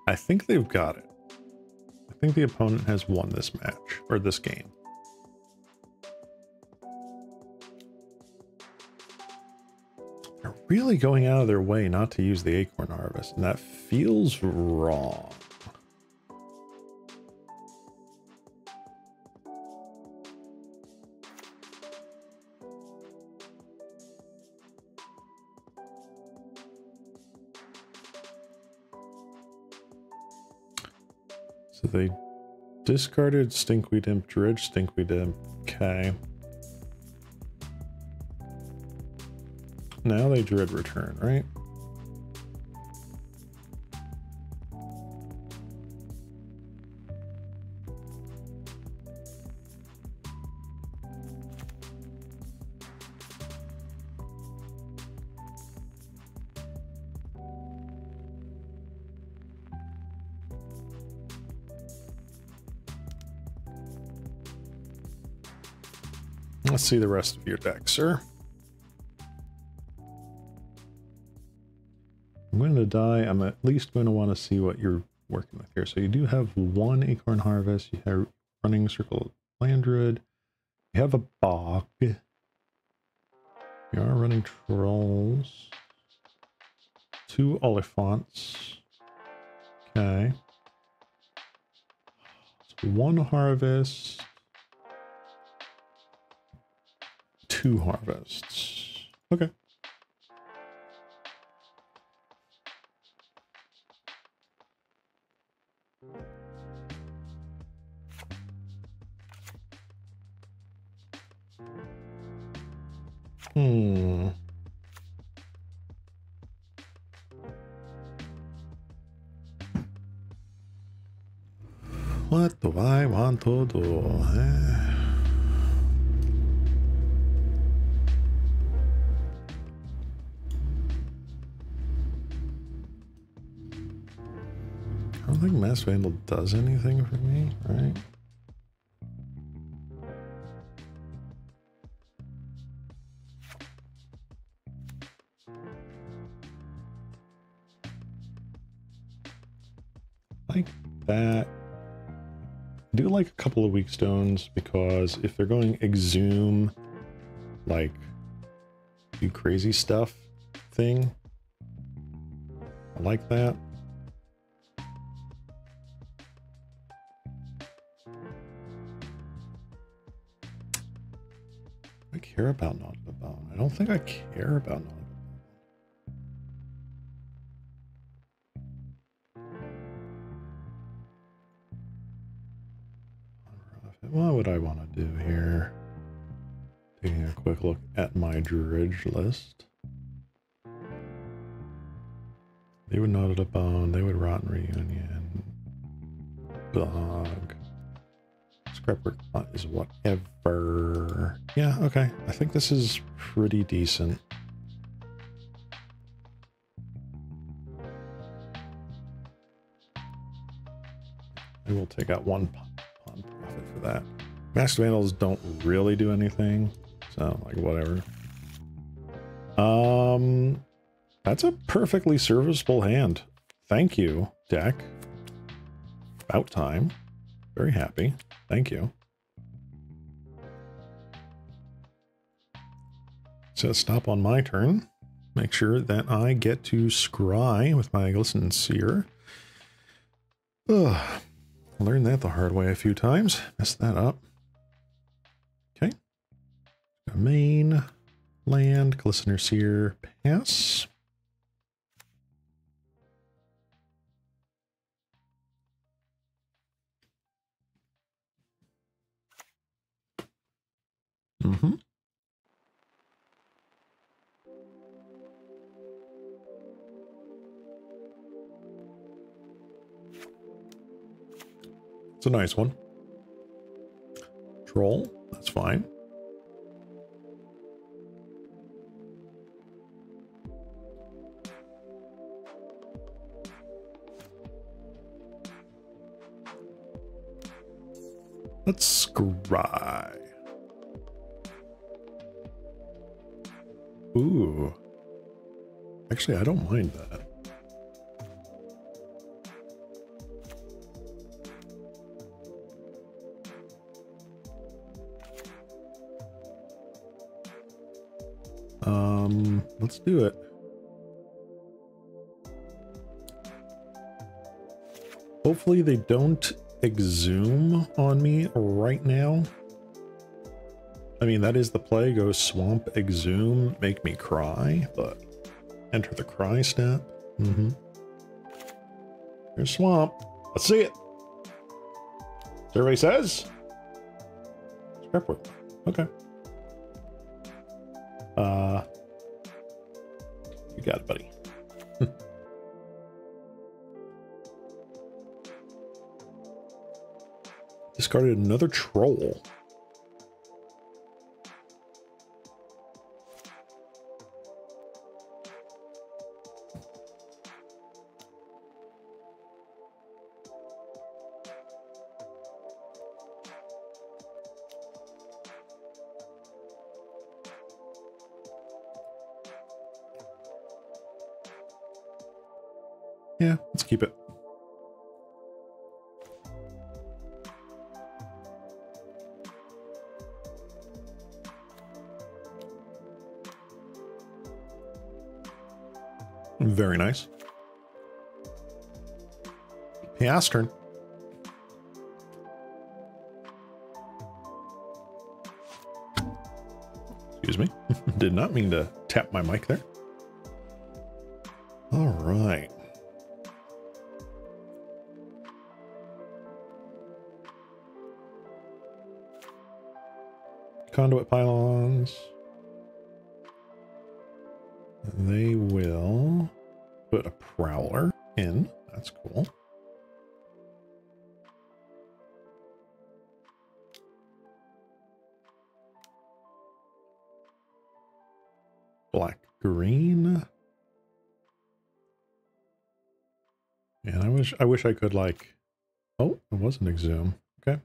I think they've got it. I think the opponent has won this match, or this game. They're really going out of their way not to use the Acorn Harvest, and that feels wrong. So they discarded Stinkweed Imp, Dredge Stinkweed Imp. Okay. Now they Dread Return, right? Let's see the rest of your deck, sir. I'm going to die. I'm at least going to want to see what you're working with here. So you do have 1 Acorn Harvest. You have running Circle of Landred. You have a Bog. You are running Trolls. 2 Oliphants. Okay. So 1 Harvest. 2 Harvests. Okay. What do I want to do? I don't think Mass Vandal does anything for me, right? Like that. I do like a couple of weak stones because if they're going exhume, like do crazy stuff thing, I like that. I care about Not the Bone. I don't think I care about Not the Bone. What would I want to do here? Taking a quick look at my dredge list. They would nod at a bone. They would rot in reunion. Bug. Scrapwork is whatever. Yeah, okay. I think this is pretty decent. I will take out one pawn profit for that. Masked Vandals don't really do anything, so like whatever. That's a perfectly serviceable hand. Thank you, deck. About time. Very happy. Thank you. So stop on my turn. Make sure that I get to scry with my Glisten Seer. Ugh. Learned that the hard way a few times. Messed that up. Okay. Main, land, Glistener Seer, pass. Mm-hmm. It's a nice one. Troll, that's fine. Let's scry. Ooh. Actually, I don't mind that. Let's do it. Hopefully they don't exhume on me right now. I mean, that is the play. Go swamp, exhume, make me cry, but enter the cry step. Mm-hmm. Here's swamp. Let's see it. Survey says. Scrapwork. Okay. You got it, buddy. Discarded another troll. Yeah, let's keep it. Very nice. Pass turn. Excuse me. Did not mean to tap my mic there. All right. Conduit pylons. They will put a prowler in. That's cool. Black, green. And I wish I could like, oh, it was an exhume. Okay.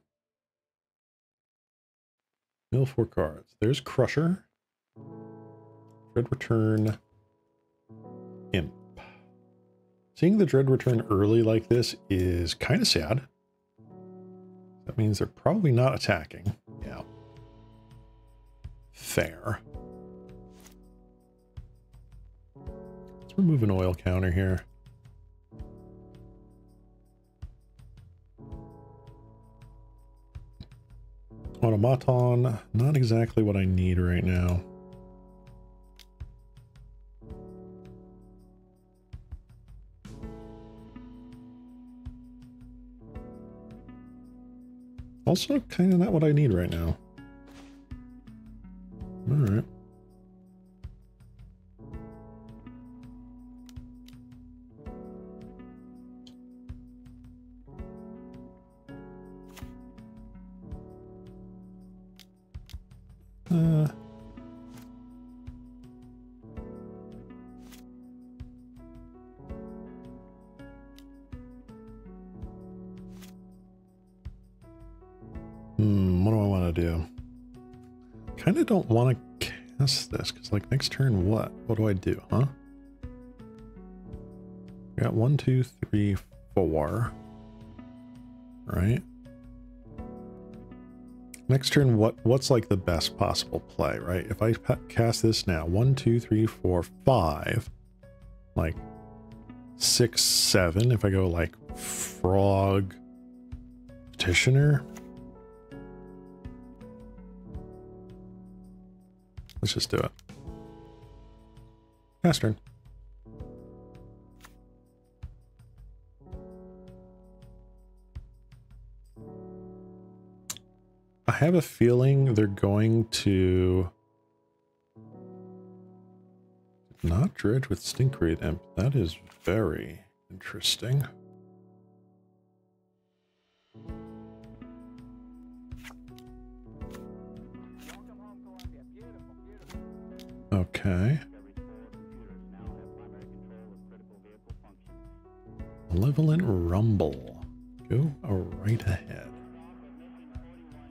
Mill 4 cards. There's Crusher. Dread Return. Imp. Seeing the Dread Return early like this is kind of sad. That means they're probably not attacking. Yeah. Fair. Let's remove an oil counter here. Automaton, not exactly what I need right now. Also, kind of not what I need right now. All right. What do I want to do? Kind of don't want to cast this because, like, next turn, what? What do I do, huh? I got 1, 2, 3, 4. Right. Next turn, what's like the best possible play, right? If I cast this now, 1, 2, 3, 4, 5, like 6, 7. If I go like frog, petitioner. Let's just do it. Last turn. I have a feeling they're going to not dredge with Stinkweed Imp. That is very interesting. Okay. Malevolent Rumble. Go right ahead.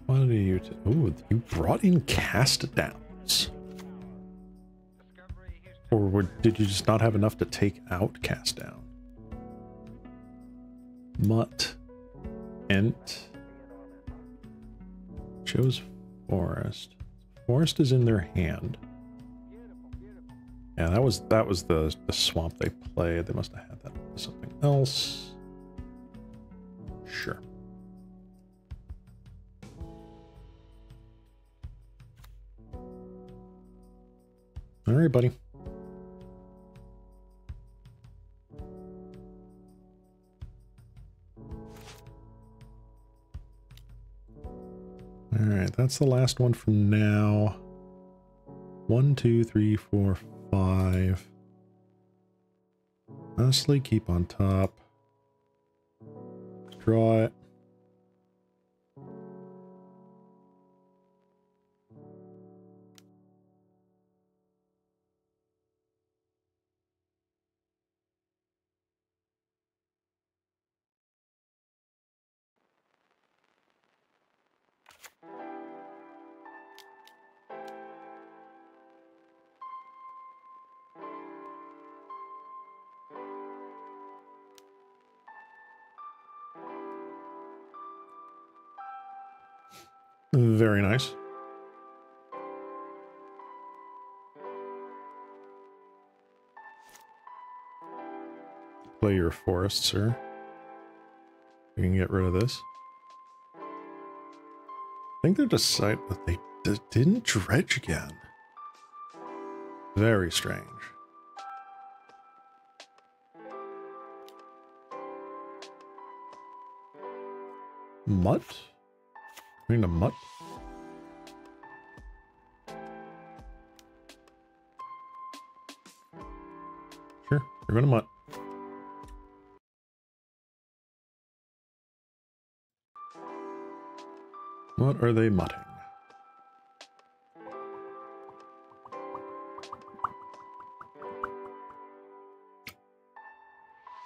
What are you? Oh, you brought in cast downs. Or did you just not have enough to take out cast down? Mutt. Ent. Chose Forest. Forest is in their hand. Yeah, that was the swamp they played. They must have had that for something else. Sure. All right, buddy. All right, that's the last one for now. 1, 2, 3, 4, 5. Honestly, keep on top. Draw it. Very nice. Play your forest, sir. We can get rid of this. I think they're deciding that they didn't dredge again. Very strange. Mutt? I mean a mutt? Sure, we're gonna mutt. What are they mutting?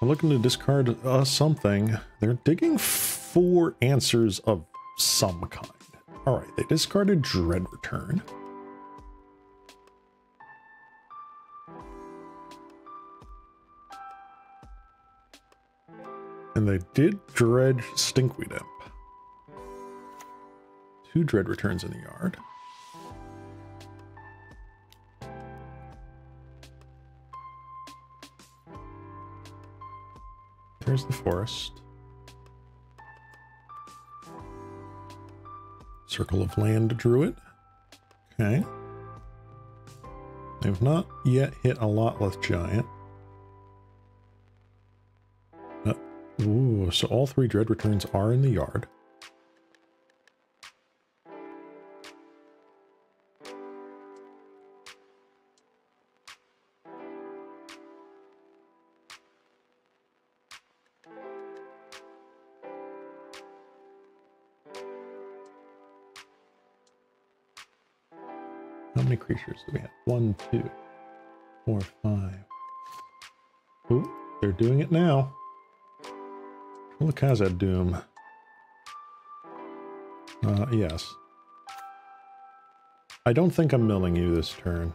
I'm looking to discard something. They're digging 4 answers of some kind. All right, they discarded Dread Return. And they did dredge Stinkweed Imp. 2 Dread Returns in the yard. There's the forest. Circle of Land Druid. Okay. They've not yet hit a Lotleth Giant. Ooh, so all 3 Dread Returns are in the yard. How many creatures do we have? 1, 2, 4, 5. Ooh, they're doing it now. Look, how's that doom? Yes. I don't think I'm milling you this turn.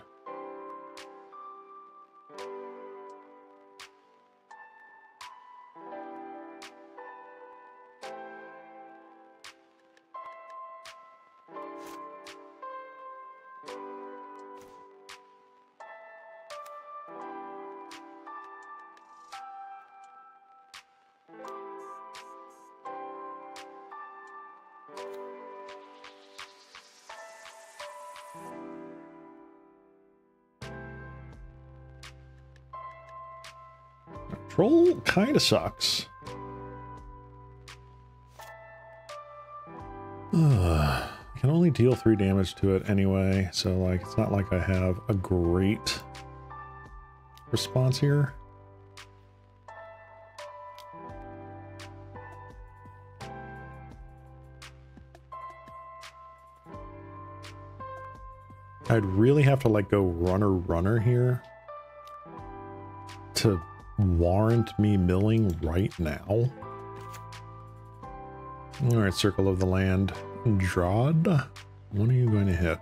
Troll kind of sucks. I can only deal 3 damage to it anyway, so like it's not like I have a great response here. I'd really have to like go runner here to warrant me milling right now. All right, Circle of the Land. Drawd, when are you going to hit?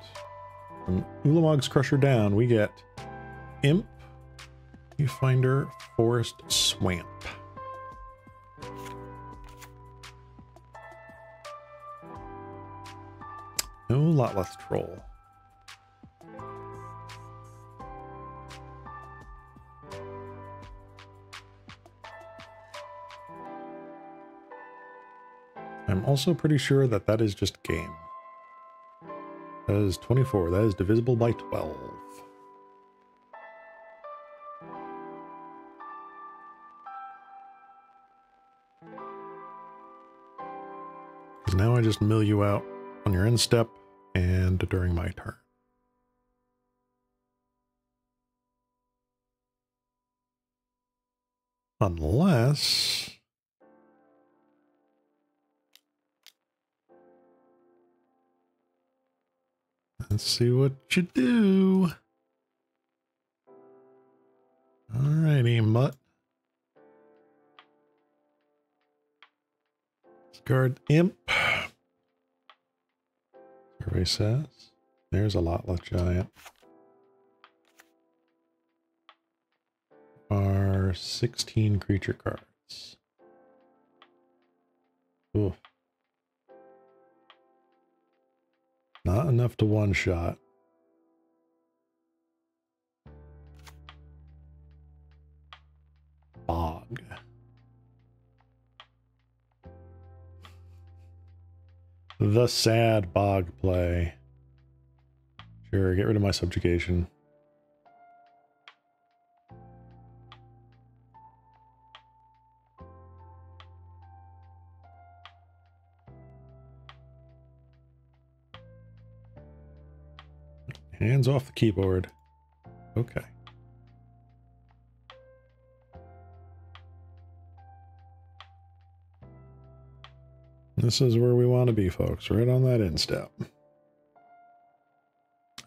From Ulamog's Crusher down, we get Imp, Viewfinder, Forest Swamp. No lot less Troll. I'm also pretty sure that that is just game. That is 24. That is divisible by 12. Because now I just mill you out on your end step and during my turn. Unless... let's see what you do. Alrighty, mutt. Discard Imp. Survey says. There's a Lotless Giant. Are 16 creature cards. Oof. Not enough to one-shot. Bog. The sad bog play. Sure, get rid of my subjugation. Hands off the keyboard. Okay. This is where we want to be, folks. Right on that end step.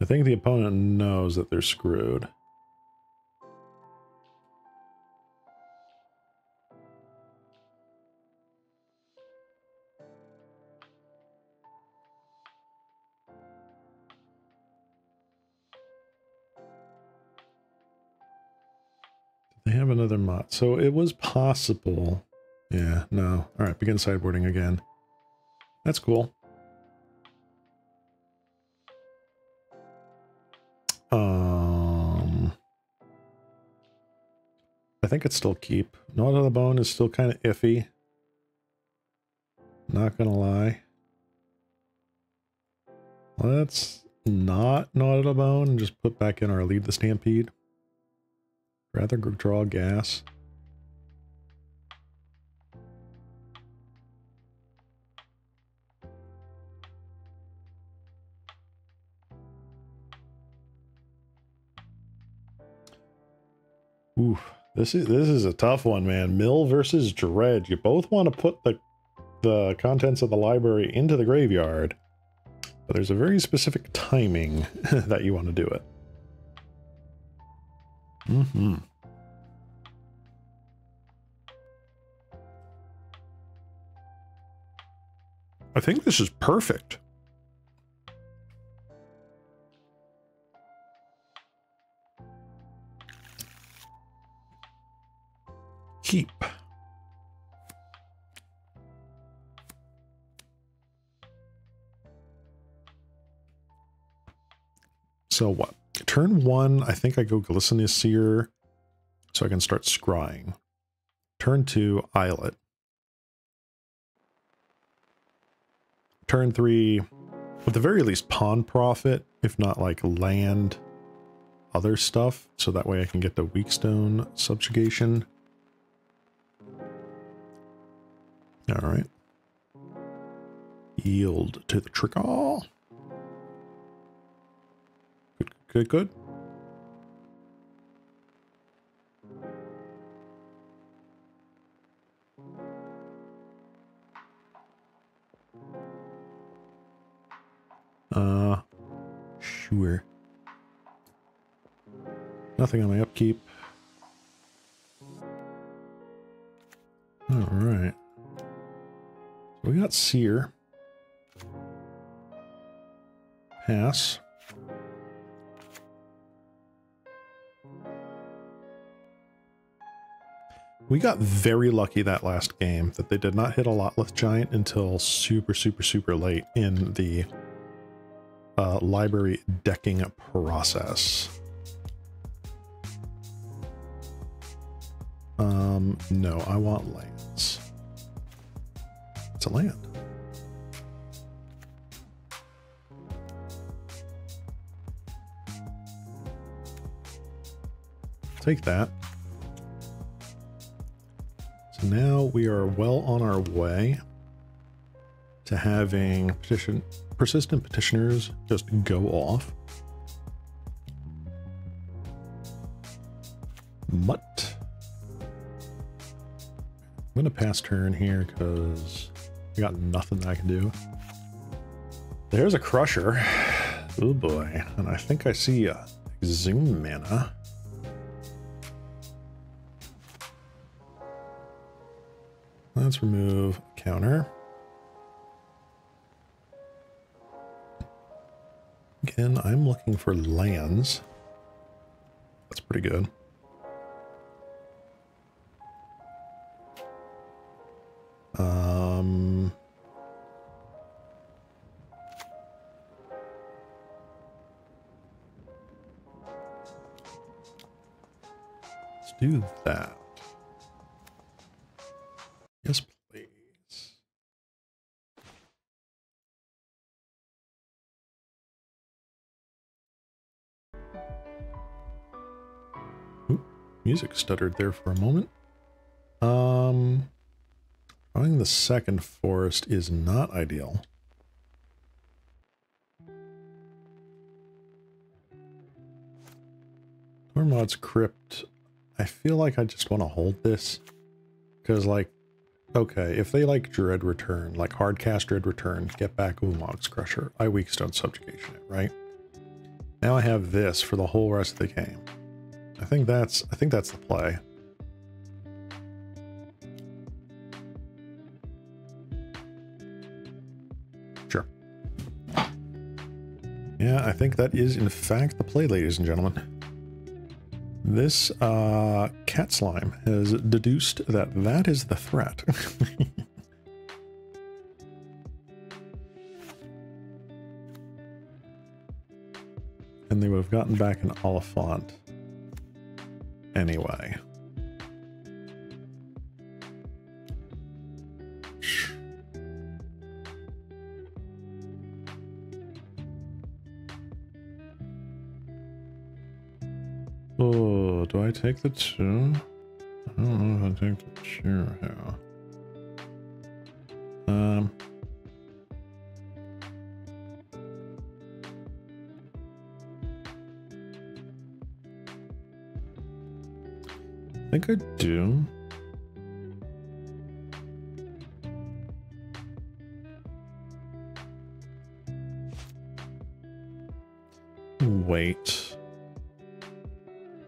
I think the opponent knows that they're screwed. They have another mod. So it was possible. Yeah, no. All right, begin sideboarding again. That's cool. I think it's still keep. Gnawed on the Bone is still kind of iffy. Not gonna lie. Let's not Gnawed on the Bone and just put back in our Lead the Stampede. Rather draw gas. Oof, this is a tough one, man. Mill versus Dredge. You both want to put the contents of the library into the graveyard. But there's a very specific timing that you want to do it. I think this is perfect. Keep. So what? Turn 1, I think I go Glistening Seer so I can start scrying. Turn 2, Islet. Turn 3, at the very least, Pawn Profit, if not like land other stuff, so that way I can get the Weakstone Subjugation. Alright. Yield to the trigger. Good, good, good. Sure. Nothing on my upkeep. Alright. So we got Seer. Pass. We got very lucky that last game that they did not hit a Lotleth Giant until super, super, super late in the library decking process. No, I want lands. It's a land. Take that. So now we are well on our way to having persistent petitioners just go off. Mutt. I'm going to pass turn here because I got nothing that I can do. There's a Crusher. Oh boy. And I think I see a Zoom mana. Let's remove counter. Again, I'm looking for lands. That's pretty good. Let's do that. Yes, please. Oop, music stuttered there for a moment. Drawing the second forest is not ideal. Tormod's Crypt. I feel like I just want to hold this. Because, like, okay, if they like Dread Return, like hard cast Dread Return, get back Ulamog's Crusher, I Weakstone Subjugation it, right? Now I have this for the whole rest of the game. I think that's the play. Sure. Yeah, I think that is in fact the play, ladies and gentlemen. This cat slime has deduced that that is the threat. And they would have gotten back an Oliphant anyway. Oh, do I take the 2? I don't know if I take the 2 here. I think I do. Wait.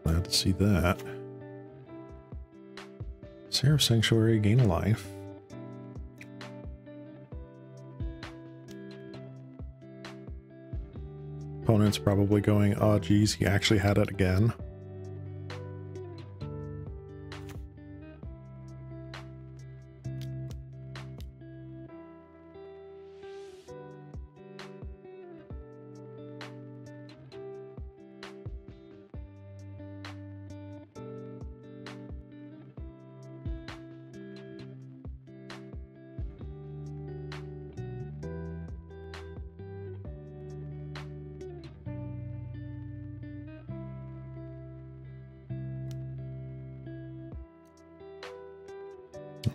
Glad to see that. Seraph Sanctuary, gain a life. Opponent's probably going, oh geez, he actually had it again.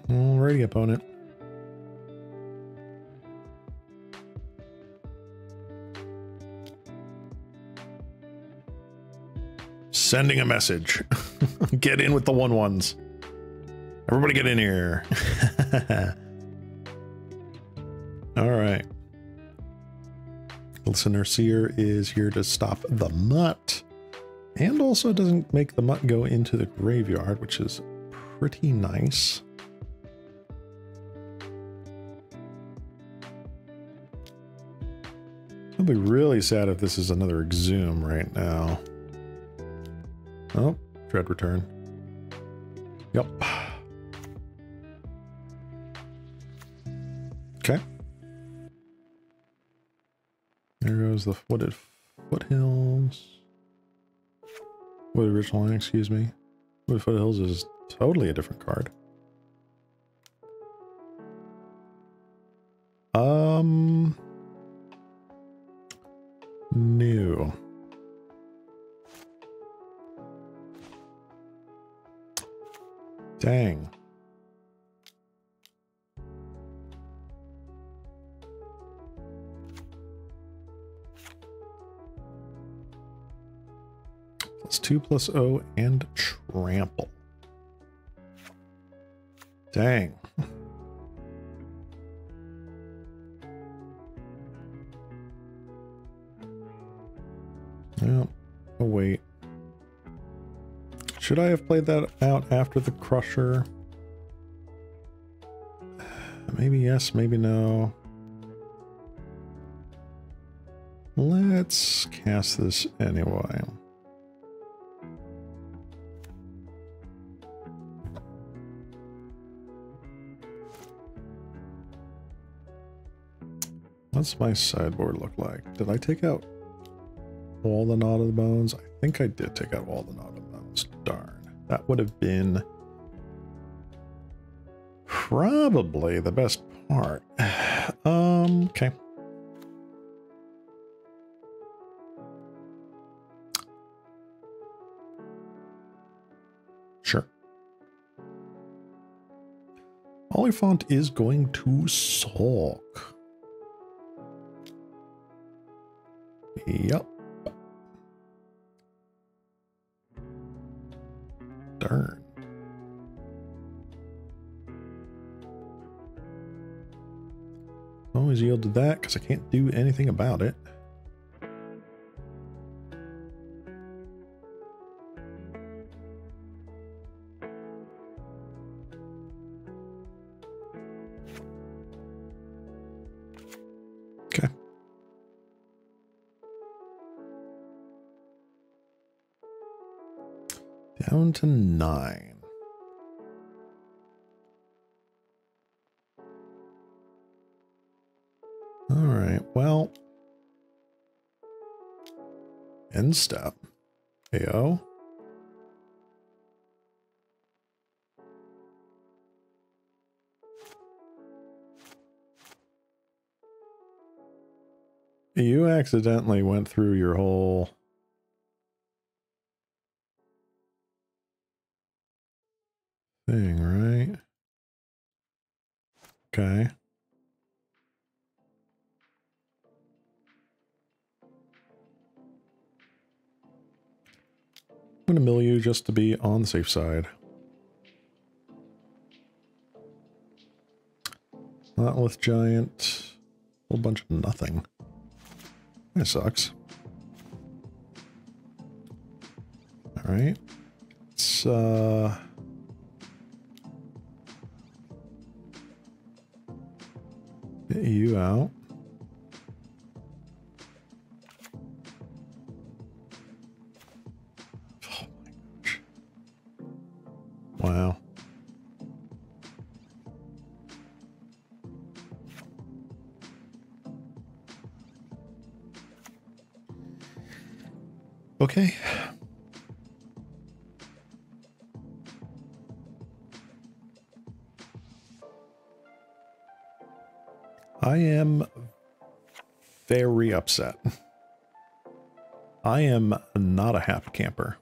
Alrighty, opponent. Sending a message. Get in with the 1/1s. Everybody get in here. Alright. Listener Seer is here to stop the mutt. And also doesn't make the mutt go into the graveyard, which is pretty nice. I'll be really sad if this is another Exhume right now. Oh, Dread Return. Yep. Okay. There goes the Wooded Foothills. Wooded Ridgeline, excuse me. Wooded Foothills is totally a different card. New. Dang. +2/+0 and trample. Dang. Yeah. Oh, wait. Should I have played that out after the Crusher? Maybe yes, maybe no. Let's cast this anyway. What's my sideboard look like? Did I take out all the Knot of the Bones? I think I did take out all the Knot of the Bones. Darn. That would have been probably the best part. Okay. Sure. Oliphant is going to sulk. Yep. Darn. Always yield to that because I can't do anything about it. Okay. Down to 9. All right, well. End step. AO. You accidentally went through your whole thing, right? Okay. I'm going to mill you just to be on the safe side. Monolith Giant. A whole bunch of nothing. That sucks. right? Let's get you out. Oh my gosh. Wow. Okay. I am very upset. I am not a happy camper.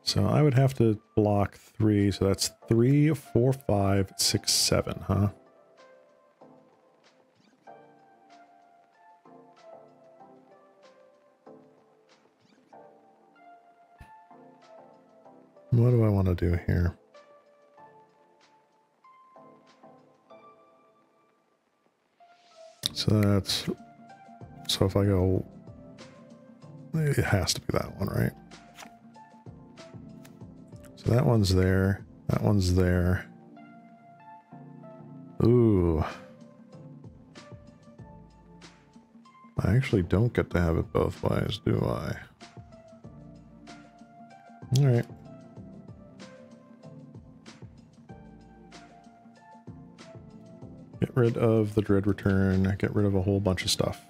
So I would have to block 3, so that's 3, 4, 5, 6, 7, huh? What do I want to do here? So that's... So if I go... It has to be that one, right? So that one's there. That one's there. Ooh. I actually don't get to have it both ways, do I? Alright. Get rid of the Dread Return, get rid of a whole bunch of stuff.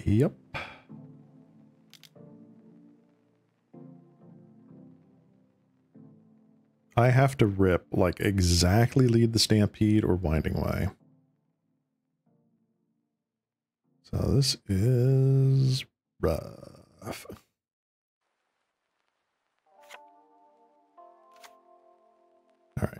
Yep. I have to rip, like, exactly Lead the Stampede or Winding Way. So this is rough. All right.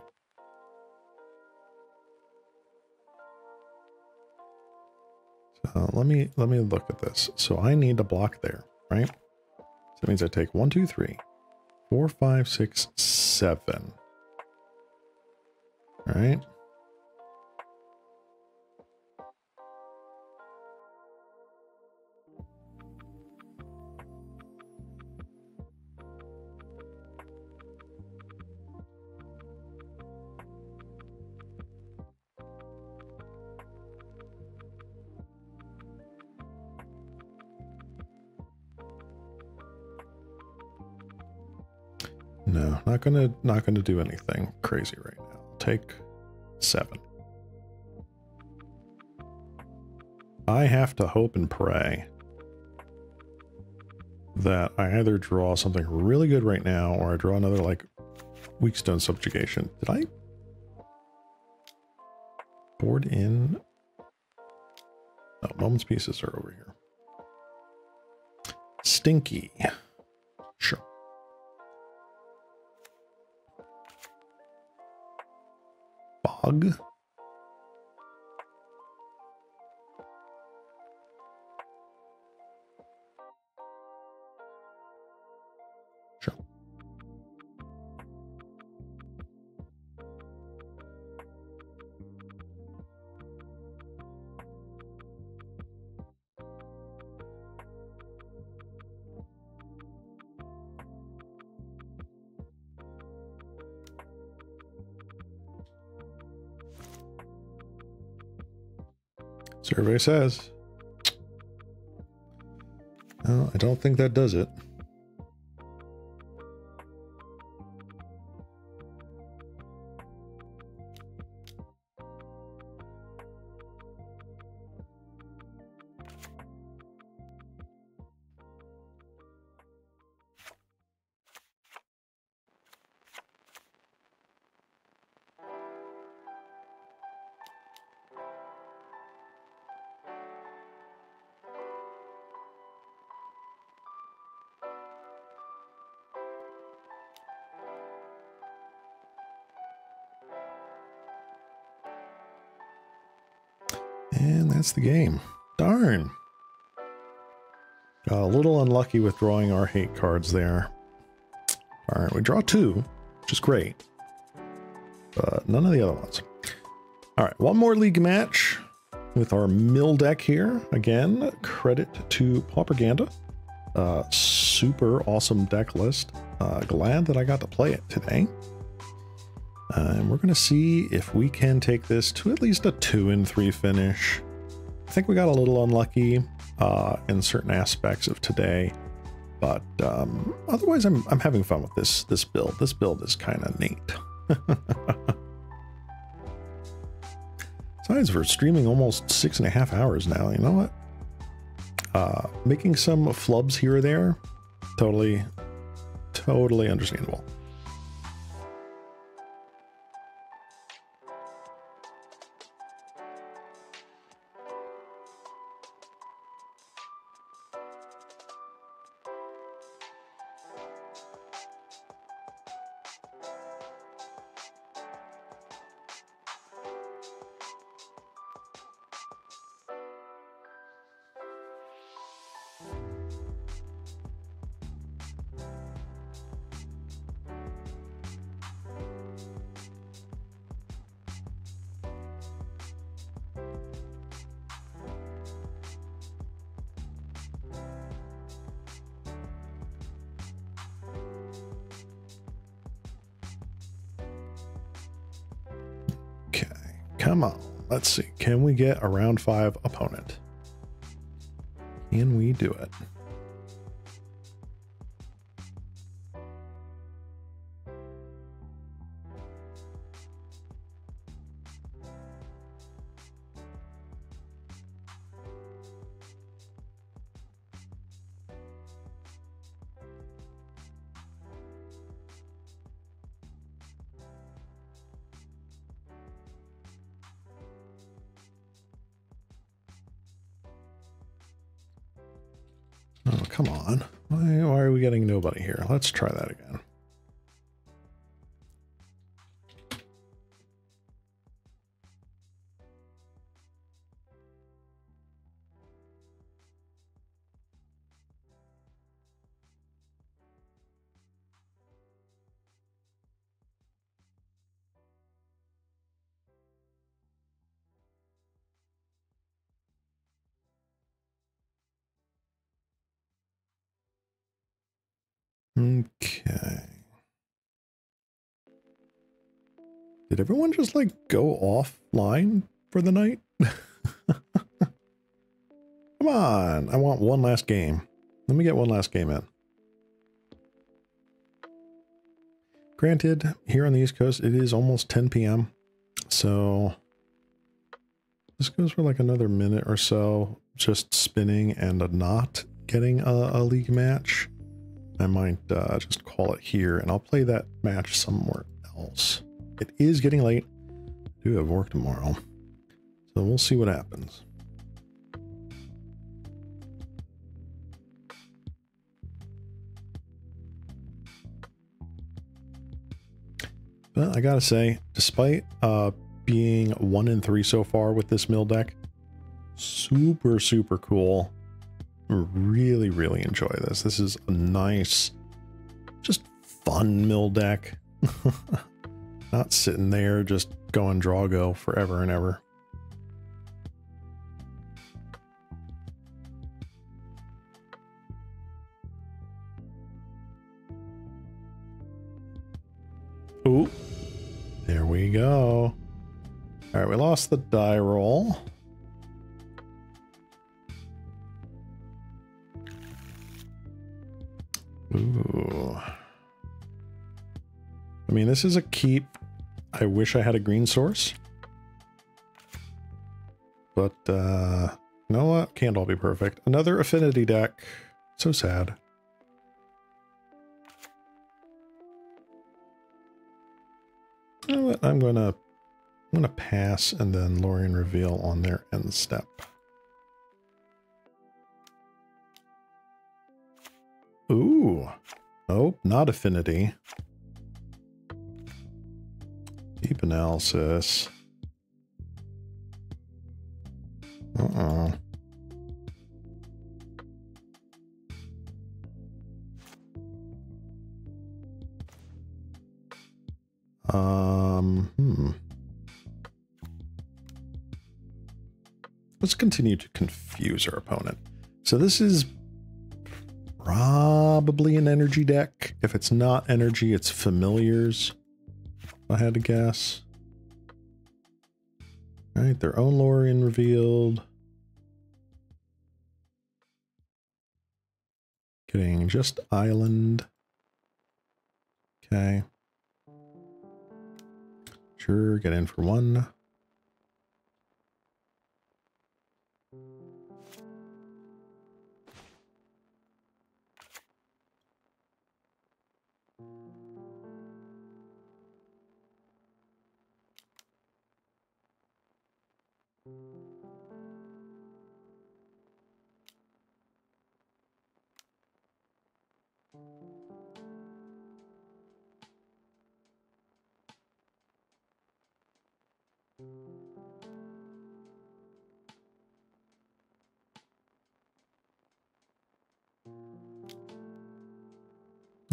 So let me look at this. So I need to block there, right? So that means I take 1, 2, 3, 4, 5, 6, 7. All right. No, not gonna do anything crazy right now. Take 7. I have to hope and pray that I either draw something really good right now or I draw another, like, Weakstone Subjugation. Did I board in? Oh, Moment's Pieces are over here. Stinky. Sure. Bog. Sure. Survey says. No, I don't think that does it. And that's the game. Darn. Got a little unlucky with drawing our hate cards there. All right, we draw 2, which is great, but none of the other ones. All right, one more league match with our mill deck here. Again, credit to Propaganda. Super awesome deck list. Glad that I got to play it today. And we're going to see if we can take this to at least a 2-3 finish. I think we got a little unlucky in certain aspects of today, but otherwise I'm having fun with this build. This build is kind of neat. Besides, we're streaming almost 6.5 hours now. You know what? Making some flubs here or there, totally understandable. Come on, let's see. Can we get a round 5 opponent? Can we do it? Oh, come on. Why are we getting nobody here? Let's try that again. Okay. Did everyone just like go offline for the night? Come on. I want one last game. Let me get one last game in. Granted, here on the East Coast, it is almost 10 p.m. So this goes for like another minute or so, just spinning and not getting a league match. I might just call it here, and I'll play that match somewhere else. It is getting late. I do have work tomorrow, so we'll see what happens. But I gotta say, despite being 1-3 so far with this mill deck, super cool. Really enjoy this. This is a nice, just fun mill deck. Not sitting there just going draw-go forever and ever. Ooh, there we go. All right, we lost the die roll. Ooh. I mean, this is a keep. I wish I had a green source. But, you know what? Can't all be perfect. Another affinity deck. So sad. You know what? I'm gonna pass and then Lorien reveal on their end step. Ooh. Nope, not affinity. Deep analysis. Uh-oh. Let's continue to confuse our opponent. So this is probably an energy deck. If it's not energy, it's familiars, if I had to guess. All right, their own Lorien revealed. Getting just island. Okay. Sure, get in for one.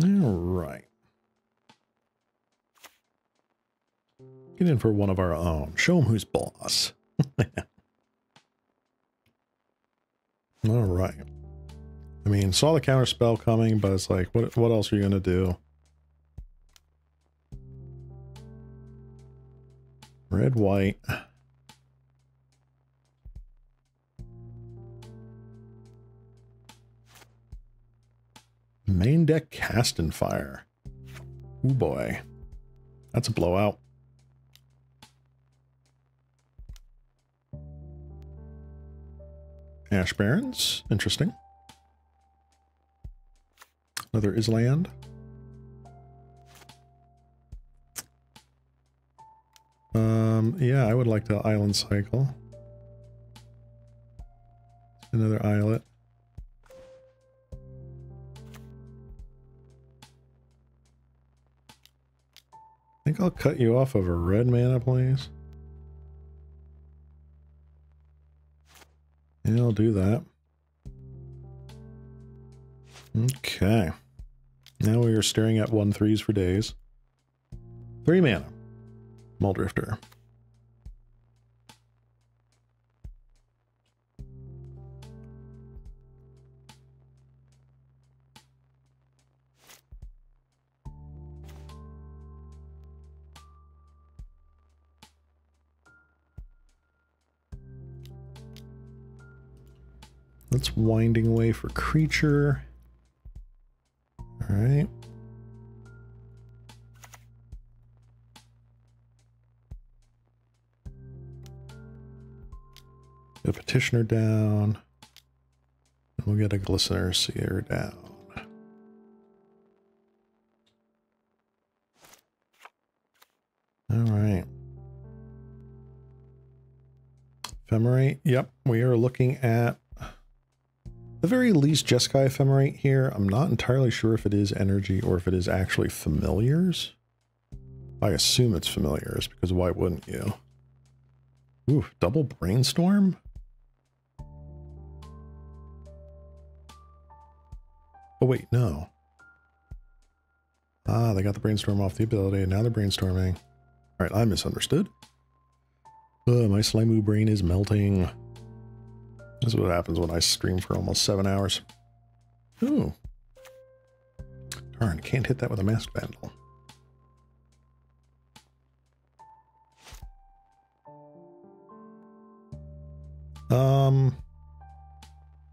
All right. Get in for one of our own. Show them who's boss. All right. I mean, saw the counter spell coming, but it's like, what else are you gonna do? Red, white. Main deck cast and fire. Oh boy. That's a blowout. Ash Barrens. Interesting. Another Island. Yeah, I would like the island cycle. Another islet. I think I'll cut you off of a red mana, please. Yeah, I'll do that. Okay. Now we are staring at 1/3s for days. 3 mana. Muldrifter. That's Winding Way for creature. All right. Get a Petitioner down. And we'll get a Glistener Seer down. All right. Ephemerate. Yep, we are looking at the very least Jeskai Ephemerate here. I'm not entirely sure if it is energy or if it is actually familiars. I assume it's familiars, because why wouldn't you? Ooh, double Brainstorm? Oh wait, no. Ah, they got the Brainstorm off the ability, and now they're brainstorming. Alright, I misunderstood. My Slimu brain is melting. This is what happens when I stream for almost 7 hours. Ooh. Darn, can't hit that with a Masked Vandal.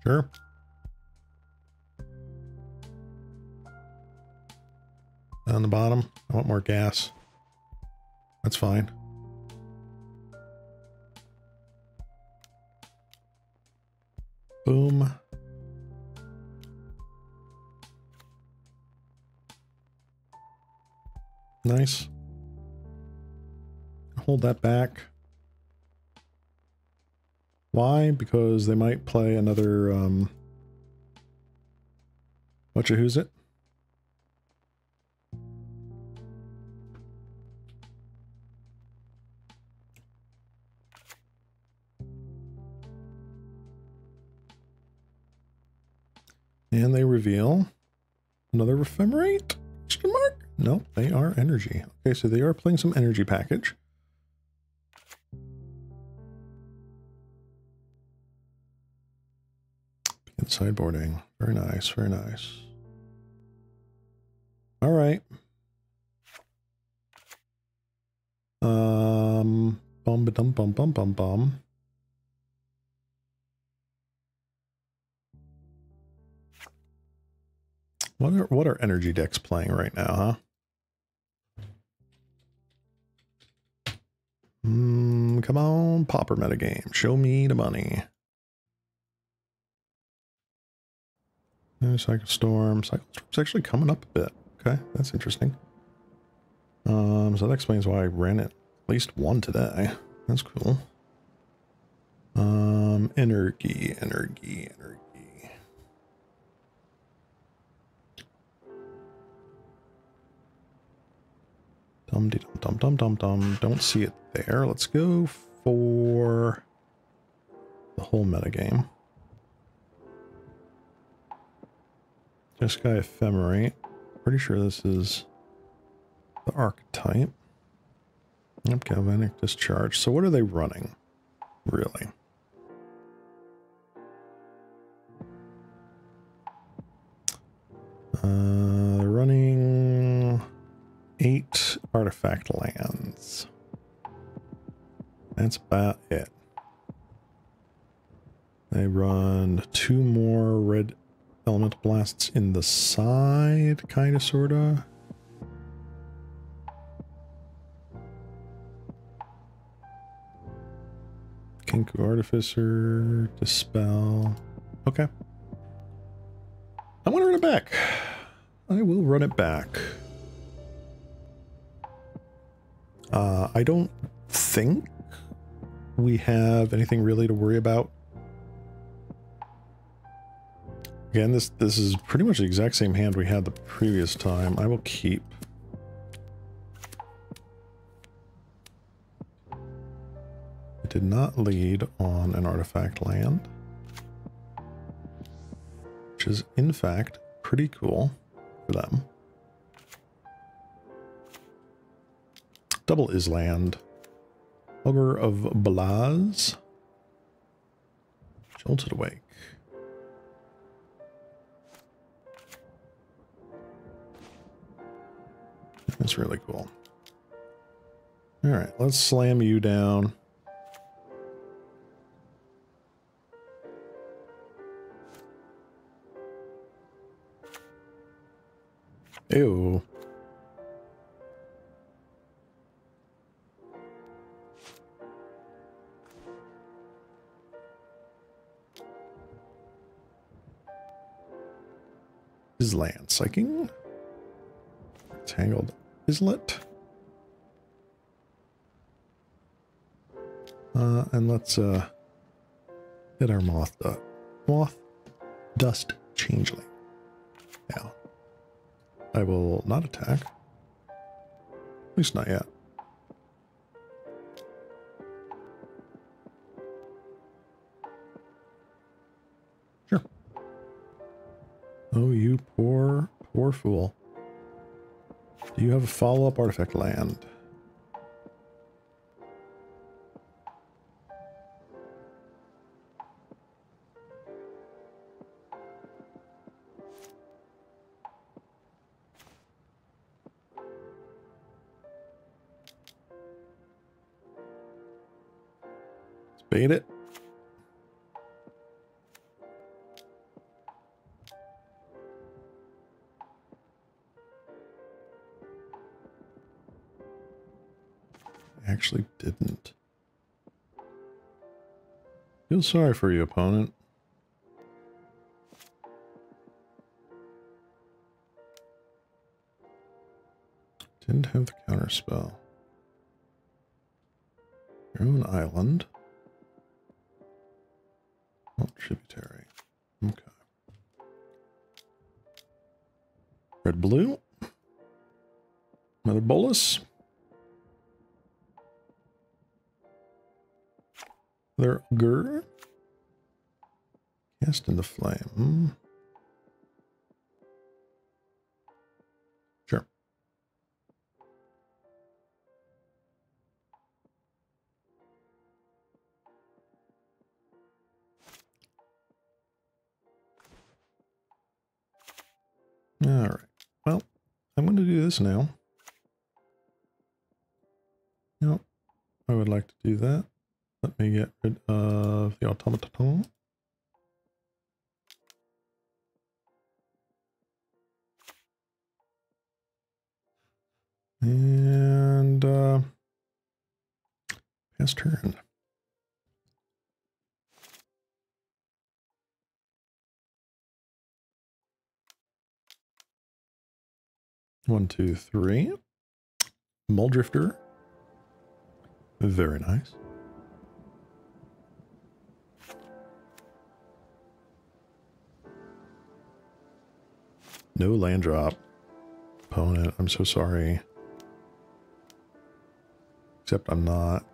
Sure. On the bottom, I want more gas. That's fine. Boom. Nice. Hold that back. Why? Because they might play another, who's it? And they reveal another Ephemerate? Question mark? Nope, they are energy. Okay, so they are playing some energy package. And sideboarding. Very nice, very nice. All right. Bum ba dum bum bum bum bum. What are energy decks playing right now, huh? Come on, Pauper metagame. Show me the money. Cycle Storm. Cycle Storm's actually coming up a bit. Okay, that's interesting. So that explains why I ran it at least one today. That's cool. Energy. Dum. Don't see it there. Let's go for the whole metagame. Jeskai Ephemerate. Pretty sure this is the archetype. Yep, Galvanic Discharge. So what are they running? Really? They're running 8 artifact lands. That's about it. They run 2 more red elemental blasts in the side, kind of, sort of. Kinku Artificer, Dispel. Okay. I'm going to run it back. I will run it back. I don't think we have anything really to worry about. Again, this is pretty much the exact same hand we had the previous time. I will keep. It did not lead on an artifact land, which is in fact pretty cool for them. Double Island. Ogre of Balaz. Jolted Awake. That's really cool. Alright, let's slam you down. Ew. Island Psyching. Tangled Islet. And let's hit our moth dust changeling. Now, I will not attack. At least not yet. Sure. Oh, you poor fool. Do you have a follow-up artifact land? Let's bait it. Actually didn't. Feel sorry for you, opponent. Didn't have the counter spell. Your own island. Oh, tributary. Okay. Red blue. Another bolus. Another Gur. Cast in the flame. Sure. All right. Well, I'm going to do this now. Yep. I would like to do that. Let me get rid of the automaton. And pass turn. One, two, three. Muldrifter. Very nice. No land drop. Opponent, I'm so sorry. Except I'm not.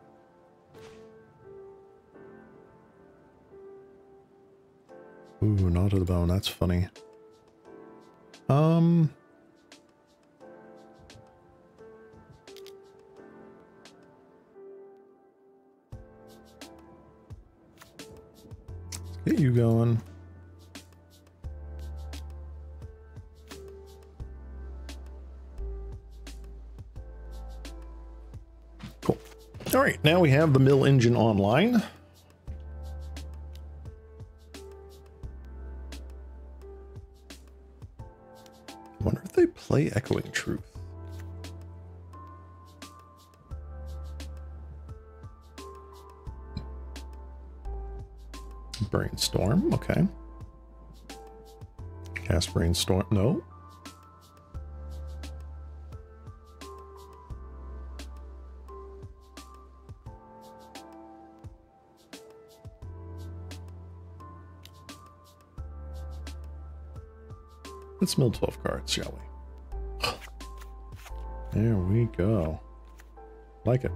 Ooh, not to the bone. That's funny. Let's get you going. Cool. All right, now we have the mill engine online. I wonder if they play Echoing Truth. Brainstorm, okay. Cast Brainstorm, no. Let's mill 12 cards, shall we? There we go. Like it.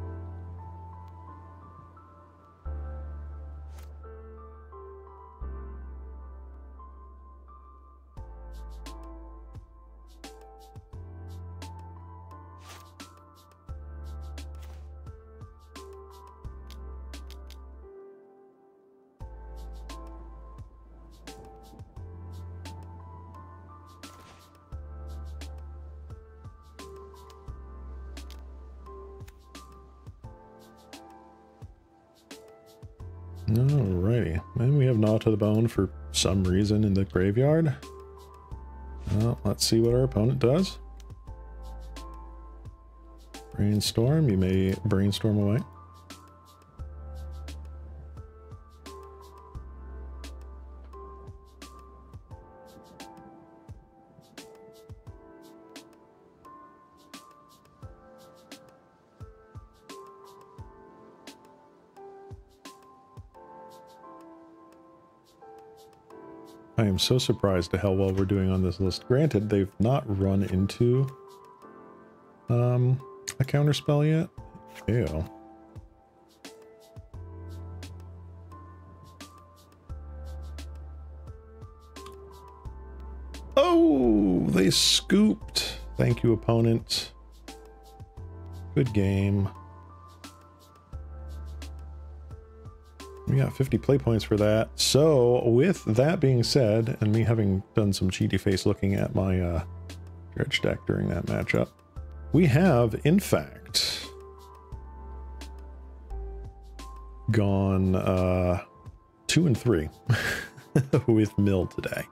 Alrighty, and we have Gnaw to the Bone for some reason in the graveyard. Well, let's see what our opponent does. Brainstorm, you may brainstorm away. I am so surprised at how well we're doing on this list. Granted, they've not run into a counterspell yet. Ew. Oh, they scooped. Thank you, opponent. Good game. We got 50 play points for that. So with that being said, and me having done some cheaty face looking at my dredge deck during that matchup, we have in fact gone 2 and 3 with Mill today.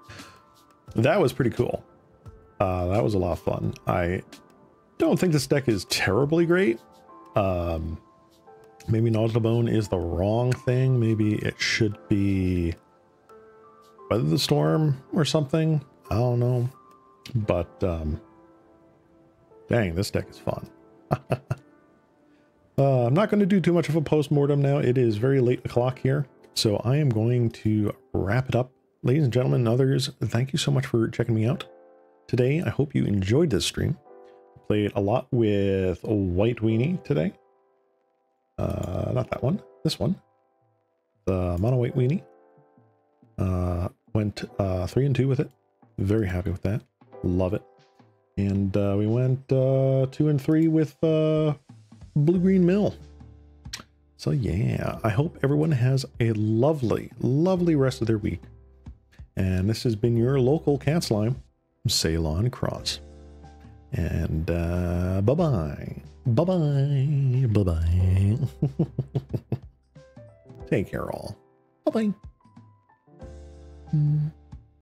That was pretty cool. That was a lot of fun. I don't think this deck is terribly great. Maybe Gnaw to the Bone is the wrong thing. Maybe it should be Weather the Storm or something. I don't know. But dang, this deck is fun. I'm not going to do too much of a post-mortem now. It is very late o'clock here. So I am going to wrap it up. Ladies and gentlemen and others, thank you so much for checking me out today. I hope you enjoyed this stream. Played a lot with White Weenie today. Not that one, this one. The Mono White Weenie. Went 3 and 2 with it. Very happy with that. Love it. And we went 2 and 3 with Blue-Green Mill. So yeah, I hope everyone has a lovely, lovely rest of their week. And this has been your local Cat Slime. Ceylon Cross. And bye-bye. Bye-bye. Bye-bye. Take care all. Bye-bye.